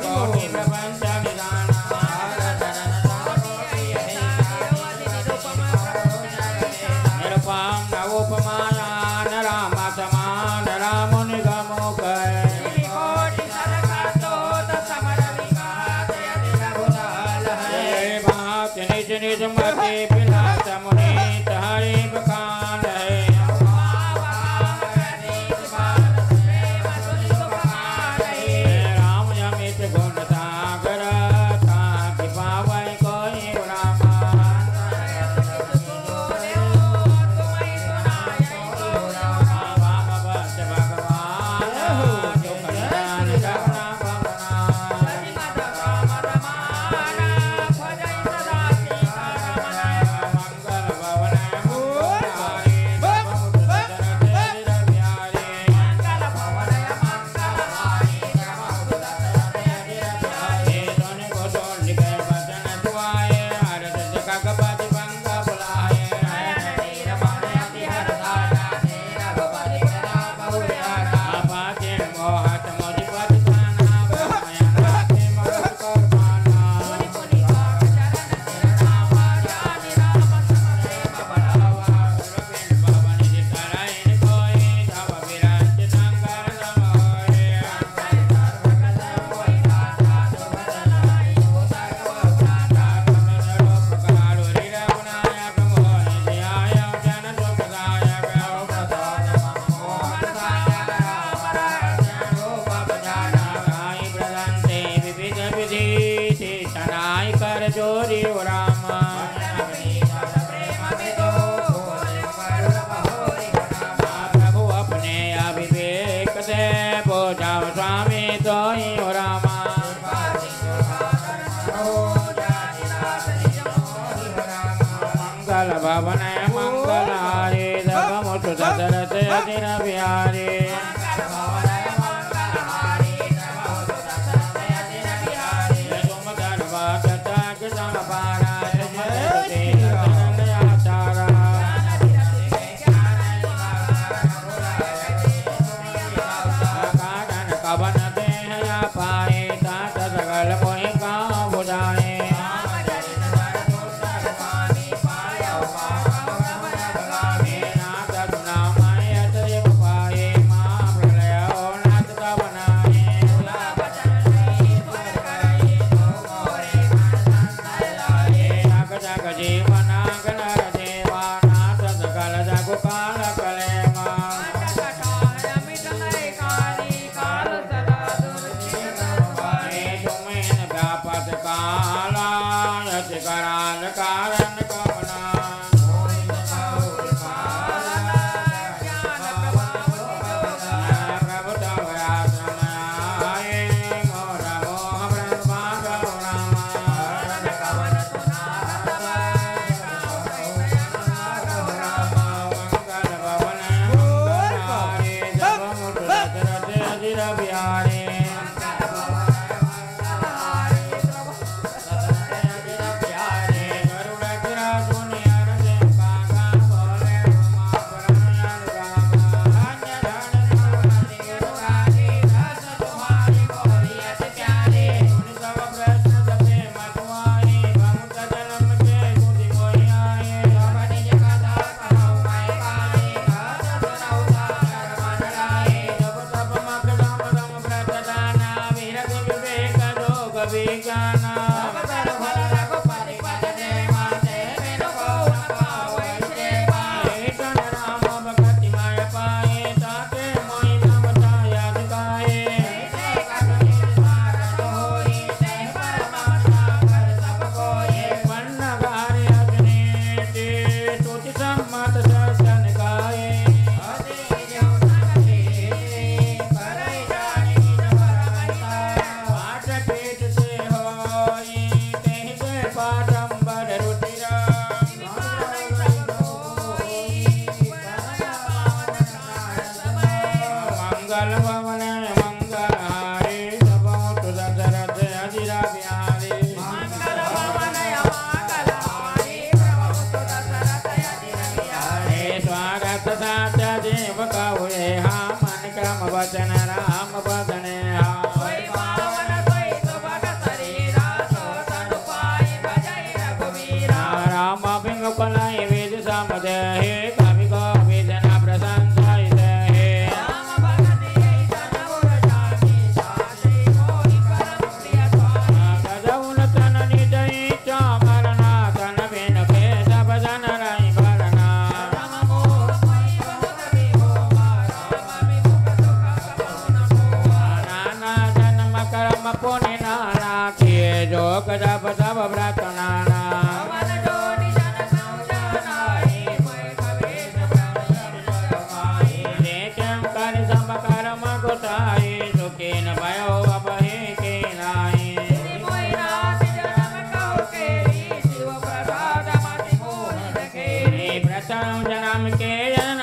कोटि प्रपंच विधान निरुपम नवोपमान राम समान राम निगमो कय कोटि सरकातो समर विकास यदि रघुलाल है बात निज निज मति बिलास मुनीत हरि बखान है राम अमित गुण सागर ताकि पावै कोई रामा वाम भक्त भगवान जो कल्याण करना भवन मंगल हारे धर्मसु दशरथ अजिर बिहारी तुम धर्मत तक समपारा कवन देह पाए तात सगल मोहि गाँव बुझाए विज्ञान वचन राम बदने राम बिंग कलाई वेद समझे हे कवि को वेदना प्रशंसा हे गजौन तन निज इच्छा मरना तन बिन के सब जन रही भरना कर्म पुण्य नाना किए जो जब तब व्रत नाना कर सब कर्म गोसाई सुखीन भयो अपहि के नाई प्रथम जन्म के जन्म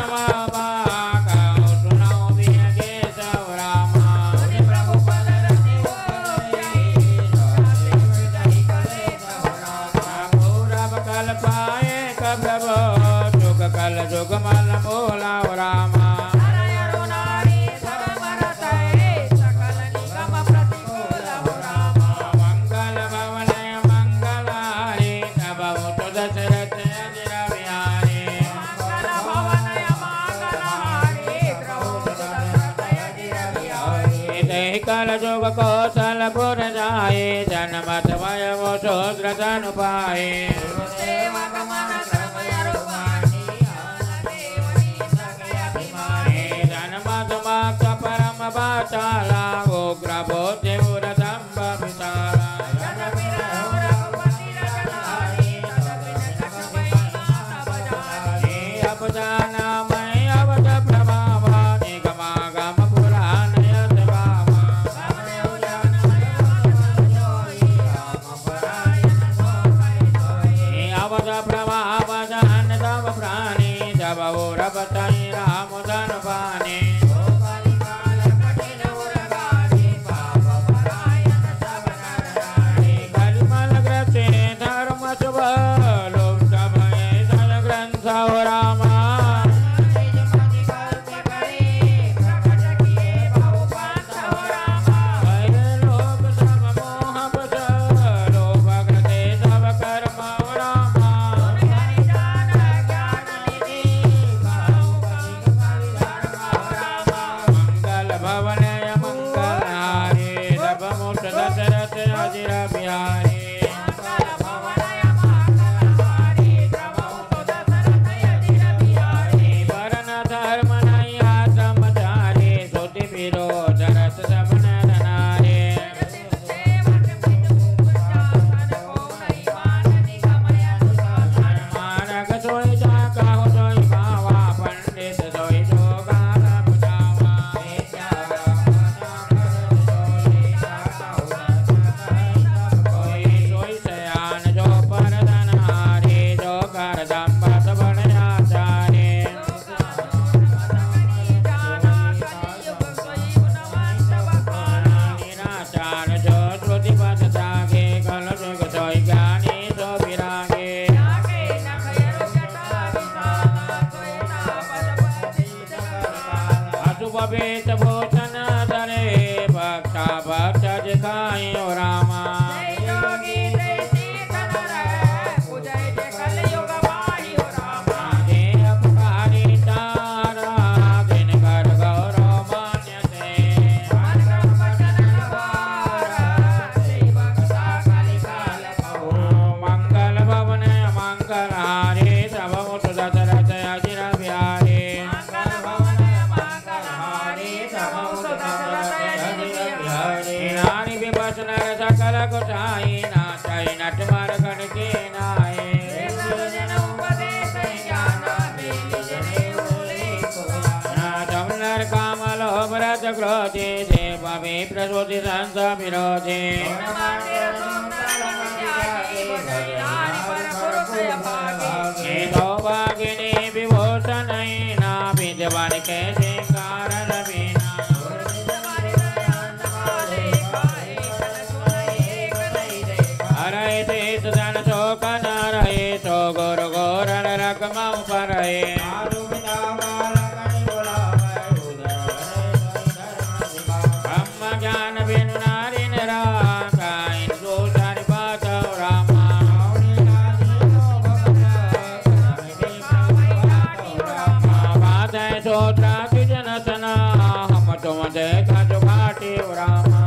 कल जुग मल मोला रामा मंगल भवन मंगलारी तब मुठ दशरथ अजिर बिहारी कल जुग कौशलपुर जाए जन्मत वयव शूद्र धन पाए परम बाचाला उग्र बोधि संभविताला अब जाना मैं अवध प्रभावा निगमा गम पुराण यश बामा अवध प्रभाव जहन तब प्राणी जब और बताई राम धन पानी वेद भूषण धरे भक्षा भक्षज खाई रामा वसनर सकल कुटाई नाचाई नट मार गण के नाए नाचमनर कामल व्रत क्रोधे देव में प्रसूति संस विरोधे सौभागिनी विभूषण ना विद्वान कैसे कारण बिना हरे देश धन शोक न रहे तो गुरु गोरण रकम पर ब्रह्म ज्ञान बिनु नारी निराका इंदु सारी बात रामा बात है सोत्रा तुझन सना हम तुम देखा जो घाटी रामा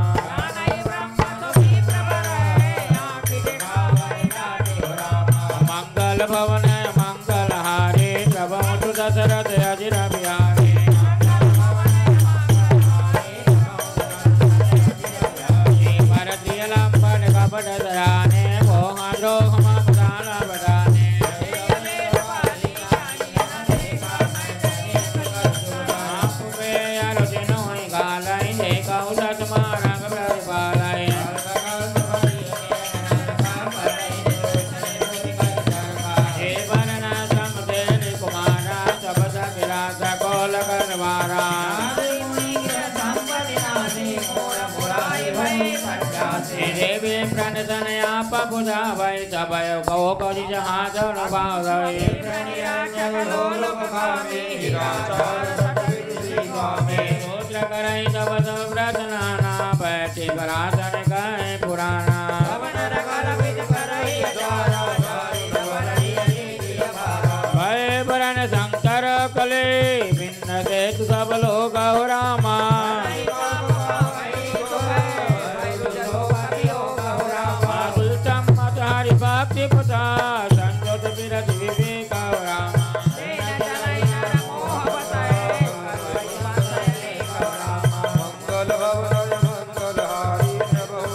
मंगल भवन मंगल हारे प्रभु दशरथ अजिर बिहारी लंबन कपट दराने मोह द्रोह मदान बदाने आप में आलोचनो गालाई देखा उदत मारंग प्रतिपालाई जीवना समदेन कुमारा सबद विराज कोल करवारा देवी प्रणतनया पपुजा वै सबय गौ करि जहाजन भावै सूत्र करई तब सब व्रत नाना बैठे बरासन कहे पुराना भय बरन शंकर कले भिन्न से तु सब लोग रामा भक्ति पता संजोत विरत विवेक रामा
मंगल भवन मंगल हारी प्रभु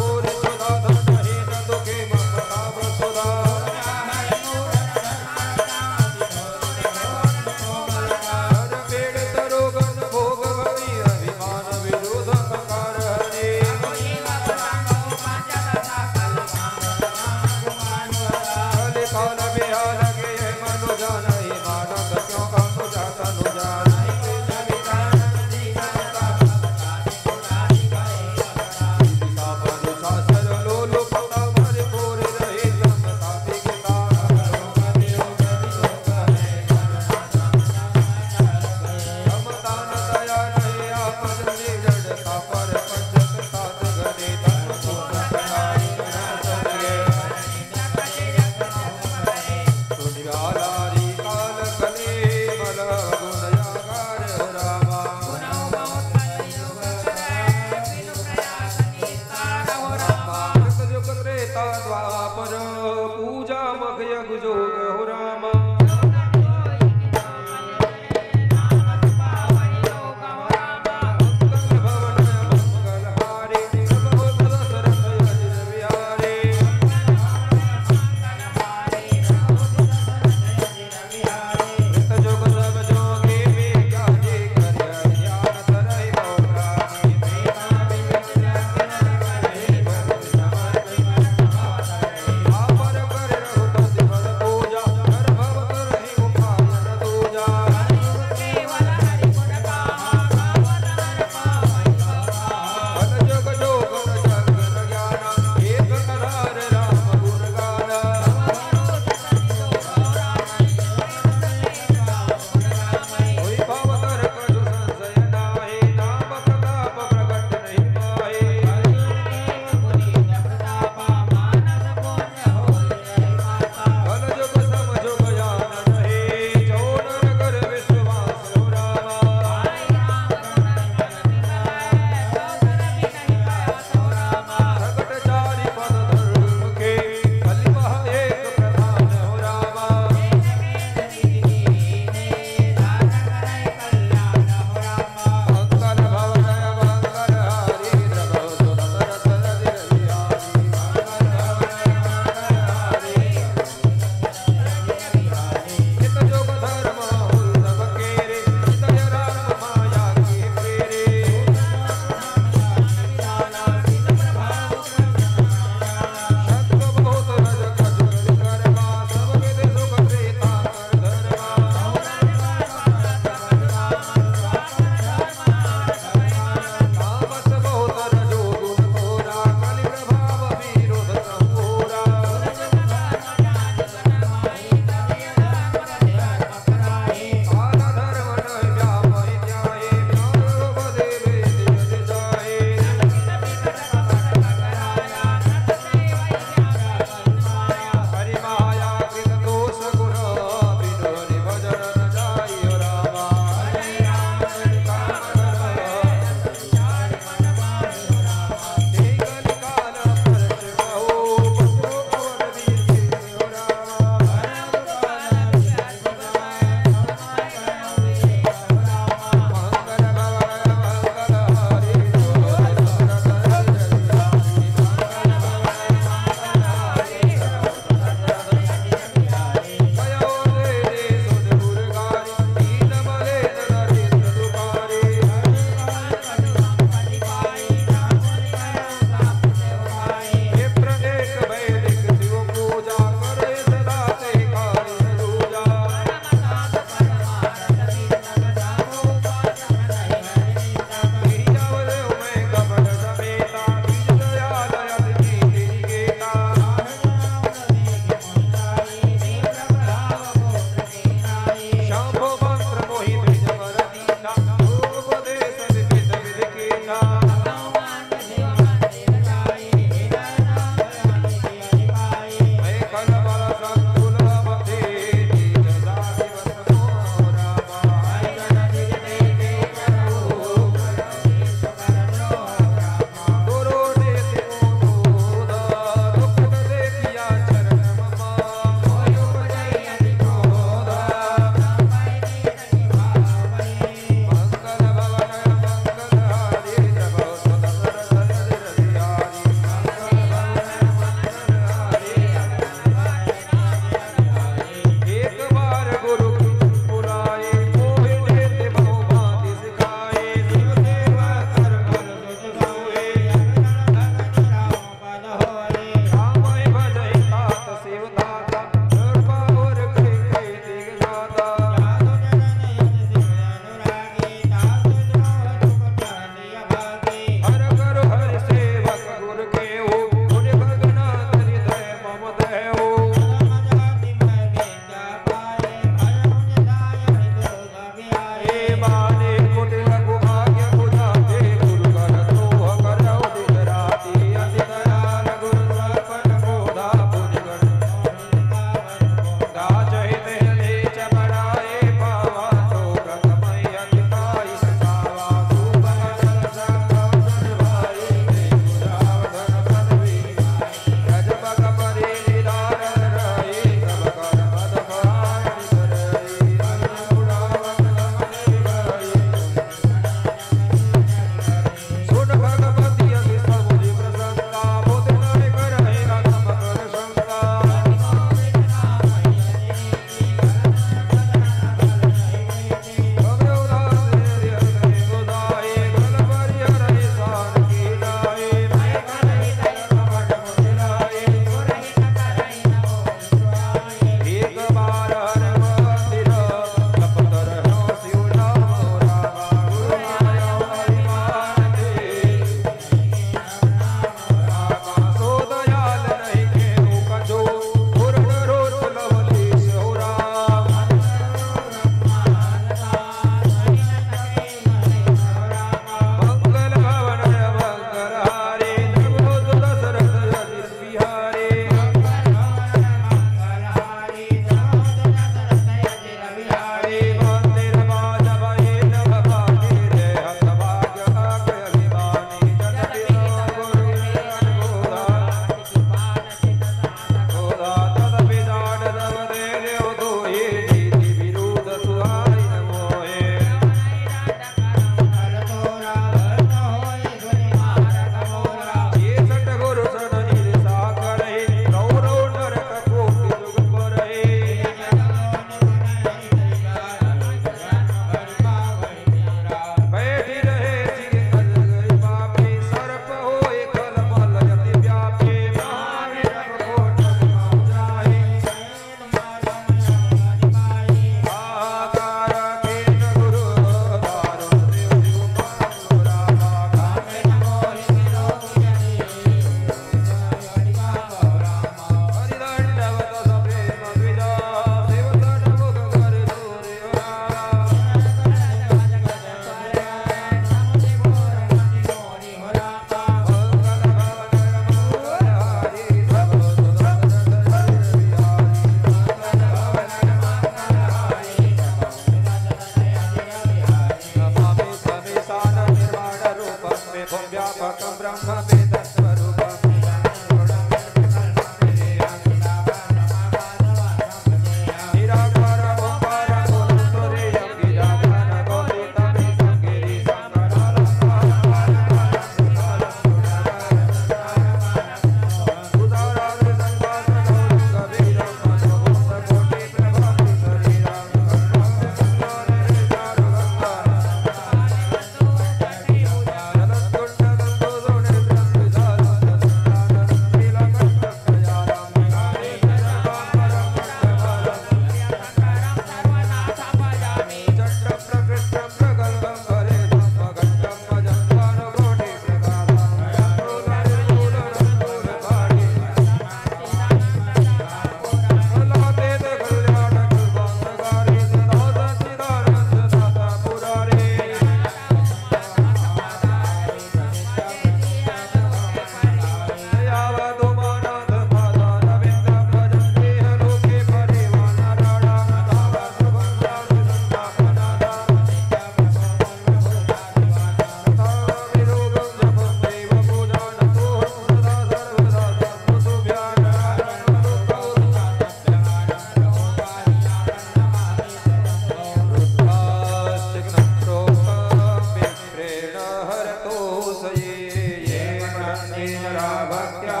भक्त्या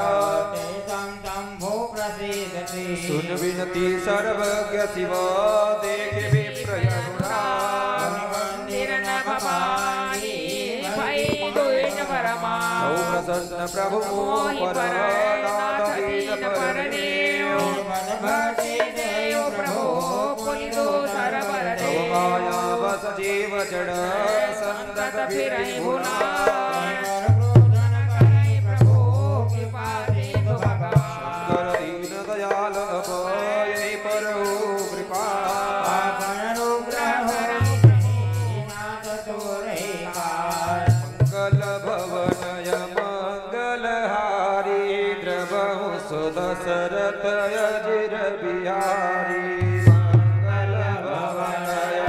सुन विनती सर्वज्ञ शिव देखे विप्रयमुना प्रसन्न प्रभु माया बस जीव जड़ संतत फिरै भुना शंकर दीन दयाल अभय परहु कृपा मंगल भवनय मंगलहारी द्रवहु सुदशरथ अजिर बिहारी मंगल भवनय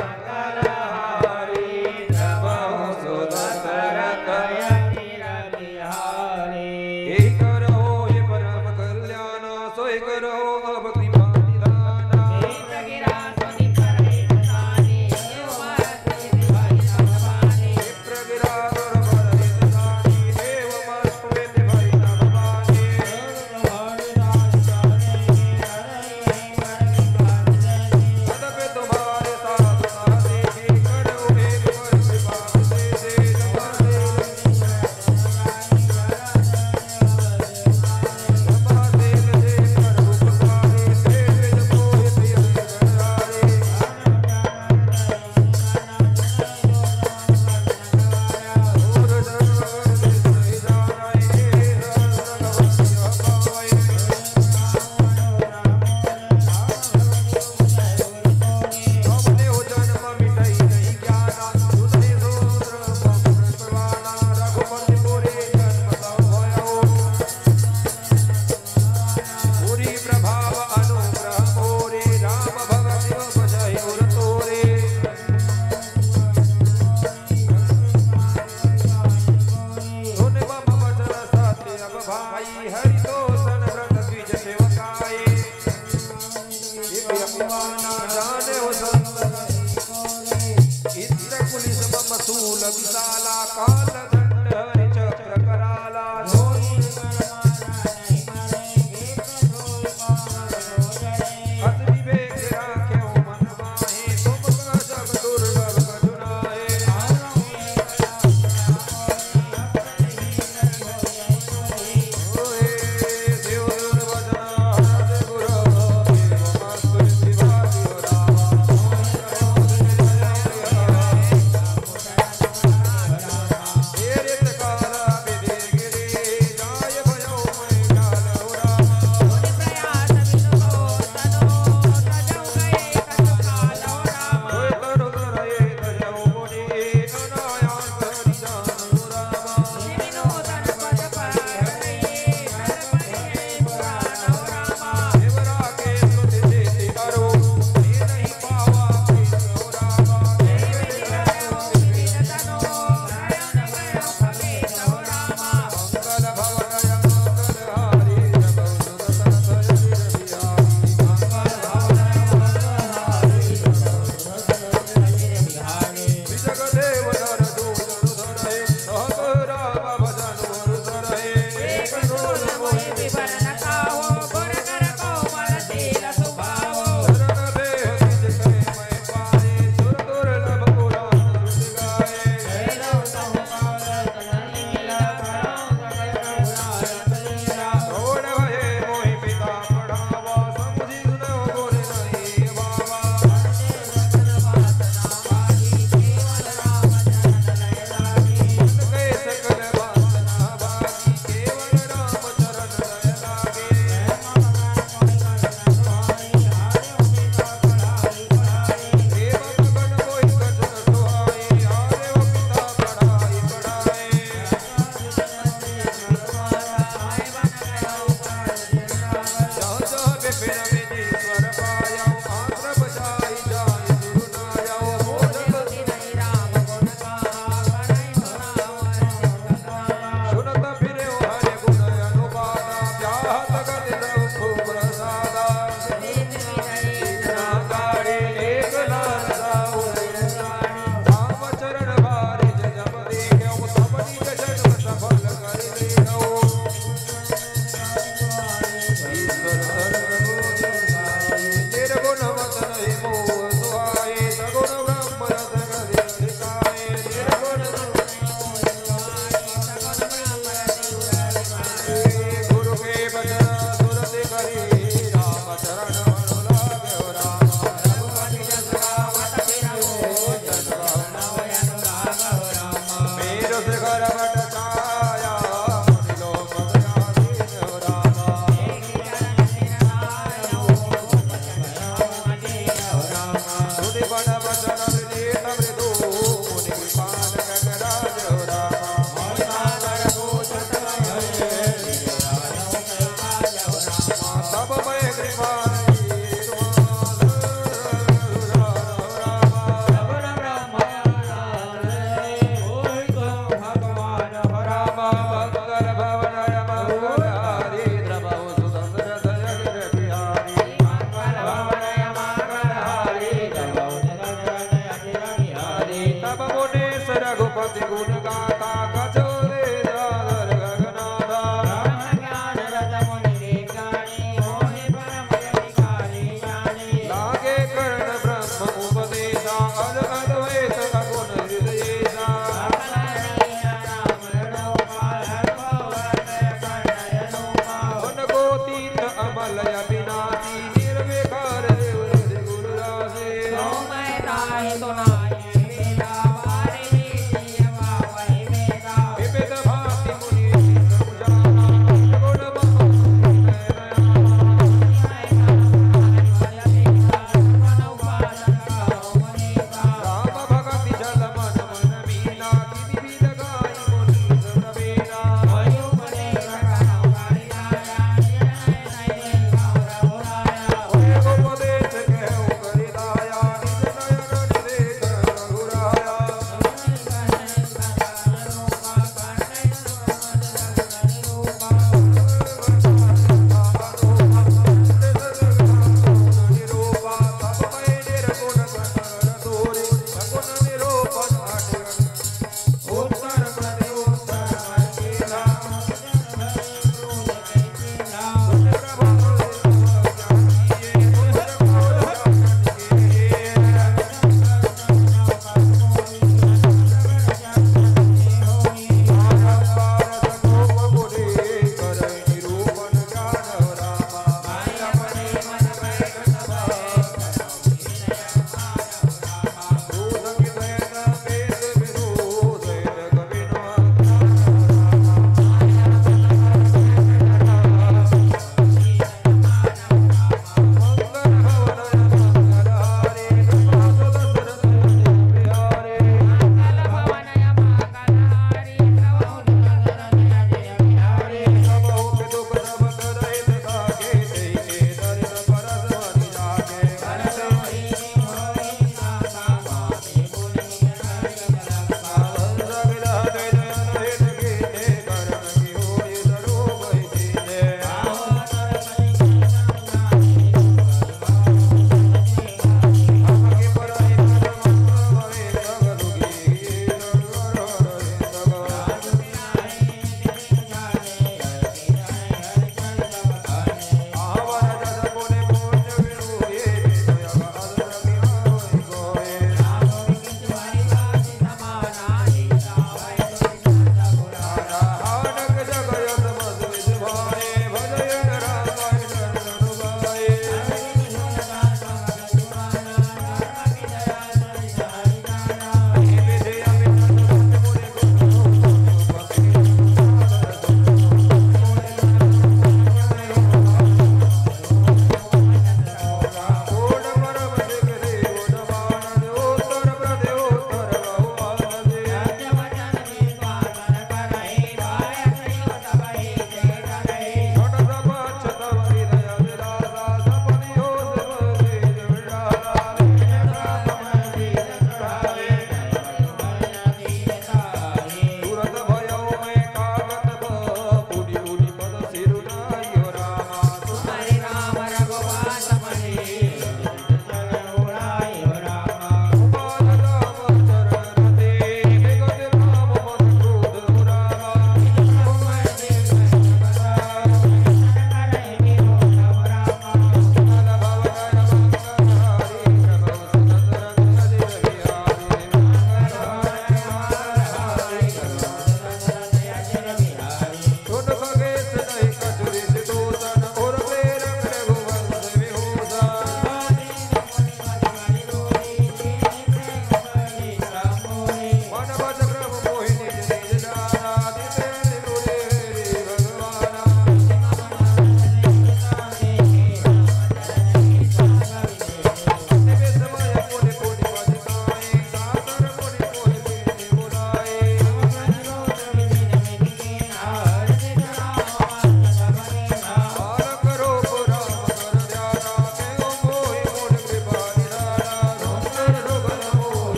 मंगलहारी द्रवहु सुदशरथ अजिर बिहारी हे करो ये परम कल्याण सोई करो अब कृपा निधाना
निर्मल अविनाशी निर्विकार देव निधि गुरु राशि विविध भांति मुनि समझाना गुण राम भगति जल मन मन मीना विविध गाय मुनि सनबीना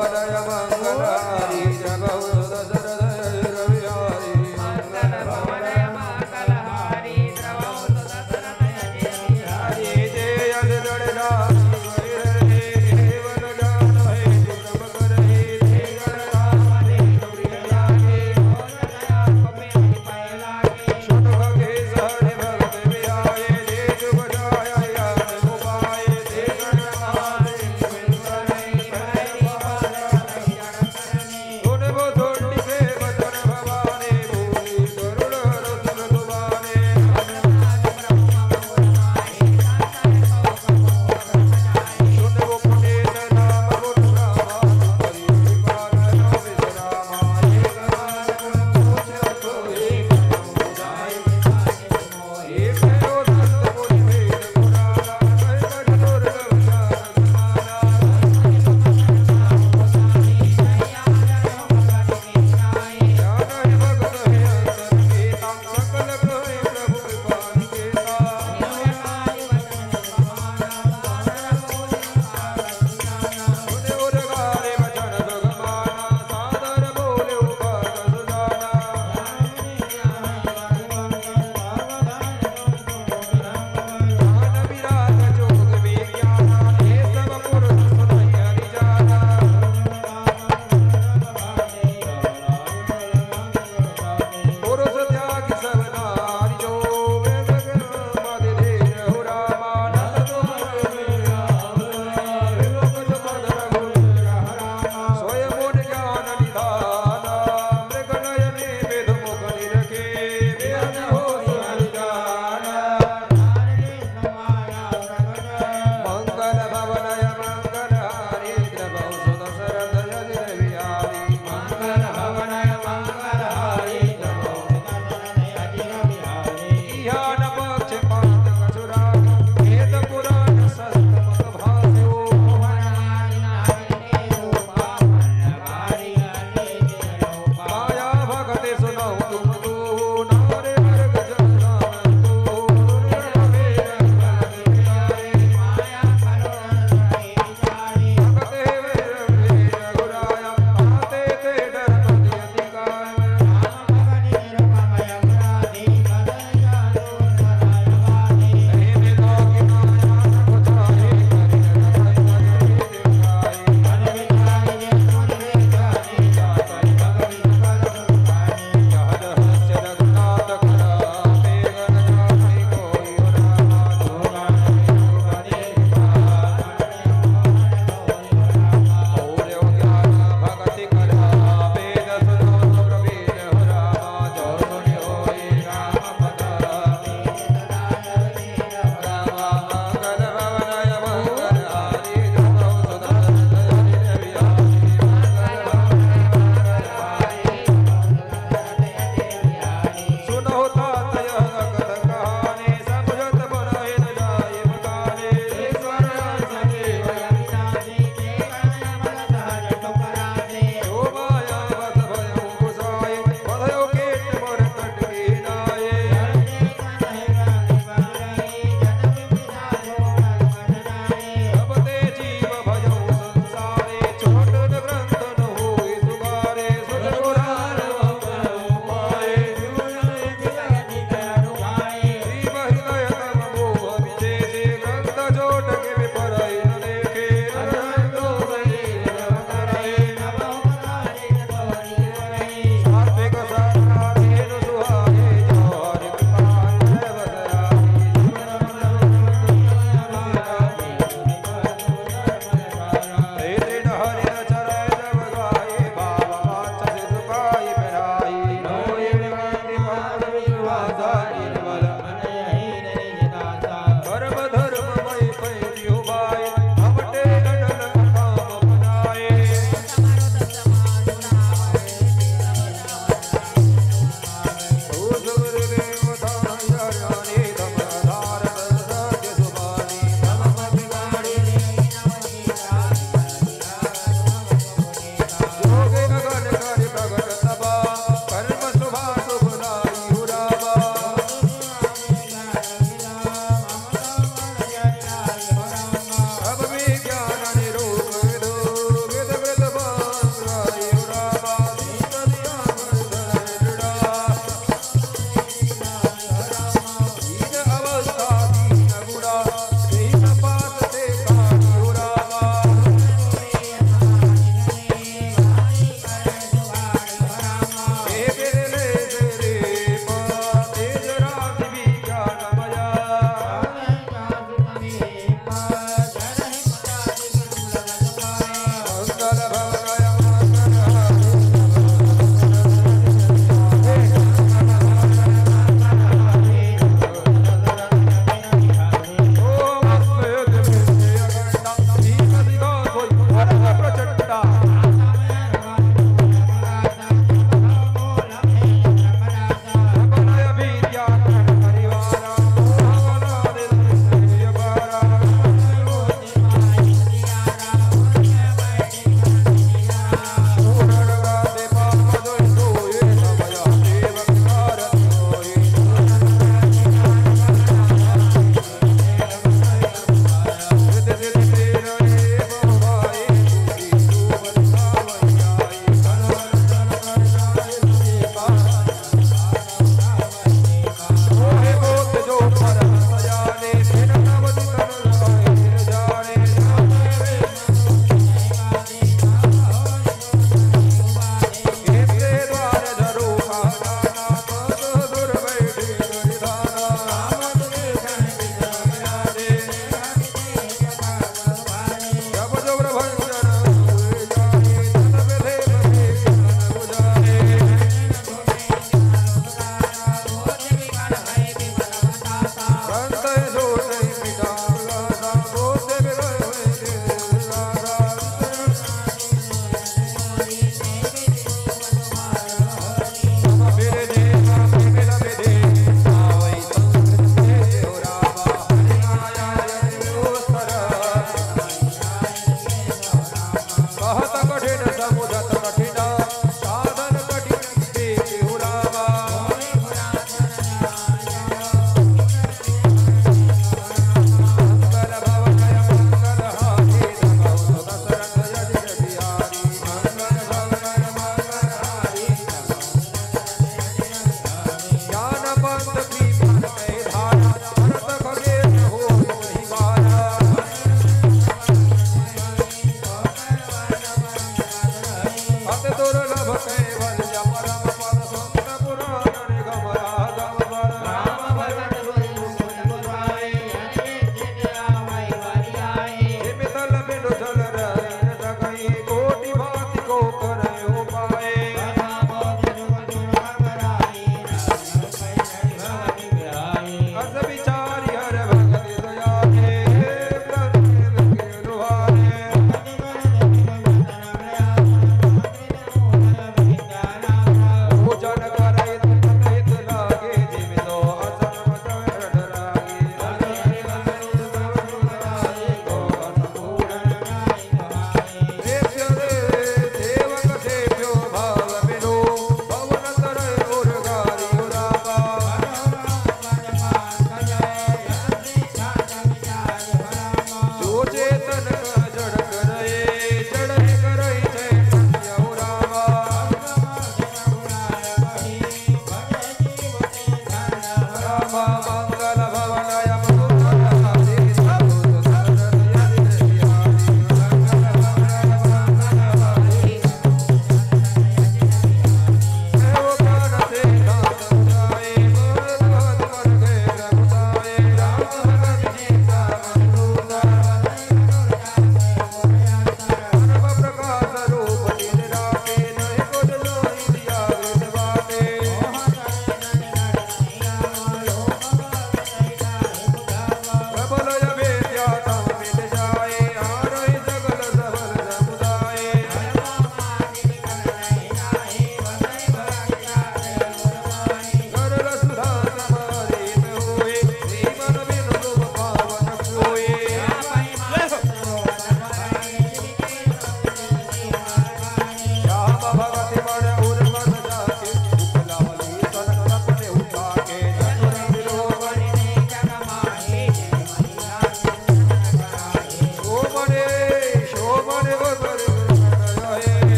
भवनय मंगलहारी जगौ दशरथ रविहारी
मंगल भवनय मंगलहारी द्रवौ दशरथ
हरि जय अजडरानी वैरहे केवल जान है गुणम करहि ते गणरामने प्रिय लागे दया कपिल पैलागे सुन भगे सहरि भगत बिहाए देख बजाया यान उपाय ते गणरामने मिल करहि भय भवन जन करनी सुन बो थोड़ी से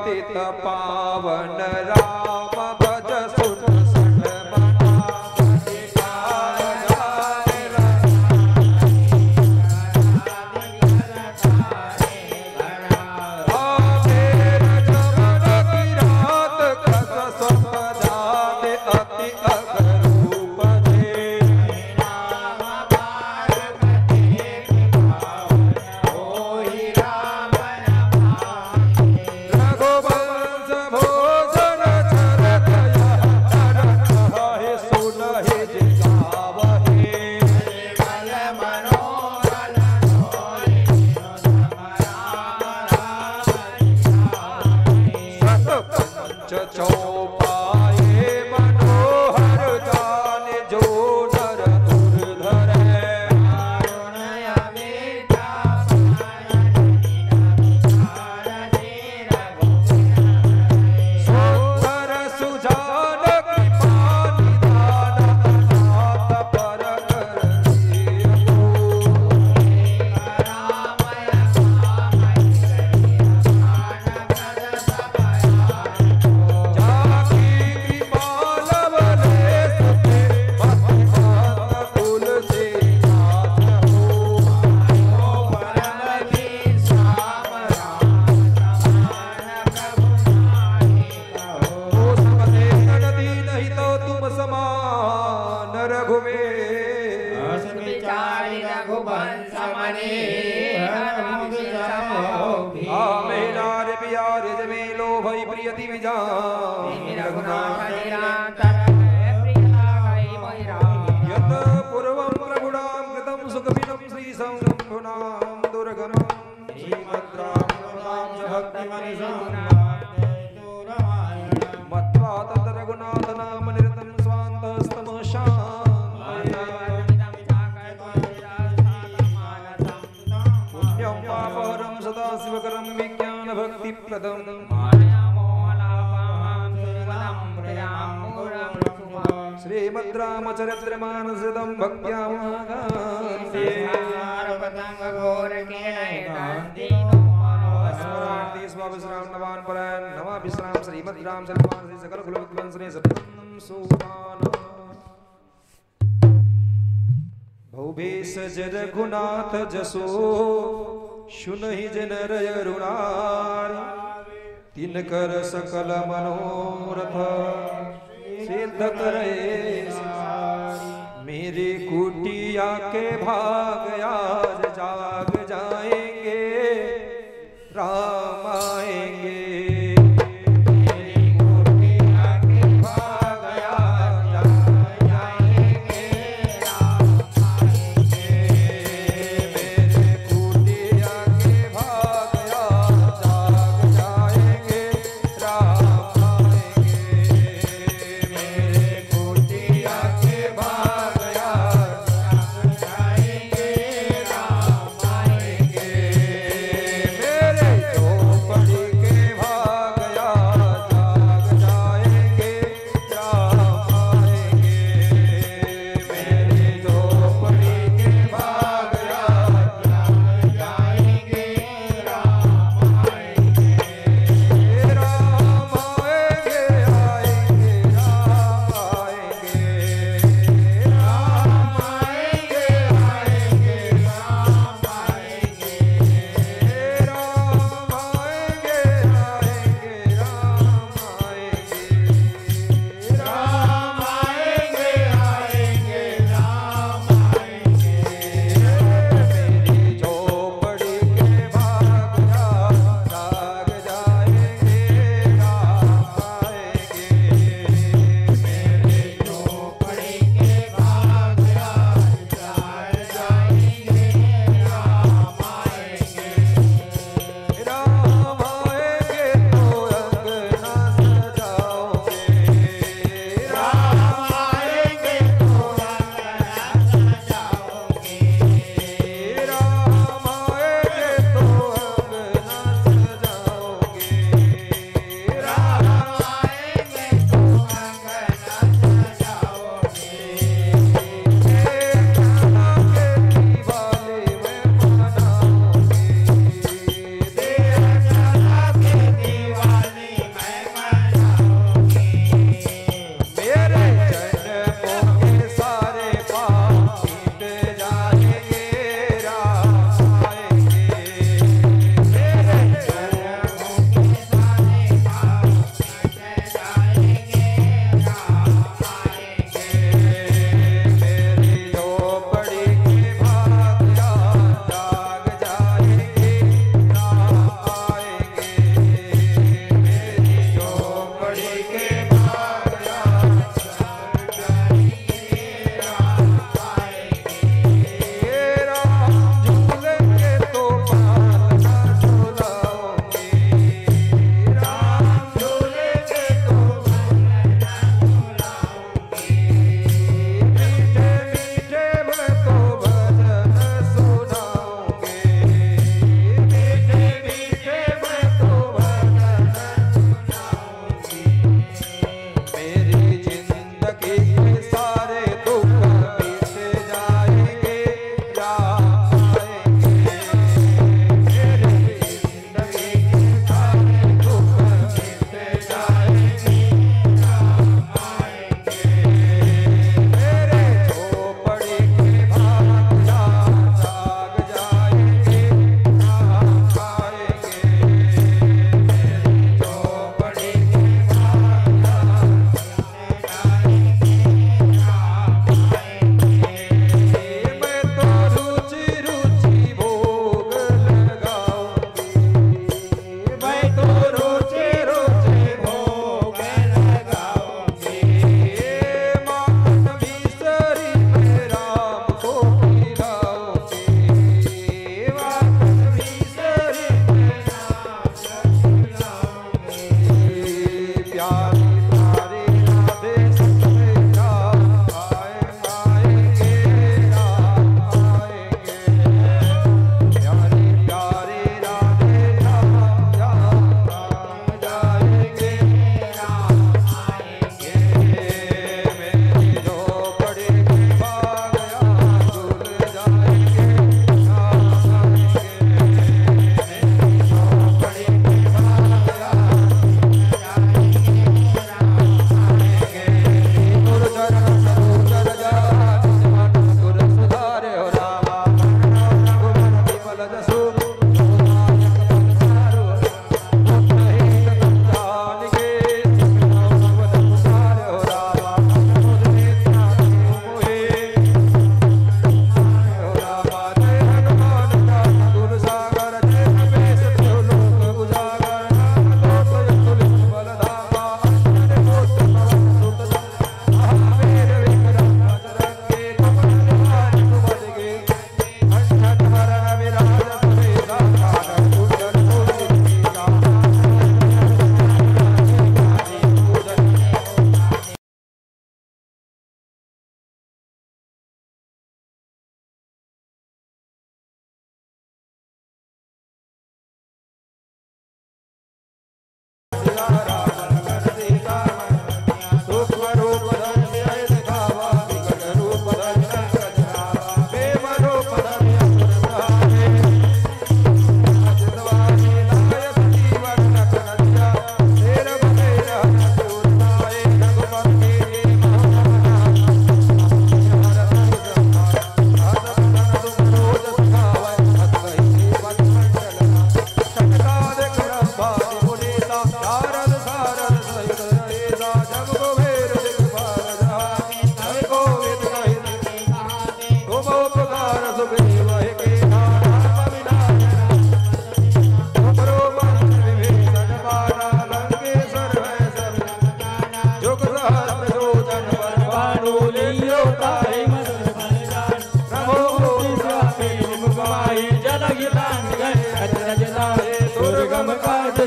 पतित पावन राम भज सुन सठ मना श्रीमद्रामचरित्रमानसृतं भक्त्यामागान्ते स्वाविश्राम नवान् परान् नमः विश्राम श्रीमद्राम चरितमानसे सकल कुल विद्वंसने सत्यं सुभान भौभेश जर गुणाथ जसो शुनहि जनरय रुणारि तिनकर सकल मनोरथ सिद्ध करे मेरी कुटिया के भाग आज जाग जाएंगे राम आएंगे
Yeah.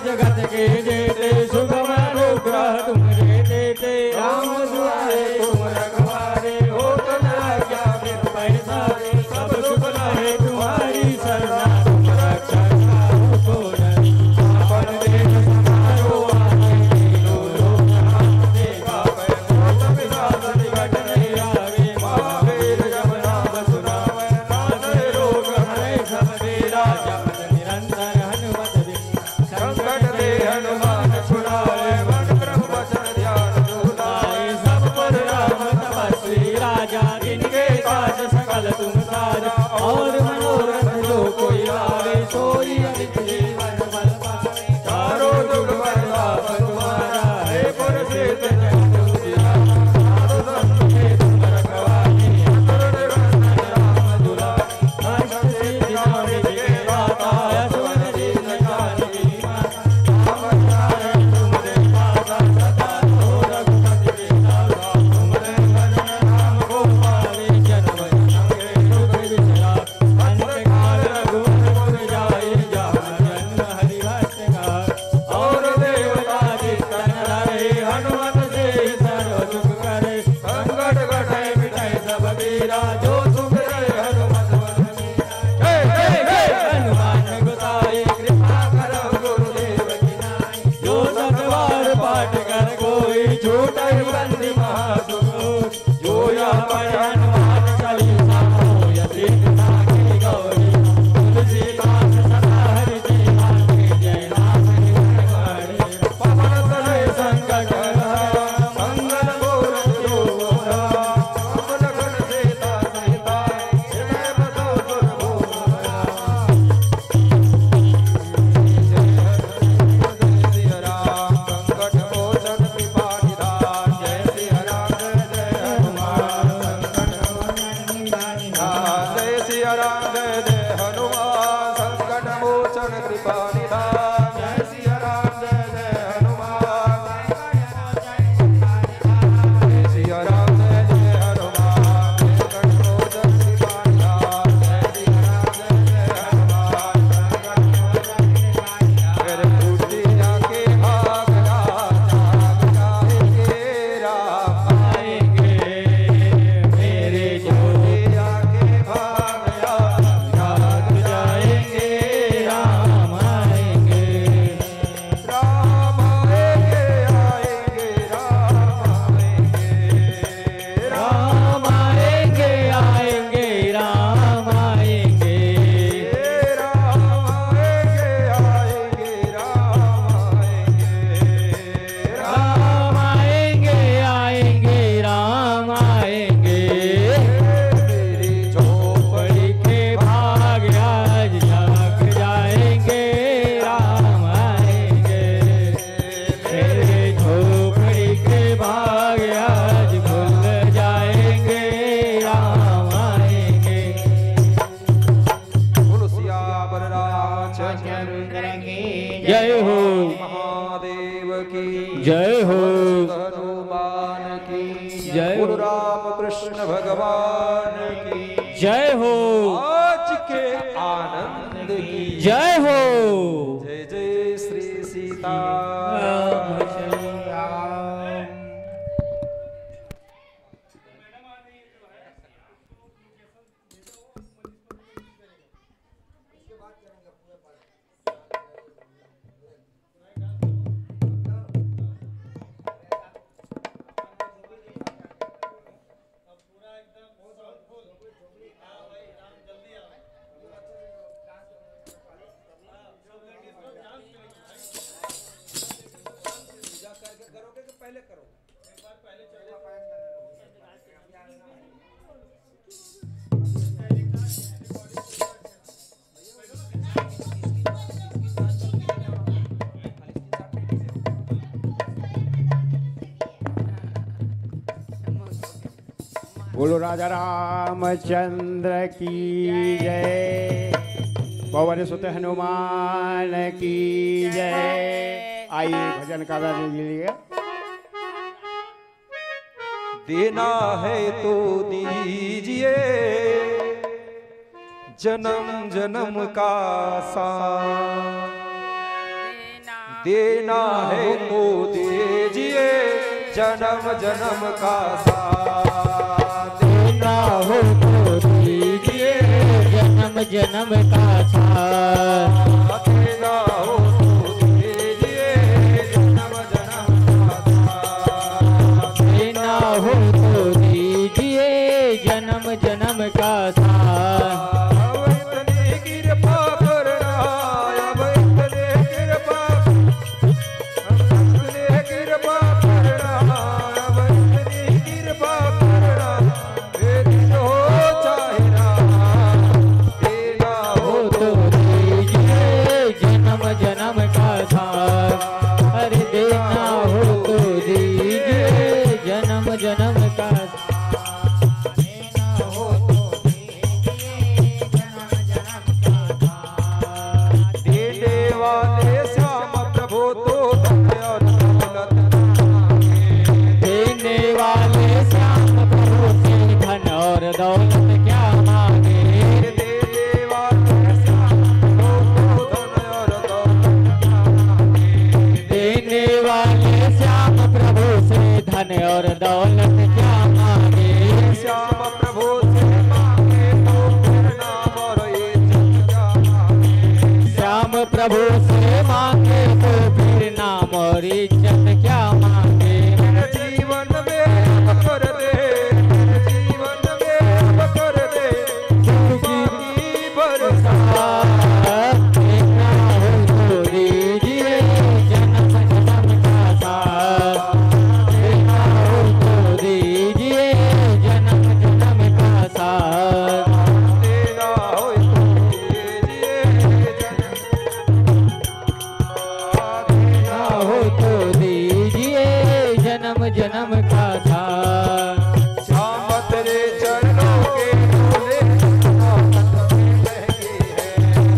जगत के जेते सुगम अनुग्रह तुमरे देते राम दुआरे तुम रखवारे हो तो क्या फिर पैसारे सब सुख रहे तुम्हारी शरणा तुम रक्षा को अपन देश समारो आगे लो देखा पैसा विधान निकट नहीं आगे महावीर जब नाम सुनावे नाथ रोग हरे सब तेरा जब निरंतर हनुमत संकट दे हनुमान छुड़ाए मन ब्रह्म वचन ध्यान दुलाए सब पर राम तपस्वी राजा जिनके काज सकल तुम साजा और मनोरथ जो कोई आवे सोई अमित जीवन बल पावे चारों जुग प्रताप तुम्हारा है पुरसित जगत उजियारा साधु संत के तुम रखवारे असुर निरंजन राम दुलारे अष्ट सिद्धि नवनिधि के दाता यशोन दीन जानकी जय
की
जय हो।
हनुमान की
जय हो।
बोलो राम कृष्ण भगवान की
जय हो।
आज के आनंद की
जय हो।
जय जय श्री सीता
बोलो राजा रामचंद्र की जय, पवन सुत हनुमान की जय। आइए भजन का लीजिए।
देना है तो दीजिए जन्म जन्म का साथ, देना है तो दीजिए जन्म जन्म का साथ,
देना हो तो दीजिए जन्म जन्म का साथ,
देना हो तो दीजिए जन्म जन्म का साथ,
देना हो तो दीजिए जन्म जन्म का साथ।
अब इतनी कृपा करना, अब इतने कृपा, अब इतने कृपा करना, अब इतनी कृपा करना, ये दिन हो चाहे रात, देना
हो तो दीजिए जन्म जन्म का साथ, अरे देना हो तो दीजिए जन्म जन्म का साथ।
देने वाले श्याम प्रभु तो धन्य और दौलत मांगे,
देने वाले श्याम प्रभु से धन और दौलत क्या मांगे,
देने वाले श्याम प्रभु तो धन्य और दौलत मांगे,
देने वाले श्याम प्रभु से धन और दौलत क्या मांगे,
श्याम प्रभु से मांगे तो फिर नाम और इज्जत क्या मांगे,
श्याम प्रभु से मांगे तो फिर नाम और इज्जत क्या मांगे।
मेरे जीवन में अब कर दे, मेरे जीवन में अब कर दे कृपा की बरसात,
देना हो तो दीजिए जन्म जन्म का साथ, देना हो तो दीजिए जन्म जन्म का साथ,
देना हो तो दीजिए
देना हो तो दीजिए जन्म जन्म का साथ।
श्याम तेरे चरणों के धूले महंगी है,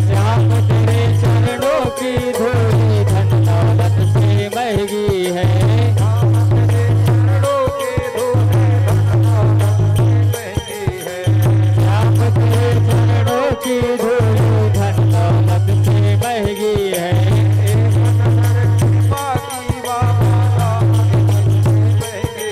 श्याम तेरे चरणों की धूली धन दौलत से महंगी है,
तेरे चरणों के धूले महंगी है,
श्याम तेरे चरणों की धूली धन दौलत से महंगी है,
कृपा की वापस महंगी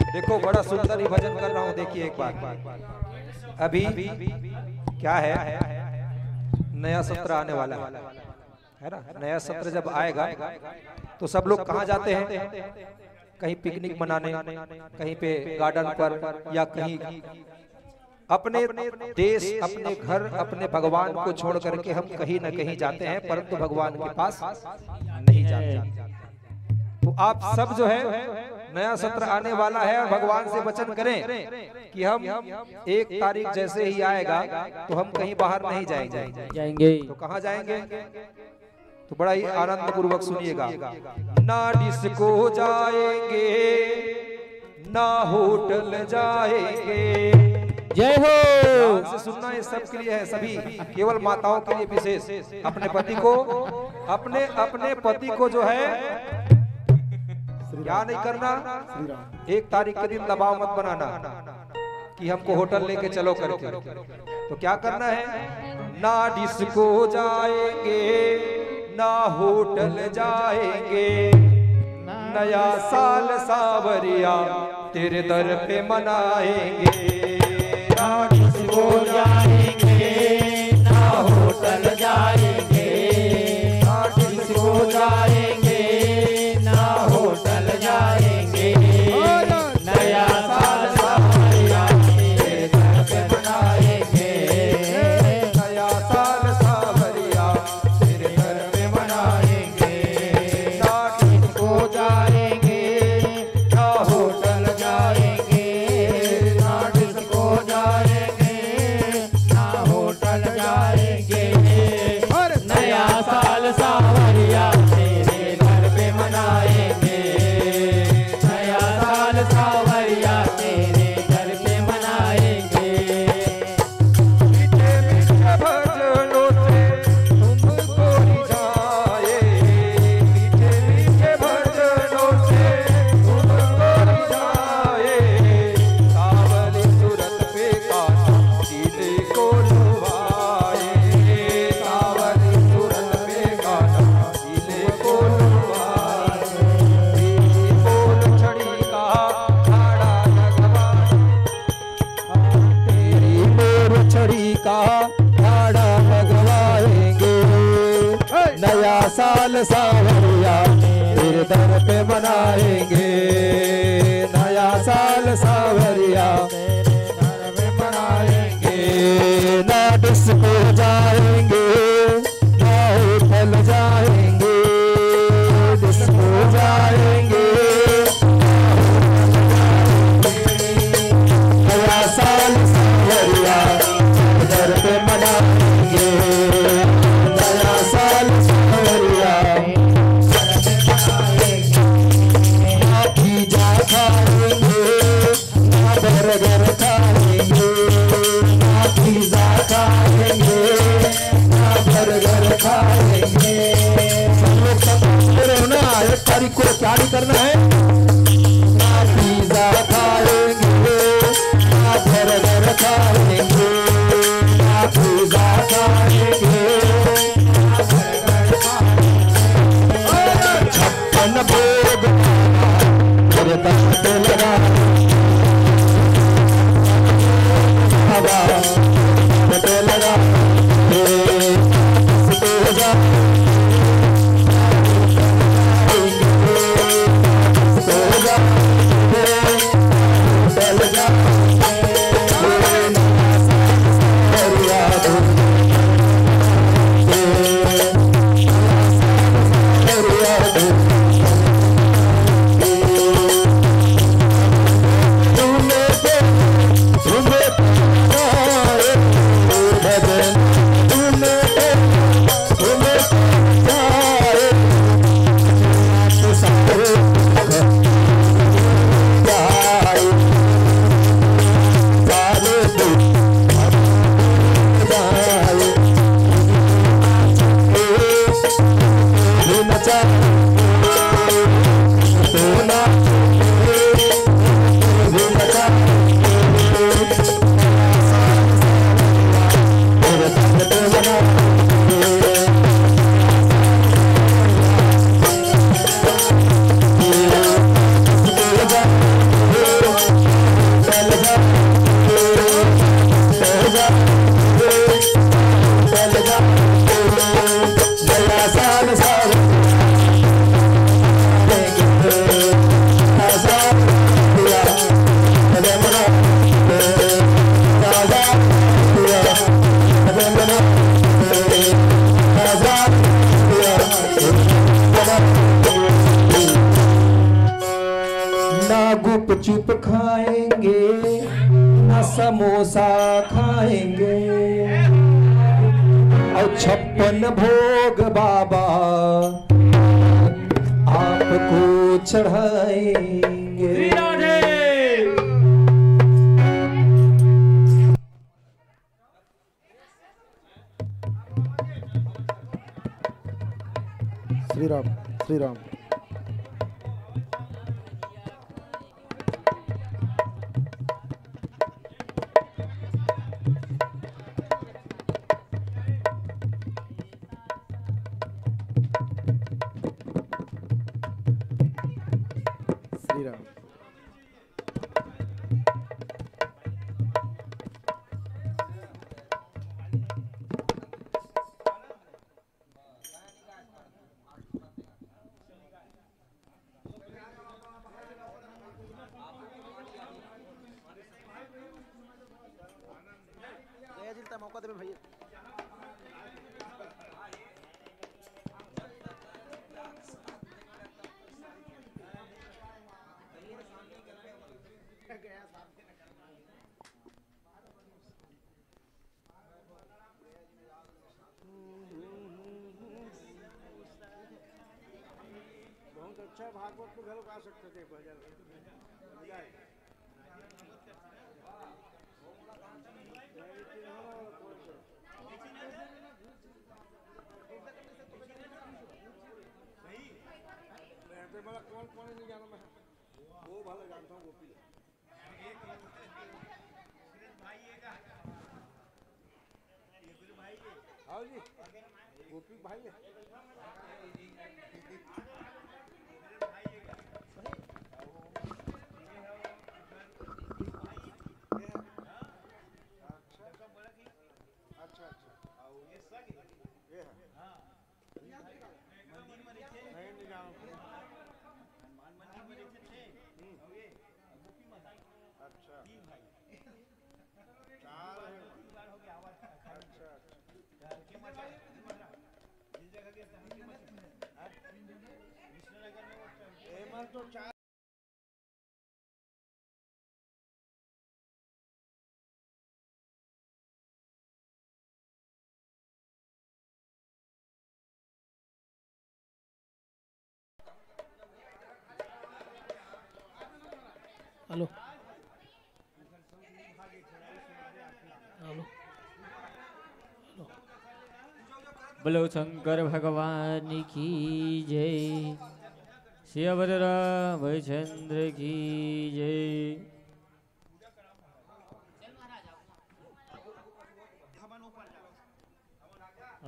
देखो बड़ा सुंदर ही भजन कर रहा हूँ। देखिए एक बार, अभी क्या है, नया सत्र आने वाला है ना। नया सत्र जब आएगा तो सब लोग कहाँ जाते हैं, कहीं पिकनिक मनाने, कहीं पे गार्डन पर, या कहीं अपने देश, अपने घर, अपने भगवान को छोड़ करके हम कहीं न कहीं जाते हैं, परंतु भगवान के पास नहीं जाते। तो आप सब जो है, नया सत्र आने वाला है, भगवान से वचन करें कि हम 1 तारीख जैसे ही आएगा तो हम कहीं बाहर नहीं जाएंगे। तो कहाँ जाएंगे, तो बड़ा ही आनंद पूर्वक सुनिएगा। ना डिस्को जाएंगे, ना होटल जाएंगे।
जय हो।
से सुनना ये सब के लिए है, सभी केवल माताओं के लिए विशेष। अपने पति को जो है क्या नहीं करना, 1 तारीख के दिन दबाव मत बनाना कि हमको होटल लेके चलो करके। तो क्या करना है, ना डिस्को जाएंगे, ना होटल जाएंगे, नया साल सावरिया तेरे दर पे मनाएंगे। ना डिस्को जाएंगे, ना होटल जाएंगे, ना डिस्को जाएंगे, ना होटल जाएंगे, नया साल सावरिया तेरे दर पे मनाएंगे। नया साल सावरिया तेरे दर पे मनाएंगे। ना डिस्को जाएंगे, ना होटल जाएंगे, ना डिस्को जाएंगे, ना होटल जाएंगे, नया साल सावरिया तेरे घर पे मनाएंगे। नया साल सावरिया तेरे घर पे मनाएंगे। मीठे मीठे भजनों से तुमको रिझाए, मीठे मीठे भजनों से तुमको रिझाए, सावली सूरत पे काटा दिल को लुभाए, सावली सूरत पे काटा दिल को लुभाए। तेरी बोल छड़ी का खाड़ा लगवाए, तेरी बोल छड़ी का खाड़ा लगवाएंगे। नया साल सावरिया तेरे दर पे मनाएंगे। नया साल सावरिया तेरे दर पे मनाएंगे। ना डिस्को जाएंगे, ना होटल जाएंगे, डिस्को जाएंगे, नया साल सावरिया दर पे मनाएंगे। नया साल सावरिया ना पिज़्ज़ा खाएंगे, ना बर्गर खाएंगे, ना पिज़्ज़ा खाएंगे, ना बर्गर खाएंगे। सब लोग सब रहो ना, 1 तारीख को क्या नहीं करना है, ना पिज़्ज़ा खाएंगे, ना बर्गर खाएंगे, ना पिज़्ज़ा खाएंगे, ना बर्गर खाएंगे। 56 भोग तेरे दर पे लगा हवा पे लगा इसको जा खाएंगे न समोसा खाएंगे और 56 भोग बाबा आपको चढ़ाएंगे।
श्री राम श्री राम। श्री राम। मौका दे भैया।
बहुत अच्छा भागवत को घर गा सकते थे भजन। कौन कौन नहीं जाना मैं वो भालो जानता हूँ गोपी आओ जी गोपी भाई है। तो चार
हेलो हेलो बोलो शंकर भगवान की जय। शिवभद्र रामचंद्र की जय।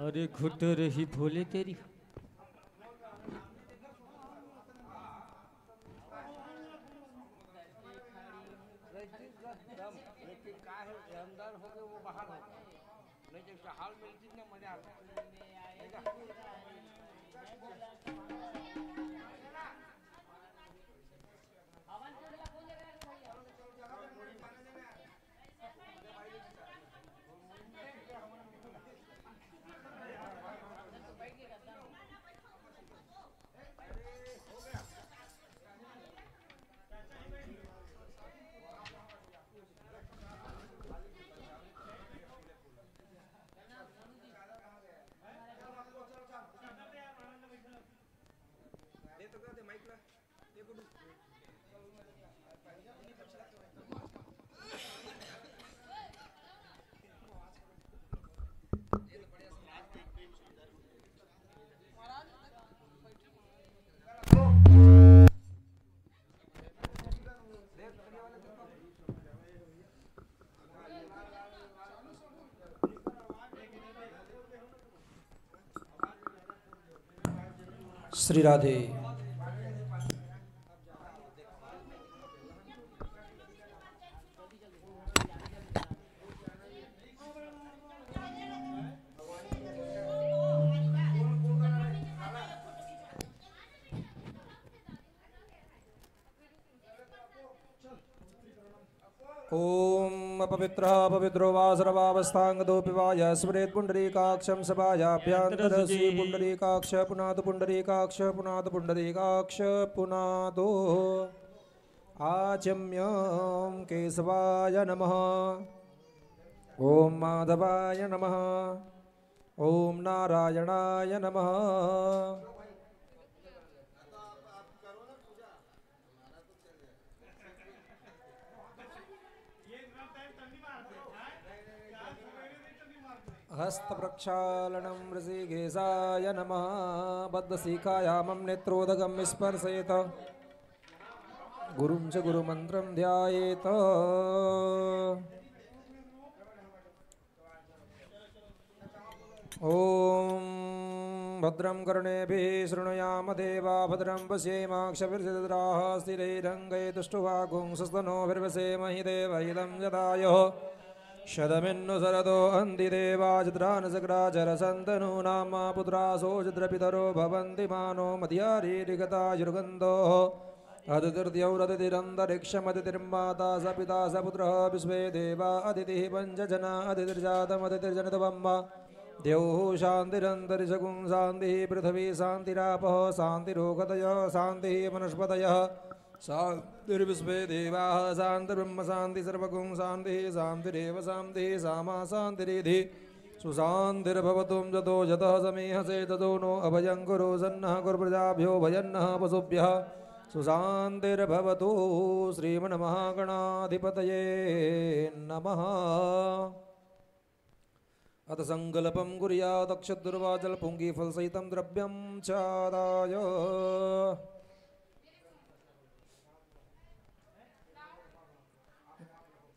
अरे घुट रही भोले तेरी।
अंदर हो गए वो बाहर हो नहीं जैसे हाल मिलती ना मजा आता
श्री राधे। ओम अपवित्रः पवित्रो वा सर्वावस्थांगदोऽपि वा यः स्मरेत् पुण्डरीकाक्षं सभायाभ्यन्तरसि पुण्डरीकाक्ष पुनादो पुण्डरीकाक्ष पुनादो पुण्डरीकाक्ष पुनादो आचम्यं केशवाय नमः। ओम माधवाय नमः। ओम नारायणाय नमः। हस्त प्रक्षालनं ऋषिकेशाय नमः। बद्धशिखायामं नेत्रोदगं स्पर्शेत। गुरुं च गुरुमन्त्रं ध्यायेत। ॐ भद्रं कर्णेभिः शृणुयाम देवा भद्रं पश्येमाक्षभिर्जत्राः स्थिरैरङ्गैतुष्टुवागुंसस्तनोभिर्वसेमहि देव इदं यदायुः शतमिन्नु शरदो अन्ति देवाजित्रानसग्राचरसन्तनूनां पुत्रासो चित्रपितरो भवन्ति मानो मध्यारीरिगतायुर्गन्धोः अदितिर्द्यौरदितिरन्तरिक्षमदितिर्माता स पिता स पुत्रः विश्वे देवा अदितिः पञ्चजना अदितिर्जातमदितिर्जनितवम्ब द्यौः शान्तिरन्तरिषगुं शान्तिः पृथिवी शान्तिरापः शान्तिरोगतयः शान्तिः वनस्पतयः शान्तिर्विश्वे देवाः शान्तिर्ब्रह्म शान्ति सर्वगुं शान्तिः शान्तिरेव शान्तिः सामा शान्तिरिधि सुशान्तिर्भवतु जतो जतः समीहसे ततो नो अभयं कुरु सन्नः कुर्प्रजाभ्यो भयन्नः पशुभ्यः सुशान्तिर्भवतु। श्रीमन्महागणाधिपतये नमः। अथ संकल्पं कुर्यादक्षदुर्वाजलपुङ्गीफलसहितं द्रव्यं चादाय।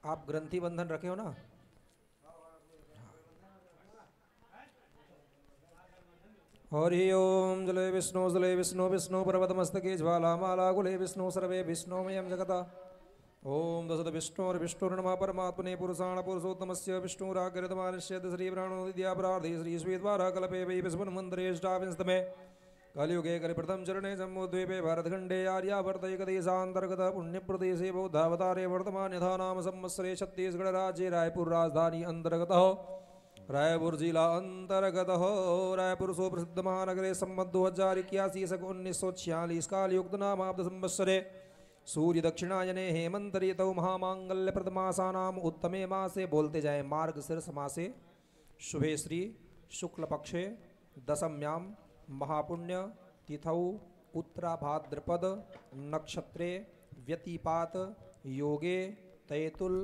आप ग्रंथि बंधन रखे हो ना? हरि ओम जले विष्णु विष्णु पर्वतमस्तके ज्वालामाला कुले विष्णु सर्वे विष्णुमयं जगता। ओम दशत विष्णुर्विष्णुर्नमः परमात्मने पुरुषाण पुरुषोत्तमस्य विष्णुराग्रतमानस्य श्रीप्राणोदिद्यापरार्धे श्रीश्वेतवारः कल्पे वै विष्णुमन्त्रेष्टाविंशतमे कलियुगे कलिप्रथम चरणे जम्बूद्वीपे भारतखण्डे आर्यावर्तैकदेशान्तर्गत पुण्यप्रदेशे बौद्धावतारे वर्तमान यथा नाम संवत्सरे छत्तीसगढ़ राज्ये रायपुर राजधानी अंतर्गतः रायपुर जिला अंतर्गतः रायपुर सुप्रसिद्ध महानगरे संवत् 2081 शक 1946 कालयुक्त नामाब्द संवत्सरे सूर्य दक्षिणायने हेमंत ऋतौ महामांगल्य प्रथमासानाम उत्तमे मासे बोलते जाए मार्गशीर्ष मासे शुभे श्री शुक्ल पक्षे दशम्यां महापुण्य तिथौ उत्तराभाद्रपद नक्षत्रे व्यतिपात योगे तैतुल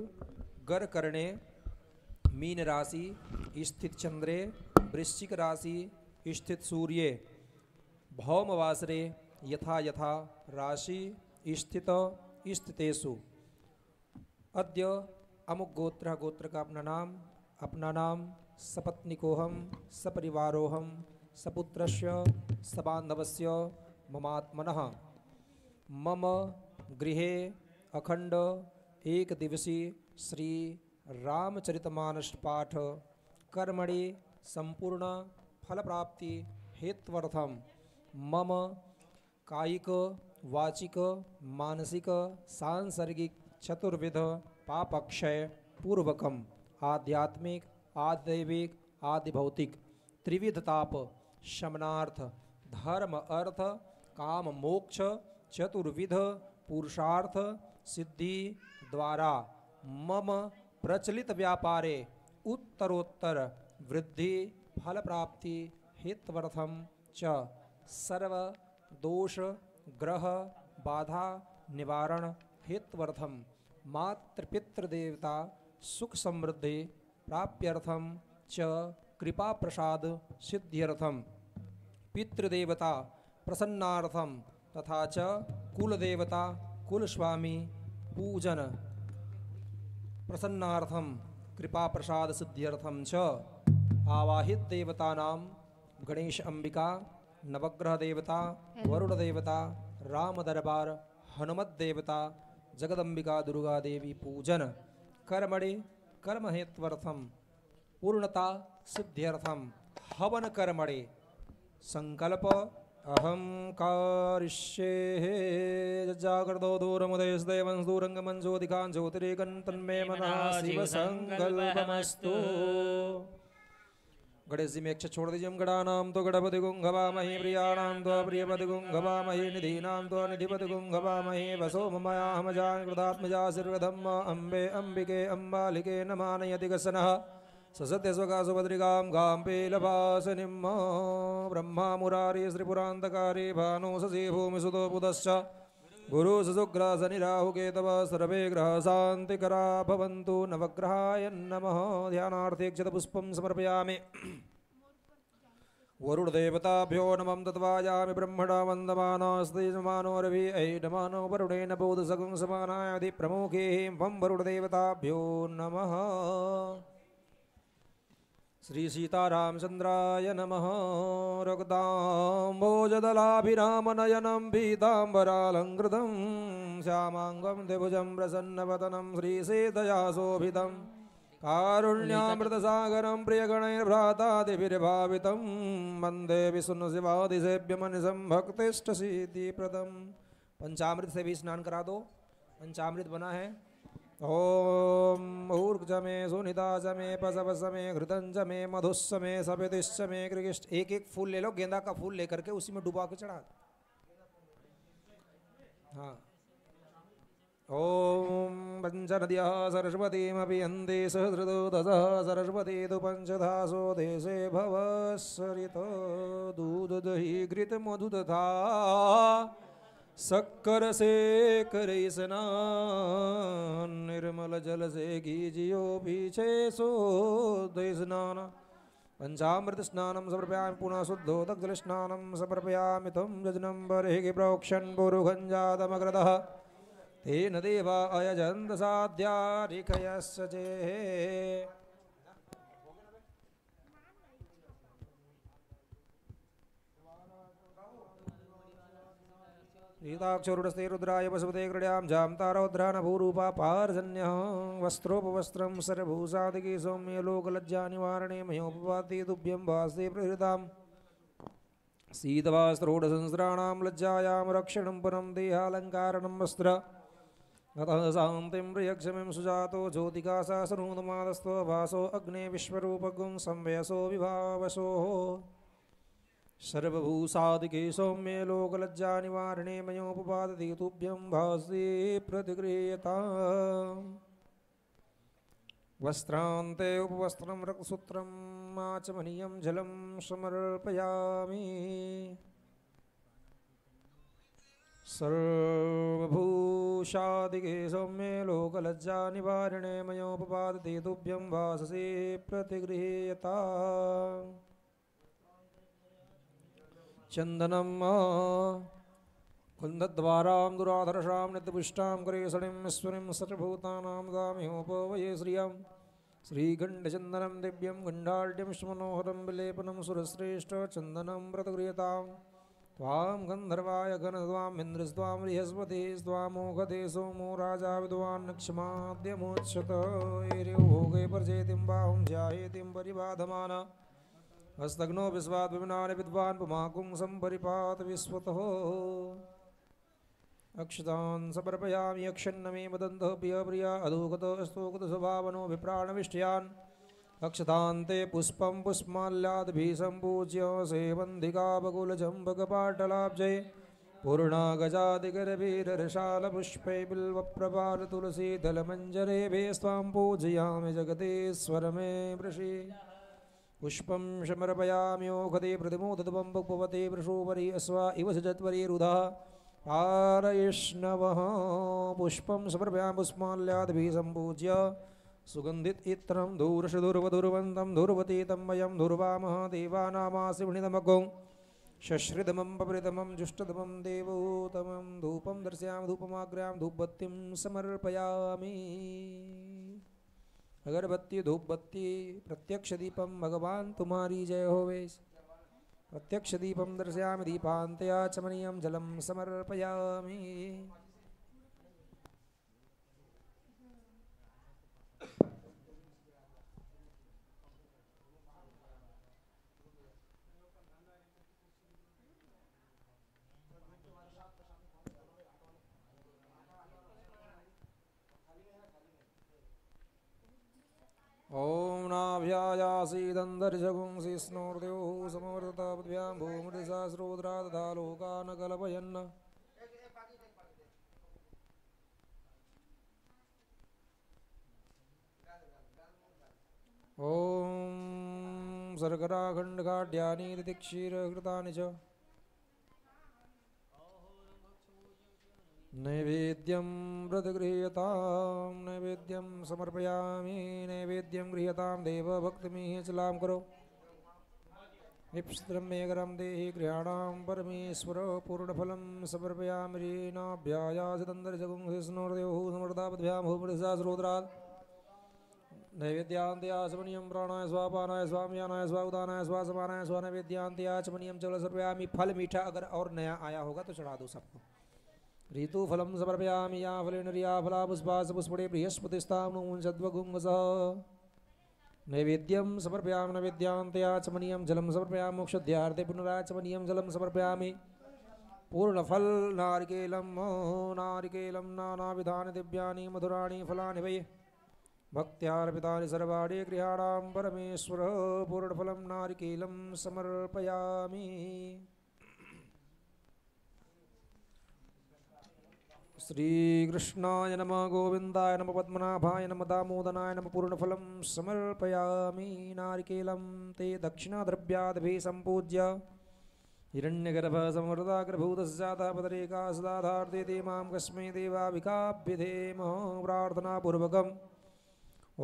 गरकर्णे मीन राशि स्थित चंद्रे वृश्चिक राशि स्थित सूर्ये भौमवासरे यथा यथा राशि स्थित स्थितेषु अद्य अमुक गोत्र का अपना नाम सपत्निकोहम सपरिवारोहम सपुत्रस्य सबान्धवस्य ममात्मनः मम गृहे अखंड एक दिवसीय श्री रामचरितमानस पाठ कर्मणि संपूर्ण फल प्राप्ति हेत्वर्थम मम कायिक वाचिक मानसिक सांसर्गिक चतुर्विध पापक्षय पूर्वकम आध्यात्मिक आदैविक आदिभौतिक त्रिविध ताप शमनार्थ धर्म अर्थ काम मोक्ष चतुर्विध पुरुषार्थ सिद्धि द्वारा मम प्रचलित व्यापारे उत्तरोत्तर वृद्धि फल प्राप्ति हेत्वर्थम च सर्व दोष ग्रह बाधा निवारण हेत्वर्थम मातृपितृदेवता सुख समृद्धि प्राप्त्यर्थम च कृपा प्रसाद सिद्ध्यर्थम पितृदेवता प्रसन्नार्थम तथा च कुलदेवता कुलस्वामी पूजन प्रसन्नार्थम कृपा प्रसाद सिद्ध्यर्थम च आवाहित देवतानां गणेश अंबिका नवग्रह देवता वरुण देवता राम दरबार हनुमत देवता जगदंबिका दुर्गा देवी पूजन कर्मणि कर्म हेत्वर्थम पूर्णता सिद्ध्यर्थम हवन कर्मणि संकल्प अहं कारिष्ये जागृतो दूरमुदयस्देवं दूरङ्गमञ्जोदिकान् ज्योतिरेकं तन्मे मनः शिव संकल्पमस्तु गणेश जी में एक छोड़ दीजिए। गणानाम तो गणपति गुंगवामहे, प्रियाणाम तो प्रियपति गुंगवामहे, निधीनाम तो निधिपति गुंगवामहे, वसो ममया हमजान कृतात्मजा सर्वधम्म अम्बे अम्बिके अम्बालिके नमानयति गसनः ससत्य स्वका सुभद्रिकां गां पेलभासनिं ब्रह्मा मुरारी श्रीपुरान्तकारी भानु शशि भूमिसुतो बुधश्च गुरु सुग्रह शनि राहु केतव सर्वे ग्रह शांतिकरा भवन्तु। नवग्रहाय नमः। ध्यानार्थे क्षतपुष्पं समर्पयामि। वरुणदेवताभ्यो नमः तत्वायामि। ब्रह्मणा वन्दमानास्ति समानो रवि ऐडमानो वरुणेन बोधसगुं समानायादि प्रमुखे वं वरुणदेवताभ्यो नमः। श्री सीतारामचंद्राय नमः। रक्ताम्बोजदलाभिरामनयनं पीताम्बरालङ्कृतं श्यामाङ्गं द्विभुजं प्रसन्नवदनं श्रीसीतया शोभितं कारुण्यामृतसागरं प्रियगणैर्भ्रातादिभिर्भावितं वन्दे विष्णुशिवादिसेव्यमनिशं भक्तिष्टसिद्धिप्रदं। पंचामृत से भी स्नान करा दो। पंचामृत बना है। ओम ऊर्ज में सुनिता च में पसव च में घृतं च में मधुस्स में सफेदिश्च में कृष्ण। एक एक फूल ले लो, गेंदा का फूल लेकर के उसी में डुबा के चढ़ा। हाँ। ओम पंचनद्यः सरस्वतीमभियन्ते सहस्रदोदशः सरस्वती तु पंचधासो देशे भवस्सरितो दूध दही घृत मधु तथा शक्कर से करे स्नान निर्मल जल से कीजियो पीछे सो स्नान। पंचामृत स्नानं समर्पयामि पुनः शुद्धोदक जल स्नानं समर्पयामि तं यजनं बर्हिः प्रोक्षन् पुरुखञ्जातमग्रतः तेन देवा अयजन्त साध्या ऋषयस्य जेः। ीताक्षरुडस्ते रुद्राय वसुपते क्रीड्यां जां तारौद्रानभूरूपा पार्जन्यः वस्त्रोपवस्त्रं सर्वभूषादिके सौम्य लोकलज्जानिवारणे मयोपपाति तुभ्यं वास्ते प्रहृतां शीतवस्त्रोडसंस्राणां लज्जायां रक्षणं परं देहालङ्कारणं वस्त्र अतः शान्तिं प्रियक्षमिं सुजातो ज्योतिकासा सनूतमादस्तो वासो अग्ने विश्वरूपगुं संवयसो विभावसोः सर्वभूषादिके सौम्ये लोकलज्जा निवारणे मयोपपादति तुभ्यं भासि प्रतिगृह्यताम्। वस्त्रान्ते उपवस्त्रं रक्तसूत्रं आचमनीयं जलं समर्पयामि। सर्वभूषादिके सौम्ये लोकलज्जा निवारणे मयोपपादति तुभ्यं भासि प्रतिगृह्यताम्। चंदनम कुंदद्वारां दुराधर्षां नित्यपुष्टां करेसणिं ईश्वरीं सर्वभूतानां दामिहोपवये श्रियं श्रीगण्डचन्दनं दिव्यं गण्डाढ्यं मनोहरं विलेपनं सुरश्रेष्ठ चन्दनं व्रतगृह्यतां त्वां गन्धर्वाय घनद्वां इन्द्रस्त्वां बृहस्पतिस्त्वामोघते सोमो राजा विद्वान् क्षमाद्यमुच्यत एर्यो भोगे पर्जेतिं बाहुं ध्यायेतिं परिबाधमान हस्तग्नो विश्वात् विमनानि विद्वान् पुमाकुं सम्परिपात विश्वतः। अक्षतान् समर्पयामि यक्षन्नमे मदन्तः प्रियप्रिया अधोगतो स्तोकतो स्वभावनो विप्राणविष्ट्यान् अक्षतान्ते पुष्पं पुष्पमाल्याद्भिः सम्पूज्य सेवन्धिकाबकुलजम्बकपाटलाब्जै पूर्णागजादिगरवीररसालपुष्पै बिल्वप्रपालतुलसीदलमञ्जरेभे स्वां पूजयामि जगदीश्वर मे वृषि। पुष्पं समर्पयामि ओघते प्रतिमोदतमं भुक्पवते वृषोपरि अस्वा इव सजत्वरी रुधा पारयिष्णवः। पुष्पं समर्पयामि पुष्पमाल्याद्भिः सम्पूज्य सुगन्धित इत्रं धूर्षधुर्वधुर्वन्तं धुर्वतीतं वयं धुर्वामः देवानामासि वृणितमग्गौ शश्रितमं पप्रितमं जुष्टतमं देवोतमं धूपं दर्शयामि धूपमाग्र्यां धूपबत्तीं समर्पयामि। अगरबत्ती धूपबत्ती प्रत्यक्ष दीपम भगवान तुम्हारी जय होवे। प्रत्यक्ष दीपम दर्शयामि दीपान्त्या चमनीयं जलं समर्पयामि। ओम नाभ्यायासीदन्तर्जगुंसि स्नोर्द्योः समवर्ततापद्भ्यां भूमृतिसहस्रोद्रा तथा लोकान् कल्पयन् ॐ शर्कराखण्डकाढ्यानि तितिक्षीरघृतानि च नैवेद्यं प्रतिगृह्यतां नैवेद्यं समर्पयामि नैवेद्यं गृह्यतां देवभक्तिमिह चलां करो निप्सितं मेघरं देहि गृहाणां परमेश्वर पूर्णफलं समर्पयामि रीनाभ्यायासितन्तर्जगुंसि स्नोर्द्योः समर्तापद्भ्यां भूमृतिसहस्रोद्रात् नैवेद्यान्त्याचमनीयं प्राणाय स्वापानाय स्वाम्यानाय स्वाउदानाय स्वासमानाय स्वानैवेद्यान्त्याचमनीयं चल समर्पयामि। फल मीठा अगर और नया आया होगा तो चढ़ा दो सबको। ऋतु फलम समर्पयामि या फलेन रिया फला पुष्पास पुष्पणे बृहस्पतिस्तां सद्वगुंगसः नैवेद्यं समर्पयामि नैवेद्यान्त्याचमनीयं जलं समर्पयामि मोक्षध्यार्थे पुनराचमनीयं जलं समर्पयामि। पूर्णफल नारिकेलं नानाविधानि दिव्यानि मधुराणि फलानि वै भक्त्यार्पितानि सर्वाणि गृहाणां परमेश्वर पूर्णफलं नारिकेलं समर्पयामि। श्रीकृष्णाय नमः गोविन्दाय नमः पद्मनाभाय नमः दामोदराय नमः पूर्णफलं समर्पयामि। नारिकेलं ते दक्षिणाद्रव्याद्भिः सम्पूज्य हिरण्यगर्भसमृताग्रभूतस्यातः पदरेका सदाधार्ते ते मां कस्मै देवाभिकाभ्यधेम प्रार्थनापूर्वकम्। ॐ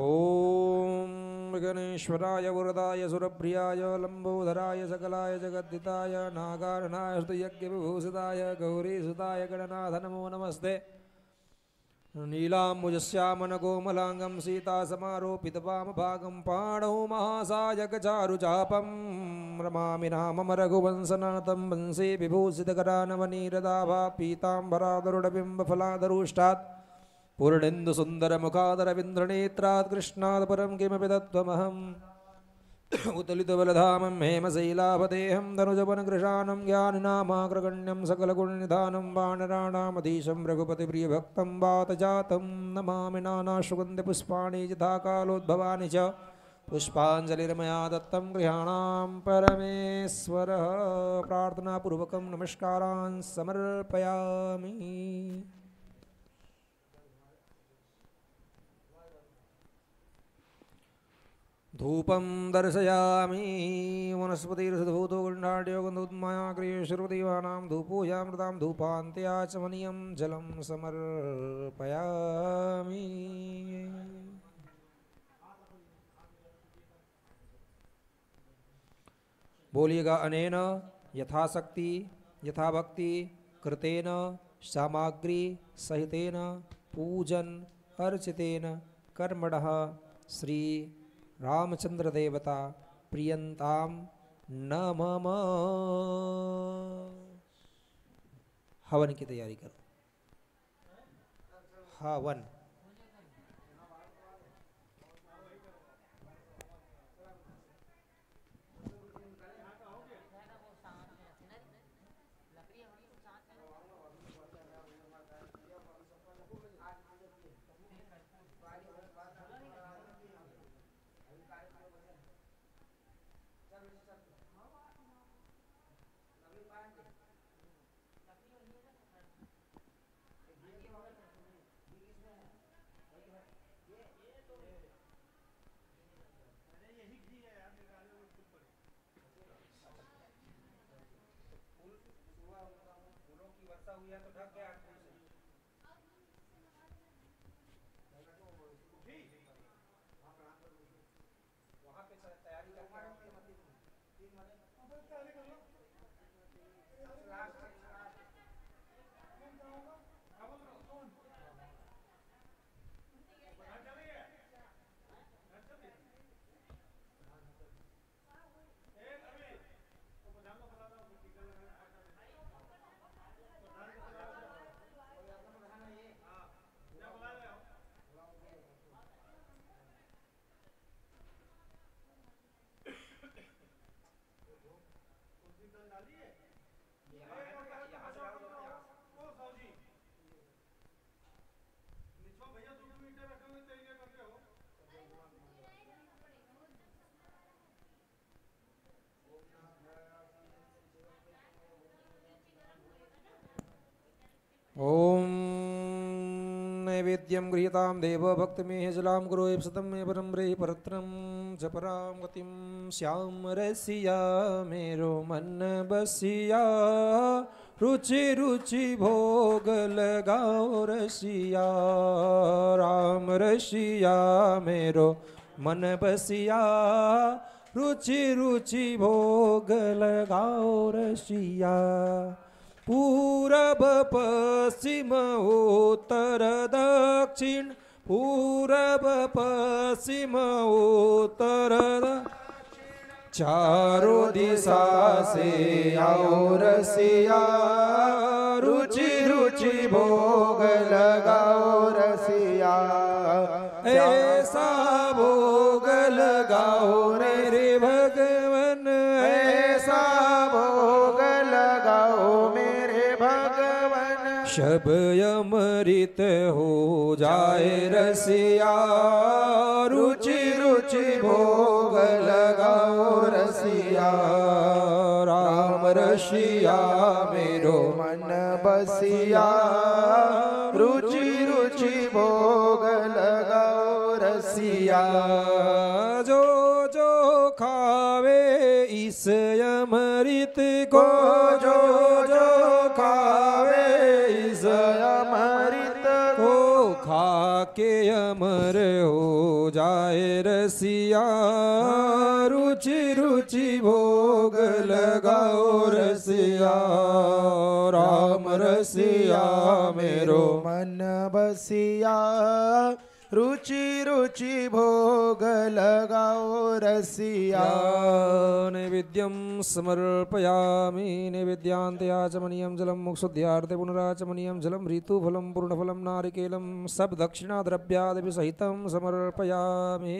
गणेश्वराय वरदाय सुरप्रियाय लम्बोदराय सकलाय जगद्दिताय नागार्णाय हृदयज्ञविभूषिताय गौरीसुताय गणनाथ नमो नमस्ते। नीलाम्बुजश्यामनकोमलाङ्गं सीतासमारोपितवामभागं पाणौ महासायकचारुचापं रमामि नामम रघुवंशनाथं वंशे विभूषितकरानवनीरदाभा पीताम्बरादरुडबिम्बफलादरुष्टात् पूर्णेन्दुसुन्दरमुखादरविन्द्रनेत्रात् कृष्णात् परं किमपि तत्त्वमहम् उतलितबलधामं हेमशैलाभदेहं धनुजवनकृशानं ज्ञानिनामाग्रगण्यं सकलगुणनिधानं वानराणामधीशं रघुपतिप्रियभक्तं वातजातं नमामि नानासुगन्धपुष्पाणि यथा कालोद्भवानि च पुष्पाञ्जलिर्मया दत्तं गृहाणां परमेश्वरः प्रार्थनापूर्वकं नमस्कारान् समर्पयामि। धूपं दर्शयामि वनस्पतिर्सद्भूतो गण्डाढ्यो गन्धोन्मया क्रियश्रुदेवानां धूपोऽयामृतां धूपान्त्याचमनीयं जलं समर्पयामि। बोलिएगा अनेन यथाशक्ति यथाभक्ति कृतेन सामग्री सहितेन पूजन अर्चितेन कर्मणः श्री रामचंद्र देवता प्रियंताम नमः। हवन की तैयारी करो। हवन ओम नैवेद्यं गृहीतां देव भक्तिमेह जलां गुरो सतम मे परम रे परत्रम च परां गतिं श्याम रसिया मेरो मन बसिया रुचि रुचि भोग लगाओ रसिया राम रसिया मेरो मन बसिया रुचि रुचि भोग लगाओ रसिया पूरब पश्चिम उत्तर दक्षिण पूरब पश्चिम उत्तर चारों दिशा से आओ रसिया रुचि रुचि भोग लगाओ रसिया ऐसा भोग लगाओ मेरे भगवन ऐसा भोग लगाओ मेरे भगवन शब अमृत हो जाए रसिया रुचि रुचि भोग लगाओ रसिया राम रसिया मेरो मन बसिया रुचि रुचि भोग लगाओ रसिया जो जो खावे इस अमृत को जो जो खावे इस अमृत को खा के अमर हो जाए रसिया रुचि रुचि भोग लगाओ रसिया राम रसिया मेरो मन बसिया रुचि रुचि भोग लगाओ रसिया नैवेद्यं समर्पयामि नैवेद्यान्त्याचमनीयं जलं मुक्षुद्ध्यार्थे पुनराचमनीयं जलं ऋतुफलं पूर्णफलं नारिकेलं सब दक्षिणाद्रव्यादपि सहितं समर्पयामि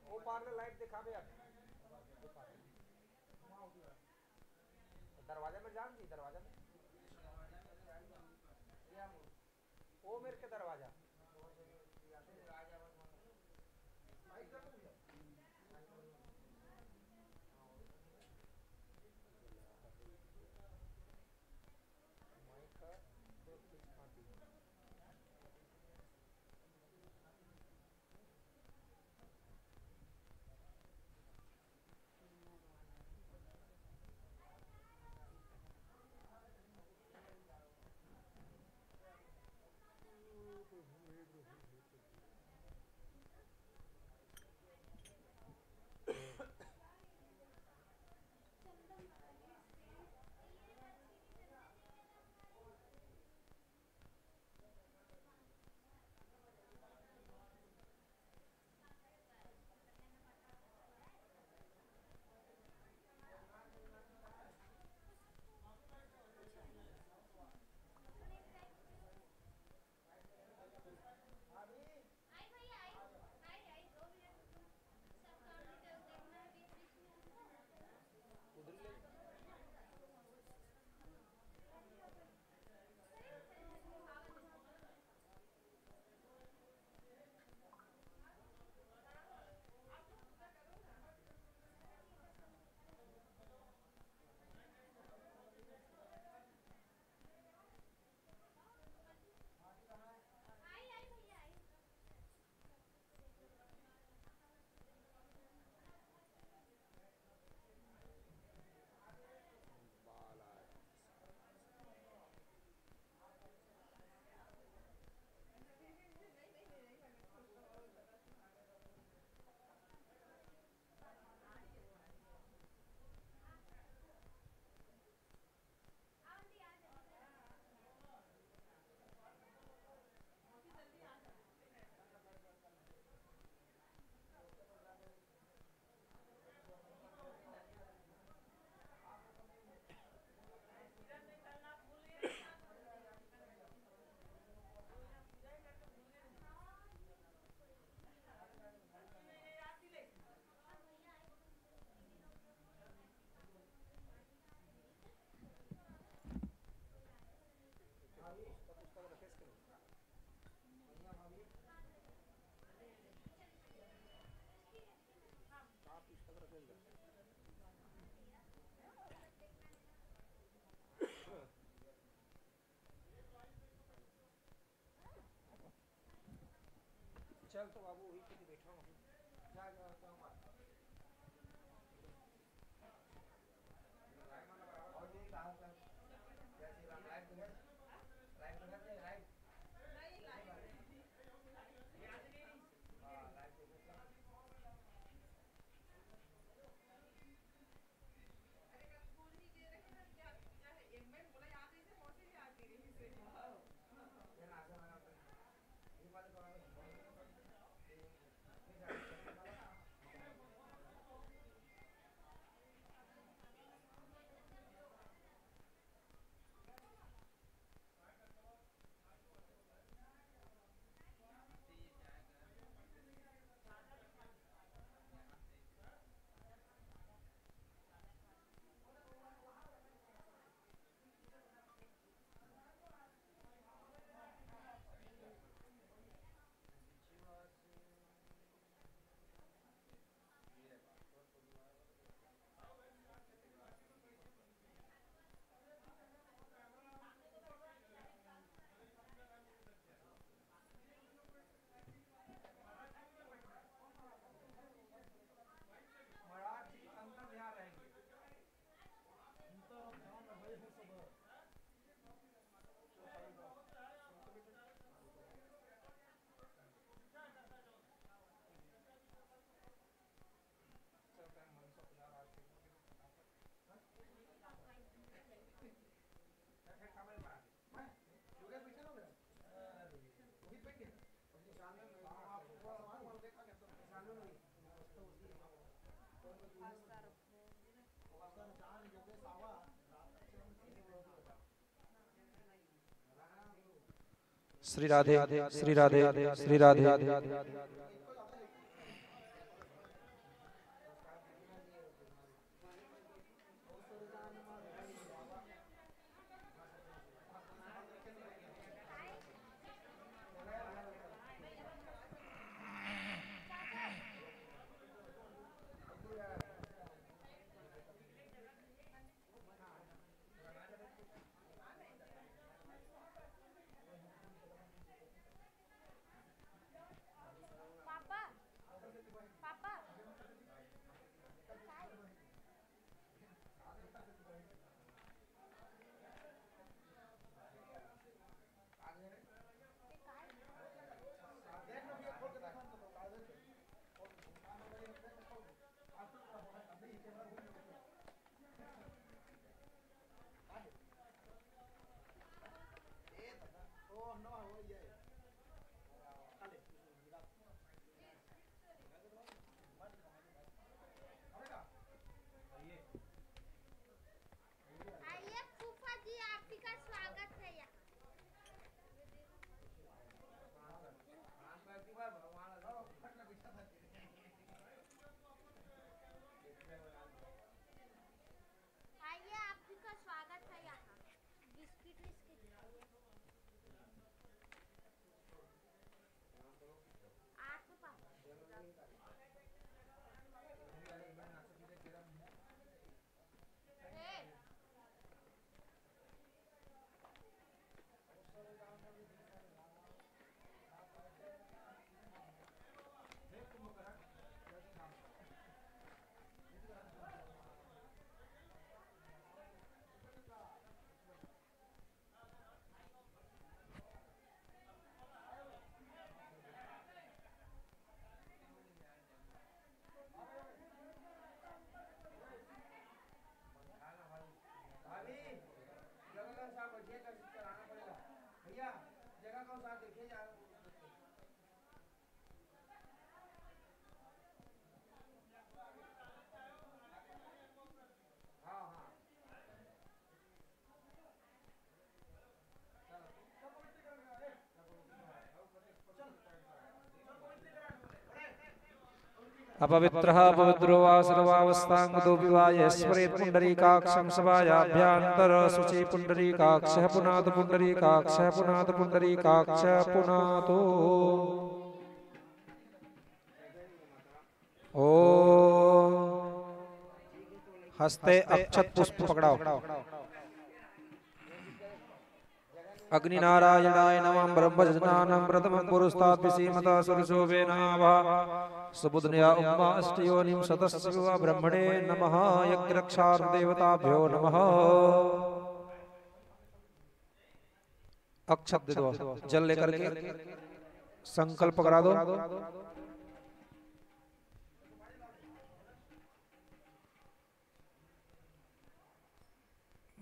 वो पार्लर लाइट दिखा बे दरवाजा में जान दी दरवाजा में वो मेरे के दरवाजा
चल तो बाबू वही के बैठा हूँ जा जा जा और ये कहां से जैसे राम लाइव तो करते लाइव
श्री राधे श्री राधे श्री राधे। अपवित्रः पवित्रो वा सर्वावस्थाङ्गतो विवायेश्वरेत् पुण्डरीकाक्षं सभायाभ्यन्तरशुचि पुण्डरीकाक्षः पुनातु पुण्डरीकाक्षः पुनातु पुण्डरीकाक्षः पुनातु। ओम हस्ते अक्षत पुष्प पकड़ाओ। अग्निनारायणाय नमः ब्रह्मजनानं प्रथमं पुरुस्तात् विसीमता सुरशोभेनाभा सुबुधनया उम्मा अष्टयोनिं सतस्व ब्रह्मणे नमः यज्ञरक्षार्देवताभ्यो नमः। अक्षत दे दो, जल लेकर के संकल्प करा दो।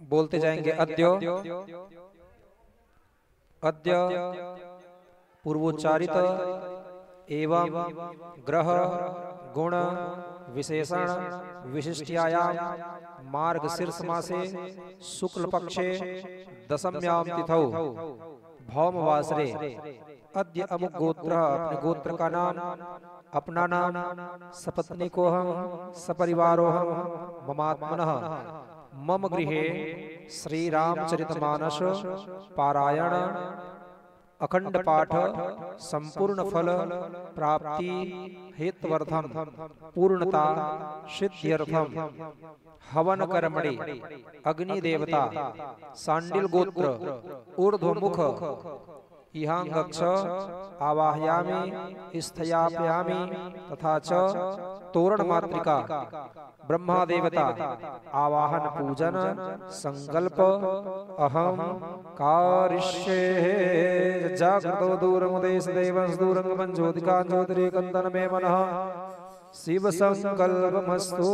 बोलते जाएंगे अद्य अद्य पूर्वोच्चारित एवं ग्रह गुण विशेषण विशिष्ट्यायाम मार्गशीर्ष मासे शुक्ल पक्षे दशम्याम तिथौ भौमवासरे अद्य अमुक गोत्र, अपने गोत्र का नाम, अपना नाम, सपत्नी को हम सपरिवारो हम ममात्मनः मम गृहे श्री रामचरितमानस पारायण अखंड पाठ संपूर्ण फल प्राप्ति हेत्वर्थम पूर्णता सिद्ध्यर्थम हवन कर्मणि अग्नि देवता सांडिल गोत्र ऊर्ध्वमुख इहांगक्ष आवाहयामि स्थयापयामि तथा च तोरण मातृका ब्रह्मा देवता आवाहन पूजन संकल्प अहम कारिष्ये। जागृतो दूरमुदेश देवंस दूरंग पंचोदिका ज्योतिरेकंदन में मनः शिव संकल्पमस्तु।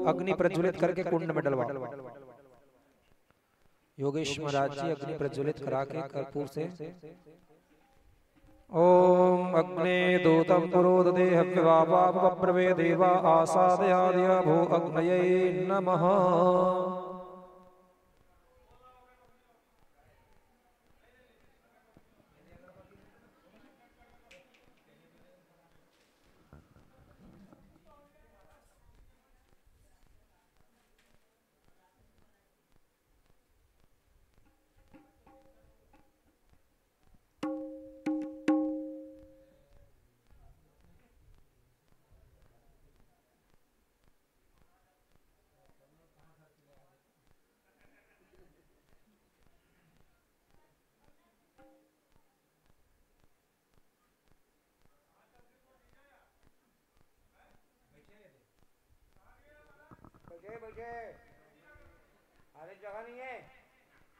अग्नि प्रज्वलित करके कुंड में डलवाओ। योगेश महाराज जी अग्नि प्रज्वलित करा के कर्पूर से ओम अग्ने दूतम पुरोदते हव्यवापापप्रवे देवा आसादयादया भो अग्नये नमः।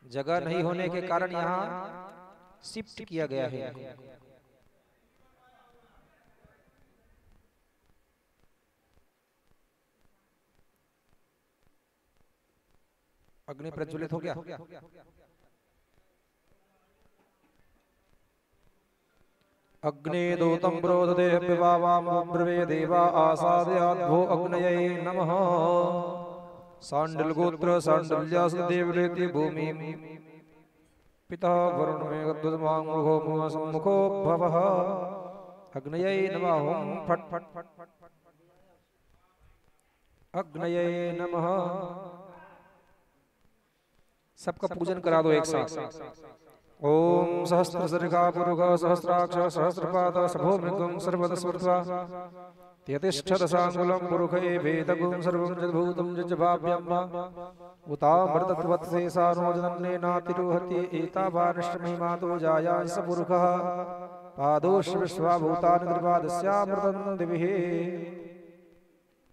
जगह नहीं होने के कारण यहाँ शिफ्ट किया गया है। अग्नि प्रज्वलित हो गया। अग्ने दूतम प्रोदते हव्यवापापप्रवे देवा आसादयाद्भो अग्नये नमः। सांडल गोत्र सांडल्यास देवलेति भूमि पिता वरुण में गद्वदमांगो मुह सम्मुखो भवः अग्नये नमः। ओम फट फट फट फट अग्नये नमः। सबका पूजन करा दो एक साथ। ओम सहस्रशिखा पुरुष सहस्राक्ष सहस्रपाद सभो मृगं सर्वदा स्मृत्वा त्यतिष्ठदशाङ्गुलं पुरुषे वेदगुं सर्वं जगभूतं जज्भाव्यं उतामृतत्वत्से सानोजनन्नेनातिरुहति एतावानिष्टमहिमातो जायाय स पुरुषः पादोष विश्वाभूतानि त्रिपादस्यामृतं दिविः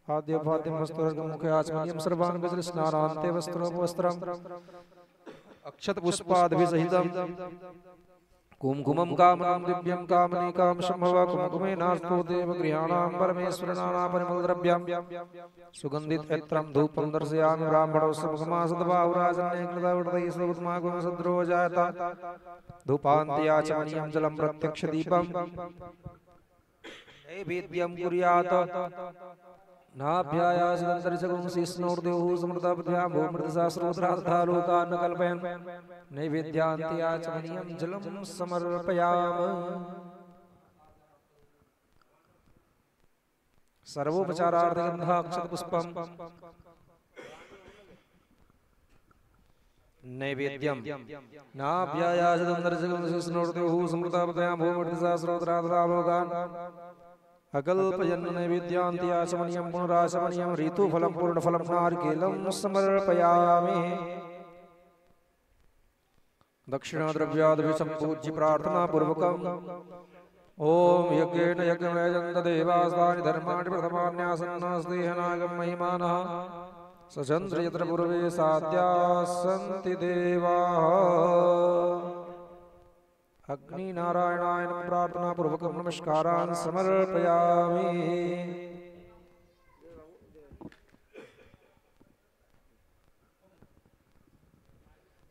आद्यपाद्यं वस्त्रमुखे आचमनीयं सर्वान् विजलस्नानान्ते वस्त्रम् अक्षत पुष्पादभिसहितं कुमकुमं कामनं दिव्यं कामनिकां शम्भव कुमकुमे नास्तो देवगृहाणां परमेश्वरनाना परिमलद्रव्यं सुगन्धित ऐत्रं धूपं दर्शयामि ब्राह्मणोऽस्य मुखमासद्बाहुराजन्ये कृतवृतैः सर्वोत्तमागुं सद्रो जायता धूपान्त्याचमनीयं जलं प्रत्यक्षदीपं नैवेद्यं कुर्यात् नाभ्यायासदन्तरिषगुंसिष्णोर्देवः समृतापद्भ्यां भूमृतसास्रोत्रार्थालोकान् कल्पयन् नैवेद्यान्त्याचमनीयं जलं समर्पयामि। सर्वोपचारार्थगन्धाक्षतपुष्पं नैवेद्यं नाभ्यायासदन्तरिषगुंसिष्णोर्देवः समृतापद्भ्यां भूमृतसास्रोत्रार्थालोकान् अकल्पयन् नैवेद्यान्त्याचमनीयं पुनराचमनीयं ऋतुफलं पूर्णफलं नारिकेलं समर्पयामि। दक्षिण द्रव्यादि संपूज्य प्रार्थना पूर्वकम् ओम यज्ञेन यज्ञमयजन्त देवास्तानि धर्माणि प्रथमान्यासन्नास्तेहनागं महिमानः सचन्द्र यत्र पूर्वे साद्याः सन्ति देवाः अग्नि नारायणाय नमः प्रार्थना पूर्वकं नमस्कारान् समर्पयामि।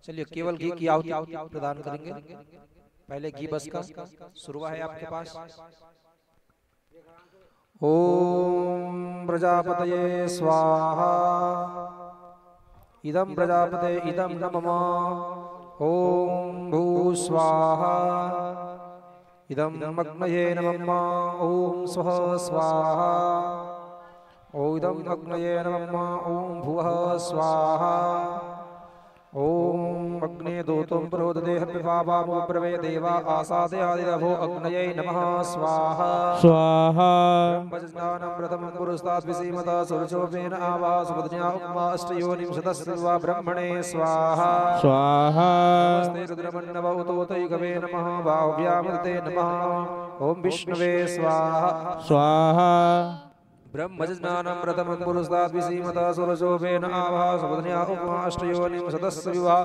चलिए केवल घी की आहुति प्रदान करेंगे। पहले घी बस का शुरुआत है आपके पास। ओम प्रजापतये स्वाहा इदं प्रजापते इदं नमः। ओम भू स्वाहा इदं अग्नये नमः। ओम स्वः स्वाहा ओम इदं अग्नये नमः। ओम भुवः स्वाहा ओम अग्ने दूतं प्रोददे हव्यपावामुप्रवे देवा आसादयादिरभो अग्नये नमः स्वाहा
स्वाहा
ब्रह्मज्ञानं प्रथमं पुरुस्तात् विसीमता सुरचोपेन आवा सुपदन्या उपमा अष्टयोनिं शतस्वा ब्रह्मणे स्वाहा
स्वाहा
नमस्ते रुद्रमन्नव उतोतैकवे नमः बाहुव्यामृते नमः। ओम विष्णवे स्वाहा
स्वाहा
ब्रह्मज्ञानं प्रथमं पुरुस्तात् विसीमता सुरचोपेन आवा सुपदन्या उपमा अष्टयोनिं शतस्वा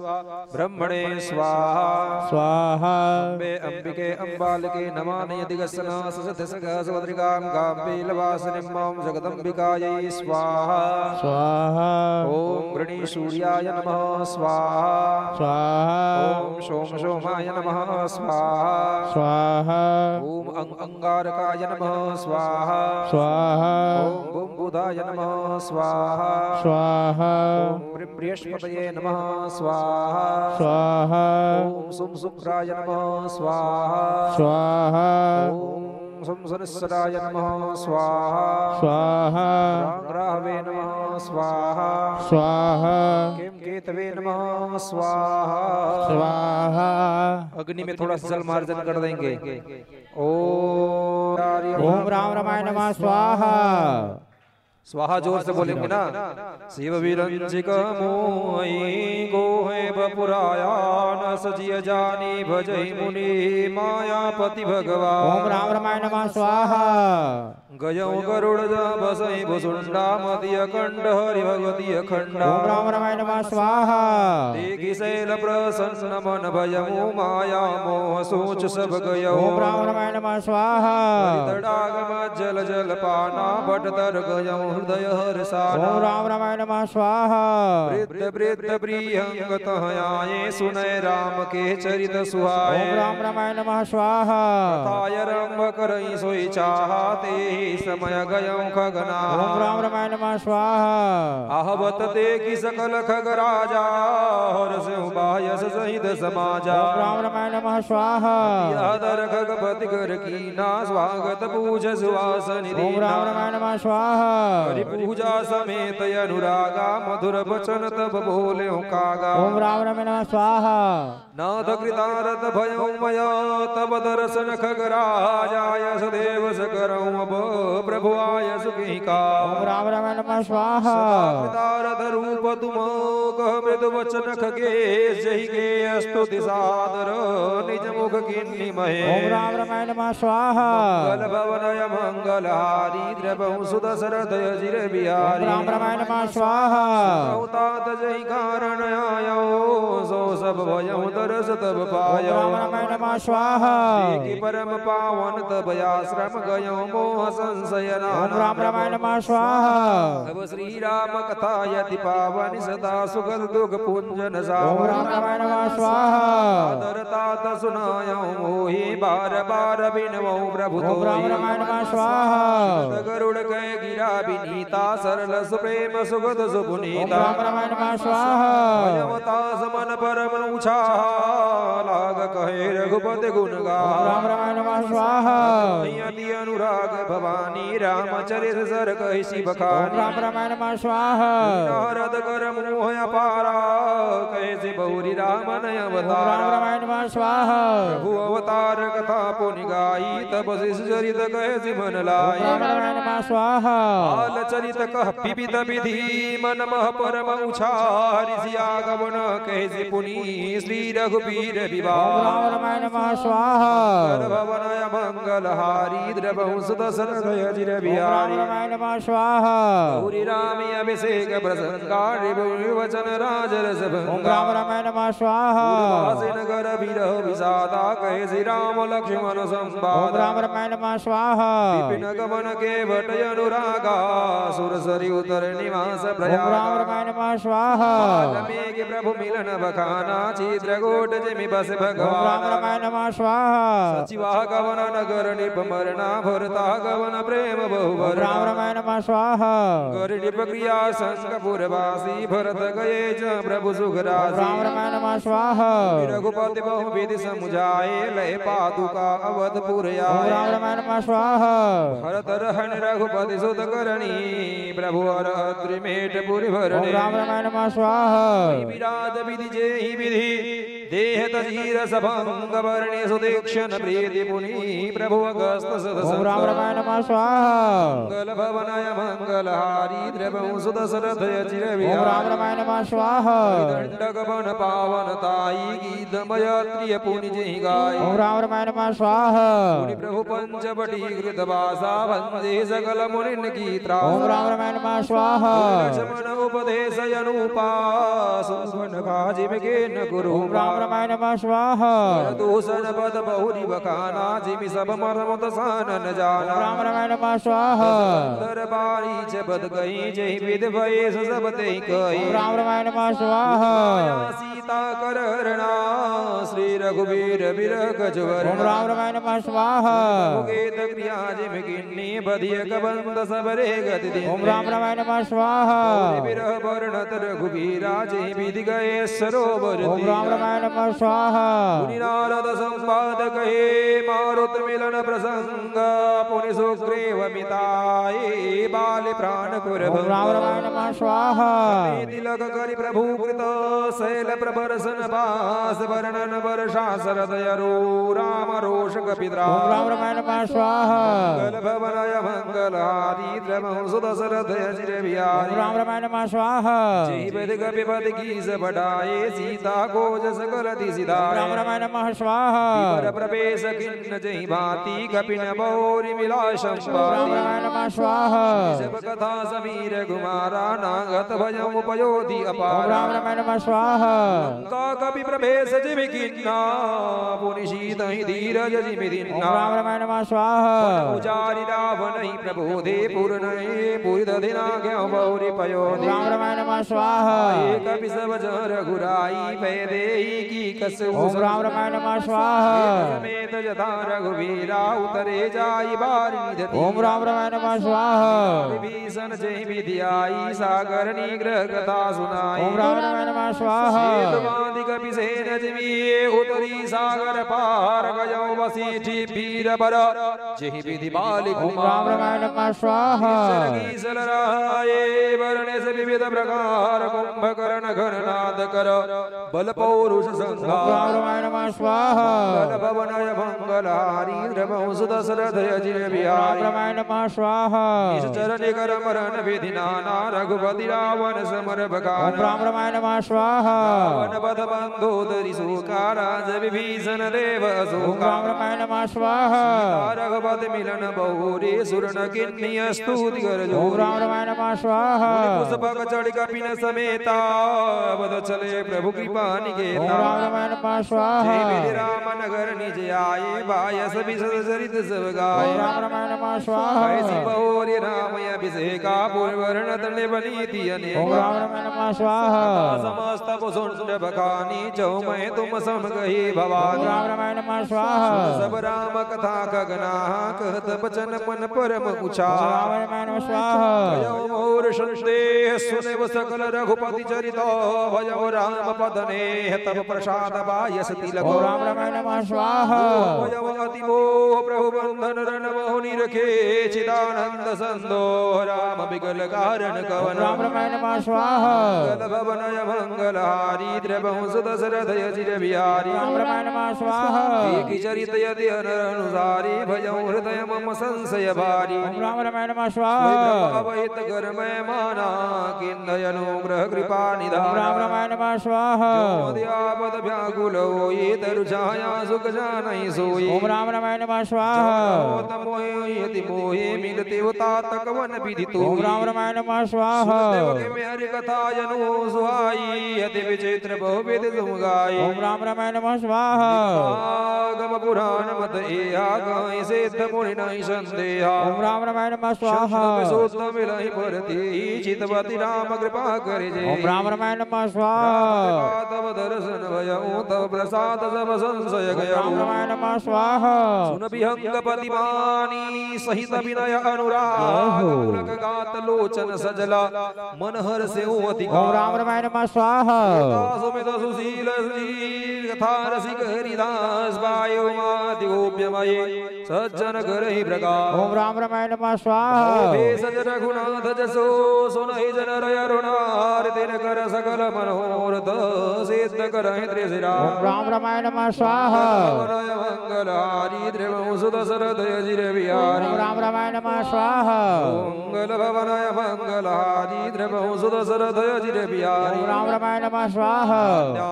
ब्रह्मणे स्वाहा
स्वाहा
अम्बे अंबिके अंबालिके नमामि दिगस्सना ससदसगा सवद्रिकां गाम्बीलवासिनीं मां जगदम्बिकायै स्वाहा
स्वाहा
ओम गृणी सूर्याय नमः स्वाहा
स्वाहा
ओम सोम सोमाय नमः स्वाहा
स्वाहा
ओम अंगारकाय नमः स्वाहा
स्वाहा
ओम बुम बुधाय नमः स्वाहा
स्वाहा
ओम बृहस्पतये नमः स्वाहा
स्वाहा
ओम सुम शुक्राय नमः स्वाहा
स्वाहा
ओम सुम सुनिस्सराय नमः स्वाहा
स्वाहा
रांग्राहवे नमः स्वाहा
स्वाहा
केम केतवे नमः स्वाहा
स्वाहा।
अग्नि में थोड़ा सा जल मार्जन कर देंगे। ओम
राम रमाय नमः स्वाहा
स्वाहा जोर से बोलेंगे ना। शिव विरंजिक मोहि गोहे बपुरायान सजिय जानी भजई मुनि मायापति भगवान।
ओम राम रमाय नमः स्वाहा
गयो गरुड़ बसई भुसुंडा मति अखंड हरि भगवती अखंड।
ओम राम रमाय नमः स्वाहा
देखि शैल प्रसन्न मन भयमु माया मोह सोच सब गयो।
ओम राम रमाय नमः स्वाहा
तड़ागम जल जल पाना बट तर गयो हृदय हर्षाना।
ओम राम रमाय नमः स्वाहा
वृद्ध वृद्ध प्रियंग तह आए सुनय राम के चरित सुहाए।
ओम राम रमाय नमः स्वाहा
कथाय रंभ करई सोई चाहते समय गयो खगना।
ओम राम रमाय नमः स्वाहा
आहवत देखि सकल खग राजा हर्ष बायस सहित समाजा।
ओम राम रमाय नमः स्वाहा
यादर खगपति कर कीना स्वागत पूज सुवास निधि।
ओम राम रमाय नमः स्वाहा
हरि पूजा समेत अनुरागा मधुर बचन तब बोले कागा।
ओम राम रमाय नमः स्वाहा
नाथ कृतारथ भयो मया तब दर्शन खगराजाय सदेव सकरऊ अब प्रभु आय सुखी का।
ओम राम रमाय नमः स्वाहा
कृतारथ रूप तुम कह मृदु वचन खगे जहि के स्तुति सादर निज मुख किन्नी महे।
ओम राम रमाय नमः स्वाहा
मंगल भवनय मंगलहारी द्रवहु सुदशरथ जिर बिहारी।
ओम राम रमाय नमः स्वाहा
तात जहि कारण आयो सो सब भयउ दरस तब पायो।
ओम राम रमाय नमः स्वाहा
देखि परम पावन तब आश्रम गयो मोह संशय
ओम
नाना।
राम रमाय नमः स्वाहा
तब श्री राम कथा यति पावन सदा सुखद दुख पुंजन
ओम
सावन।
राम रमाय नमः स्वाहा
आदर तात सुनायो मोहि बार बार बिनवौ प्रभु
ओम राम रमाय नमः स्वाहा
गरुड़ कह गिरा विनीता सरल सुप्रेम सुगत
ओम
सुपुनीता।
राम रमाय नमः स्वाहा
भयवता समन परम ऊंचा लाग कहे रघुपति गुण गा।
ओम राम रमाय नमः स्वाहा
यति अनुराग भवा भवानी रामचरित सर कहि बखानी
राम रामायण नमः स्वाहा
नारद कर मोह अपारा कैसे बहुरी राम नय
राम
अवतारा
रामायण नमः स्वाहा
प्रभु अवतार कथा पुनि गाई तब शिष चरित कैसे मन लाई
राम रामायण नमः स्वाहा
बाल चरित कह विविध विधि मन मह परम उछारि सियागमन कैसे पुनि श्री रघुबीर विवाह
राम रामायण नमः स्वाहा
भवनय मंगलहारी द्रवहु सुदर्शन जिर
राम
बिहारी
रामायण नमः स्वाहा
पूरी रामी अभिषेक प्रसंगारि वचन राज रस
ओम राम रामायण नमः स्वाहा
नगर विरह विषादा कहे श्री राम लक्ष्मण
ओम
संवाद
राम रामायण नमः स्वाहा
विपिन गमन के भट अनुरागा सुरसरी उतर निवास
ओम
प्रयाग
राम रामायण नमः स्वाहा
वाल्मीकि प्रभु मिलन बखाना चित्रकूट जिमि बस
ओम राम
भगवान
रामायण नमः स्वाहा
सचिवा गवन नगर निपमरना भरता गवन प्रेम
ओम
बहुवर
राम रामायण नमः स्वाहा
गरुड़ क्रिया संगपुरवासी भरत गए च प्रभु
ओम
सुखरासी
राम रामायण नमः स्वाहा
रघुपति बहु विधि समुझाए लय पादुका अवधपुर
ओम राम
आए
रामायण नमः स्वाहा
भरत रहन रघुपति सुत करणी प्रभु हर त्रिमेट पुरि
ओम
भरणी
राम रामायण नमः स्वाहा
विराज विधि जेहि विधि देह तजीर सभंग वर्णि सुदीक्षण प्रीति पुनि प्रभु अगस्त
ओम
सदसंग
राम रामायण नमः स्वाहा
मंगल भवनय मंगलहारी द्रवहु सुदशरथ चिर
ओम राम
विहारी
रामायण नमः स्वाहा
दंडक वन पावन ताई गीतमय प्रिय पुनि जहि गाय
ओम राम रामायण नमः स्वाहा
मुनि प्रभु पंचवटी कृत वासा वंदे सकल मुनिन की
ओम
त्रास
राम रामायण नमः स्वाहा
लक्ष्मण उपदेश अनुपा सुवन काजिम के न गुरु
ओम राम रामायण नमः स्वाहा
दूषण पद बहुरी बखाना जिमि सब मरम तसान न
ओम
जाना
राम रामायण नमः स्वाहा
दरबारी जबद गई जहि विध भये सब ते कही
ओम राम रामायण नमः स्वाहा
सीता करहरणा श्री रघुवीर विरह जवर
ओम राम रामायण नमः स्वाहा
मुकेत क्रिया जिम किन्नी बधिय कबंद सबरे गति दिन
ओम राम रामायण नमः स्वाहा
विरह वर्णत रघुवीरा जहि विधि गए सरोवर
ओम राम रामायण नमः स्वाहा
मुनि नारद संवाद कहे मारुत मिलन प्रसंग पुनि सुग्रीव मिताए बाल प्राण कुर
ओम राम रामायण नमः स्वाहा
तिलक करि प्रभु कृत शैल प्रबर्शन पास वर्णन वर्षा शरद यरो राम रोष कपिद्रा
ओम राम रामायण नमः स्वाहा
मंगल भवनय मंगलहारी द्रवहु सुदशरथ चिर
ओम
बिहारी
राम रामायण नमः स्वाहा
जय बद कपिपद गीस बढ़ाए सीता कोज सकल
ओम
दिसिदाए
राम रामायण नमः स्वाहा
पर प्रवेश किन्न जहि भांति कपिन बौरि मिला
ओम राम
संपाति
रामायण नमः स्वाहा
सब कथा समीर गुमारा नागत भजम उपयोधि
ओम
अपार
राम रामायण नमः स्वाहा
का कपि प्रवेश जिमि किन्ना पुनि शीत ही धीरज जिमि
ओम
दिन्ना
राम रामायण नमः स्वाहा
उजारि रावण ही प्रबोधे पूर्णये पूरी दधिना ज्ञ बौरि
ओम
पयोधि
राम रामायण नमः स्वाहा
कपि सब जन रघुराई पैदेही की कसु
ओम राम रामायण नमः स्वाहा
समेत जथा रघुवीरा उतरे जाई बारी
ओम राम रामायण नमः स्वाहा
विभीषण जय विधि आई सागर निग्रह कथा सुनाई
ओम राम रामायण नमः स्वाहा
सेतुवादि कपिसेन जिमिए उतरी सागर पार गयो वसीठी वीर बर जहि विधि बालिक
ओम राम रामायण नमः स्वाहा
सल राये वर्णे से विविध प्रकार कुंभकर्ण घननाद कर बल पौरुष
ओम
संघा
राम रामायण नमः स्वाहा
मंगल भवनय मंगलहारी द्रवहु सुदशरथ अजिर
राम
बिहारी
रामायण नमः स्वाहा
चरण कर मरण विधि नाना रघुपति रावण समर
ओम
भगान
राम रामायण नमः स्वाहा
रावण बध बंधोदरि सुका राज विभीषण देव
ओम
अशोका
राम रामायण नमः स्वाहा
रघुपति मिलन बहुरे सुरन किन्नी स्तुति कर जो
ओम राम रामायण नमः स्वाहा
पुष्पक चढ़ कपिन समेता बद चले प्रभु कृपा
ओम
निकेता
राम रामायण नमः स्वाहा
जय विधि राम नगर निज आए बायस विशद चरित सब
ओम
गाय
राम रामायण नमः स्वाहा
ऐसी बहुरी राम अभिषेका पूर्वर्ण तंडे बनीति
ओम
अनेका
राम रामायण नमः स्वाहा
समस्त पुसुंड जब खानी जो मैं तुम सम गही भवानी।
राम रामायण नमः स्वाहा।
सब राम कथा गगना कहत बचन मन परम ऊंचा।
राम रामायण नमः स्वाहा।
मोर संदेह सुने सकल रघुपति चरित भजो राम पदने तब प्रसाद बायस तिलक।
राम रामायण नमः स्वाहा।
भजो अति मोह प्रभु बंधन रन मोहि रखे चिदानंद संदो राम बिगल कारण कवन।
राम रामायण नमः स्वाहा।
मंगल भवनय मंगलहारी द्रवहु सुदशरथ यजिर बिहारी।
राम रामायण नमः स्वाहा।
एक चरित यदि अनुसारी भजो हृदय मम संशय भारी।
राम रामायण नमः स्वाहा।
अवहित कर मैं माना किन्नय अनुग्रह कृपा निधान।
राम रामायण नमः स्वाहा।
पद व्याकुल होई तरु छाया सुख जानै सोई।
ओम राम रामायण नमः स्वाहा।
मोहि यति मोहि मिलते तात कवन विधि तू।
ओम राम रामायण नमः स्वाहा।
में हरि कथा जनु सुहाई यति विचित्र बहुविध तुम गाई।
ओम राम रामायण नमः स्वाहा।
आगम पुराण मत एहा गाय सिद्ध मुनि नहीं संदेहा।
ओम राम रामायण नमः स्वाहा।
सूत मिलहि परति चितवती राम कृपा करे जे।
ओम राम रामायण नमः स्वाहा।
तब दर्शन भयउ तब प्रसाद सब संशय गय।
राम रामायण नमः स्वाहा।
सुन विहंग पतिमानी सहित विनय अनुराग पुलक गात लोचन सजला मन हर से अति।
ओम राम रामायण नमः स्वाहा।
सुमित सुशील कथा रसिक हरिदास वायु माति गोप्यमये सज्जन करहि प्रकाश।
ओम राम रामायण नमः स्वाहा।
भेषज रघुनाथ जसो सुनहि जन रय रुणार दिन कर सकल मनोरथ सिद्ध करहि त्रिशिरा।
ओम राम रामायण नमः स्वाहा।
मंगलहारी द्रवहु सुदशरथ यजिर बिहारी।
ओम राम रामायण नमः स्वाहा।
मंगल भवनय मंगलहारी द्रवहु सुदशरथ यजिर बिहारी।
ओम राम रामायण नमः स्वाहा।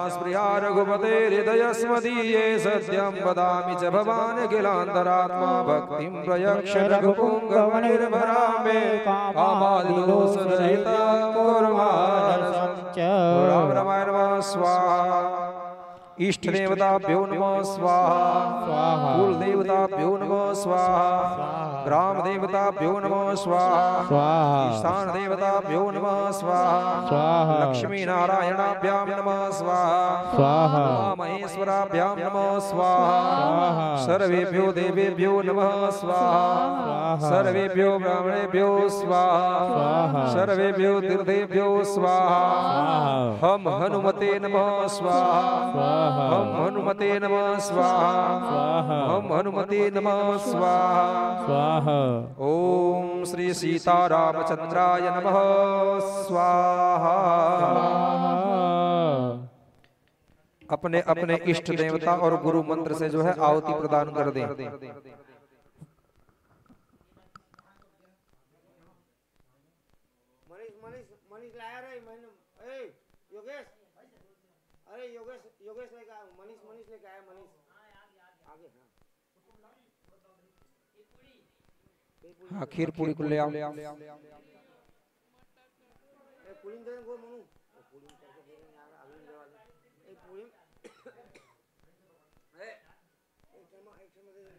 स्प्रिया रघुपते हृदय स्मदीये सत्यं वदामि च भवान् किलान्तरात्मा भक्तिं प्रयक्ष रघुपुङ्गव निर्भरा मे कामादिदोषरहितं कुर्वाणं च। राम रामायण नमः स्वाहा। इष्ट देवताभ्यो नमः स्वाहा। कुल देवताभ्यो नमः स्वाहा। ग्राम देवताभ्यो नमः स्वाहा। ईशान देवताभ्यो नमः स्वाहा। लक्ष्मी नारायणाभ्यां नमः स्वाहा। महेश्वराभ्यां नमः स्वाहा। सर्वेभ्यो देवेभ्यो नमः स्वाहा। सर्वेभ्यो ब्राह्मणेभ्यो स्वाहा। सर्वेभ्यो तीर्थेभ्यो स्वाहा। हम हनुमते नमः स्वाहा। हम हनुमते नमः स्वाहा। हम हनुमते नमः स्वाहा। ओम श्री सीतारामचंद्राय नमः स्वाहा। अपने अपने इष्ट देवता और गुरु मंत्र से जो है आहुति प्रदान कर दें।
मनीष लाया रे मैंने। ए योगेश, अरे योगेश लेके आया। मनीष लेके आया। मनीष आगे।
हाँ खीर पूरी को ले आओ।
पूरी दे को मनु पूरी करके दे यार अभी दे वाले। ए पूरी एक समय दे दे।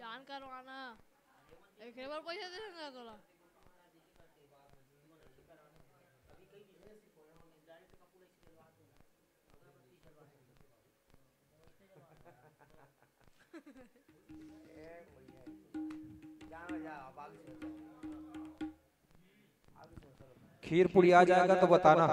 जान करवाना एक बार पैसे दे देंगे तोला।
खीर पूरी आ जाएगा तो बताना।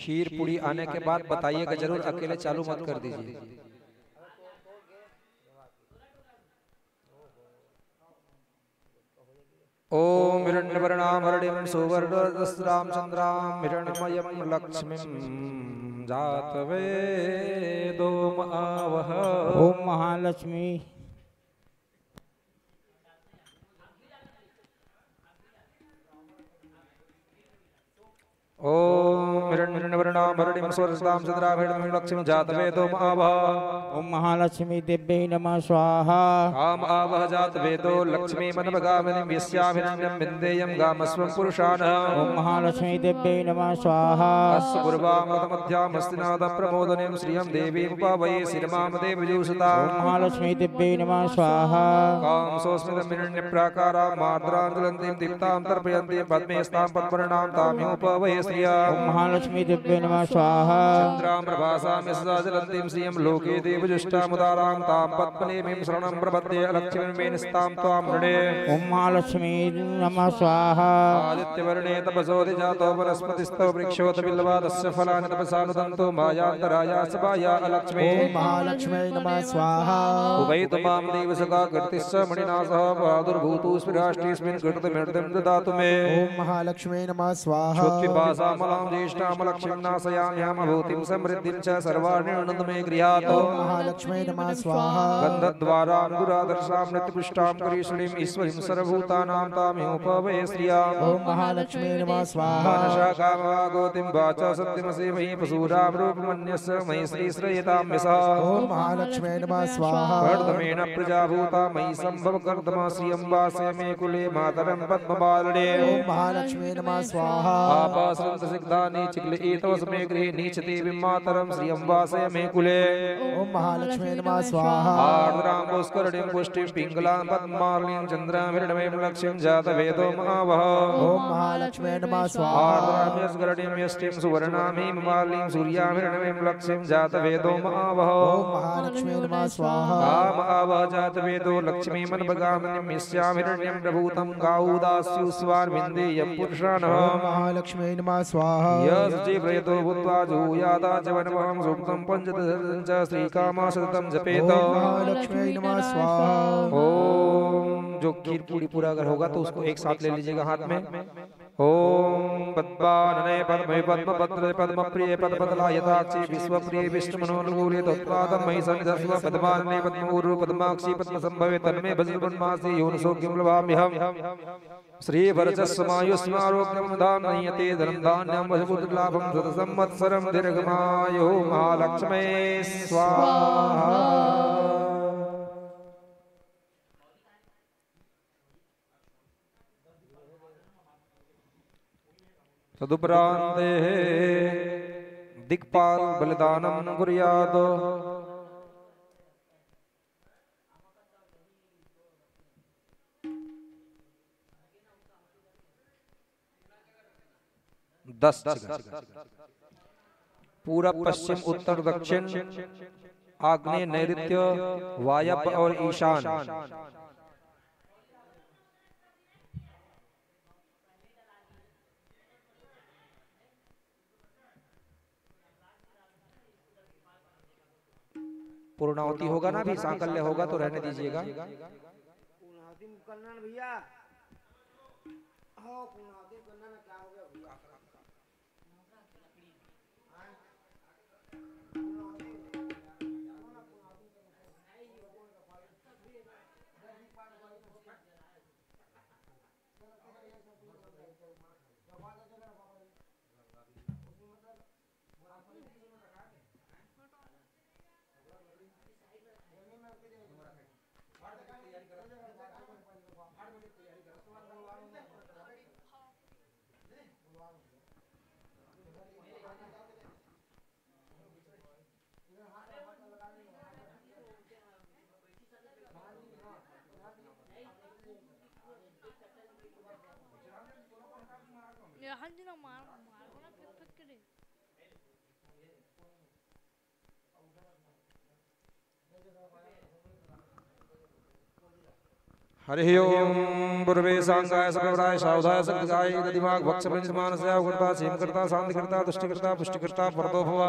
खीर पूरी आने के बाद बताइएगा जरूर, अकेले चालू मत कर दीजिए। ओम हिरण्यवर्णाम हरिणीं सुवर्णरजस्रां चंद्रां हिरण्मयं लक्ष्मीं जातवेदो आवह।
ओम महालक्ष्मी
ओम हिरण्यवर्णां हरिणीं सुवर्णरजस्रां चंद्रां हिरण्मयं लक्ष्मीं जातवेदो आवह।
ओम महालक्ष्मी दिव्यै नमः स्वाहा।
काम आवह जातवेदो लक्ष्मी मनभगामिनीं यस्यां हिरण्यं विन्देयं गामस्वं पुरुषाणः।
ओम महालक्ष्मी दिव्यै नमः स्वाहा।
अस्य पूर्वामृतमध्यामस्तिनादं प्रमोदनीं श्रियं देवीमुपावये श्रीमां देवजूषताम्।
ओम महालक्ष्मी दिव्यै नमः स्वाहा।
काम सोऽस्मितं हिरण्यप्राकारां मार्द्रां ज्वलन्तीं दीप्तां तर्पयन्तीं पद्मे स्तां पद्मवर्णां ताम्योपवये श्रियम्।
ओम महालक्ष्मी दिव्यै नमः स्वाहा।
चन्द्रां प्रभासां यशसा ज्वलन्तीं श्रियं लोके देवजुष्टामुदारां तां पद्मनेमिं शरणं प्रपद्ये लक्ष्मीर्मेण स्तां त्वां वृणे।
ओम महालक्ष्मी नमः स्वाहा।
आदित्यवर्णे तपसोऽधिजातो वनस्पतिस्थो वृक्षोत बिल्वादस्य फलानि तपसानुदन्तो मायान्तराया सभाया अलक्ष्मी।
ओम महालक्ष्मी नमः स्वाहा।
उभयतु मां देवसखा कीर्तिश्च मणिना सह प्रादुर्भूतो स्विराष्टिस्मिन् कीर्तिमृतिं ददातु मे।
ओम महालक्ष्मी नमः स्वाहा।
श्रुत्पिपासामलां ज्येष्ठामलक्ष्मीं नाशयाम्यामभूतिं समृद्धिं च सर्वाणि अनन्तु मे गृहात्।
ओम महालक्ष्मी नमः स्वाहा।
गन्धद्वारां दुरादर्शां नित्यपुष्टां करीश्वरीं ईश्वरीं सर्वभूतानां तामिहोपवये श्रियाम्।
ओम महालक्ष्मी नमः स्वाहा।
मानसा कामवागोतिं वाचा सत्यमसि मयि पशूरां रूपमन्यस्य मयि श्रीश्रयतां यशः।
ओम महालक्ष्मी नमः स्वाहा।
कर्दमेन प्रजाभूता मयि सम्भव कर्दमा श्रियं वासय मे कुले मातरं पद्मपालने।
ओम महालक्ष्मी नमः स्वाहा।
आपासृतसिग्धानि चिक्लयितवस्मे गृहे नीचते विमातरं श्रियं वासय मे कुले।
ओम महालक्ष्मी नमः स्वाहा।
आर्द्रां पुष्करणीं पुष्टिं पिङ्गलां पद्मार्णीं चन्द्रां हिरण्मयं लक्ष्मीं जातवेदो महावः।
ओम महालक्ष्मी नमः स्वाहा।
आर्द्रां यस्करणीं यष्टिं सुवर्णां हिममालिनीं सूर्यां हिरण्मयं लक्ष्मीं जातवेदो महावः।
ओम महालक्ष्मी नमः स्वाहा।
काम आवह जातवेदो लक्ष्मी मनभगामिनीं यस्यां हिरण्यं प्रभूतं गावुदास्यु स्वार्विन्देयं पुरुषाणः।
ओम महालक्ष्मी नमः स्वाहा।
यस्जे प्रयतो भूत्वा जुहुयादा च वनमहं सूक्तं पञ्चदशं च श्रीकामा सततं जपेत।
ओम महालक्ष्मी नमः स्वाहा।
ओम जो खीर पूरी पूरा अगर होगा तो उसको एक साथ ले लीजिएगा हाथ में। ओम पद्मानने पद्मे पद्मपत्रे पद्मप्रिये पद्मपदलायताक्षि विश्वप्रिये विष्णुमनोनुकूले तत्पादं मयि सन्निधत्स्व। पद्मानने पद्मऊरु पद्माक्षि पद्मसंभवे तन्मे भजन्मासि योनिसौख्यं लभाम्यहम्। श्रीवर्चस्वमायुष्मारोग्यं धाम्यते धनं धान्यं वशपुत्रलाभं शतसंवत्सरं दीर्घमायुः। महालक्ष्मी स्वाहा। तदुपरान्ते दिक्पाल बलिदानं कुर्यात्। 10 जगह पूरब पश्चिम उत्तर दक्षिण आग्नेय नैऋत्य वायव्य और ईशान पूर्णाहुति होगा ना, भी सांकल्य होगा तो रहने दीजिएगा।
पूर्णाहुति करना ना भैया, हाँ पूर्णाहुति करना ना, क्या हो गया भैया?
हंजी ना मार मारो ना फिर करे।
हरि ओम पूर्वे सांगाय सकलराय सावधाय सकलगाय दिमाग भक्ष मानसया करता सीम करता शांति करता तुष्टि करता पुष्टि करता परदो भवा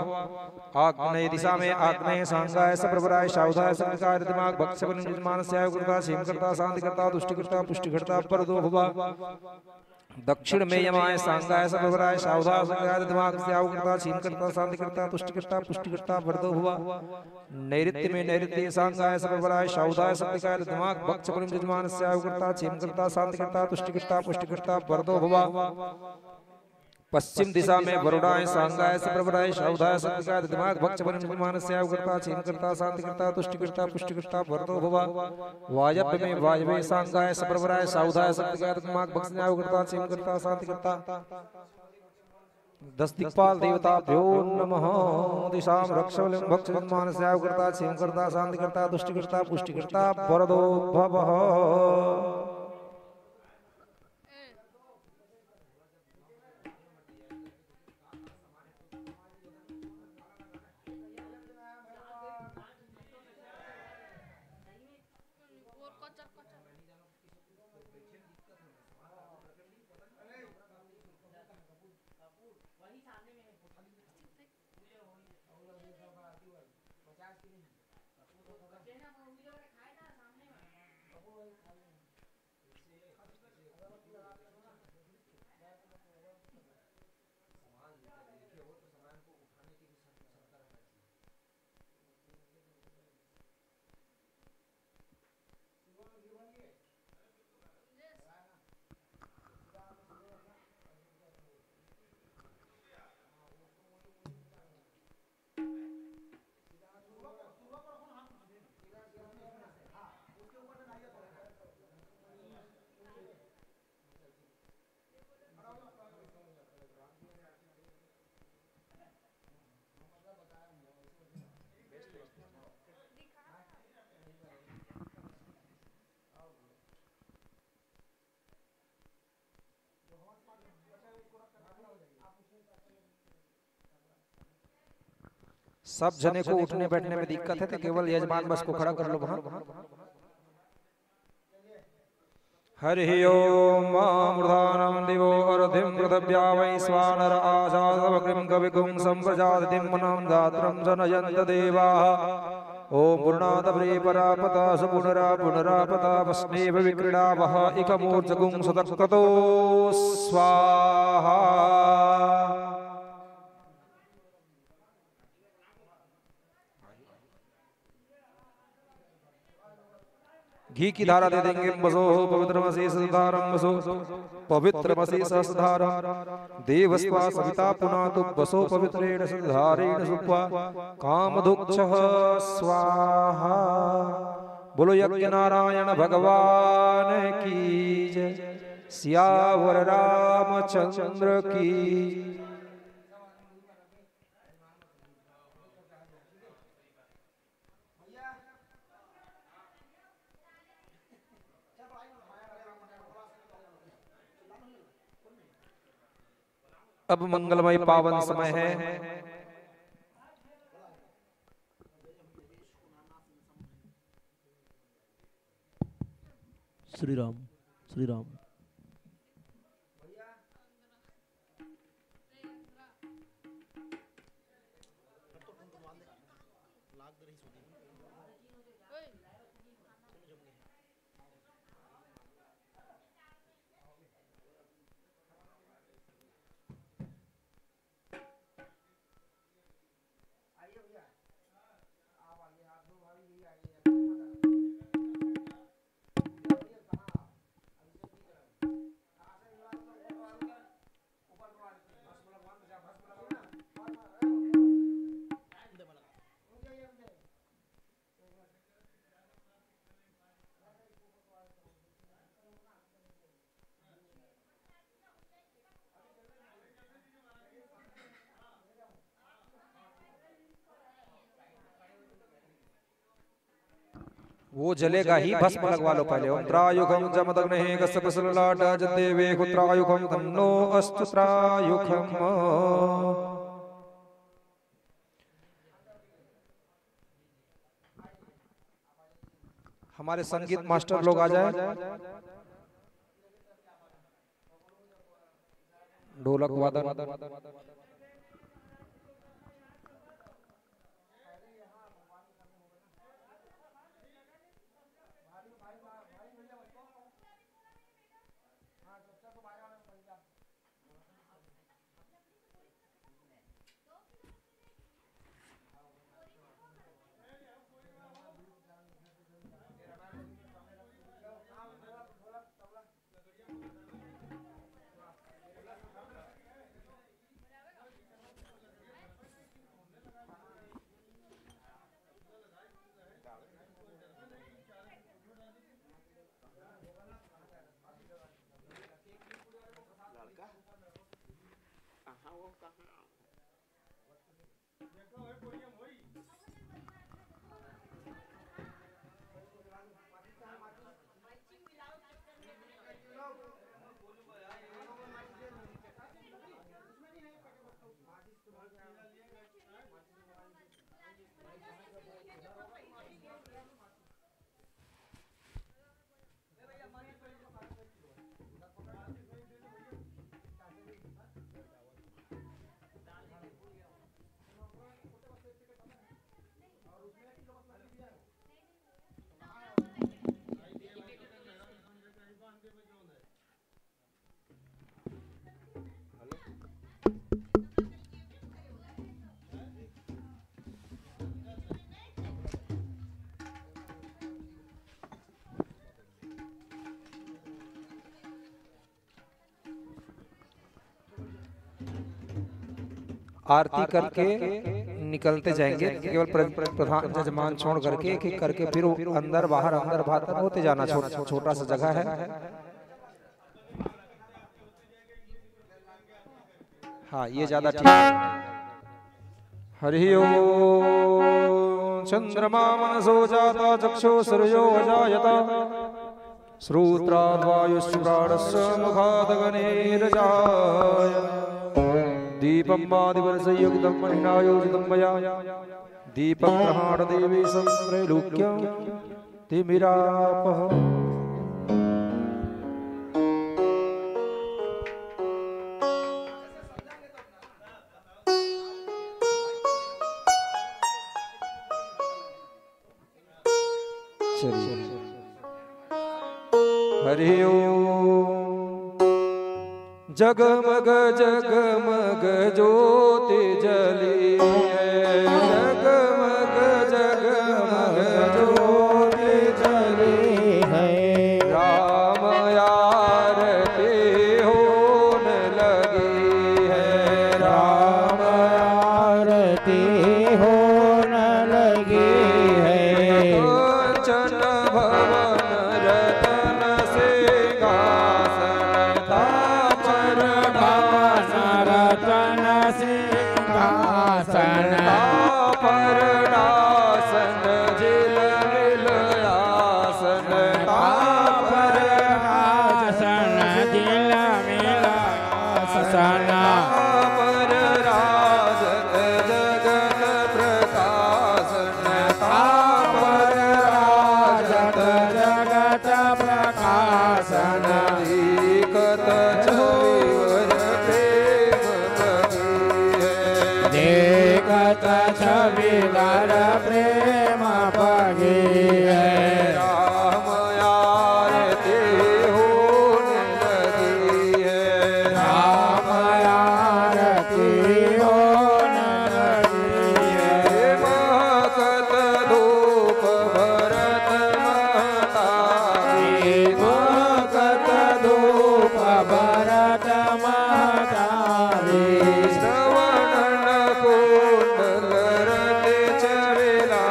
आग्नेय दिशा में आग्नेय सांगाय सकलराय सावधाय सकलगाय दिमाग भक्ष मानसया करता सीम करता शांति करता तुष्टि करता पुष्टि करता परदो भवा दक्षिण में यमाय सांगाय सकलराय सावधाय सकलगाय दिमाग स्याव करता सीम करता शांति करता तुष्टि करता पुष्टि करता परदो भवा नैऋत्य में नैऋत्य सांगाय सकलराय सावधाय सकलगाय दिमाग भक्ष मानसया करता सीम करता शांति करता तुष्टि करता पुष्टि करता परदो भवा पश्चिम दिशा में वरुणाय सांगाय सकलराय सावधाय सकलगाय दिमाग भक्ष मानसया करता सीम करता शांति करता तुष्टि करता पुष्टि करता परदो भवा वायव्य में वायव्य सांगाय सकलराय सावधाय सकलगाय दिमाग भक्ष करता सीम करता शांति करता दस दिक्पाल देवताभ्यो नमः दिशां रक्षवलिं भक्ष मानसया करता सीम करता शांति करता तुष्टि करता पुष्टि करता परदो भवः सब जने को उठने बैठने में दिक्कत है तो केवल यजमान बस को खड़ा कर लो वहां। हरि ओम मृधानम दिवो अर्धिम पृथिव्या वै स्वानर आजादवग्रिम कविगुं संप्रजातिं मनम दात्रं जनयन्त देवाः ओम पूर्णादभ्रे परापता सुपुनरा पुनरापता वस्नेव विक्रीडावः इकमूर्जगुं सदक्कतो स्वाहा। घी की धारा दे देंगे बसो पवित्रमसि सधारं बसो पवित्रमसि सधारं देवस्वा सविता पुनातु बसो पवित्रेण सधारेण सुप्वा कामधुक्षः स्वाहा। बोलो यज्ञ नारायण भगवान की जय, सियावर रामचंद्र की। अब मंगलमय पावन समय है।
श्री राम श्री राम।
वो जलेगा ही, भस्म लगवा लो पहले। ओम त्रायुखम जमदग्ने कस्यपसललाट जदेवे कुत्रायुखम तन्नो अस्तु त्रायुखम। हमारे संगीत मास्टर लोग आ जाए। ढोलक वादन आरती करके निकलते जाएंगे। केवल प्रधान जजमान छोड़ करके एक एक करके फिर अंदर बाहर होते जाना। छोटा सा जगह है। हाँ, ये ज्यादा ठीक है। हरि ओम। चंद्रमा मनसो जाता चक्षु सूर्यो अजायता श्रोत्राद् वायुस्प्राणस्य मुखाद् गणेरजाय दीपं वादिवर्षयुक्तं महिना योजितं मया दीपं ग्रहाण देवी संत्रैलोक्यं तिमिरापः। हरि ओम। जगमग जगमग ज्योति जली है, जगमग जगमग ज्योति जली है। राम आरती होने लगी है, राम आरती होने लगी है। कंचन भवन रतन सिंहासन रतन सिंहासन तापरदासन जिल मिलयासन तापरदासन जिल मिलयासन तापरराजन जगत प्रकाशन तापरराजन जगत प्रकाशन एकत छविदार प्रेम पगी है। राम आरती होने लगी है, राम आरती होने लगी है। महकत धूप भरत महतारी, महकत धूप भरत महतारी। श्रवण कुंडल रति चवेला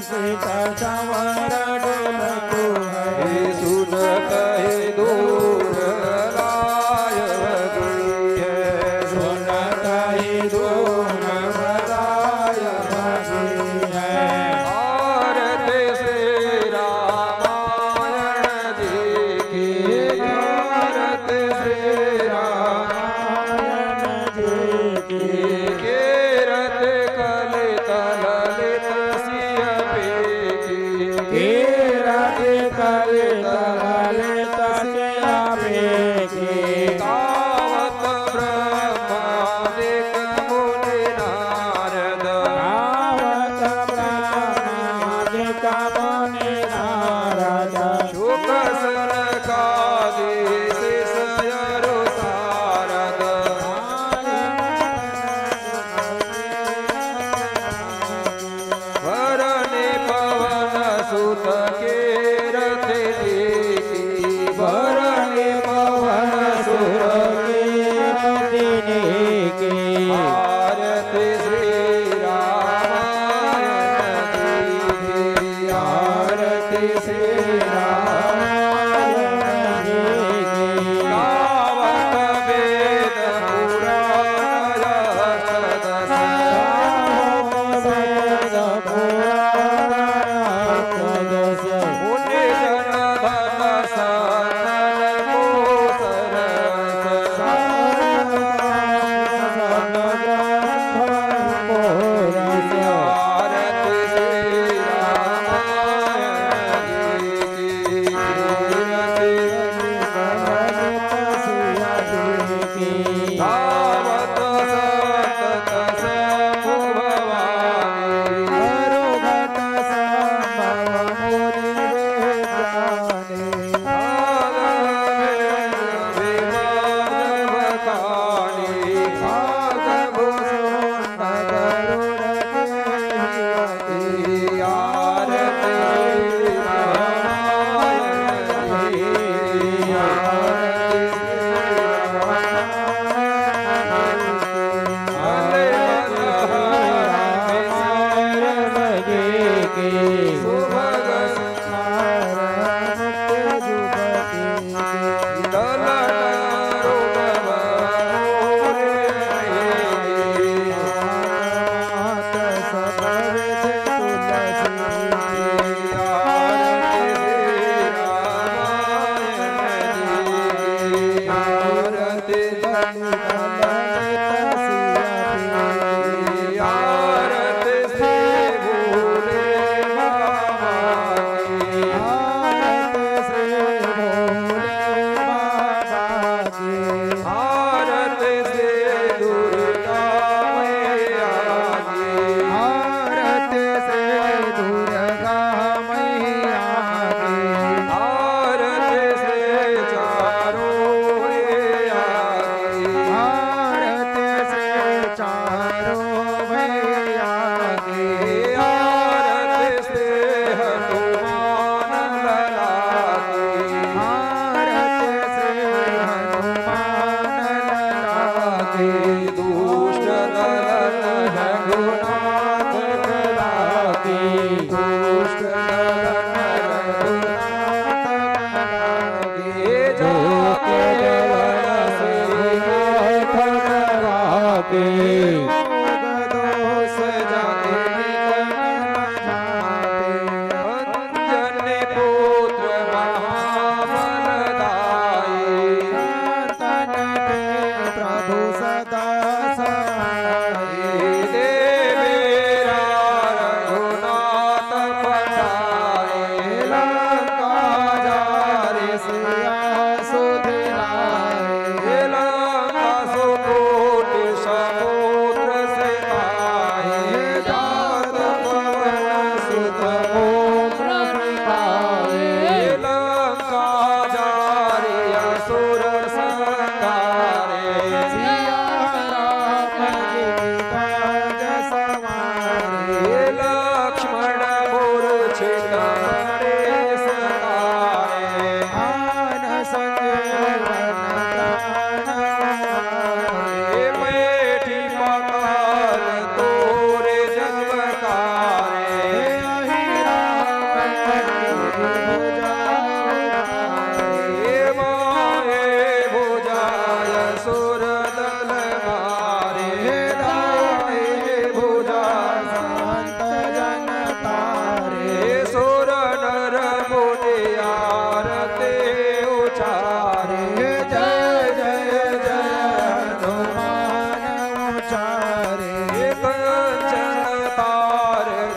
सीता संवर डोलतु है
सुन कहे दूर लाय है
सुन कहे दूर लाय है
आरती श्री रामायण जी की आरती श्री रामायण जी की कीरत कलित ललित सिय पे की
कीरत कलित ललित सिय पे की
गावत ब्रह्मादिक मुनि नारद
गावत ब्रह्मादिक मुनि नारद
शुक सनकादि शिष्यरु सारद वरनि पवन सुत कीरत देखी
वरनि पवन सुर कीरति
आरती श्री रामायण जी की
आरती श्री रामायण जी की
गावत वेद पुराण
वेद पुराण अष्टदश
मुनि जन धन सनल मोसरस आरती श्री रामायण जी की गावत संत समुख भवानी
दुष्ट दलन रघुनाथ कला की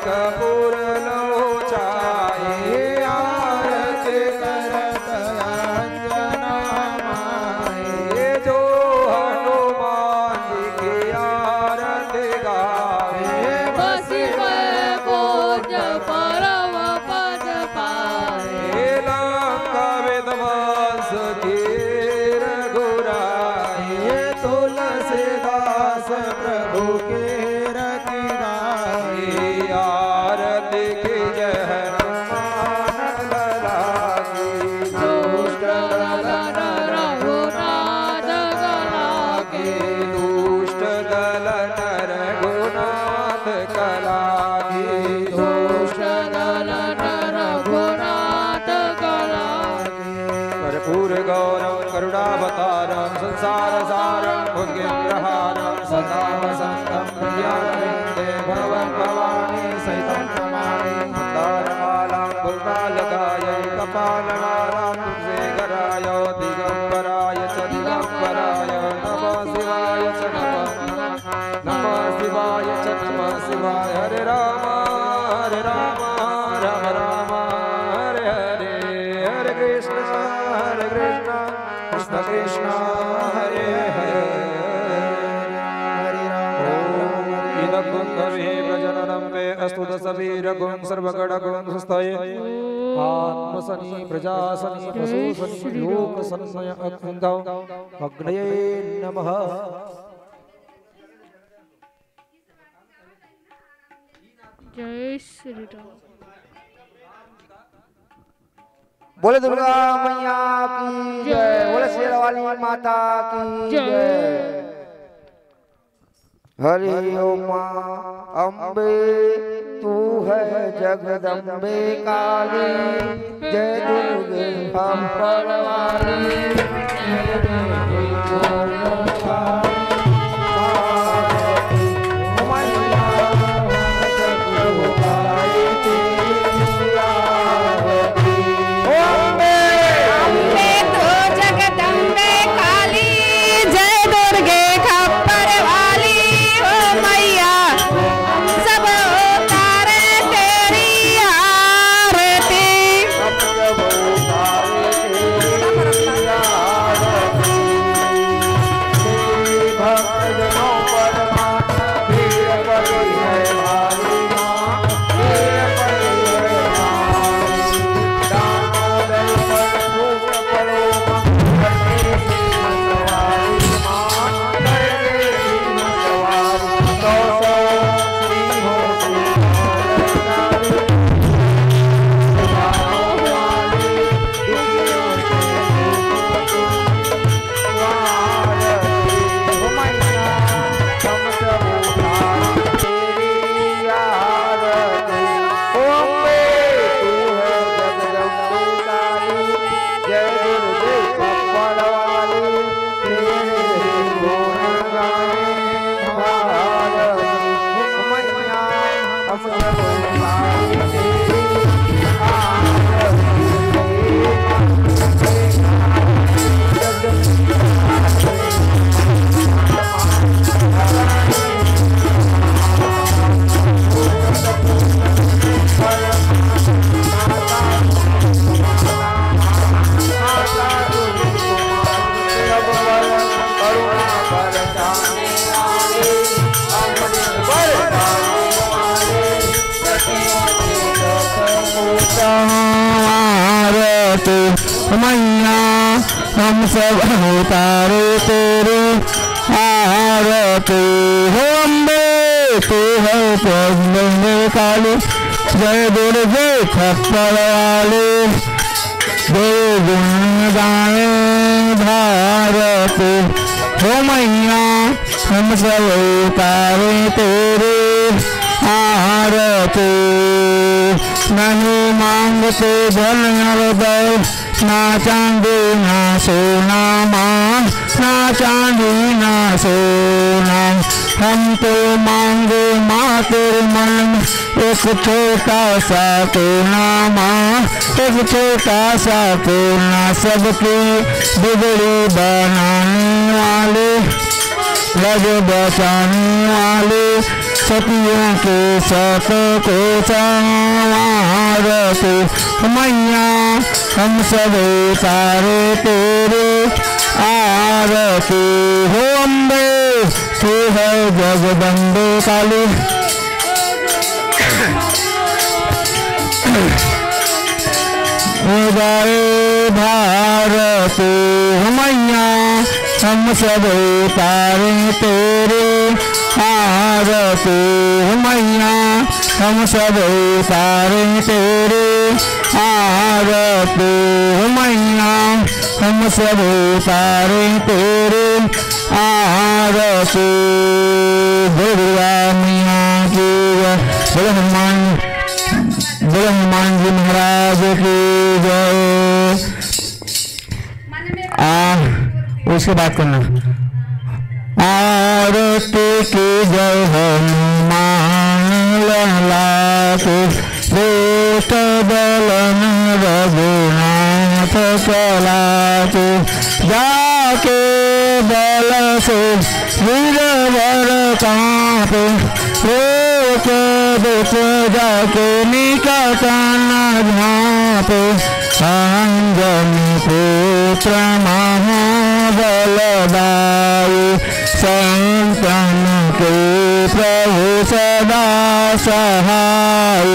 कपूर लोचाए आरती करत अंजना माए जो हनुमान जी की आरती गावे
बसी में पूज परम पद पाए
लंका विध्वंस की रघुराए तुलसीदास प्रभु के रति गाए आरती की जय हनुमान लला की दुष्ट दलन
रघुनाथ गला
के दुष्ट दलन रघुनाथ कला की दुष्ट
दलन रघुनाथ गला
कर्पूर गौरम करुणावतारम संसार सारम भुजगेन्द्रहारम सदा वसंतम प्रियानंदे भगवन् भवानी सहितं नमामि मंदारमालां गुलदालकायै कपालमालां तुलसीकराय दिगंबराय च दिगंबराय नमः शिवाय च नमः शिवाय च नमः शिवाय हरे राम राम राम हरे हरे हरे कृष्ण कृष्ण कृष्ण हरे हरे इदं गुंधवे प्रजननं मे अस्तु दशवीरगुं सर्वगणगुं सुस्तये आत्मसनि प्रजासनि पशुसनि लोकसन्नय अग्निगौ अग्नये नमः।
जय श्री राम।
बोले दुर्गा मैया की जय, बोले शेरवाली माता की जय। हरि ओम अम्बे तू है जगदम्बे काली, जय दुर्गे अम्बर वाली, जय दुर्गे
मैया हम सब उतारे तेरे आरती हो अम्बे तू है प्रभु काली, जय दुर्गे खप्पर वाले, जय गुण गाए भारती हो मैया हम सब उतारे तेरे आरती। नहीं मांगते धन हृदय, ना चांदी ना सोना मांग, ना चांदी ना सोना, हम तो मांगे माँ तेरे मन में एक छोटा सा कोना माँ, एक छोटा सा कोना, सबकी बिगड़ी बनाने वाले लज बचाने वाले सतियों के सत को संवारते मैया हम सब तारे तेरे आरती हो अम्बे तू है जगदम्बे काली जय भारत मैया हम सब तारे तेरे आरती मैया हम सब तारे तेरे आरती मैया हम सब तारे तेरे आरती दुर्गा मैया की जय हनुमान जी महाराज की जय। उसके बात करना आरती की जय हनुमान लला के श्रेष्ठ बलन रघुनाथ चला के जाके बल से वीरवर कांपे रोक बेच जाके निकट न झाँपे अंजनी पुत्र महाबलदायी संतन के प्रभु सदा सहाय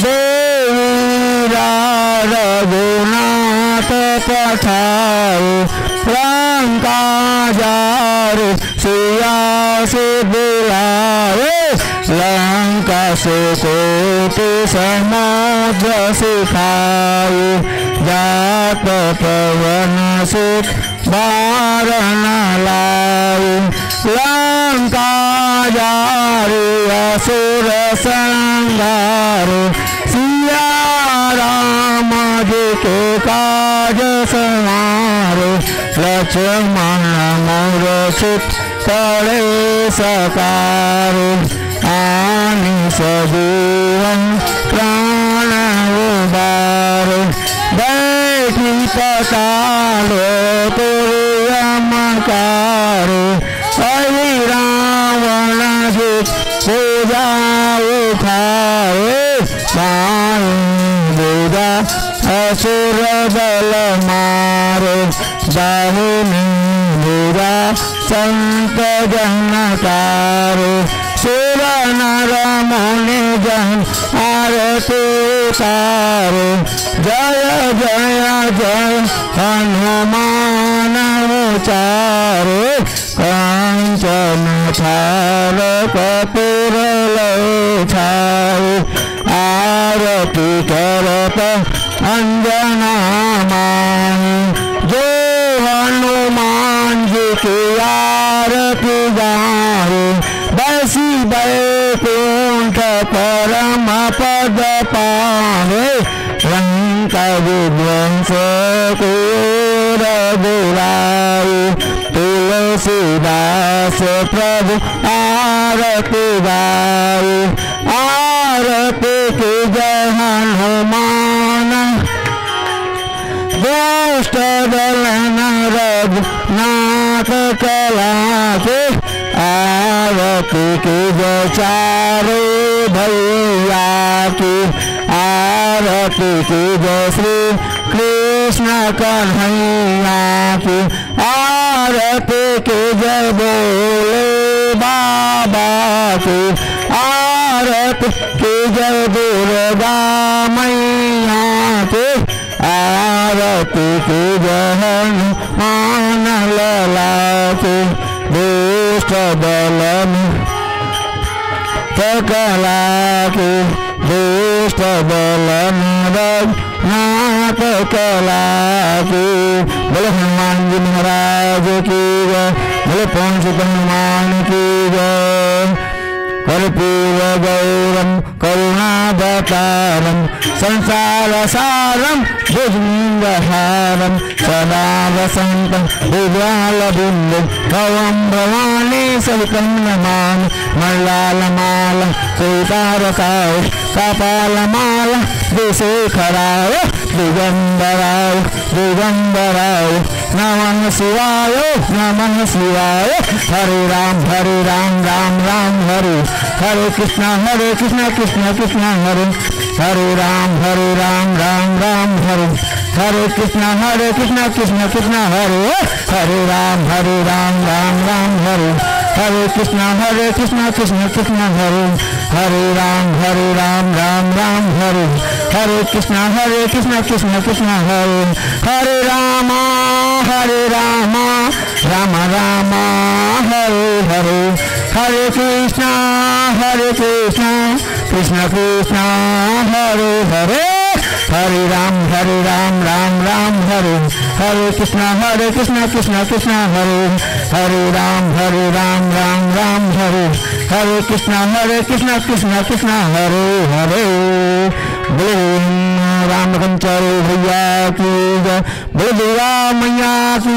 देवी रघुनाथ पठाए लंका जारे सिया से बुलाए लंका से कोटि समुद्र सिखाए जात पवन सुत बारन लाए लंका जारे असुर संहार सिया राम जी के काज संवारो लक्ष्मण मूर्छित करे सकारो आनि सजीवन प्राण उबारो बैठी पतालो तुर्यमकारो हरि रावण जी पूजा उठाए बुझा असुर बल मारो बाहुनी बुझा संत जनकारो सुर नर मुनि जन आरती तारो जय जय जय हनुमान उचारो कांचन थाल कपूर लौटारो आरती करत अंजना मानी जो हनुमान जी की आरती गाए बसी बैकुंठ परम पद पावे लंका विध्वंस को रघुराई तुलसीदास प्रभु आरती गाए आरती की जय हनुमान दुष्ट दलन रघुनाथ कला के आरती की जय चारो भैया की आरती की जय श्री कृष्ण कन्हैया की आरती की जय बोले बाबा की आरती की जय दुर्गा मैया की आरती की जय हनुमान लला की दुष्ट बलन सकला की दुष्ट बलन रघुनाथ कला की बोले हनुमान जी महाराज की जय बोले पवन सुत हनुमान की जय कर्पूर गौरम करुणावतारम संसार सारम भुजंगहारम सदा वसंतं हृदयालबिंदुं भवं भवानी सहितं नमामि मल्लालमाला सीतारकाय कपालमाला दिशेखराय दिगंबराय दिगंबराय नमः शिवाय नमः शिवाय। हरे राम राम राम हरे हरे कृष्णा कृष्ण कृष्ण हरे हरे राम राम राम हरे हरे कृष्णा कृष्ण कृष्ण हरे हरे राम राम राम हरे हरे कृष्णा कृष्ण कृष्ण हरे हरे राम राम राम हरे हरे कृष्णा कृष्ण कृष्ण हरे हरे राम राम राम हरे हरे हरे कृष्णा कृष्ण कृष्ण हरे हरे हरे राम राम हरे हरे कृष्णा कृष्ण कृष्ण हरे हरे राम राम हरे हरे कृष्णा कृष्ण कृष्ण हरे हरे। बोलो रामचंद्र भैया की जय, बोलो दुर्गा मैया की,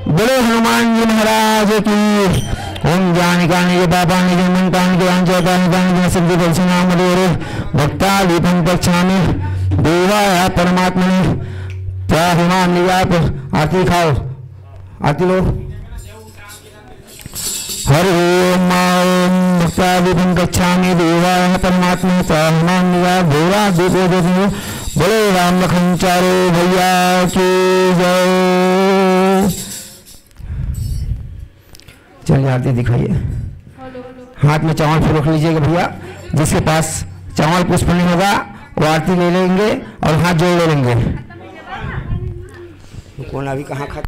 बोलो हनुमान जी महाराज की। ओम ज्ञानी कानी के पापा निधि मन कानी के अंजकानी कानी के सिद्धि दर्शनाम देवरे भक्ता दीपं पक्षामि देवाय परमात्मने त्राहिमाम निवाप। आरती खाओ, आरती लो। हरि ओम भक्ता दीपं पक्षामि देवाय परमात्मने त्राहिमाम निवाप देवा दीपो दीपो। बोलो राम लखन चारो भैया की जय। चलिए आरती दिखाइए। हाथ में चावल फूल रख लीजिएगा भैया, जिसके पास चावल पुष्प नहीं होगा वो आरती ले लेंगे और हाथ जोड़ ले लेंगे। कौन अभी कहाँ खा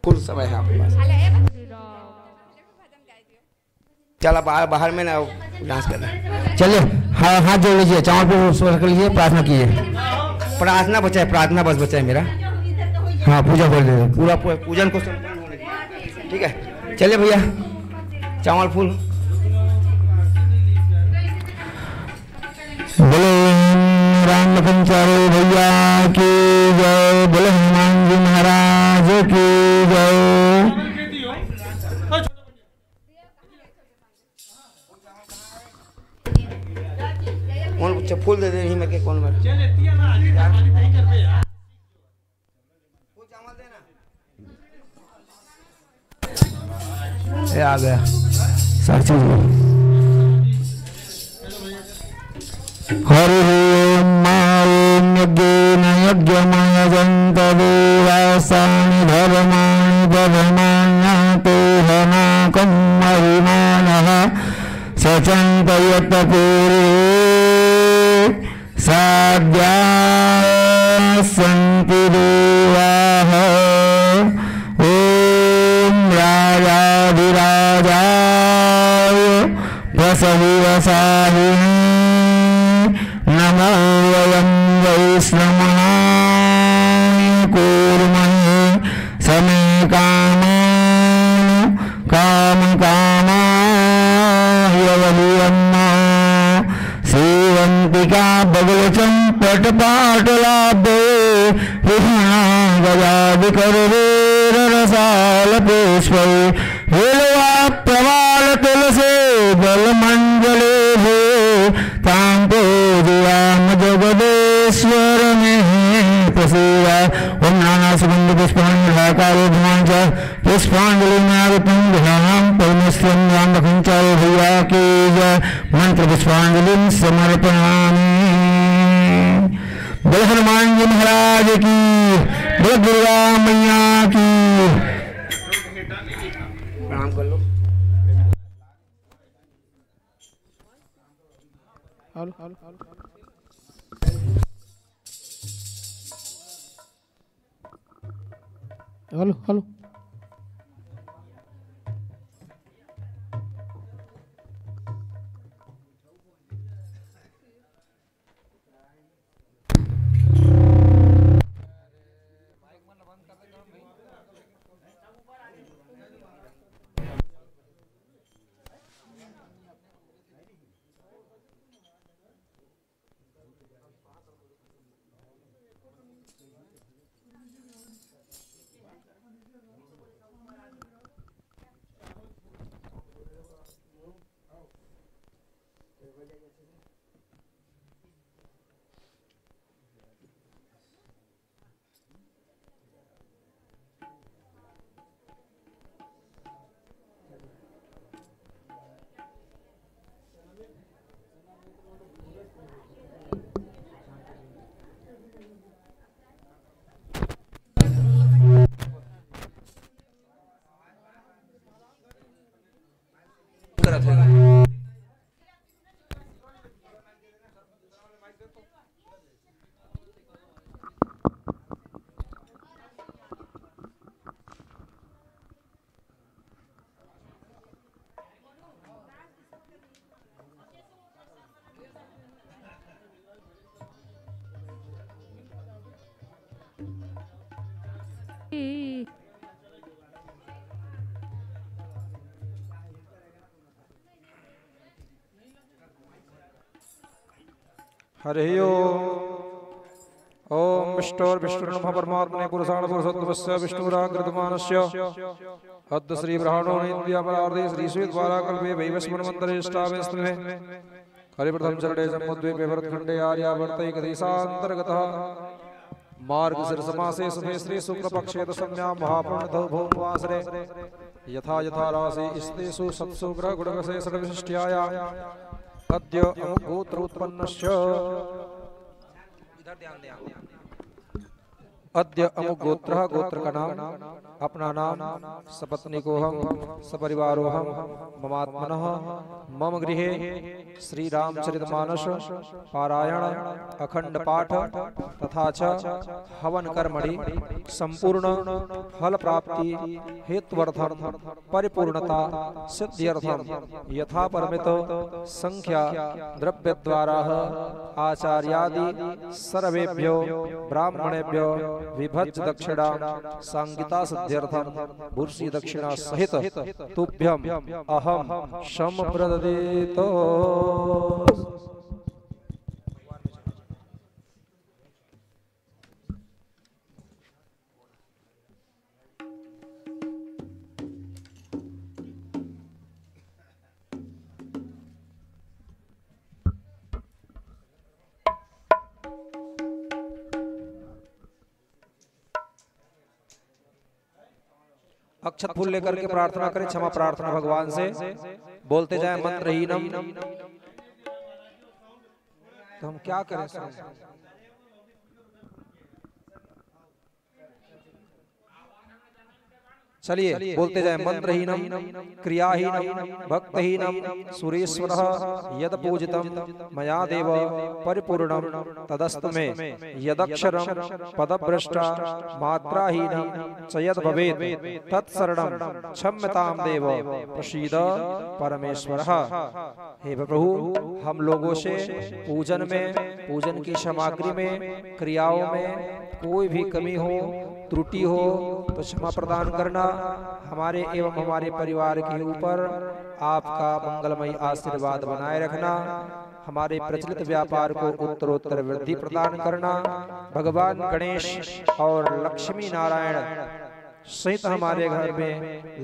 फुल समय है आपके पास। चला बाहर में ना डांस करना। चलिए हाँ, हाथ जोड़ लीजिए, चावल पे रख लीजिए, प्रार्थना कीजिए। प्रार्थना बचा है, प्रार्थना बस बचा है मेरा। हाँ पूजा कर लीजिए, पूरा पूजन को ठीक है। चलिए भैया चावल फूल। बोलो राम लखन चारो भैया की जय, बोलो हनुमान जी महाराज की जय। कौन फूल दे दे रही मेरे के, कौन ये आ गया साक्षी जी। हरि ओम यज्ञेन यज्ञमयजन्त देवासानि धर्माणि धर्माण्यातो हनाकं महिमानः सचन्त यत् पूरे साध्या सन्ति देवाः। ओम राजाधिराजाय वसविवसाहिने नमो वयं वैष्णवाय कुर्महे समे कामान् कामकामाय वलियन्ना सेवन्तिका बगलचं पटपाटलाभे विहुणा गजादिकरवेर रसालपुष्पै हेलवा प्रवाल तुलसे बलमण्डले हे तांको दियाम जगदेश्वर में प्रसीदा। ओम नाना सुगंध पुष्पांजलिकारो भुवांच पुष्पांजलि नारतं ध्यानं परमेश्वरं राम लखनचार्य भैया की जय। मंत्र पुष्पांजलि समर्पयामि। बोल हनुमान जी महाराज की, बोल दुर्गा मैया की। प्रणाम कर लो। Hello hello hello hello.
गलत है। हरि ओम विष्णुर विष्णुर्नमः परमात्मने पुरुषाण पुरुषोत्तमस्य विष्णुराकृतमानस्य अद्य श्री ब्रह्मणो नित्यापरार्धे श्री श्वेतवारा कल्पे वैवस्वन्मन्तरेष्टावेस्मे हरिप्रथम चरणे जन्मोद्वीपे भरतखण्डे आर्यावर्तैकदेशान्तर्गतः मार्गशीर्षमासे सुमे श्री शुक्लपक्षे दशम्यां महापूर्णतौ भौमवासरे यथा यथा राशि स्तेषु सत्सु ग्रहगुणविशेषणविशिष्ट्याया अद्य अमुगोत्र उत्पन्नस्य अद्य अमुक गोत्र गोत्र का नाम अपना नाम सपत्नी को हम सपरिवारो हम ममात्मनः मम गृहे श्री रामचरितमानस पारायण अखंड पाठ तथा च हवन कर्मणि संपूर्ण फल प्राप्ति हेत्वर्थम परिपूर्णता सिद्ध्यर्थम यथा परमित संख्या द्रव्य द्वारा आचार्यादि सर्वेभ्यो ब्राह्मणेभ्यो विभज्य दक्षिणा सांगिता सिद्ध्यर्थम बुर्षि दक्षिणा सहित तुभ्यम अहम शम प्रददेतो। अक्षत फूल लेकर के प्रार्थना करें, क्षमा प्रार्थना भगवान से बोलते जाए मंत्रहीनम। तो हम क्या करें सर? चलिए बोलते जाए मंत्रहीनम क्रियाहीनम भक्तहीनम सुरेश्वरः यद पूजितम मया देव परिपूर्णम तदस्तु मे यदक्षरम पदभ्रष्टा मात्राहीनम च यद भवेत् तत्शरणम क्षम्यतां देव प्रसीद परमेश्वरः। हे प्रभु, हम लोगों से पूजन में, पूजन की सामग्री में, क्रियाओं में कोई भी कमी हो, त्रुटि हो तो क्षमा प्रदान करना। हमारे एवं हमारे परिवार के ऊपर आपका मंगलमय आशीर्वाद बनाए रखना। हमारे प्रचलित व्यापार को उत्तरोत्तर वृद्धि प्रदान करना। भगवान गणेश और लक्ष्मी नारायण सहित हमारे घर में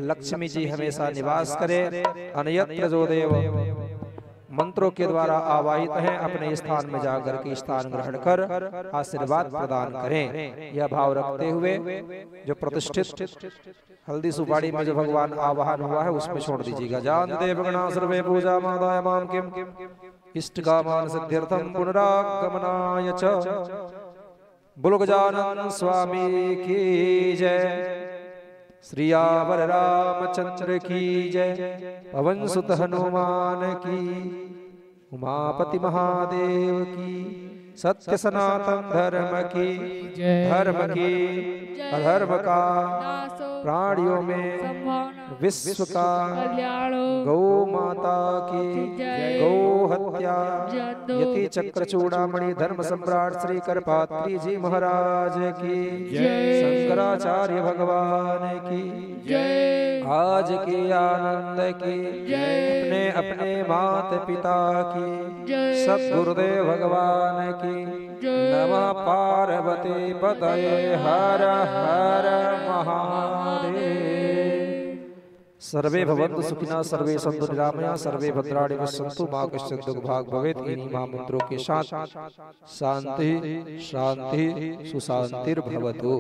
लक्ष्मी जी हमेशा निवास करें। अन्यत्र जो देव मंत्रों के द्वारा आवाहित हैं अपने स्थान में जाकर के स्थान ग्रहण कर आशीर्वाद प्रदान करें। यह भाव रखते हुए जो प्रतिष्ठित हल्दी सुपाड़ी में जो भगवान आवाहन हुआ है उसमें छोड़ दीजिएगा। जान देव गणा सर्वे पूजा मादाय माम किम इष्ट कामान सिद्ध्यर्थम पुनरागमनाय च। बोलो गजानन स्वामी की जय। श्री आवर रामचंद्र की जय। पवन सुत हनुमान की, उमापति महादेव की, सत्य सनातन धर्म की, धर्म की अधर्म का प्राणियों में विश्व का गौ माता की गौ हत्या यति चक्र चूड़ामणि धर्म सम्राट श्री करपात्री जी महाराज की, शंकराचार्य भगवान की, आज के आनंद की, अपने अपने माता पिता की, सद्गुरुदेव भगवान की। नमः पार्वती पतये हर हर महादेव। सर्वे भवन्तु सुखिनः सर्वे सन्तु निरामया सर्वे भद्राणि पश्यन्तु मा कश्चित् दुर्भाग् भवेत्। इन्हीं महामंत्रों के साथ शांति शांति सुशांतिर्भवतु।